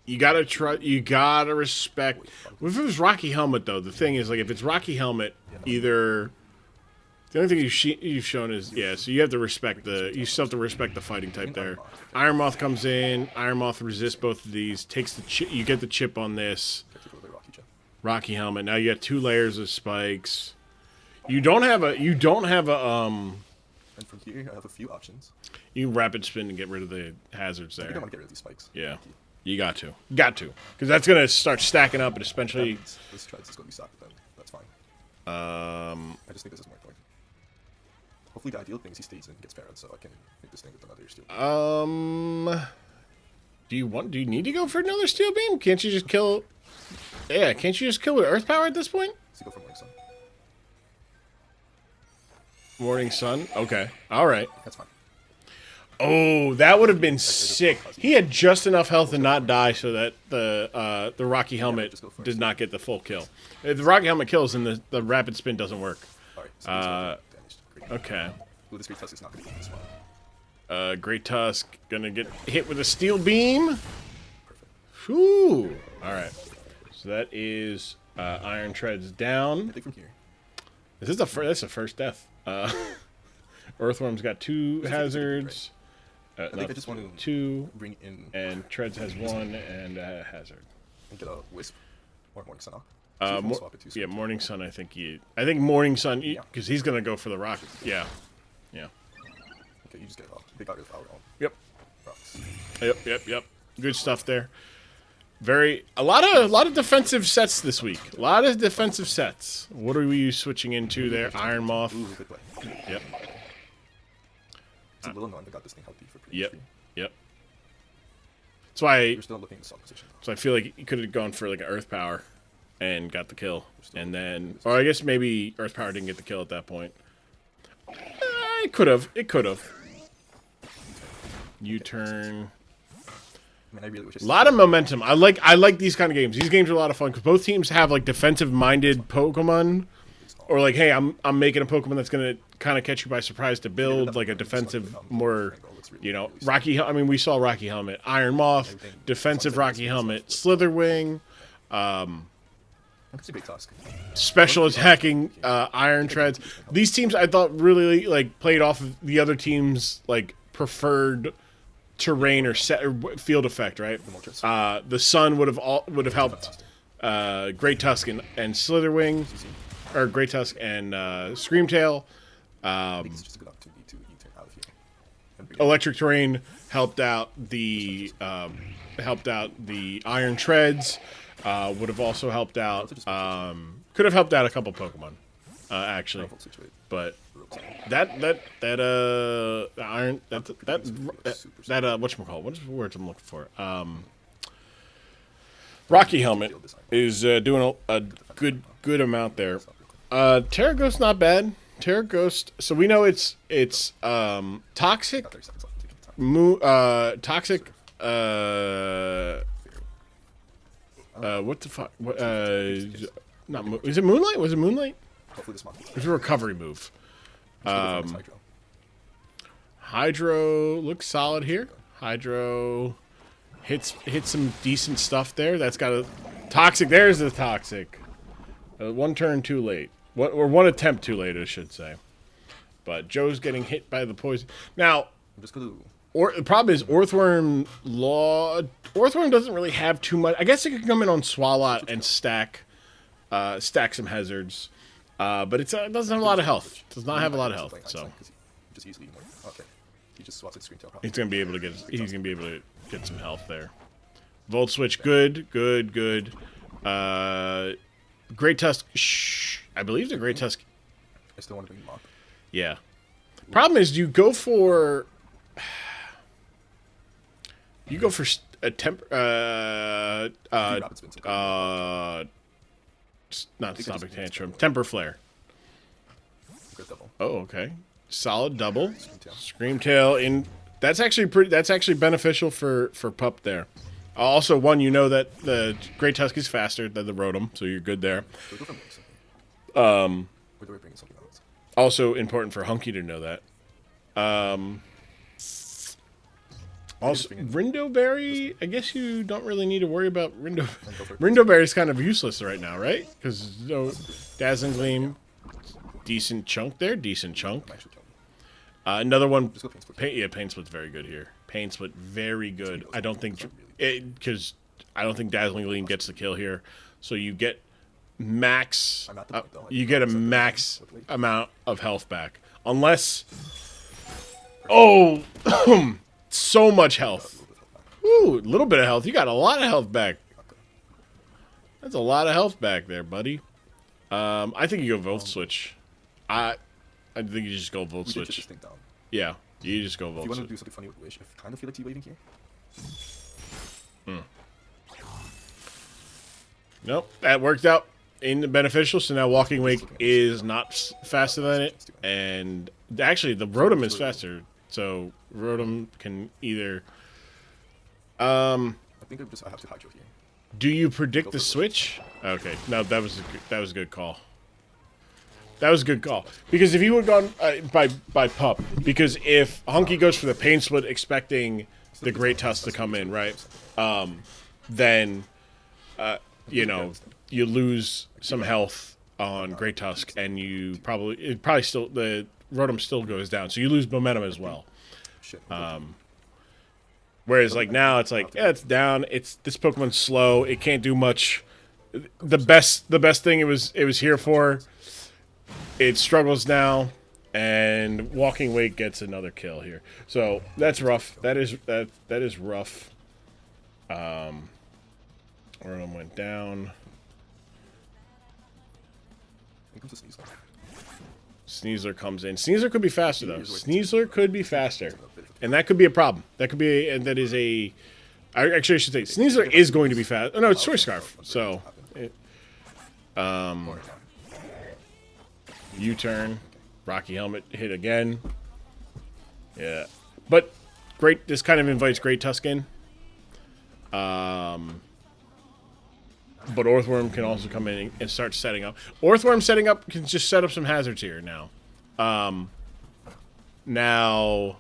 you gotta try. You gotta respect. Well, if it was Rocky Helmet, though, the thing is, like, if it's Rocky Helmet, either the only thing you've shown is so you have to respect you still have to respect the fighting type there. Iron Moth comes in. Iron Moth resists both of these. Takes the chip. You get the chip on this.
Okay, take a little Rocky chip.
Rocky Helmet. Now you got 2 layers of spikes. You don't have a. You don't have a.
And from here, I have a few options.
You can rapid spin and get rid of the hazards
I think I
there.
want to get rid of these spikes.
Yeah. You got to. Because that's going to start stacking up, and especially...
This Treads is going to be stocked then. That's fine.
I
I just think this is more important. Hopefully the ideal thing is he stays and gets parried, so I can make this thing with another Steel Beam.
Do you need to go for another Steel Beam? Can't you just kill... Yeah, can't you just kill with Earth Power at this point?
Let's go for Morning Sun.
Morning Sun? Okay. All right.
That's fine.
Oh, that would have been sick. He had just enough health to not die so that the Rocky Helmet did not get the full kill. If the Rocky Helmet kills, then the rapid spin doesn't work.
Alright, so this one's damaged. Great.
Okay.
Ooh, this Great Tusk is not going to be this one.
Great Tusk gonna get hit with a Steel Beam.
Perfect.
Whew. All right. So that is Iron Treads down.
I think from here.
This is that's the first death. Earthworm's got 2 hazards.
I think I just want to
2,
bring in
and Treads has 1 and a hazard.
and get a Wisp or Morning Sun off.
Morning Sun. I think Morning Sun, because he's gonna go for the rocket. Yeah.
Okay, you just get big out of power on.
Yep.
Rocks.
Yep. Good stuff there. A lot of defensive sets this week. A lot of defensive sets. What are we switching into there? Iron Moth.
Ooh, good play.
Yep.
It's a little annoying they got this thing healthy for pretty
Yep.
free.
Yep. That's why
You're still looking in the stock position.
So I feel like you could have gone for like an Earth Power and got the kill. And then, or I guess maybe Earth Power didn't get the kill at that point. It could have. U-turn.
I mean, I really wish
A lot of momentum. I like these kind of games. These games are a lot of fun because both teams have like defensive-minded Pokemon, or like, hey, I'm making a Pokemon that's gonna kind of catch you by surprise to build like a defensive, more, you know, Rocky. I mean, we saw Rocky Helmet, Iron Moth, defensive Rocky Helmet, Slitherwing,
It's a big task.
special attacking Iron Treads. These teams I thought really like played off of the other team's like preferred terrain or set or field effect, right? The Sun would have helped Great Tusk and Slitherwing, or Great Tusk and Screamtail.
It's just a good opportunity to U-turn out of here.
Electric Terrain helped out the Iron Treads. Would have also helped out. Could have helped out a couple Pokemon, actually. But that iron that whatchamacallit, what is the words I'm looking for? Rocky Helmet is doing a good amount there. Terra Ghost not bad. Terra Ghost. So we know it's toxic. Toxic. What the fuck? Not is it Moonlight? Was it Moonlight?
Hopefully this month.
It was a recovery move. Hydro looks solid here. Hydro hits some decent stuff there. That's got a toxic. There's the toxic. One turn too late. Or one attempt too late, I should say. But Joe's getting hit by the poison. Now,
I'm just gonna.
the problem is Orthworm doesn't really have too much. I guess it could come in on Swalot and stack some hazards. But it doesn't have a lot of health. It does not have a lot of health, so
Just easily okay. He just swaps at Screamtail.
he's gonna be able to get some health there. Volt Switch, good. Great Tusk. I believe the Great Tusk.
I still want to bring him up.
Yeah. Problem is, you go for a not Stomping Tantrum, Temper Flare.
Good double.
Oh, okay. Solid double. Screamtail in. That's actually beneficial for Pup there. Also, one, you know that the Great Tusk is faster than the Rotom, so you're good there. Also important for Hunky to know that. Also, Rindoberry, I guess you don't really need to worry about Rindoberry's kind of useless right now, right? Because Dazzling Gleam, decent chunk there, another one, Pain Split's very good here. Pain Split, very good. I don't think Dazzling Gleam gets the kill here, so you get max. You get a max amount of health back, unless. Oh. So much health. Ooh, a little bit of health. You got a lot of health back. That's a lot of health back there, buddy. I think you go Volt Switch. I think you just go Volt Switch. Yeah, you just go Volt Switch.
If you want to do something funny with Wish, I kind of feel like T-waving here.
Nope, that worked out in the beneficial. So now Walking Wake is not faster than it, and actually the Rotom is faster. So Rotom can either.
I think I have to Hydro here.
Do you predict the switch? Okay, no, that was a good call. That was a good call because if you would gone by Pup, because if Hunky goes for the Pain Split expecting the Great Tusk to come in, right? Then you lose some health on Great Tusk, and you probably still the Rotom still goes down, so you lose momentum as well. Whereas like now it's like it's down. This Pokemon's slow. It can't do much. The best thing it was here for. It struggles now. And Walking Wake gets another kill here. So that's rough. That is rough. Ornum went down. Sneasler comes in. Sneasler could be faster though. Sneasler could be faster, and that could be a problem. That could be, and that is a. Actually, I should say Sneasler is going to be fast. Oh no, it's Choice Scarf. So, U-turn, Rocky Helmet hit again. Yeah, but great. This kind of invites Great Tusk in. But Orthworm can also come in and start setting up. Orthworm setting up can just set up some hazards here now. Now,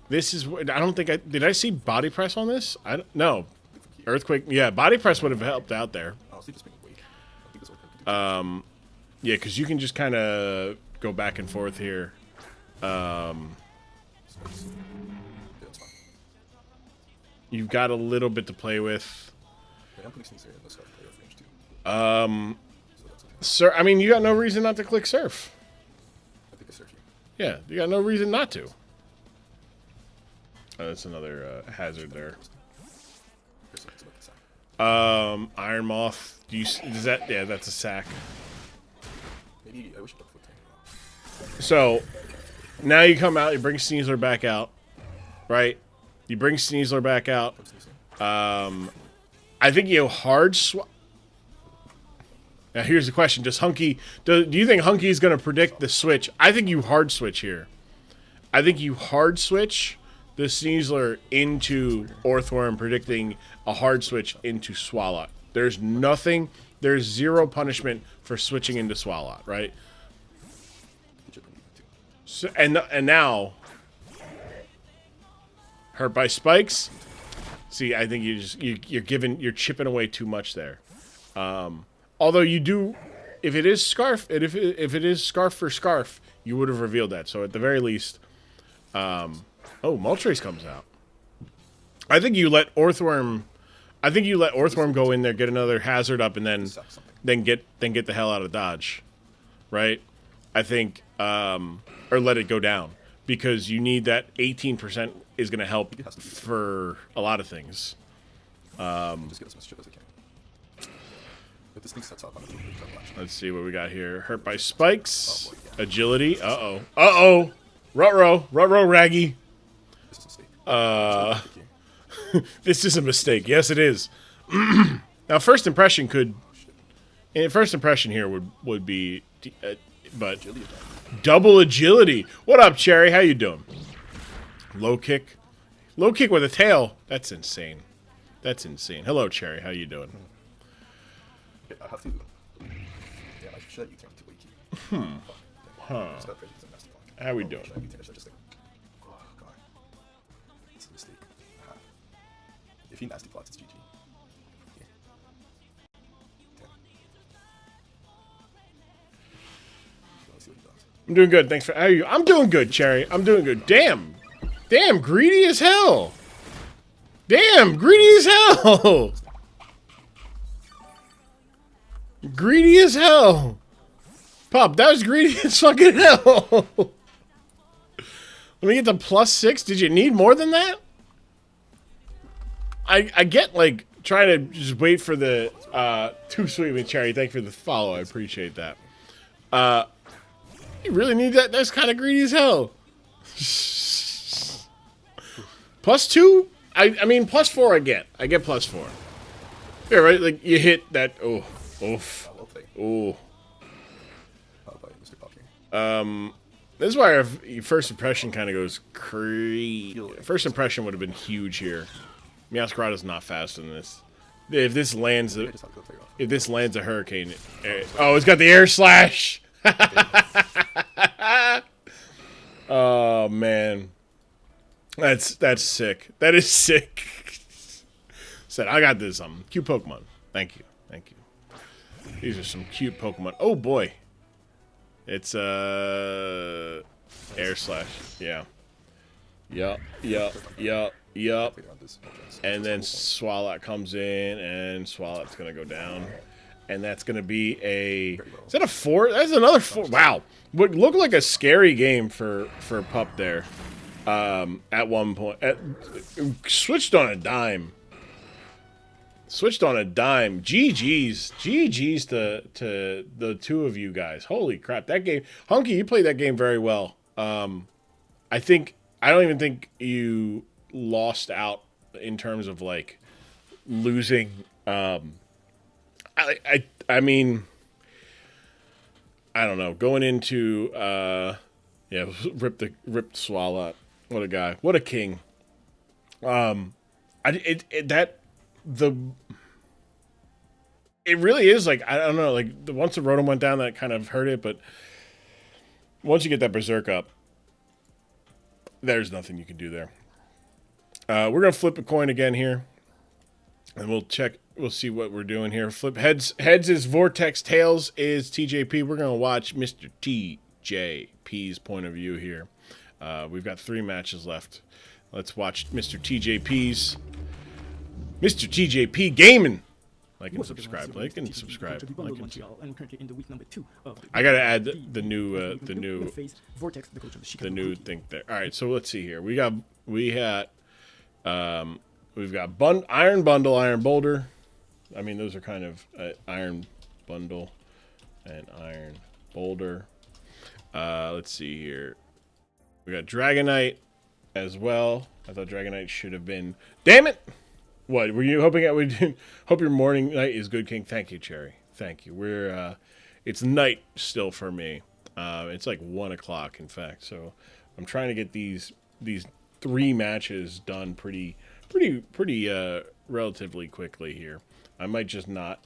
this is I don't think did I see Body Press on this? No. Earthquake. Yeah, Body Press would have helped out there. Yeah, because you can just kind of go back and forth here. You've got a little bit to play with. Sir, I mean, you got no reason not to click Surf. Yeah, you got no reason not to. Oh, that's another hazard there. Iron Moth. Is that? Yeah, that's a sack. So now you come out. You bring Sneasler back out, right? You bring Sneasler back out. I think you hard swap. Now here's the question: do you think Hunky is going to predict the switch? I think you hard switch here. I think you hard switch the Sneasler into Orthworm, predicting a hard switch into Swalot. There's zero punishment for switching into Swalot, right? So, and now, hurt by spikes. See, I think you're chipping away too much there. Although you do, if it is Scarf, and if it is Scarf for Scarf, you would have revealed that. So at the very least, oh, Moltres comes out. I think you let Orthworm go in there, get another hazard up, and then get the hell out of Dodge, right? I think, or let it go down, because you need that 18% is going to help for a lot of things.
Just get as much chip as I can. But this thing sets up on the
Let's see what we got here. Hurt by spikes. Agility. Uh-oh. Ruh-roh, Raggy. This is a mistake. Yes, it is. Now, first impression here would be, but double agility. What up, Cherry? How you doing? Low kick with a tail. That's insane. Hello, Cherry. How you doing?
I have to. Yeah, I should you turn to Wakey.
How we doing?
Oh, God. It's a mistake. If he nasty plots, it's GG. Yeah. 10. Let's see what he does.
I'm doing good. Thanks for. How are you? I'm doing good, Cherry. I'm doing good. Damn, greedy as hell. Greedy as hell. Pup, that was greedy as fucking hell. Let me get to +6. Did you need more than that? I get, like, trying to just wait for the, too sweet with Cherry. Thank you for the follow. I appreciate that. You really need that? That's kind of greedy as hell. +2? I mean, +4 I get. I get +4. Yeah, right? Like, you hit that, oof. Ooh. This is why our first impression kind of goes crazy. First impression would have been huge here. Meowscarada's not fast in this. If this lands a hurricane, oh, it's got the air slash. Oh man, that's sick. That is sick. Said I got this. Cute Pokemon. Thank you. These are some cute Pokemon. Oh boy. It's air slash. Yeah. Yup. And then Swalot comes in, and Swalot's gonna go down. and that's going to be a. Is that a 4? That's another 4. Wow, would look like a scary game for Pup there. At one point, switched on a dime. Switched on a dime. GG's to the two of you guys. Holy crap, that game, Hunky, you played that game very well. I don't even think you lost out in terms of like losing. I mean, I don't know. Going into yeah, ripped Swallow. What a guy. What a king. It really is like, I don't know, like once the Rotom went down, that kind of hurt it, but once you get that Berserk up, there's nothing you can do there. We're gonna flip a coin again here, and we'll see what we're doing here. Flip heads is Vortex, tails is TJP. We're gonna watch Mr. TJP's point of view here. We've got 3 matches left. Let's watch Mr. TJP's. Mr. TJP Gaming. Like and subscribe. Like and subscribe. Like and I gotta add the new thing there. All right, so let's see here. We've got Iron Bundle, Iron Boulder. I mean, those are kind of Iron Bundle and Iron Boulder. Let's see here. We got Dragonite as well. I thought Dragonite should have been. Damn it! What were you hoping? Hope your morning night is good, King. Thank you, Cherry. Thank you. We're it's night still for me. It's like 1 o'clock, in fact. So I'm trying to get these 3 matches done pretty relatively quickly here. I might just not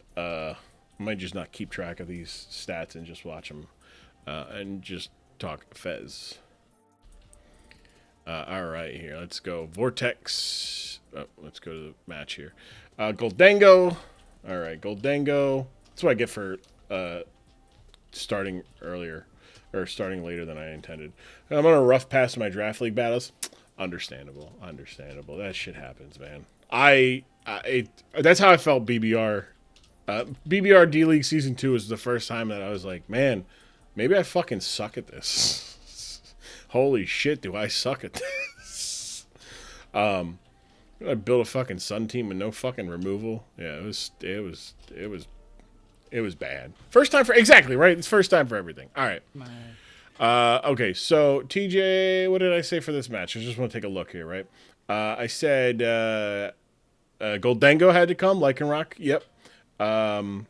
keep track of these stats and just watch them and just talk Fez. All right, here. Let's go. Vortex. Oh, let's go to the match here. Goldango. All right, Goldango. That's what I get for starting earlier or starting later than I intended. I'm on a rough pass in my draft league battles. Understandable. That shit happens, man. That's how I felt BBR. BBR D-League Season 2 was the first time that I was like, man, maybe I fucking suck at this. Holy shit, do I suck at this? I built a fucking Sun team with no fucking removal. Yeah, it was bad. First time for exactly right. It's first time for everything. All right. Okay, so TJ, what did I say for this match? I just want to take a look here, right? I said Goldango had to come, Lycanroc. Yep. And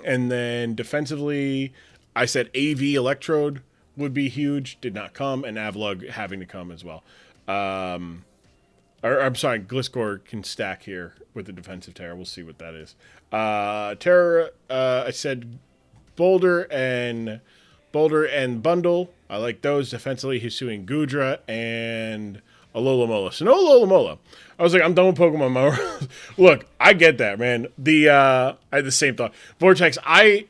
then defensively, I said AV Electrode would be huge, did not come, and Avalugg having to come as well. I'm sorry, Gliscor can stack here with the defensive Terra. We'll see what that is. Terra, I said Boulder and Bundle. I like those. Defensively, Hisui Gudra and Alola-Mola. So no Alola-Mola. I was like, I'm done with Pokemon. Look, I get that, man. I had the same thought. Vortex, I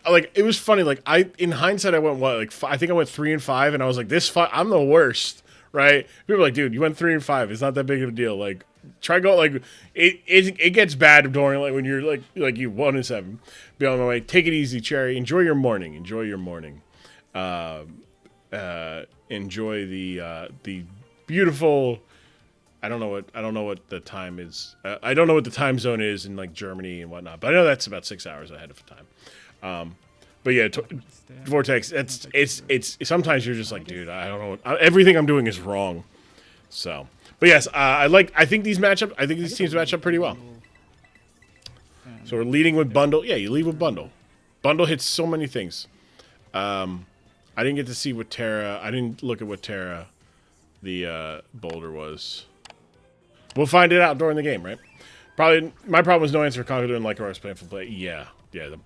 like, it was funny. Like, in hindsight, I went what, like I think I went 3 and 5, and I was like, I'm the worst, right? People are like, dude, you went 3 and 5. It's not that big of a deal. Like, try go like it gets bad during like when you're like you 1 and 7. Be on my way. Take it easy, Cherry. Enjoy your morning. Enjoy the beautiful. I don't know what the time is. I don't know what the time zone is in like Germany and whatnot, but I know that's about 6 hours ahead of time. But yeah, Vortex. It's sometimes you're just like, dude, I don't know. Everything I'm doing is wrong. So, but yes, I think these teams match up pretty well. So we're leading with Bundle. Yeah, you lead with Bundle. Bundle hits so many things. I didn't get to see what Terra. I didn't look at what Terra the Boulder was. We'll find it out during the game, right? Probably my problem was no answer for Conqueror and like I was playing for play. Yeah. The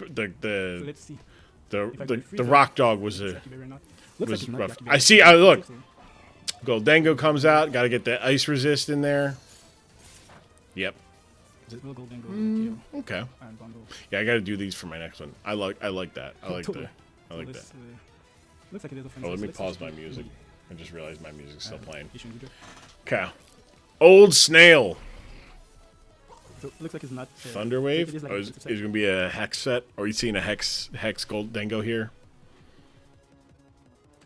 Rock Dog was rough. I see. Look, Goldango comes out. Got to get the ice resist in there. Yep. Okay. Yeah, I got to do these for my next one. I like that. I like that. Oh, let me pause my music. I just realized my music's still playing. Okay. Old Snail.
So looks like it's not.
Thunder Wave?
it is like
Oh,
a
is
defensive set.
going to be a Hex set? Or are you seeing a Hex Gold Dango here?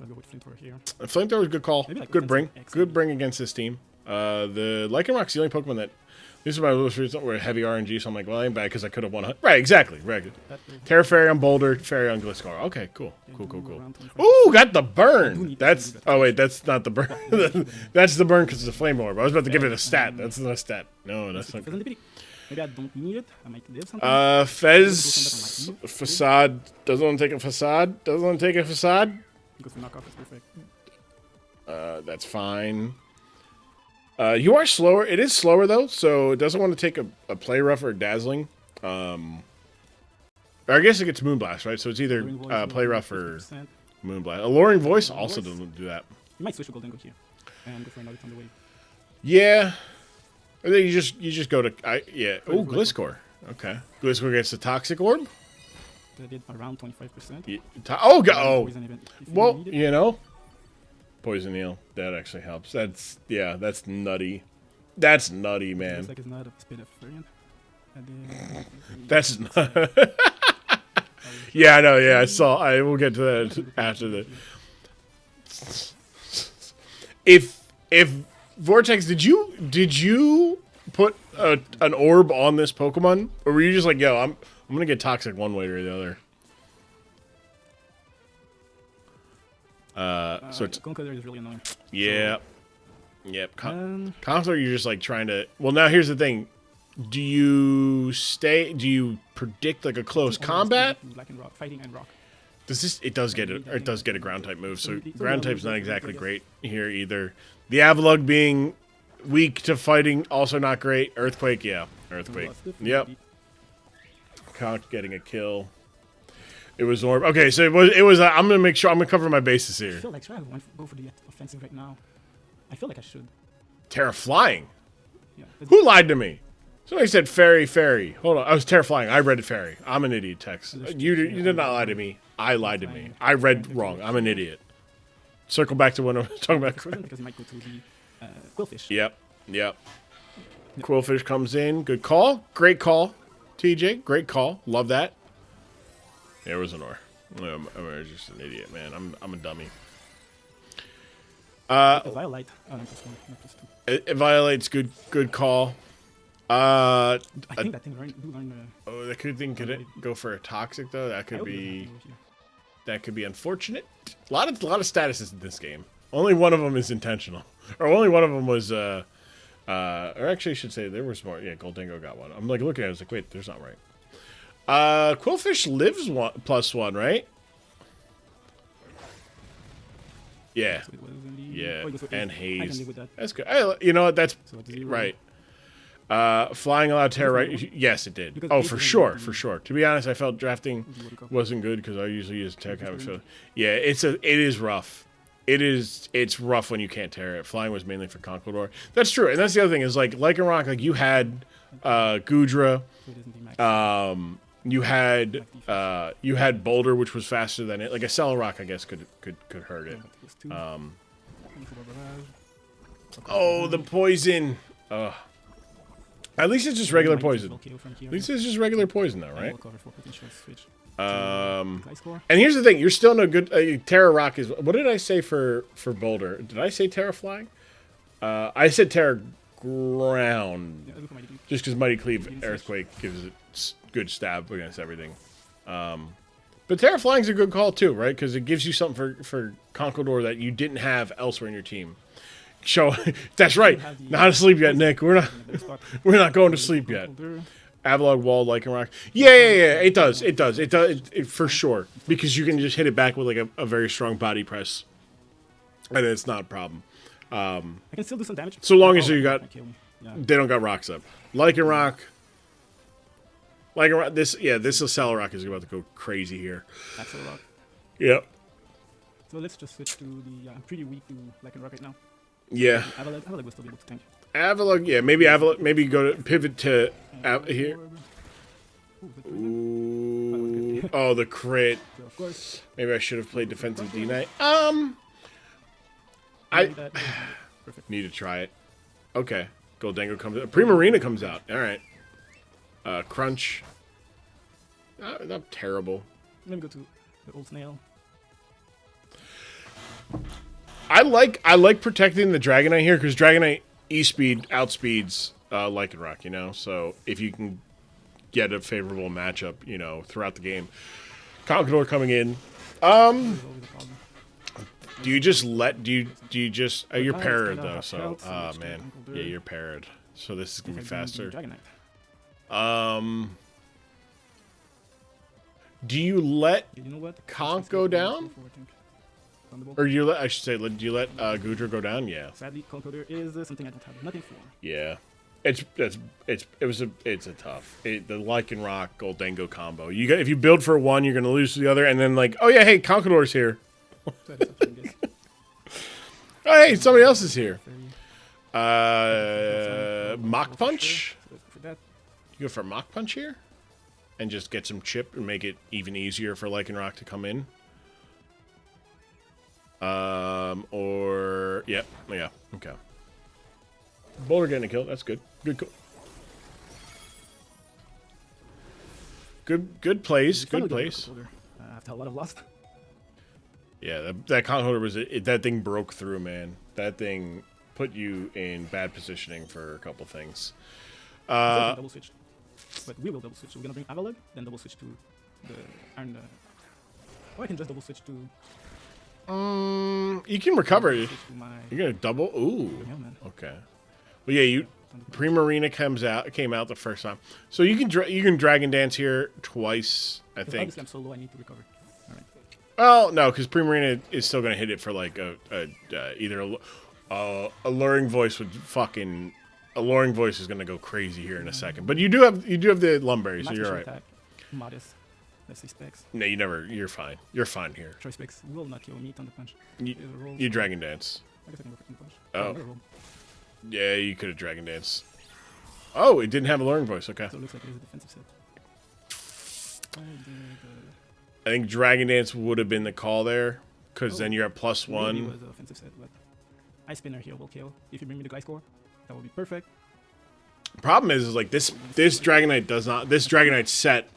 I'll go with Flamethrower here.
Flamethrower is a good call.
Maybe like
Good bring.
defensive X,
Good
maybe.
bring against this team. The Lycanrock's the only Pokemon that... This is my little series where heavy RNG, so I'm like, well, I ain't bad because I could have won. Right, exactly. Right.
That will
Terra Fairy on Boulder, Fairy on Gliscor. Okay, cool. Cool, cool,
do
cool.
around 25.
Ooh, got the
do
burn.
need
That's...
to do that.
Oh, wait, that's not the burn. That's the burn because it's a Flame Orb. I was about to give it a stat. That's not a stat. No, that's not...
Maybe I don't need it. I might live something.
Fez Facade. Doesn't want to take a Facade. Doesn't want to take a Facade.
Because the knockoff is perfect.
That's fine. You are slower. It is slower, though, so it doesn't want to take a Play Rough or Dazzling. Or I guess it gets Moonblast, right? So it's either
Alluring Voice,
Play Rough or
50%.
Moonblast. Alluring Voice
Alluring
also
Voice.
doesn't do that.
You might switch to Goldengo here. And go for another Thunder Wave.
Yeah. Or then you just go to... yeah. Oh,
Gliscor.
Gliscor. Okay. Gliscor gets the Toxic Orb.
That did around 25%.
Yeah. Oh,
Poison event if you
well,
need it.
you know, Poison Eel. That actually helps. That's nutty. That's nutty, man.
Looks like it's not a spin off variant. And then
That's not. Yeah, I know. Yeah, I saw. I will get to that after the. If Vortex, did you put an orb on this Pokemon, or were you just like, yo, I'm gonna get toxic one way or the other? So it's
Conqueror is really annoying.
yeah, yep.
Um,
Conqueror, you're just like trying to. Well, now here's the thing. Do you predict like a close combat?
Black and rock, fighting and rock.
Does this? It does get a ground type move. So ground type's not exactly great here either. The Avalugg being weak to fighting, also not great. Earthquake, yeah, Earthquake. Yep. Conk getting a kill. It was Orb. Okay, so it was. I'm gonna make sure. I'm gonna cover my bases
I
here.
feel like should I go for the offensive right now? I feel like I should.
Terra Flying.
Yeah.
Who lied to me? Somebody said fairy. Hold on. I was Terrifying. I read it fairy. I'm an idiot, Tex. You did not lie to me. I lied to me. I read wrong. I'm an idiot. Circle back to when I was talking about.
Because he might go to the Quillfish.
Yep. Quillfish comes in. Good call. Great call, TJ. Great call. Love that. There was an or. I'm just an idiot, man. I'm a dummy.
Violite. Oh, no, plus one, not plus two.
It violates. Good call.
I think that thing learn.
Oh, that could it go for a toxic though? That could be unfortunate. A lot of statuses in this game. Only one of them is intentional, or only one of them was. Or actually, I should say there was more. Yeah, Goldango got one. I'm like looking at it, I was like, wait, there's not right. Quillfish lives +1, right? Yeah.
So it was in the,
Yeah,
oh, it goes for
and
eight. I
Haze.
can live with that.
That's good. You know what? That's
So it's 0.
right. Flying allowed Terra, right? Yes, it did.
Because
Oh,
eight
for
is
sure,
the-
for sure. To be honest, I felt drafting wasn't good because I usually use Terra Comic. So yeah, it is rough. It's rough when you can't Terra it. Flying was mainly for Conqueror. That's true, and that's the other thing is like Lycanroc, like you had Gudra,
So it isn't the max.
you had Boulder, which was faster than it. Like a Celerock, I guess could hurt it.
Plus two.
Oh, the poison. At least it's just regular poison. At least it's just regular poison though, right? And here's the thing: you're still no good. Terra Rock is. What did I say for Boulder? Did I say Terra Flying? I said Terra Ground, just because Mighty Cleave Earthquake gives it good stab against everything. But Terra Flying's a good call too, right? Because it gives you something for Conqueror that you didn't have elsewhere in your team. So that's right. Not asleep yet, Nick. We're not going to sleep yet. Avalugg, Wall, Lycanroc. Yeah. It does. It for sure. Because you can just hit it back with like a very strong body press, and it's not a problem.
I can still do some damage.
So long as you got,
Yeah.
they don't got rocks up. Lycanroc. This Celerock is about to go crazy here.
That's a rock.
Yep.
So let's just switch to the. I'm pretty weak to Lycanroc right now.
Yeah.
Avalugg will still be able to tank.
Avalugg, yeah, maybe go to pivot to here. Ooh. Oh, the crit.
So of course.
Maybe I should have played defensive D-Knight. I need to try it. Okay. Goldango comes out. Primarina comes out. All right. Crunch. Not terrible.
Let me go to the old snail.
I like protecting the Dragonite here because Dragonite E-Speed outspeeds Lycanroc, you know? So if you can get a favorable matchup, you know, throughout the game. Conkeldurr coming in. Do you just let do you just you're parried though, so man. Yeah, you're parried. So this is gonna be faster. Do you let Conk go down? Or do you let, I should say, do you let Goodra go down? Yeah.
Sadly, Conkeldurr is something I don't have nothing for.
Yeah. It's a tough. The Lycanroc Goldengo combo. You got, if you build for one, you're gonna lose to the other, and then like, oh yeah, hey, Conkeldurr's here. Oh hey, somebody else is here. Mach Punch. You go for Mach Punch here, and just get some chip and make it even easier for Lycanroc to come in. Or yeah, okay. Boulder getting a kill. That's good. Good plays. Good plays.
After a lot of loss.
Yeah, that Conkeldurr was that thing broke through, man. That thing put you in bad positioning for a couple things.
Double switch, but we will double switch. We're gonna bring Avalugg, then double switch to the Iron. Or I can just double switch to.
You can recover. You're gonna double. Ooh.
Yeah, man.
Okay. Well, yeah. You Primarina came out the first time, so you can Dragon Dance here twice. I think.
Obviously, I'm so low. I need to recover. All right.
Well, no, because Primarina is still gonna hit it for like either Alluring Voice would fucking Alluring Voice is gonna go crazy here in a second. But you do have the Lumberry, so you're all right.
Attack. Modest. Let's say specs.
No, you never. You're fine. You're fine here.
Choice specs will not kill me on the punch.
You Dragon Dance.
I guess I can go for punch.
Oh. Yeah, you could have Dragon Dance. Oh, it didn't have Alluring Voice. Okay.
So it looks like it is a defensive set.
I think Dragon Dance would have been the call there, because then you're at +1.
Maybe it was an offensive set, but Ice Spinner here will kill. If you bring me the Guy Score, that would be perfect.
Problem is like this Dragonite does not. This Dragonite set.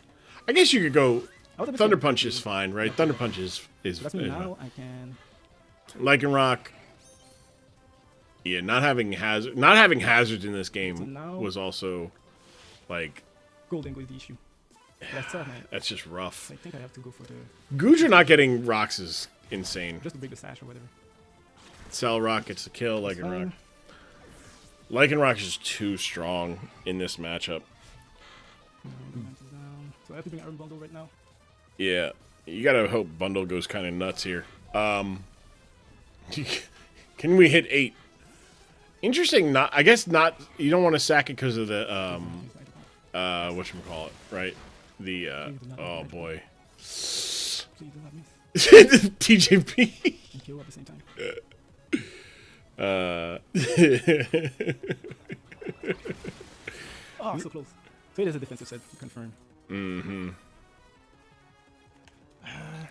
I guess you could go. Thunder Punch is fine, right? Thunder Punch is
that's me now. I can.
Lycanroc. Yeah, not having hazards in this game was also like.
Goldengo is the issue. That's tough, man.
That's just rough.
I think I have to go for the.
Goodra not getting rocks is insane.
Just to break the sash or whatever.
Cell Rock gets the kill. Lycanroc. Lycanroc is too strong in this matchup.
So I have to bring Iron Bundle right now.
Yeah, you gotta hope Bundle goes kind of nuts here. Can we hit 8? Interesting. Not. I guess not. You don't want to sack it because of the whatchamacallit, right? The oh boy.
Please do not miss.
TJP.
And kill at the same time. Oh, so close. So it is a defensive set, confirm.
Mm-hmm.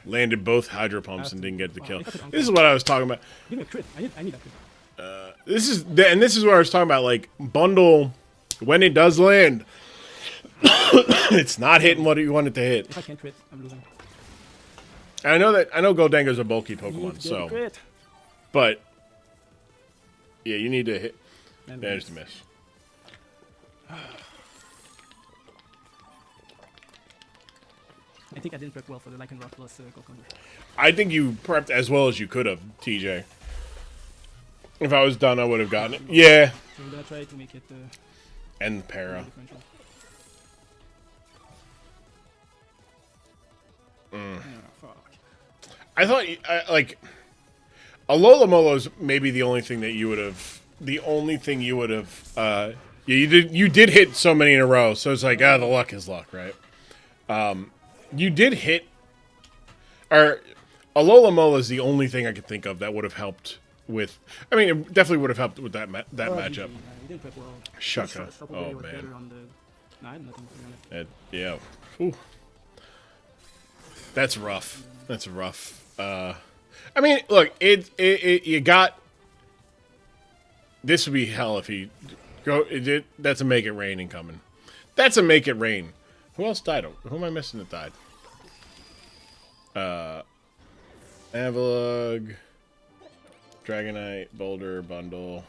Landed both Hydro Pumps and didn't get the kill. This is what I was talking about.
Give me a crit. I need that crit.
This is where I was talking about, like, Bundle, when it does land, it's not hitting what you want it to hit.
If I can't crit, I'm losing.
And I know Goldengo's a bulky Pokemon, so. But yeah, you need to hit. Manage to miss.
I think I didn't prep well for the Lycanroc plus Conkeldurr.
I think you prepped as well as you could have, TJ. If I was done, I would have gotten it. Yeah.
So we're gonna try to make it.
And para.
Oh, fuck.
I thought like Alola Molo's maybe the only thing that you would have. The only thing you would have. Yeah, you did hit so many in a row, so it's like the luck is luck, right? You did hit. Or Alola Mola is the only thing I could think of that would have helped with. I mean, it definitely would have helped with that matchup. Shaka. Oh man. Yeah. Ooh. That's rough. That's rough. I mean, look, you got. This would be hell if he go. That's a make it rain incoming. That's a make it rain. Who else died? Who am I missing that died? Avalugg, Dragonite, Boulder, Bundle.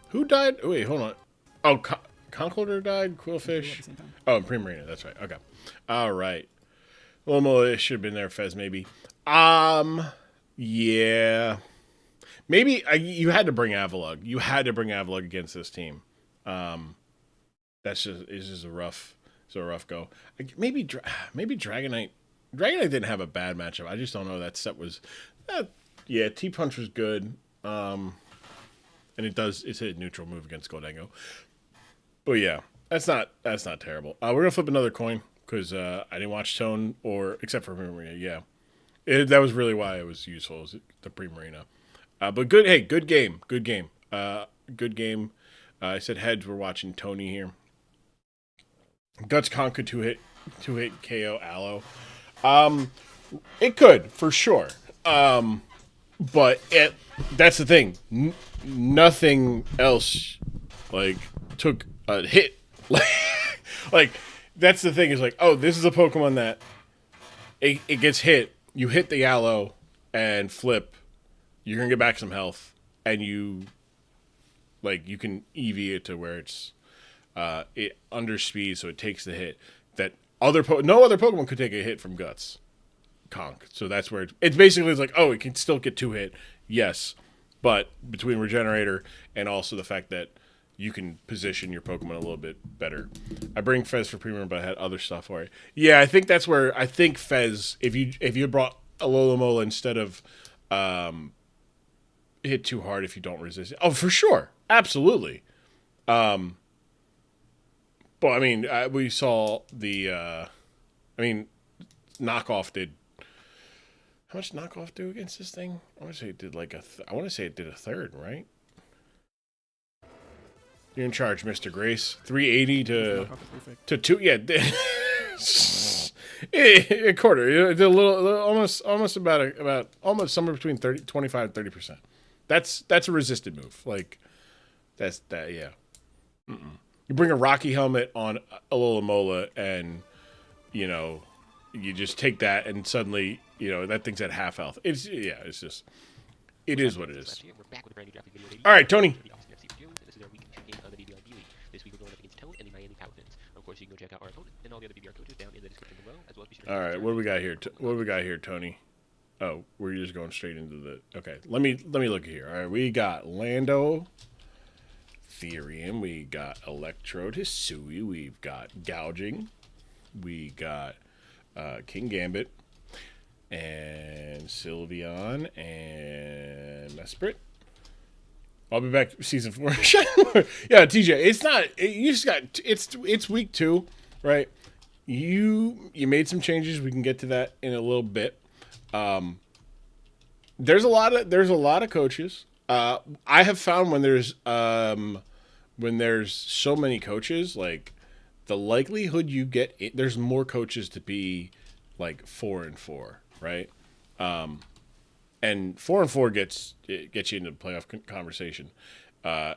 Who died? Oh, wait, hold on. Oh, Conkeldurr died? Quillfish? Oh, and Primarina. That's right. Okay. All right. Well, should have been there, Fez, maybe. Yeah. Maybe you had to bring Avalugg. You had to bring Avalugg against this team. It's just a rough go. Maybe Dragonite. Dragonite didn't have a bad matchup. I just don't know. That set was, yeah. T-Punch was good. And it's a neutral move against Goldengo. But yeah, that's not terrible. We're gonna flip another coin because I didn't watch Tone except for Primarina. Yeah, that was really why it was useful. Was the Primarina. But good. Hey, good game. Good game. Good game. I said heads. We're watching Tony here. Guts Conk could two hit KO Aloe. It could for sure. But that's the thing. Nothing else took a hit. Like that's the thing is oh, this is a Pokemon that it gets hit. You hit the Aloe and flip. You're gonna get back some health, and you can EV it to where it's it under speed, so it takes the hit that no other Pokemon could take a hit from Guts Conk. So that's where it's basically oh, it can still get 2 hit, yes, but between Regenerator and also the fact that you can position your Pokemon a little bit better. I bring Fez for Premium, but I had other stuff for it. Yeah, I think that's where Fez, if you brought Alola instead of hit too hard if you don't resist it. Oh, for sure. Absolutely. But I mean, we saw the Knockoff did. How much Knockoff do against this thing? I want to say it did I want to say it did a third, right? You're in charge, Mr. Grace. 380 to 2. Yeah. A quarter. It's a little almost about almost somewhere between 25 and 30%. That's a resisted move. That's that. Yeah. You bring a Rocky Helmet on Alola and you just take that and suddenly that thing's at half health. It is what it is. All right, Tony.
This is our weekend check-in on the BBR D-League. This week we're going up against Tone and the Miami Falcons. Of course, you can go check out our opponent and all the other BBR coaches down in the description below, as well as be sure to...
All right, what do we got here? Tony? Oh, we're just going straight into the... Okay, let me look here. All right, we got Lando, Therian, we got Electrode, Hisui, we've got Gouging, we got King Gambit, and Sylveon, and Mesprit. I'll be back season 4. Yeah, TJ, it's not. You just got. It's week 2, right? You made some changes. We can get to that in a little bit. There's a lot of coaches. I have found when there's so many coaches, the likelihood you get there's more coaches to be 4-4, right? And 4-4 gets you into the playoff conversation.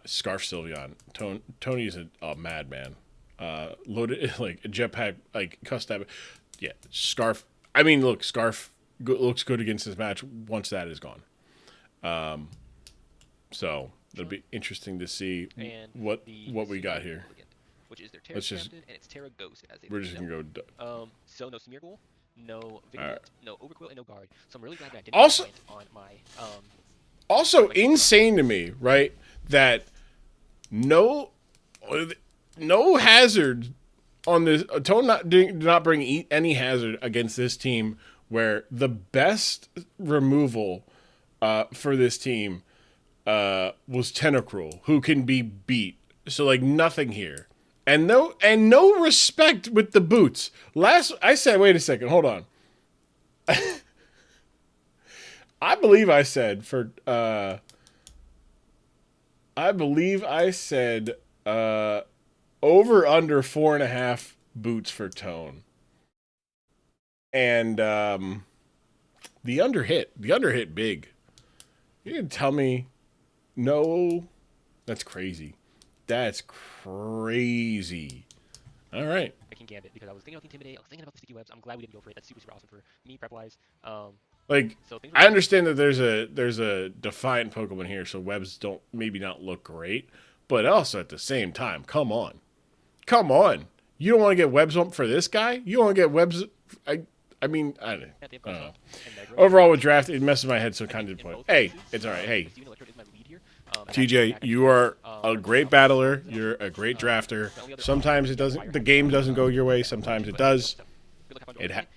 Scarf Sylveon. Tony's a madman. Loaded a jetpack, custom. Yeah, Scarf. I mean, look, Scarf looks good against this match once that is gone. So it'll be interesting to see what we got here.
Which is their Terra Captain and it's Terra Ghost.
We're just gonna go.
So no Smeargle, no Vignet, no Overquill, and no Guard. So I'm really glad that I didn't
also
on my
also insane to me, right? That no hazard on this. Tone did not bring any hazard against this team, where the best removal for this team was Tentacruel, who can be beat. So nothing here. And no respect with the boots. I said, wait a second, hold on. I believe I said over under 4.5 boots for Tone. And the under hit big. You didn't tell me no. That's crazy. That's crazy. All right.
I can Gambit because I was thinking about the Intimidate. I was thinking about the Sticky Webs. I'm glad we didn't go for it. That's super, super awesome for me prep-wise.
Like,
So things were
I
good.
understand that there's a Defiant Pokemon here, so webs don't maybe not look great, but also at the same time, come on. You don't want to get webs up for this guy? You want to get webs? I mean, I don't
Yeah, they have
know.
Garchomp and Mega.
Overall, with draft, it messes my head, so kind of
In
point.
both
Hey,
cases,
it's all right. Hey,
Steven Electrode is my lead here.
TJ, you are a great battler. You're a great drafter. Sometimes it doesn't. The game doesn't go your way. Sometimes it does.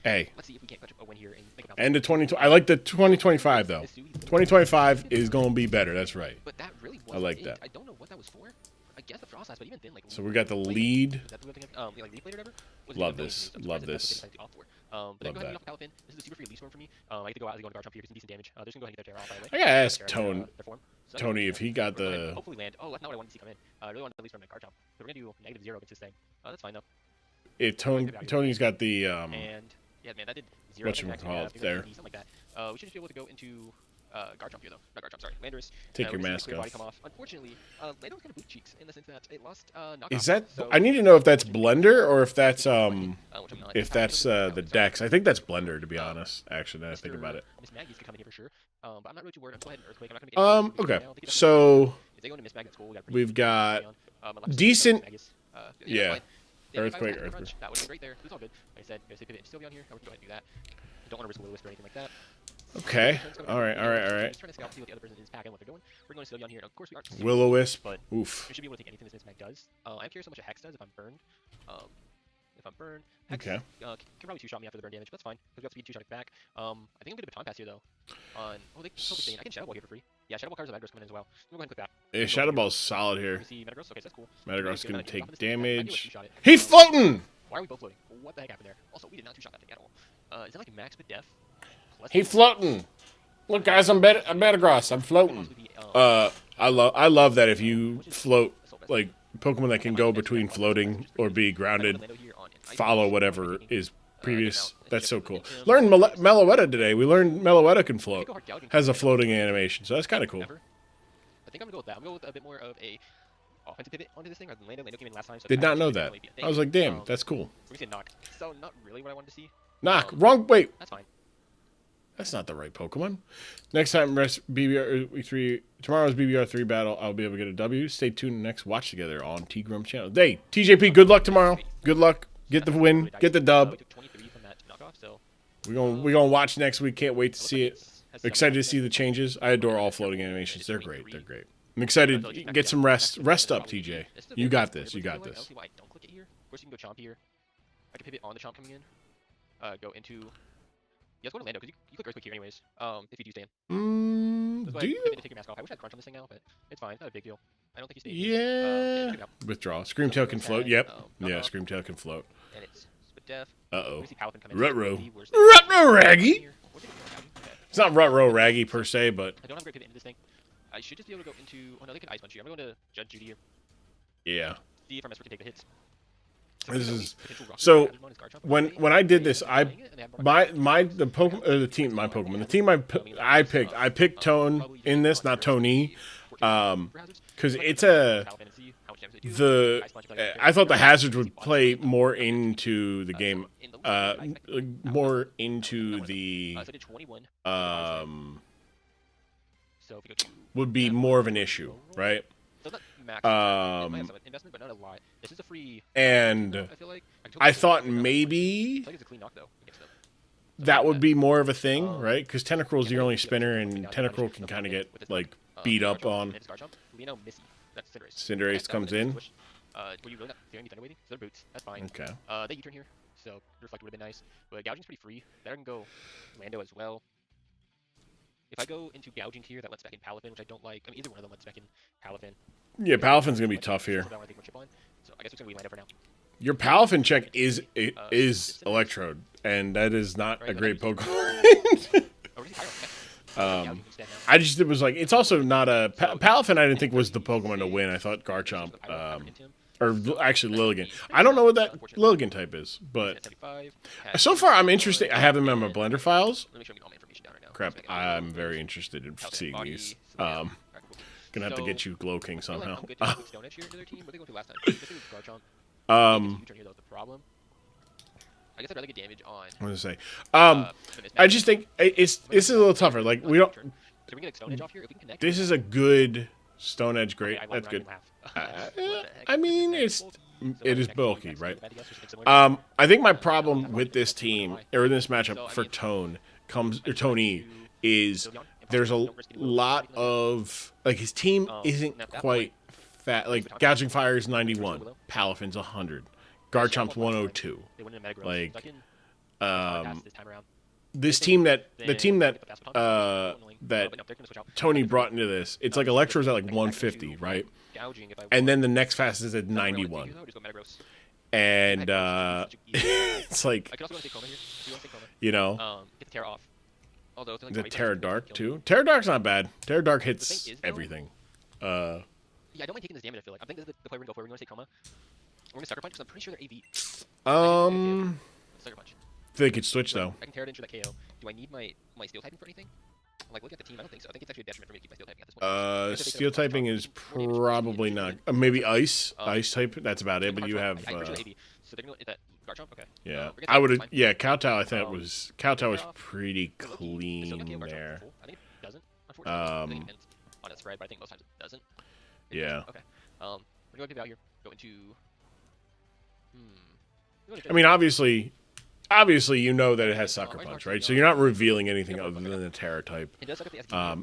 Hey,
Let's see if we can't catch up a win here and make it out.
end of 2020. I like the 2025 though. 2025 is gonna be better. That's right.
But that really
I
wasn't
like
it.
that.
I don't know what that was for. I guess the Frost Ice, but even then, like.
So we got the lead.
Is that the thing? Like lead plate or whatever? Was
Love
even
this.
amazing. I'm
Love
surprised that that's
this.
what they decided to opt for. But then
Love
go ahead and
that.
get off Palafin. This is a super free lead storm for me. I get to go out and go into Garchomp here, get some decent damage. They're just gonna go ahead and get their Terra off right away.
I gotta ask
Terra, their form. So that's
Tony
gonna
if he got
we're gonna
the.
hopefully land. Oh, that's not what I wanted to see come in. I really wanted to at least run my Garchomp. So we're gonna do -0 against this thing. That's fine though.
If Tony's got the
And yeah, man, that did 0 attacks,
whatchamacallit
maybe
there.
80, something like that. We should just be able to go into Garchomp here though. Not Garchomp, sorry. Landorus.
Take your
we see
mask
the body
off.
come off. Unfortunately, Landorus kind of boot cheeks in the sense that it lost knockoff.
Is that?
So,
I need to know if that's Blender or if that's
which I'm not.
if that's the Dex. I think that's Blender to be honest. Actually, now I think about it.
Miss Maggie's could come in here for sure. But I'm not really too worried. I'm going to go ahead and Earthquake. I'm not going to get
Okay. So
if they go into Miss Mag, that's cool. We got a
we've got
pretty
decent.
yeah.
Earthquake,
That would
Earthquake.
have been great there. It was all good. Like I said, there's a pivot Sylveon here. I would go ahead and do that. Don't want to risk a Will-O-Wisp or anything like that.
Okay. All right.
Just trying to scout, see what the other person is packing, what they're going. We're going to Sylveon here. And of course, we aren't.
Will-O-Wisp.
But
Oof.
we should be able to take anything this Miss Mag does. I'm curious how much a Hex does if I'm burned. Hex,
Okay.
Can probably two-shot me after the burn damage. But that's fine. Because we have speed two-shot it back. I think I'm going to baton pass here though. They focus I can Shadow Ball here for free. Yeah, Shadow Ball cards of Metagross coming in as well. So we'll go ahead and click that.
Yeah, Shadow Ball's solid here.
We see Metagross. Okay, so that's cool.
Metagross gonna
Good,
take
good. I might be able to
damage.
two-shot it.
He's floating.
Why are we both floating? What the heck happened there? Also, we did not two-shot that thing at all. Is that like max but def?
He's floating. Look, guys, I'm Metagross. I'm floating. I love that if you float, like Pokemon that can go between floating or be grounded, follow whatever is previous. That's so cool. Learned Meloetta today. We learned Meloetta can float. Has a floating animation, so that's kind of cool.
I think I'm gonna go with that. I'm gonna go with a bit more of a offensive pivot onto this thing rather than Lando. Lando came in last time. So
Did not know that. I was like, damn, that's cool.
So we said knock. So not really what I wanted to see.
Knock. Wrong. Wait.
That's fine.
That's not the right Pokemon. Next time, BBR 3. Tomorrow's BBR 3 battle. I'll be able to get a W. Stay tuned next watch together on T-Grum channel. Hey, TJP, good luck tomorrow. Good luck. Get the win. Get the dub.
We took 23 from that knockoff, so
We're gonna watch next week. Can't wait to see it. Excited to see the changes. I adore all floating animations. They're great. They're great. I'm excited. Get some rest. Rest up, TJ. You got this. You got this.
Why I don't click it here. Of course, you can go Chomp here. I can pivot on the Chomp coming in. Go into. Yeah, let's go to Lando because you click Earthquake here anyways. If you do stand.
Do you?
Pivot and take your mask off. I wish I had Crunch on this thing now, but it's fine. It's not a big deal. I don't think he's staying.
Yeah. Withdraw. Screamtail can float. Yep. Yeah, Screamtail can float.
And it's Spit Def.
Uh-oh.
We see Palafin come in.
Rutro. Rutro Raggy. It's not Rutro Raggy per se, but
I don't have a great pivot into this thing. I should just be able to go into. Oh no, they can Ice Punch here. I'm going to Judge Judy here.
yeah.
See if our Mesper can take the hits.
This is so. When I did this, the team I picked Tone in this, not Tony, because it's I thought the hazards would play more into the game, more into the would be more of an issue, right?
Investment, but not a lot. This is a free.
And
I feel like
I thought maybe
it's a clean knock though against them.
that would be more of a thing, right? Because Tentacruel's your only spinner, and Tentacruel can kind of get like beat up on. Cinderace comes in.
Were you really not fearing the Thunder Waving? So they're boots. That's fine.
Okay.
They U-turn here, so Reflect would have been nice. But Gouging's pretty free. There can go Lando as well. If I go into Gouging here, that lets back in Palafin, which I don't like. I mean, either one of them lets back in Palafin.
Yeah, Palafin's gonna be tough here.
So I want to take more chip on. So I guess we're gonna Lando for now.
Your Palafin check is Electrode, and that is not a great Pokemon. I just it was like it's also not a Palafin. I didn't think was the Pokemon to win. I thought Garchomp, or actually Lilligant. I don't know what that Lilligant type is, but so far I'm interested. I have them in my Blender files. Crap, I'm very interested in seeing these. Gonna have to get you Glow King somehow.
Turn here though is the problem. I guess I'd rather get damage on.
What was I say? I just think this is a little tougher. Like we don't.
So we can get Stone Edge off here if we can connect.
This is a good Stone Edge. Great.
Okay,
That's good.
What the heck?
I mean, it is bulky, right?
I guess, or something similar.
I think my problem with this team or this matchup for Tony is there's a lot of like his team isn't quite fat. Like Gouging Fire is 91, Palafin's 100, Garchomp's 102. Like this team that Tony brought into this, it's like Electro's at like 150, right? And then the next fastest is at 91. And it's like, you know, the Terra Dark too. Terra Dark's not bad. Terra Dark hits everything.
Yeah, I don't mind taking this damage. I feel like I think this is the play we're gonna go for. We're gonna take Coma. We're gonna Sucker Punch because I'm pretty sure they're AV. Sucker Punch.
They could switch though.
I can tear it into that KO. Do I need my steel typing for anything? Like, look at the team. I don't think so. I think it's actually a detriment for me to keep my steel typing at this point.
Steel typing is probably not. Maybe ice type. That's about it. But you have.
So they're gonna hit that Garchomp. Okay.
Yeah, I would. Yeah, Kowtow. I thought was pretty clean there.
I think it doesn't. Unfortunately, it depends on its spread, but I think most times it doesn't.
Yeah.
Okay. We're gonna give out here. Go into.
I mean, obviously, you know that it has Sucker Punch, right? So you're not revealing anything other than the Terra type.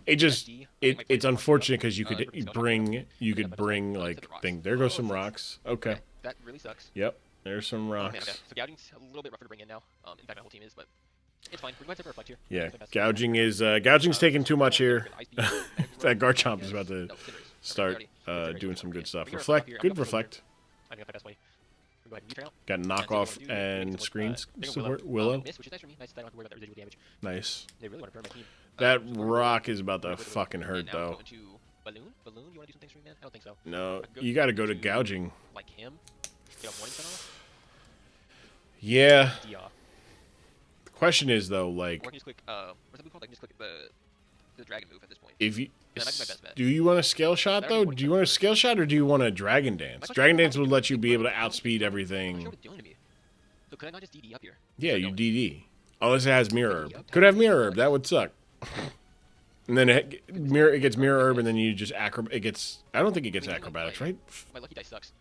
It's unfortunate because you could bring like thing. There goes some rocks. Okay.
That really sucks.
Yep. There's some rocks.
Man, okay. So gouging's a little bit rougher to bring in now. In fact, my whole team is, but it's fine. We're going to take a reflect here.
Yeah. Gouging's taking too much here. That Garchomp is about to start doing some good stuff. Reflect. Good reflect.
I'm gonna best way. Go ahead and U-turn out.
Got knockoff and screens support. Willow.
Miss, which is nice for me. Nice that I don't have to worry about that residual damage.
Nice.
They really want to burn my team.
That rock is about to fucking hurt though.
Go into Balloon. Balloon. You want to do some things for me, man? I don't think so.
No, you got to go to gouging.
Like him. Get a warning sign off.
Yeah. The question is though, like.
Or can you just click what's that move called? I can just click the dragon move at this point.
If you.
That might be my best bet.
Do you want a scale shot though? Do you want a scale shot or do you want a dragon dance? Dragon dance would let you be able to outspeed everything.
So could I not just DD up here?
Yeah, you DD. Unless it has mirror herb. Could have mirror herb. That would suck. And then it gets mirror herb, and then you just it gets. I don't think it gets acrobatics, right?
My lucky dice sucks. Do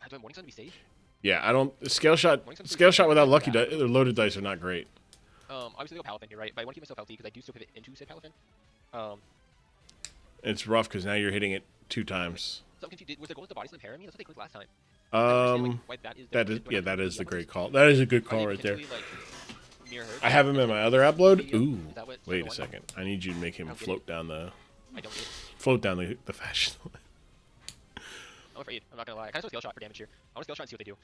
I have morning sun to be safe?
Yeah, I don't. Scale shot without lucky loaded dice are not great.
Obviously, go Palafin here, right? But I want to keep myself healthy because I do still pivot into said Palafin.
It's rough because now you're hitting it 2 times.
So I'm confused. Was there gold at the body slam parry me? That's what they clicked last time.
That is the great call. That is a good call right there. I have him in my other upload. Ooh, wait a second. I need you to make him float down the fashion line.
I'm afraid. I'm not gonna lie. I kind of skill shot for damage here. I want to skill shot and see what they do.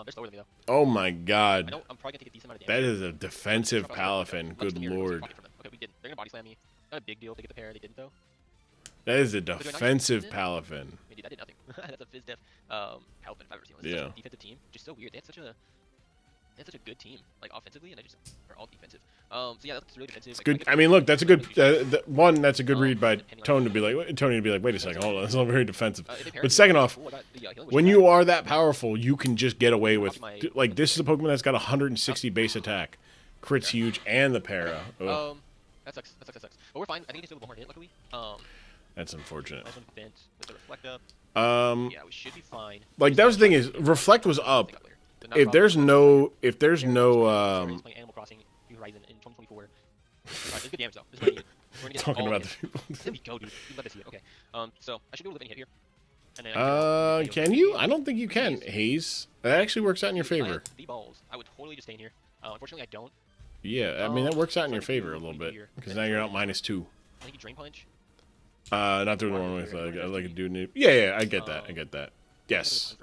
They're slower than me though.
Oh my god.
I'm probably gonna take a decent amount of damage.
That is a defensive Palafin. Good lord.
Okay, we did. They're gonna body slam me. Not a big deal to get the pair. They didn't though.
That is a defensive Palafin.
Maybe that did nothing. That's a Fizz def Palafin if I've ever seen one. It's such a defensive team. Just so weird. They had such a good team, like offensively, and they just are all defensive. So yeah, that's really defensive.
It's good. I mean, look, that's a good that's a good read by Tony to be like, wait a second, hold on, that's not very defensive. But second off, when you are that powerful, you can just get away with like this is a Pokemon that's got 160 base attack, crits huge, and the para.
That sucks. That sucks. But we're fine. I think it's still a more hit, luckily.
That's unfortunate.
Nice one, Bent with the reflect up. Yeah, we should be fine.
Like that was the thing is, reflect was up. If there's no
Animal Crossing New Horizon in 2024. It's good damage though. This is what I need. We're gonna get
talking
all
about
in.
the people.
There we go, dude. You love to see it. Okay. So I should be able to live in hit here. And then
can you? I don't think you can. Haze. That actually works out in your favor.
The balls. I would totally just stay in here. Unfortunately, I don't.
Yeah, I mean that works out in your favor a little bit because now you're not -2.
I think you Drain Punch.
Not doing the one with like a dude. Yeah, I get that. I get that. Yes.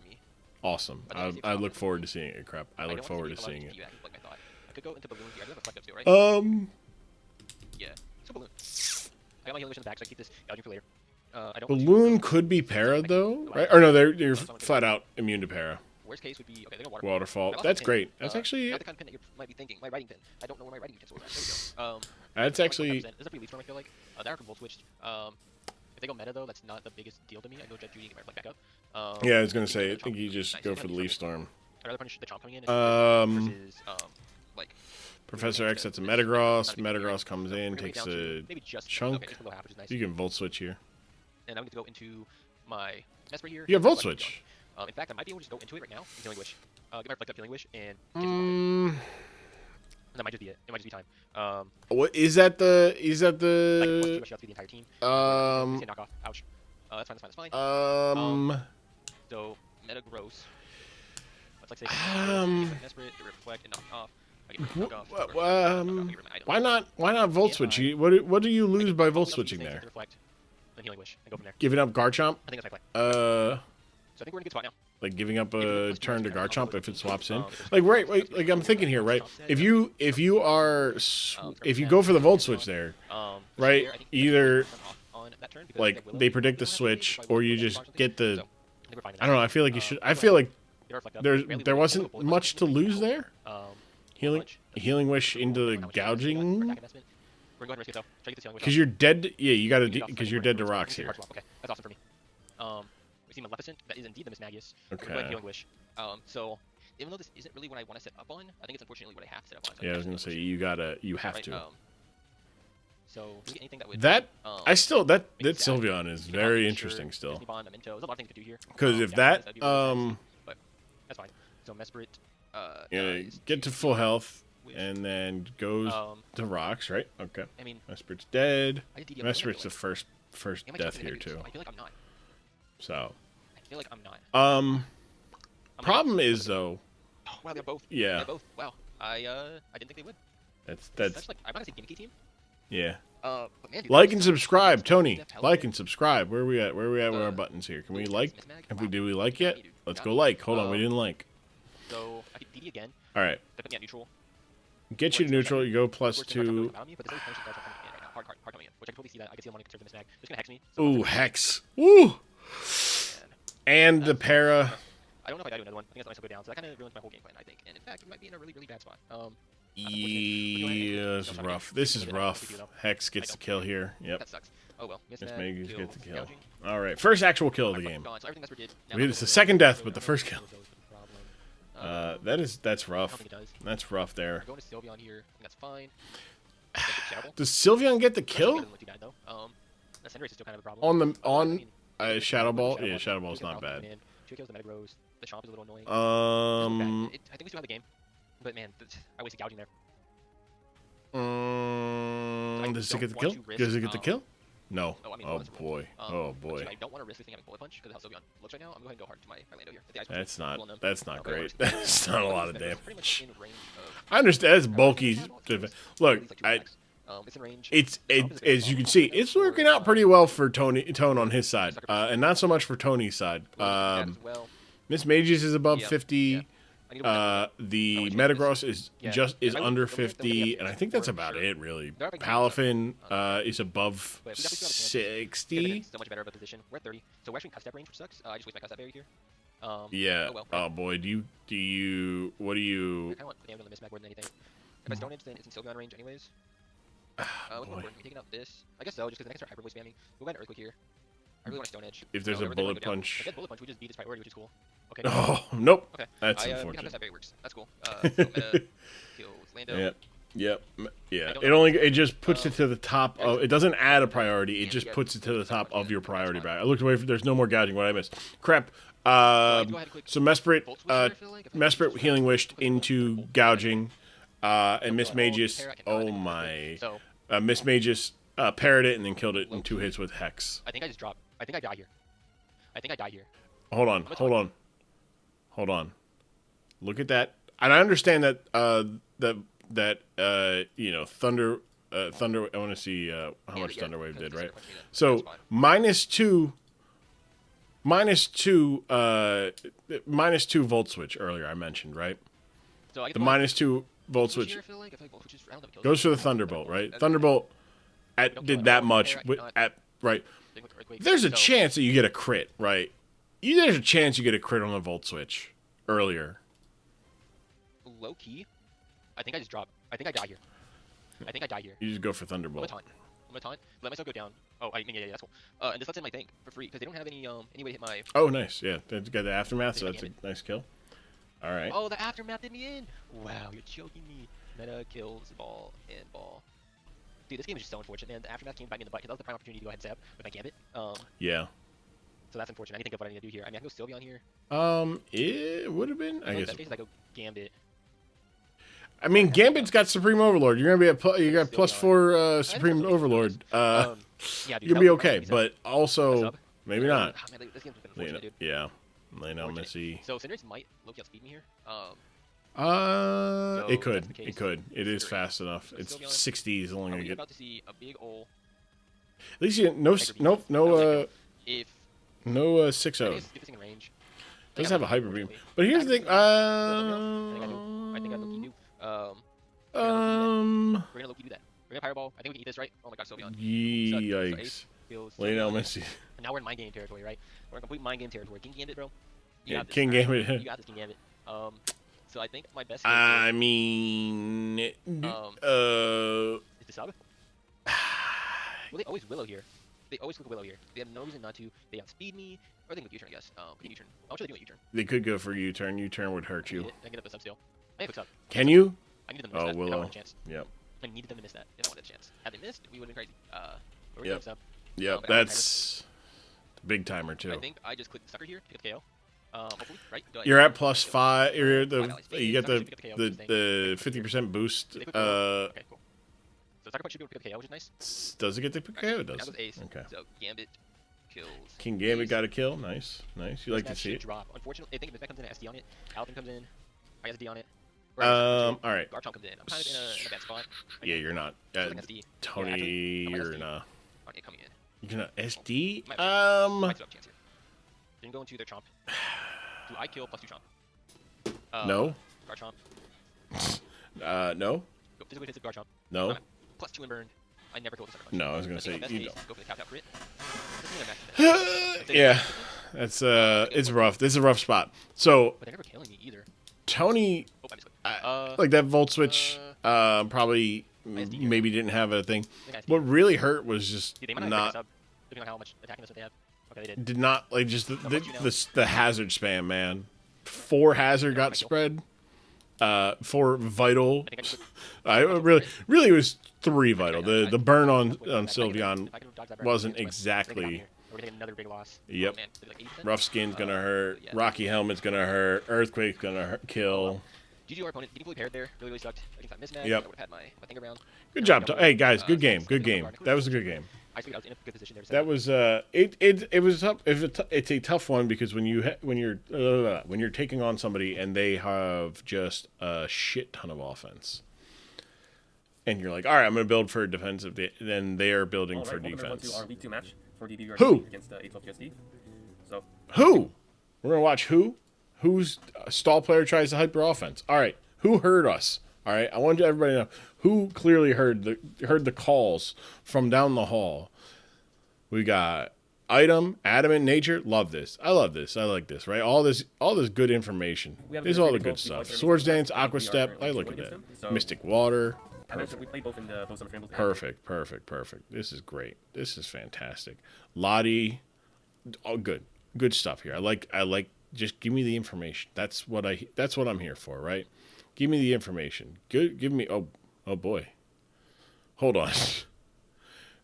Awesome. I look forward to seeing it. Crap. I look forward to seeing it.
I could go into Balloon here. I do have a reflect up too, right? Yeah. So Balloon. I got my healing wish in the back, so I keep this gouging for later. I don't.
Balloon could be para though, right? Or no, you're flat out immune to para.
Worst case would be okay. They're gonna
waterfall. That's great. That's actually.
Not the kind of pin that you might be thinking. My writing pin. I don't know where my writing utensils are. There we go.
That's actually.
There's a pretty leaf form. I feel like. That arc bolt switched. If they go meta though, that's not the biggest deal to me. I know Jet Judy can reflect back up.
Yeah, I was gonna say. I
Chomp.
think you just
Nice.
go
Yeah,
for the
Leaf
Leaf Storm.
I'd rather punish the Chomp coming in versus like
Professor X sets a Metagross. Metagross comes in, takes a
maybe just
chunk.
okay, just below half, which is nice.
You can Volt Switch here.
And I'm going to go into my Mesper here.
You have Volt Switch.
In fact, I might be able to just go into it right now. Healing Wish. Get my Reflect Up Healing Wish and. That might just be it. It might just be time.
What is that? The is that
Like,
the?
the entire team. Knockoff. Ouch. That's fine. That's fine. That's fine. So Metagross. Let's like say. Desperate to reflect and knock off.
Why not Volt Switch? What do you lose by Volt Switching there?
Reflect, then Healing Wish, and go from there.
Giving up Garchomp?
I think that's my play.
So
I think we're in a good spot now.
Like giving up a turn to Garchomp if it swaps in. Like like I'm thinking here, right? If you go for the Volt Switch there, right? Either like they predict the switch, or you just get the. I don't know. I feel like you should. I feel like there wasn't much to lose there. Healing Wish into the gouging. Because you're dead. Yeah, you gotta. Because you're dead to rocks here.
Okay, that's awesome for me. We see Maleficent. That is indeed the Miss Magius.
Okay.
Healing Wish. So, even though this isn't really what I want to set up on, I think it's unfortunately what I have to set up on. So
Yeah, I was gonna say you have to.
So, do we get anything that would?
That Sylveon is very interesting still. Because if that
But that's fine. So Mesprit.
Get to full health and then goes to rocks, right? Okay.
I mean,
Mesprit's dead. Mesprit's the first death here too.
I feel like I'm not.
So.
I feel like I'm not.
Problem is though.
Oh, wow, they're both.
Yeah.
They're both. Wow. I didn't think they would.
That's
like I'm not gonna say gimmicky team.
Yeah.
But man, dude,
like and subscribe, Tony. Like and subscribe. Where are we at? Where are we at with our buttons here? Can we like? Do we like yet? Let's go like. Hold on, we didn't like.
So I could DD again.
All right.
They put me at neutral.
Get you to neutral. You go +2.
Hard coming in, which I can totally see that. I can see them wanting to conserve the Mismag. They're just gonna hex me.
Ooh, hex. Woo. And the para.
I don't know if I do another one. I think that's nice to go down. So that kind of ruins my whole game plan, I think. And in fact, we might be in a really, really bad spot.
Yeah, this is rough. This is rough. Hex gets the kill here. Yep.
That sucks. Oh well.
Miss Magus gets the kill. All right, first actual kill of the game. It's the second death, but the first kill. That's rough. That's rough there.
Going to Sylveon here. I think that's fine.
Does Sylveon get the kill?
Cinderace is still kind of a problem.
On Shadow Ball? Yeah, Shadow Ball's not bad.
2 kills the Metagross. The Chomp is a little annoying. I think we still have the game. But man, I wasted gouging there.
Does it get the kill? Does it get the kill? No. Oh boy. Oh boy.
I don't want to risk this thing having Bullet Punch because of how Sylveon looks right now. I'm going to go hard to my Lando here.
That's not great. That's not a lot of damage. I understand. It's bulky. Look, it's as you can see, it's working out pretty well for Tone on his side, and not so much for Tony's side. Miss Mages is above 50. The Metagross is under 50, and I think that's about it, really. Palafin is above 60.
So much better of a position. We're at 30, so we're actually in cut step range, which sucks. I just waste my cut step berry here.
Yeah. Oh boy, what do you?
I kind of want damage on the mismatch more than anything. If I Stone Edge, then it's in Sylveon range anyways. What's more important? Taking out this? I guess so, just because the next start Hyper Voice spamming. We'll go into Earthquake here. I really want to Stone Edge.
If there's a Bullet Punch.
If there's Bullet Punch, we just beat this priority, which is cool. Okay.
Oh, nope.
Okay.
That's unfortunate.
That works. That's cool. So meta kills Lando.
Yep. Yeah. It just puts it to the top of. It doesn't add a priority. It just puts it to the top of your priority back. I looked away. There's no more gouging. What I missed? Crap. So Mesprit healing wished into gouging, and Miss Magus. Oh my. Miss Magus parried it and then killed it in 2 hits with Hex.
I think I just dropped. I think I die here.
Hold on. Look at that. And I understand that Thunder. I want to see how much Thunder Wave did, right? So -2 volt switch earlier I mentioned, right?
So
the -2 volt switch goes for the Thunderbolt, right? Thunderbolt did that much right. There's a chance that you get a crit, right? There's a chance you get a crit on the volt switch earlier.
Low key, I think I just drop. I think I die here.
You just go for Thunderbolt.
I'm gonna taunt, let myself go down. Oh, yeah, that's cool. And this lets in my tank for free because they don't have any way to hit my.
Oh, nice. Yeah, that's got the aftermath, so that's a nice kill. All right.
Oh, the aftermath did me in. Wow, you're joking me. Meta kills ball and ball. Dude, this game is just so unfortunate, man. The aftermath came back in the butt because that was the prime opportunity to go ahead and stab with my gambit.
Yeah.
So that's unfortunate. I need to think of what I need to do here. I mean, I can go Sylveon here.
It would have been. I guess.
Best case is I go Gambit.
I mean, Gambit's got Supreme Overlord. You're gonna be at you got +4 Supreme Overlord.
Yeah, dude,
you'll be okay, but also maybe not.
Oh, man, this game's been unfortunate, dude.
Yeah. Leno, Missy.
So Cinderace might low-key outspeed me here.
It could. It could. It is fast enough. It's 60 is only gonna get.
About to see a big ole.
At least you no 6-0.
In range.
Does have a hyper beam, but here's the thing.
I think I low-key do. We're gonna low-key do that. We're gonna Fireball. I think we can eat this, right? Oh my god, Sylveon.
Yikes. Leno, Missy.
And now we're in mind game territory, right? We're in complete mind game territory. King Gambit, bro.
Yeah, King Gambit.
You got this, King Gambit. So I think my best.
I mean,
is the sub? Well, they always Willow here. They always click Willow here. They have no reason not to. They outspeed me, or they can go U-turn, I guess. U-turn. How much are they doing U-turn?
They could go for U-turn. U-turn would hurt you.
I get up the sub still. I have a sub.
Can you?
I needed them to miss that.
Willow.
They don't want a chance.
Yep.
I needed them to miss that. They don't want a chance. Had they missed, we would have been crazy. But we're
Yep.
sub.
Yep. That's a big timer too.
I think I just click the sucker here to get the KO. Hopefully, right?
You're at +5. You're you get the 50% boost.
Okay, cool. So sucker punch should be able to pick up KO, which is nice.
Does it get the KO? It does.
That was ace.
Okay.
So Gambit kills.
King Gambit got a kill. Nice. You like to see it.
Drop. Unfortunately, I think if this comes in, SD on it. Alvin comes in. I SD on it.
All right.
Garchomp comes in. I'm kind of in a bad spot.
Yeah, you're not. Tony, you're not.
Okay, coming in.
You're not SD.
Might still have a chance here. Didn't go into their chomp. Do I kill +2 chomp?
No.
Garchomp.
No.
Go physically hit the Garchomp.
No.
+2 and burn. I never kill the sucker punch.
No, I was gonna say you don't.
Go for the tap crit.
Yeah, that's it's rough. This is a rough spot. So.
But they're never killing me either.
Tony, like that Volt Switch, probably maybe didn't have a thing. What really hurt was just not.
Looking at how much attacking they have. Okay, they did.
Did not like just the hazard spam, man. 4 hazard got spread. 4 vital. I really it was 3 vital. The burn on Sylveon wasn't exactly.
We're gonna get another big loss.
Yep.
Oh, man. Like
Rough Skin's gonna hurt. Rocky Helmet's gonna hurt. Earthquake's gonna kill.
GG our opponent. Getting fully paired there really sucked. I think I mismatched.
Yep.
I would have had my thing around.
Good job. Hey guys, good game. Good game. That was a good game.
I figured I was in a good position there.
That was it was tough. It's a tough one because when you're taking on somebody and they have just a shit ton of offense. And you're like, all right, I'm going to build for defensive. Then they are building for defense.
Our League 2 match for BBR
Who?
Against 812 GSD. So.
Who? We're going to watch who? Whose stall player tries to hyper offense. All right. Who heard us? All right. I want everybody to know who clearly heard the calls from down the hall. We got Adamant Nature. Love this. I love this. I like this. Right. All this good information. This is all the good stuff. Swords Dance, Aqua Step. I look at that. Mystic Water.
We played both in the Summer Scrambles.
Perfect. This is great. This is fantastic. Lottie, all good stuff here. I like. Just give me the information. That's what I'm here for, right? Give me the information. Give me. Oh boy. Hold on.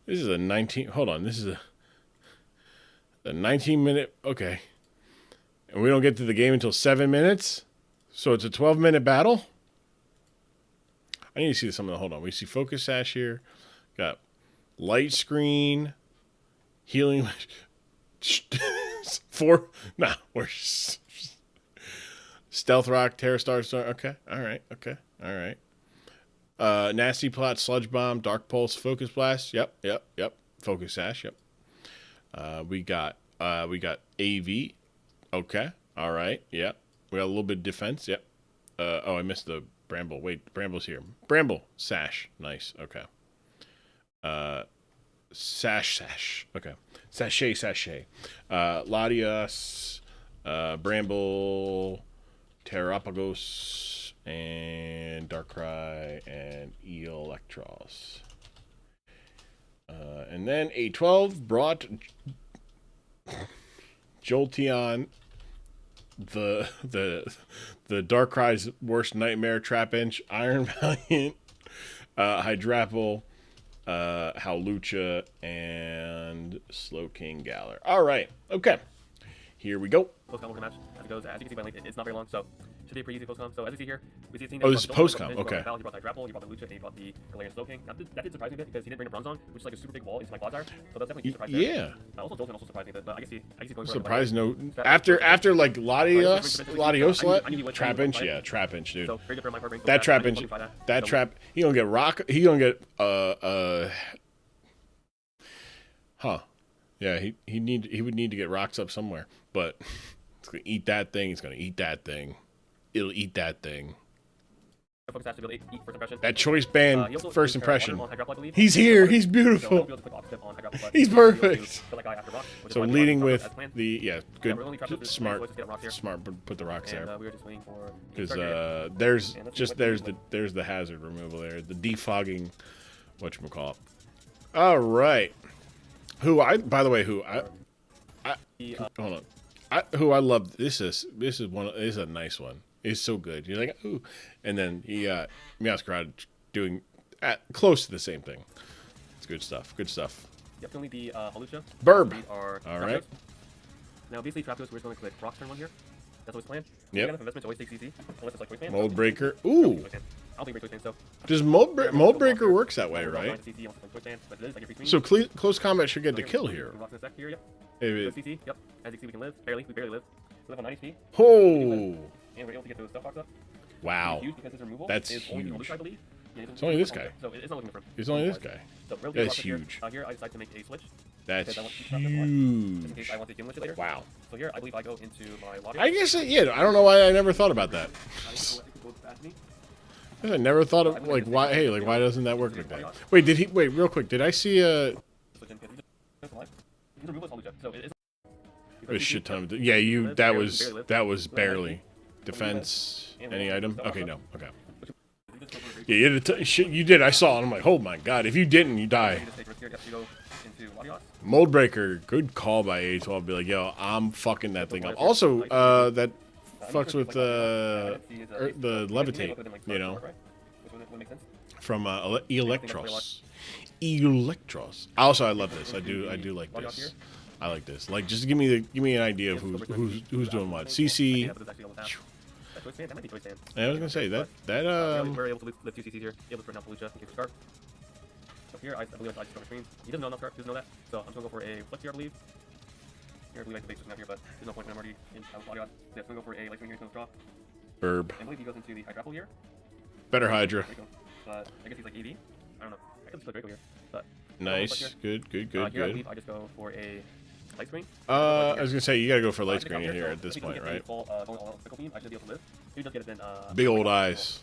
This is a 19. Hold on. This is a 19-minute. Okay. And we don't get to the game until 7 minutes. So it's a 12-minute battle. I need to see something. Hold on. We see Focus Sash here. Got light screen, healing. 4. Nah, we're Stealth Rock, Terra Star. Okay. All right. Nasty Plot, Sludge Bomb, Dark Pulse, Focus Blast. Yep. Focus Sash. Yep. We got AV. Okay. All right. Yep. We got a little bit of defense. Yep. I missed the Bramble. Wait, Bramble's here. Bramble Sash. Nice. Okay. Sash. Okay. Sachet. Latias, Bramble, Terrapagos, and Darkrai, and Electros. And then A12 brought Jolteon, the Darkrai's worst nightmare, Trapinch, Iron Valiant, Hydrapple, Howlucha, and Slowking Galar. All right, okay, here we go.
Post-com match as it goes. As you can see by link, it's not very long, so should be a pretty easy post-com. So as you see here, we see a team.
Oh, this is post-com. Okay.
You brought the Hydrapple, you brought the Lucha, and you brought the Galarian Slowking. Now that did surprise me a bit because he didn't bring a Bronzong, which is like a super big wall into my Quasar. So that's definitely a surprise.
Yeah.
Also, Jolteon also surprised me a bit, but I guess he's going for
Surprise no. After like Latios, Trapinch, yeah, Trapinch, dude.
So very good for my part.
That Trapinch, he gonna get rock. He gonna get huh? Yeah, he would need to get rocks up somewhere, but it's gonna eat that thing. It's gonna eat that thing. It'll eat that thing. That choice band first impression. He's here. He's beautiful. He's perfect. So leading with the good, smart. Put the rocks there because there's the hazard removal there. The defogging, whatchamacallit. All right. By the way, hold on. Who I love. This is a nice one. It's so good. You're like, ooh. And then you got Meowscarada doing close to the same thing. It's good stuff. Good stuff.
Yep, only the Howlucha.
Burb. All right.
Now, basically, Trapdos, we're just going to click Rock's turn 1 here. That's always planned.
Yep.
Investments always takes easy, unless it's like Choice Band.
Mold Breaker. Ooh.
I don't think Choice Band, so.
Does Mold Breaker works that way, right? So close combat should get the kill here.
Yep. As you see, we can live. We barely live. We live on 90 speed.
Oh.
And we're able to get those stuff box up.
Wow. That's huge. It's only this guy.
So it's not looking different.
It's only this guy. That's huge.
Here I decide to make a switch.
That's huge.
In case I want to accumulate it later.
Wow.
So here I believe I go into my lobby.
I guess I don't know why I never thought about that. I never thought of why. Hey, why doesn't that work like that? Wait, real quick? Did I see a shit ton of? Yeah, that was barely. Defense, any item? Okay, no. Okay. Yeah, you did. I saw it. I'm like, oh my god. If you didn't, you die. Mold Breaker, good call by A12. Be like, yo, I'm fucking that thing up. Also, that fucks with the levitate, you know, from Electros. Electros. Also, I love this. I do like this. I like this. Like, just give me an idea of who's doing what. CC. I was gonna say that
we're able to lift 2 CCs here. Able to bring down Felicia in case of Scarf. So here I believe I just go screen. He doesn't know enough Scarf. He doesn't know that. So I'm just gonna go for a Flex here, I believe. Here I believe I can base this out here, but there's no point when I'm already in body on. So I'm gonna go for a light swing here, he's gonna draw.
Burb.
I believe he goes into the Hydrapple here.
Better Hydra.
But I guess he's like AD. I don't know. I could just play Draco here. But
nice. Good.
Here I believe I just go for a light screen.
I was gonna say you gotta go for light screen here at this point, right? Big old eyes.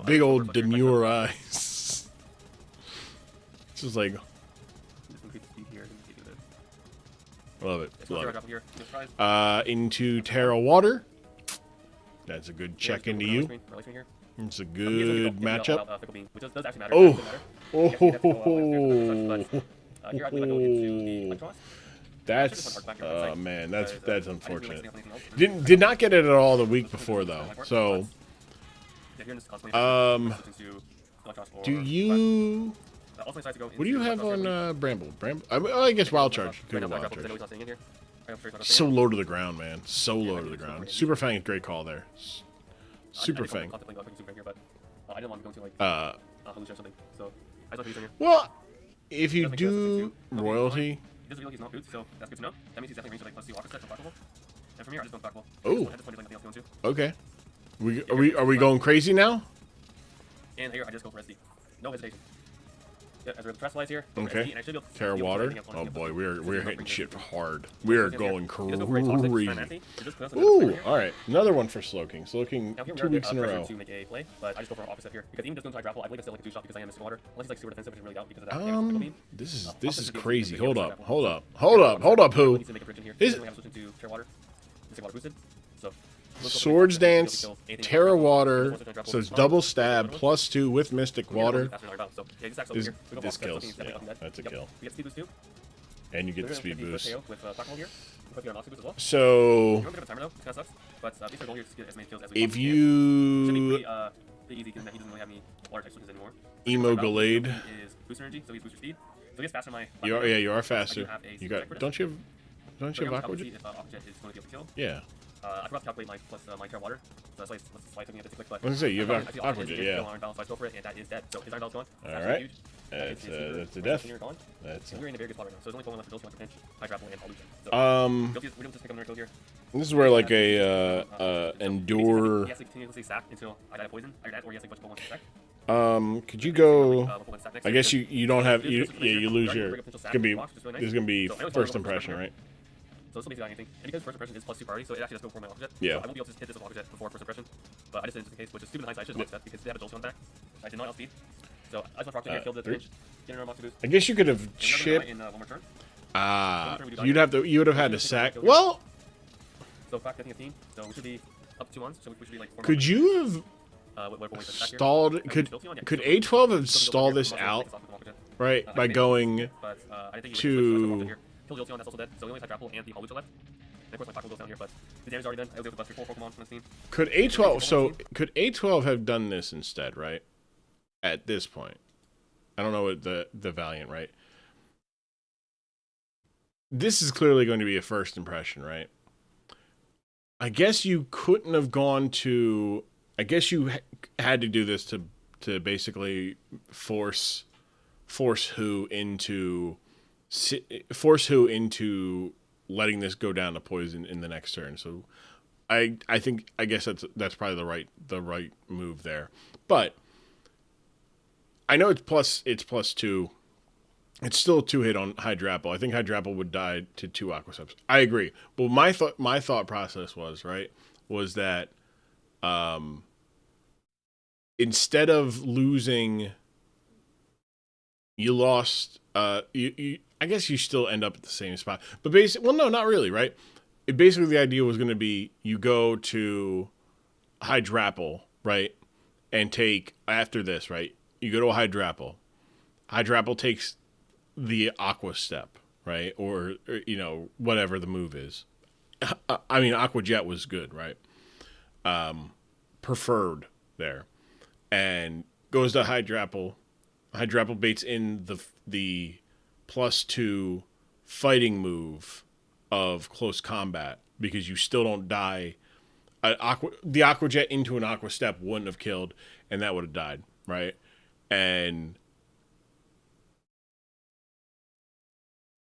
Big old demure eyes. This is like. Love it. Love it. Into Terra Water. That's a good check into you. It's a good matchup. Oh. That's man, that's unfortunate. Did not get it at all the week before though. So do you what do you have on Bramble? I guess Wild Charge. Good Wild Charge. So low to the ground, man. So low to the ground. Super Fang, great call there. Super Fang. Well, if you do royalty.
This reveal he's not boots, so that's good to know. That means he's definitely range to like +2 Aqua set, so blockable. And from here, I just don't blockable.
Oh.
I just want nothing else going to.
Okay. Are we going crazy now?
And here, I just go for SD. No hesitation. Yeah, as we're the Trust Lights here.
Okay. Terra Water. Oh boy, we're hitting shit hard. We are going crazy. Ooh, all right. Another one for Slowking. Slowking 2 weeks in a row.
To make a play, but I just go for opposite here because even just going to grapple, I believe it's still like a 2-shot because I am Mr. Water. Unless it's like super defensive, which is really out because of that.
This is crazy. Hold up. Who? Swords Dance, Terra Water, so it's double stab, +2 with Mystic Water. This kills. Yeah, that's a kill. And you get the speed boost. So, if you emo Gallade, you are faster. You got, don't you have Aqua Jet? Yeah.
I forgot to calculate my Terra Water, so that's why it's taking me a bit to click, but...
I was going to say, you have Aqua Jet, yeah.
So I go for it, and that is dead. So his Iron Bell's gone.
Alright. That's a death. That's
we're in a very good spot right now, so there's only one left to Dolce, Pinch, High Grapple, and Hallujah. So, we're able to pick up another kill here.
This is where, like, Endure...
He has to continuously sack until I die of poison, either that, or he has to bunch of Pokemon to sack.
Could you go... I guess you don't have... you lose your... It's gonna be first impression, right?
So this will basically anything. And because first impression is +2 priority, so it actually does go for my Aqua Jet.
Yeah.
So I won't be able to hit this with Aqua Jet before first impression. But I just did it just in case, which is stupid in hindsight. I should have looked at because they have a Jolteon back. I did not outspeed. So I just went for killed the Pinch. Get another Moxie boost.
I guess you could have chipped...
in one more turn.
You would have had to sack... Well...
So back getting a team. So we should be up 2 months. So we should be like 4
Could you have stalled... Could A12 have stalled this out? Right? By going to...
Kill Jolteon, that's also dead. So we only have Grapple and the Hallujah left. And of course my tackle goes down here, but the damage is already done. I was able to bust 4 Pokemon from the scene.
Could A12... So, could A12 have done this instead, right? At this point. I don't know what the Valiant, right? This is clearly going to be a first impression, right? I guess you couldn't have gone to... I guess you had to do this to basically force who into letting this go down to poison in the next turn. So I guess that's probably the right move there. But I know it's +2. It's still a 2-hit on Hydrapple. I think Hydrapple would die to 2 Aqua Steps. I agree. But my thought process was that instead of losing, you lost. I guess you still end up at the same spot. But well, no, not really, right? Basically, the idea was going to be you go to Hydrapple, right, and take after this, right? You go to a Hydrapple. Hydrapple takes the Aqua Step, right, or whatever the move is. I mean, Aqua Jet was good, right? Preferred there, and goes to Hydrapple. Hydrapple baits in the +2 fighting move of close combat because you still don't die. The Aqua Jet into an Aqua Step wouldn't have killed, and that would have died, right? And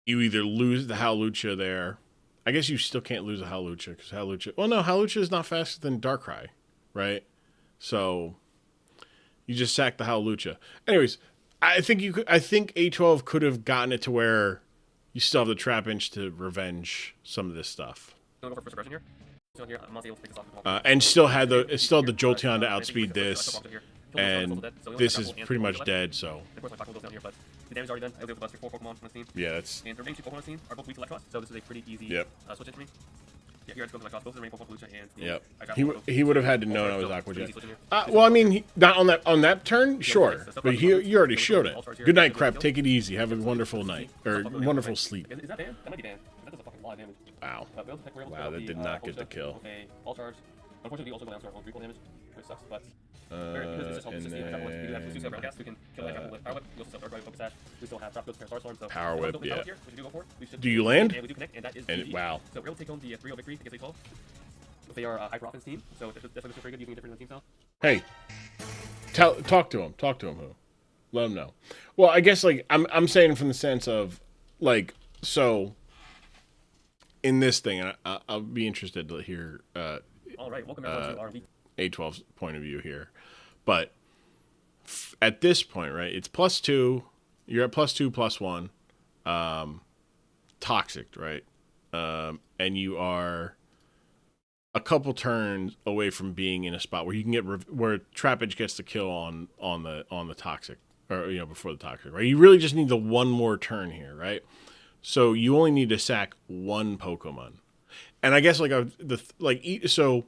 you either lose the Hallujah there. I guess you still can't lose a Hallujah because Hallujah... Well, no, Hallujah is not faster than Darkrai, right? So you just sack the Hallujah. Anyways, I think A12 could have gotten it to where you still have the Trapinch to revenge some of this stuff. And still had the Jolteon to outspeed this, and this is pretty much dead. So
the damage is already done. I was able to bust 4 Pokemon from the scene.
Yeah, that's...
And the remaining 2 Pokemon on the scene are both weak to Electros, so this is a pretty easy switch in for me. Yeah, here I just go to Electros. Both the remaining Pokemon Lucha and the...
He would have had to know I was Aqua Jet. Well, I mean, not on that turn, sure. But you already showed it. Good night, Crep. Take it easy. Have a wonderful night. Or wonderful sleep.
Is that banned? That might be banned. That does a fucking lot of damage.
Wow. Wow, that did not get the kill.
All charge. Unfortunately, we also go down to our own 3-point damage, which sucks, but...
And then...
We have to Broadcast, we can kill that with Power Whip. We also have Focus Sash. We still have Drop Ghost, Starstorm, so...
Power Whip, yeah.
Here, which we do go for.
Do you land?
And we do connect, and that is
and wow.
So we're able to take home the 3-0 victory against A12. They are Hyper Offense team, so that's looking very good using a different team style.
Hey, talk to him. Talk to him, who? Let him know. Well, I guess, like, I'm saying from the sense of, like, so... In this thing, I'll be interested to hear
all right, welcome everyone to our
A12's point of view here. But at this point, right, it's +2. You're at +2, +1. Toxic, right? And you are a couple turns away from being in a spot where you can get where Trapinch gets the kill on the toxic, or before the toxic, right? You really just need the one more turn here, right? So you only need to sack 1 Pokemon, and I guess so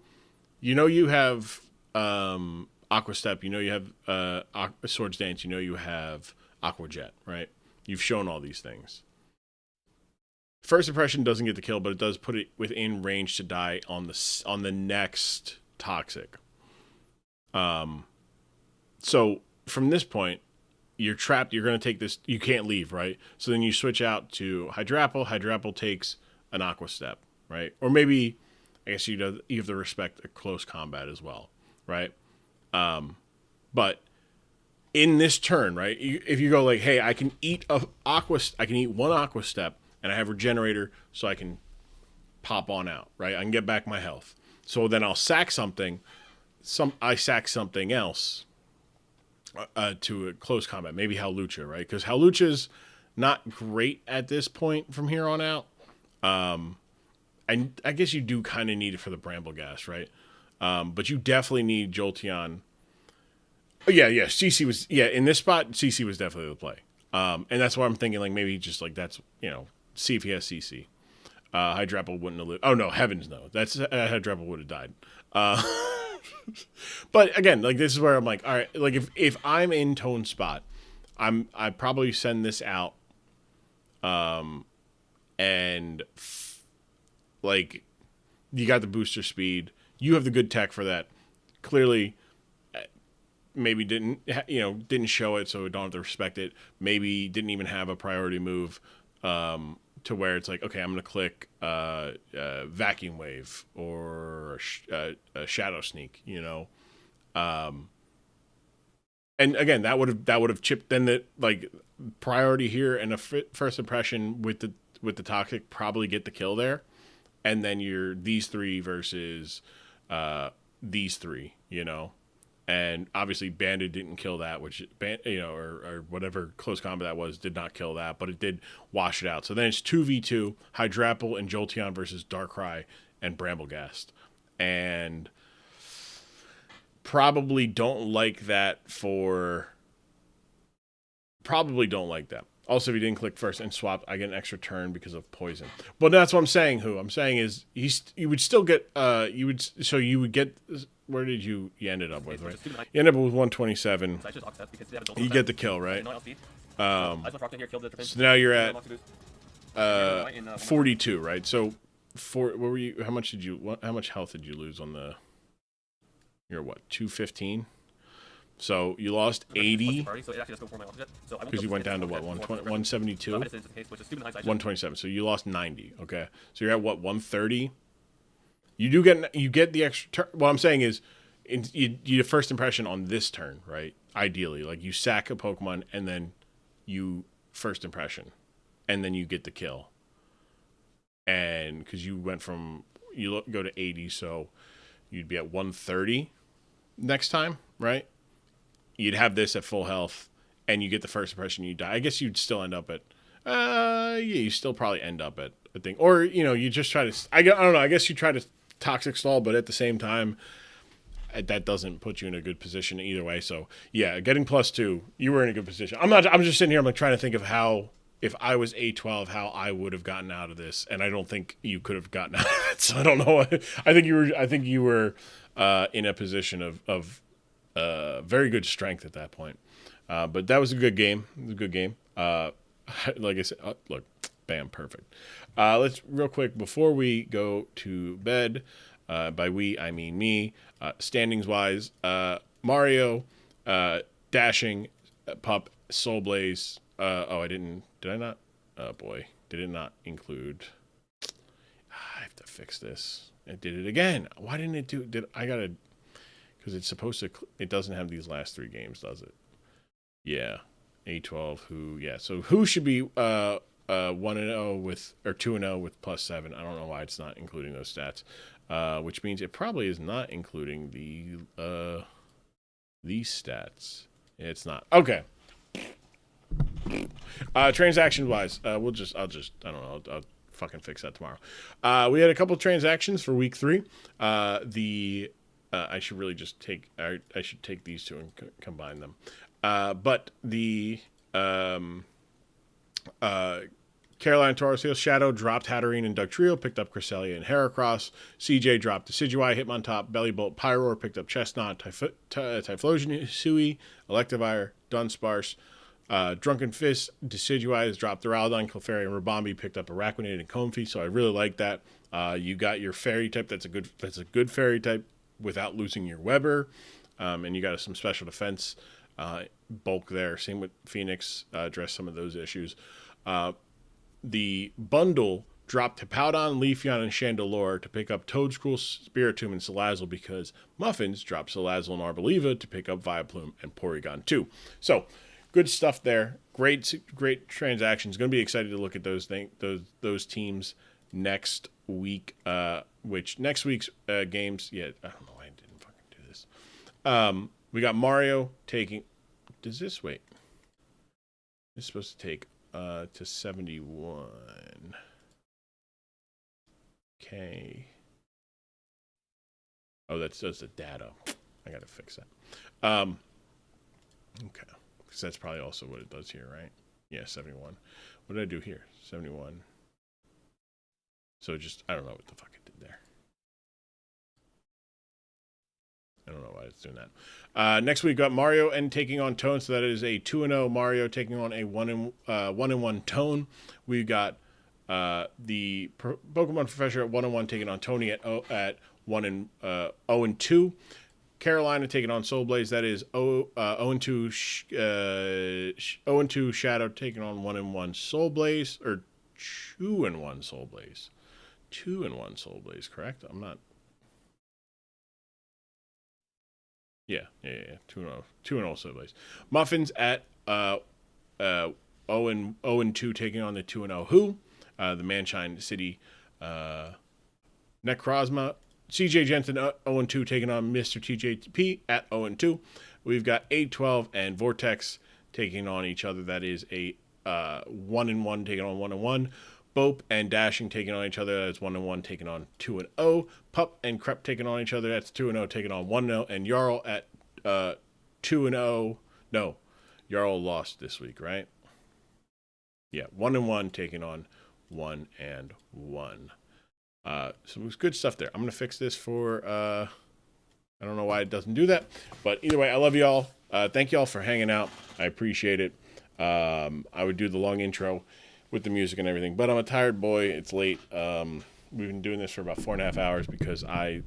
You know you have Aqua Step. You know you have Swords Dance. You know you have Aqua Jet, right? You've shown all these things. First impression doesn't get the kill, but it does put it within range to die on the next Toxic. So from this point, you're trapped. You're going to take this. You can't leave, right? So then you switch out to Hydrapple. Hydrapple takes an Aqua Step, right? Or maybe, I guess you have to respect a close combat as well, right? But in this turn, right? If you go like, hey, I can eat one Aqua Step, and I have Regenerator, so I can pop on out, right? I can get back my health. So then I'll sack something. I sack something else to a close combat. Maybe Howlucha, right? Because Howlucha's not great at this point from here on out. And I guess you do kind of need it for the Brambleghast, right? But you definitely need Jolteon. Oh, yeah. CC was, in this spot, CC was definitely the play. And that's why I'm thinking, like, maybe just, like, that's, see if he has CC. Hydrapple wouldn't have lived. Oh, no, heavens no. Hydrapple would have died. But, again, like, this is where I'm like, all right, like, if I'm in Tone spot, I'd probably send this out, and, like, you got the booster speed. You have the good tech for that. Clearly, maybe didn't show it, so don't have to respect it. Maybe didn't even have a priority move to where it's like, okay, I'm going to click Vacuum Wave or a Shadow Sneak, and again, that would have chipped. Then the like priority here and a first impression with the Toxic probably get the kill there, and then you're these three versus these three, And obviously, Bandit didn't kill that, which or whatever close combat that was did not kill that, but it did wash it out. So then it's 2v2, Hydrapple and Jolteon versus Darkrai and Brambleghast, and probably don't like that. Also, if you didn't click first and swap, I get an extra turn because of poison. But that's what I'm saying. Who I'm saying is you would still get you would get. Where did you ended up with, right? You ended up with 127. You get the kill, right? So now you're at 42, right? So what were you? How much health did you lose on the? You're what, 215? So you lost 80 because you went down to what, 172? 127. So you lost 90. Okay, so you're at what, 130? You get the extra turn. What I'm saying is, you first impression on this turn, right? Ideally, like you sack a Pokemon and then you first impression, and then you get the kill. And because you went from go to 80, so you'd be at 130 next time, right? You'd have this at full health, and you get the first impression, you die. I guess you'd still end up at, you still probably end up at a thing. Or, you just try to, I don't know, I guess you try to Toxic Stall, but at the same time, that doesn't put you in a good position either way. So, yeah, getting +2, you were in a good position. I'm just sitting here, I'm like trying to think of how, if I was A12, how I would have gotten out of this, and I don't think you could have gotten out of it. So I don't know. I think you were in a position of very good strength at that point. But that was a good game. It was a good game. Like I said, look, bam, perfect. Let's real quick before we go to bed. By we, I mean me. Standings wise, Mario, Dashing, Pup, Soulblaze. Did I not? Oh boy, did it not include? I have to fix this. It did it again. Why didn't it do? Because it's supposed to. It doesn't have these last 3 games, does it? Yeah, A12. Who? Yeah. So who should be 1-0 with, or 2-0 with +7? I don't know why it's not including those stats. Which means it probably is not including these stats. It's not. Okay. Transaction wise, I'll fucking fix that tomorrow. We had a couple transactions for week 3. I should really just I should take these two and combine them. But the Carolina Taurus Heel Shadow dropped Hatterene and Dugtrio, picked up Cresselia and Heracross. CJ dropped Decidueye, Hitmontop, Bellybolt, Pyroar, picked up Chestnut, Typhlosion, Sui, Electivire, Dunsparce. Drunken Fist, Decidueye has dropped Duraludon, Clefairy, and Rabombi, picked up Araquanid and Comfey, so I really like that. You got your fairy type, that's a good fairy type without losing your Weber. And you got some special defense bulk there. Same with Phoenix, address some of those issues. The bundle dropped Hippowdon, Leafeon, and Chandelure to pick up Toedscruel, Spiritomb, and Salazzle because Mmuffinz dropped Salazzle and Arboliva to pick up Vileplume and Porygon 2. So, good stuff there. Great transactions. Going to be excited to look at those teams next week. Which next week's games, I don't know why I didn't fucking do this. We got Mario taking. Does this wait? It's supposed to take to 71. Okay. Oh, that's the data. I gotta fix that. Okay. Because that's probably also what it does here, right? Yeah, 71. What did I do here? 71. So just, I don't know what the fuck it did there. I don't know why it's doing that. Next we got Mario and taking on Tone. So that is a 2-0 Mario taking on a 1-1 Tone. We got the PokemonProfessor at 1-1 taking on Tony at 0-2. Carolina taking on Soulblaze. That is 0-2 Shadow taking on 1-1 Soulblaze, or 2-1 Soulblaze. 2-1 Soulblaze, correct? I'm not. Yeah. 2-0 Soulblaze. Mmuffinz at 0-2 taking on the 2-0 Who. The Manshine City Necrozma. CJ Jensen 0-2 taking on MrTJP at 0-2. We've got 8-12 and Vortex taking on each other. That is a 1-1 taking on 1-1. Bope and Dashing taking on each other. That's 1-1 taking on 2-0. Pup and Crep taking on each other. That's 2-0 taking on 1-0. And Jarl at 2-0. No, Jarl lost this week, right? Yeah, 1-1 taking on 1-1. So it was good stuff there. I'm going to fix this for, I don't know why it doesn't do that, but either way, I love y'all. Thank y'all for hanging out. I appreciate it. I would do the long intro with the music and everything, but I'm a tired boy. It's late. We've been doing this for about 4.5 hours because I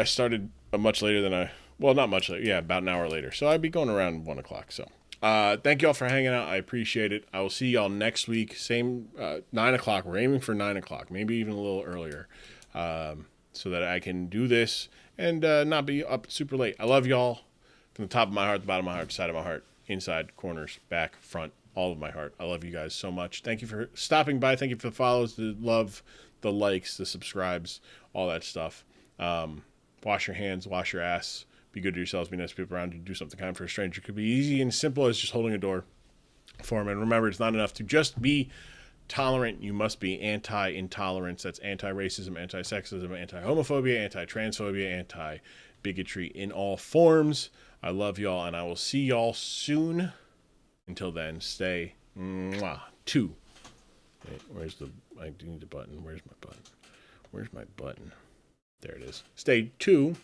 started much later than not much later. Yeah, about an hour later. So I'd be going around 1 o'clock. So thank y'all for hanging out. I appreciate it. I will see y'all next week. Same 9 o'clock. We're aiming for 9 o'clock, maybe even a little earlier, so that I can do this and not be up super late. I love y'all from the top of my heart, the bottom of my heart, side of my heart, inside, corners, back, front, all of my heart. I love you guys so much. Thank you for stopping by. Thank you for the follows, the love, the likes, the subscribes, all that stuff. Wash your hands, wash your ass. Be good to yourselves, be nice to people around you, do something kind for a stranger. It could be easy and simple as just holding a door for them. And remember, it's not enough to just be tolerant. You must be anti-intolerance. That's anti-racism, anti-sexism, anti-homophobia, anti-transphobia, anti-bigotry in all forms. I love y'all, and I will see y'all soon. Until then, stay two. Wait, I do need the button. Where's my button? There it is. Stay 2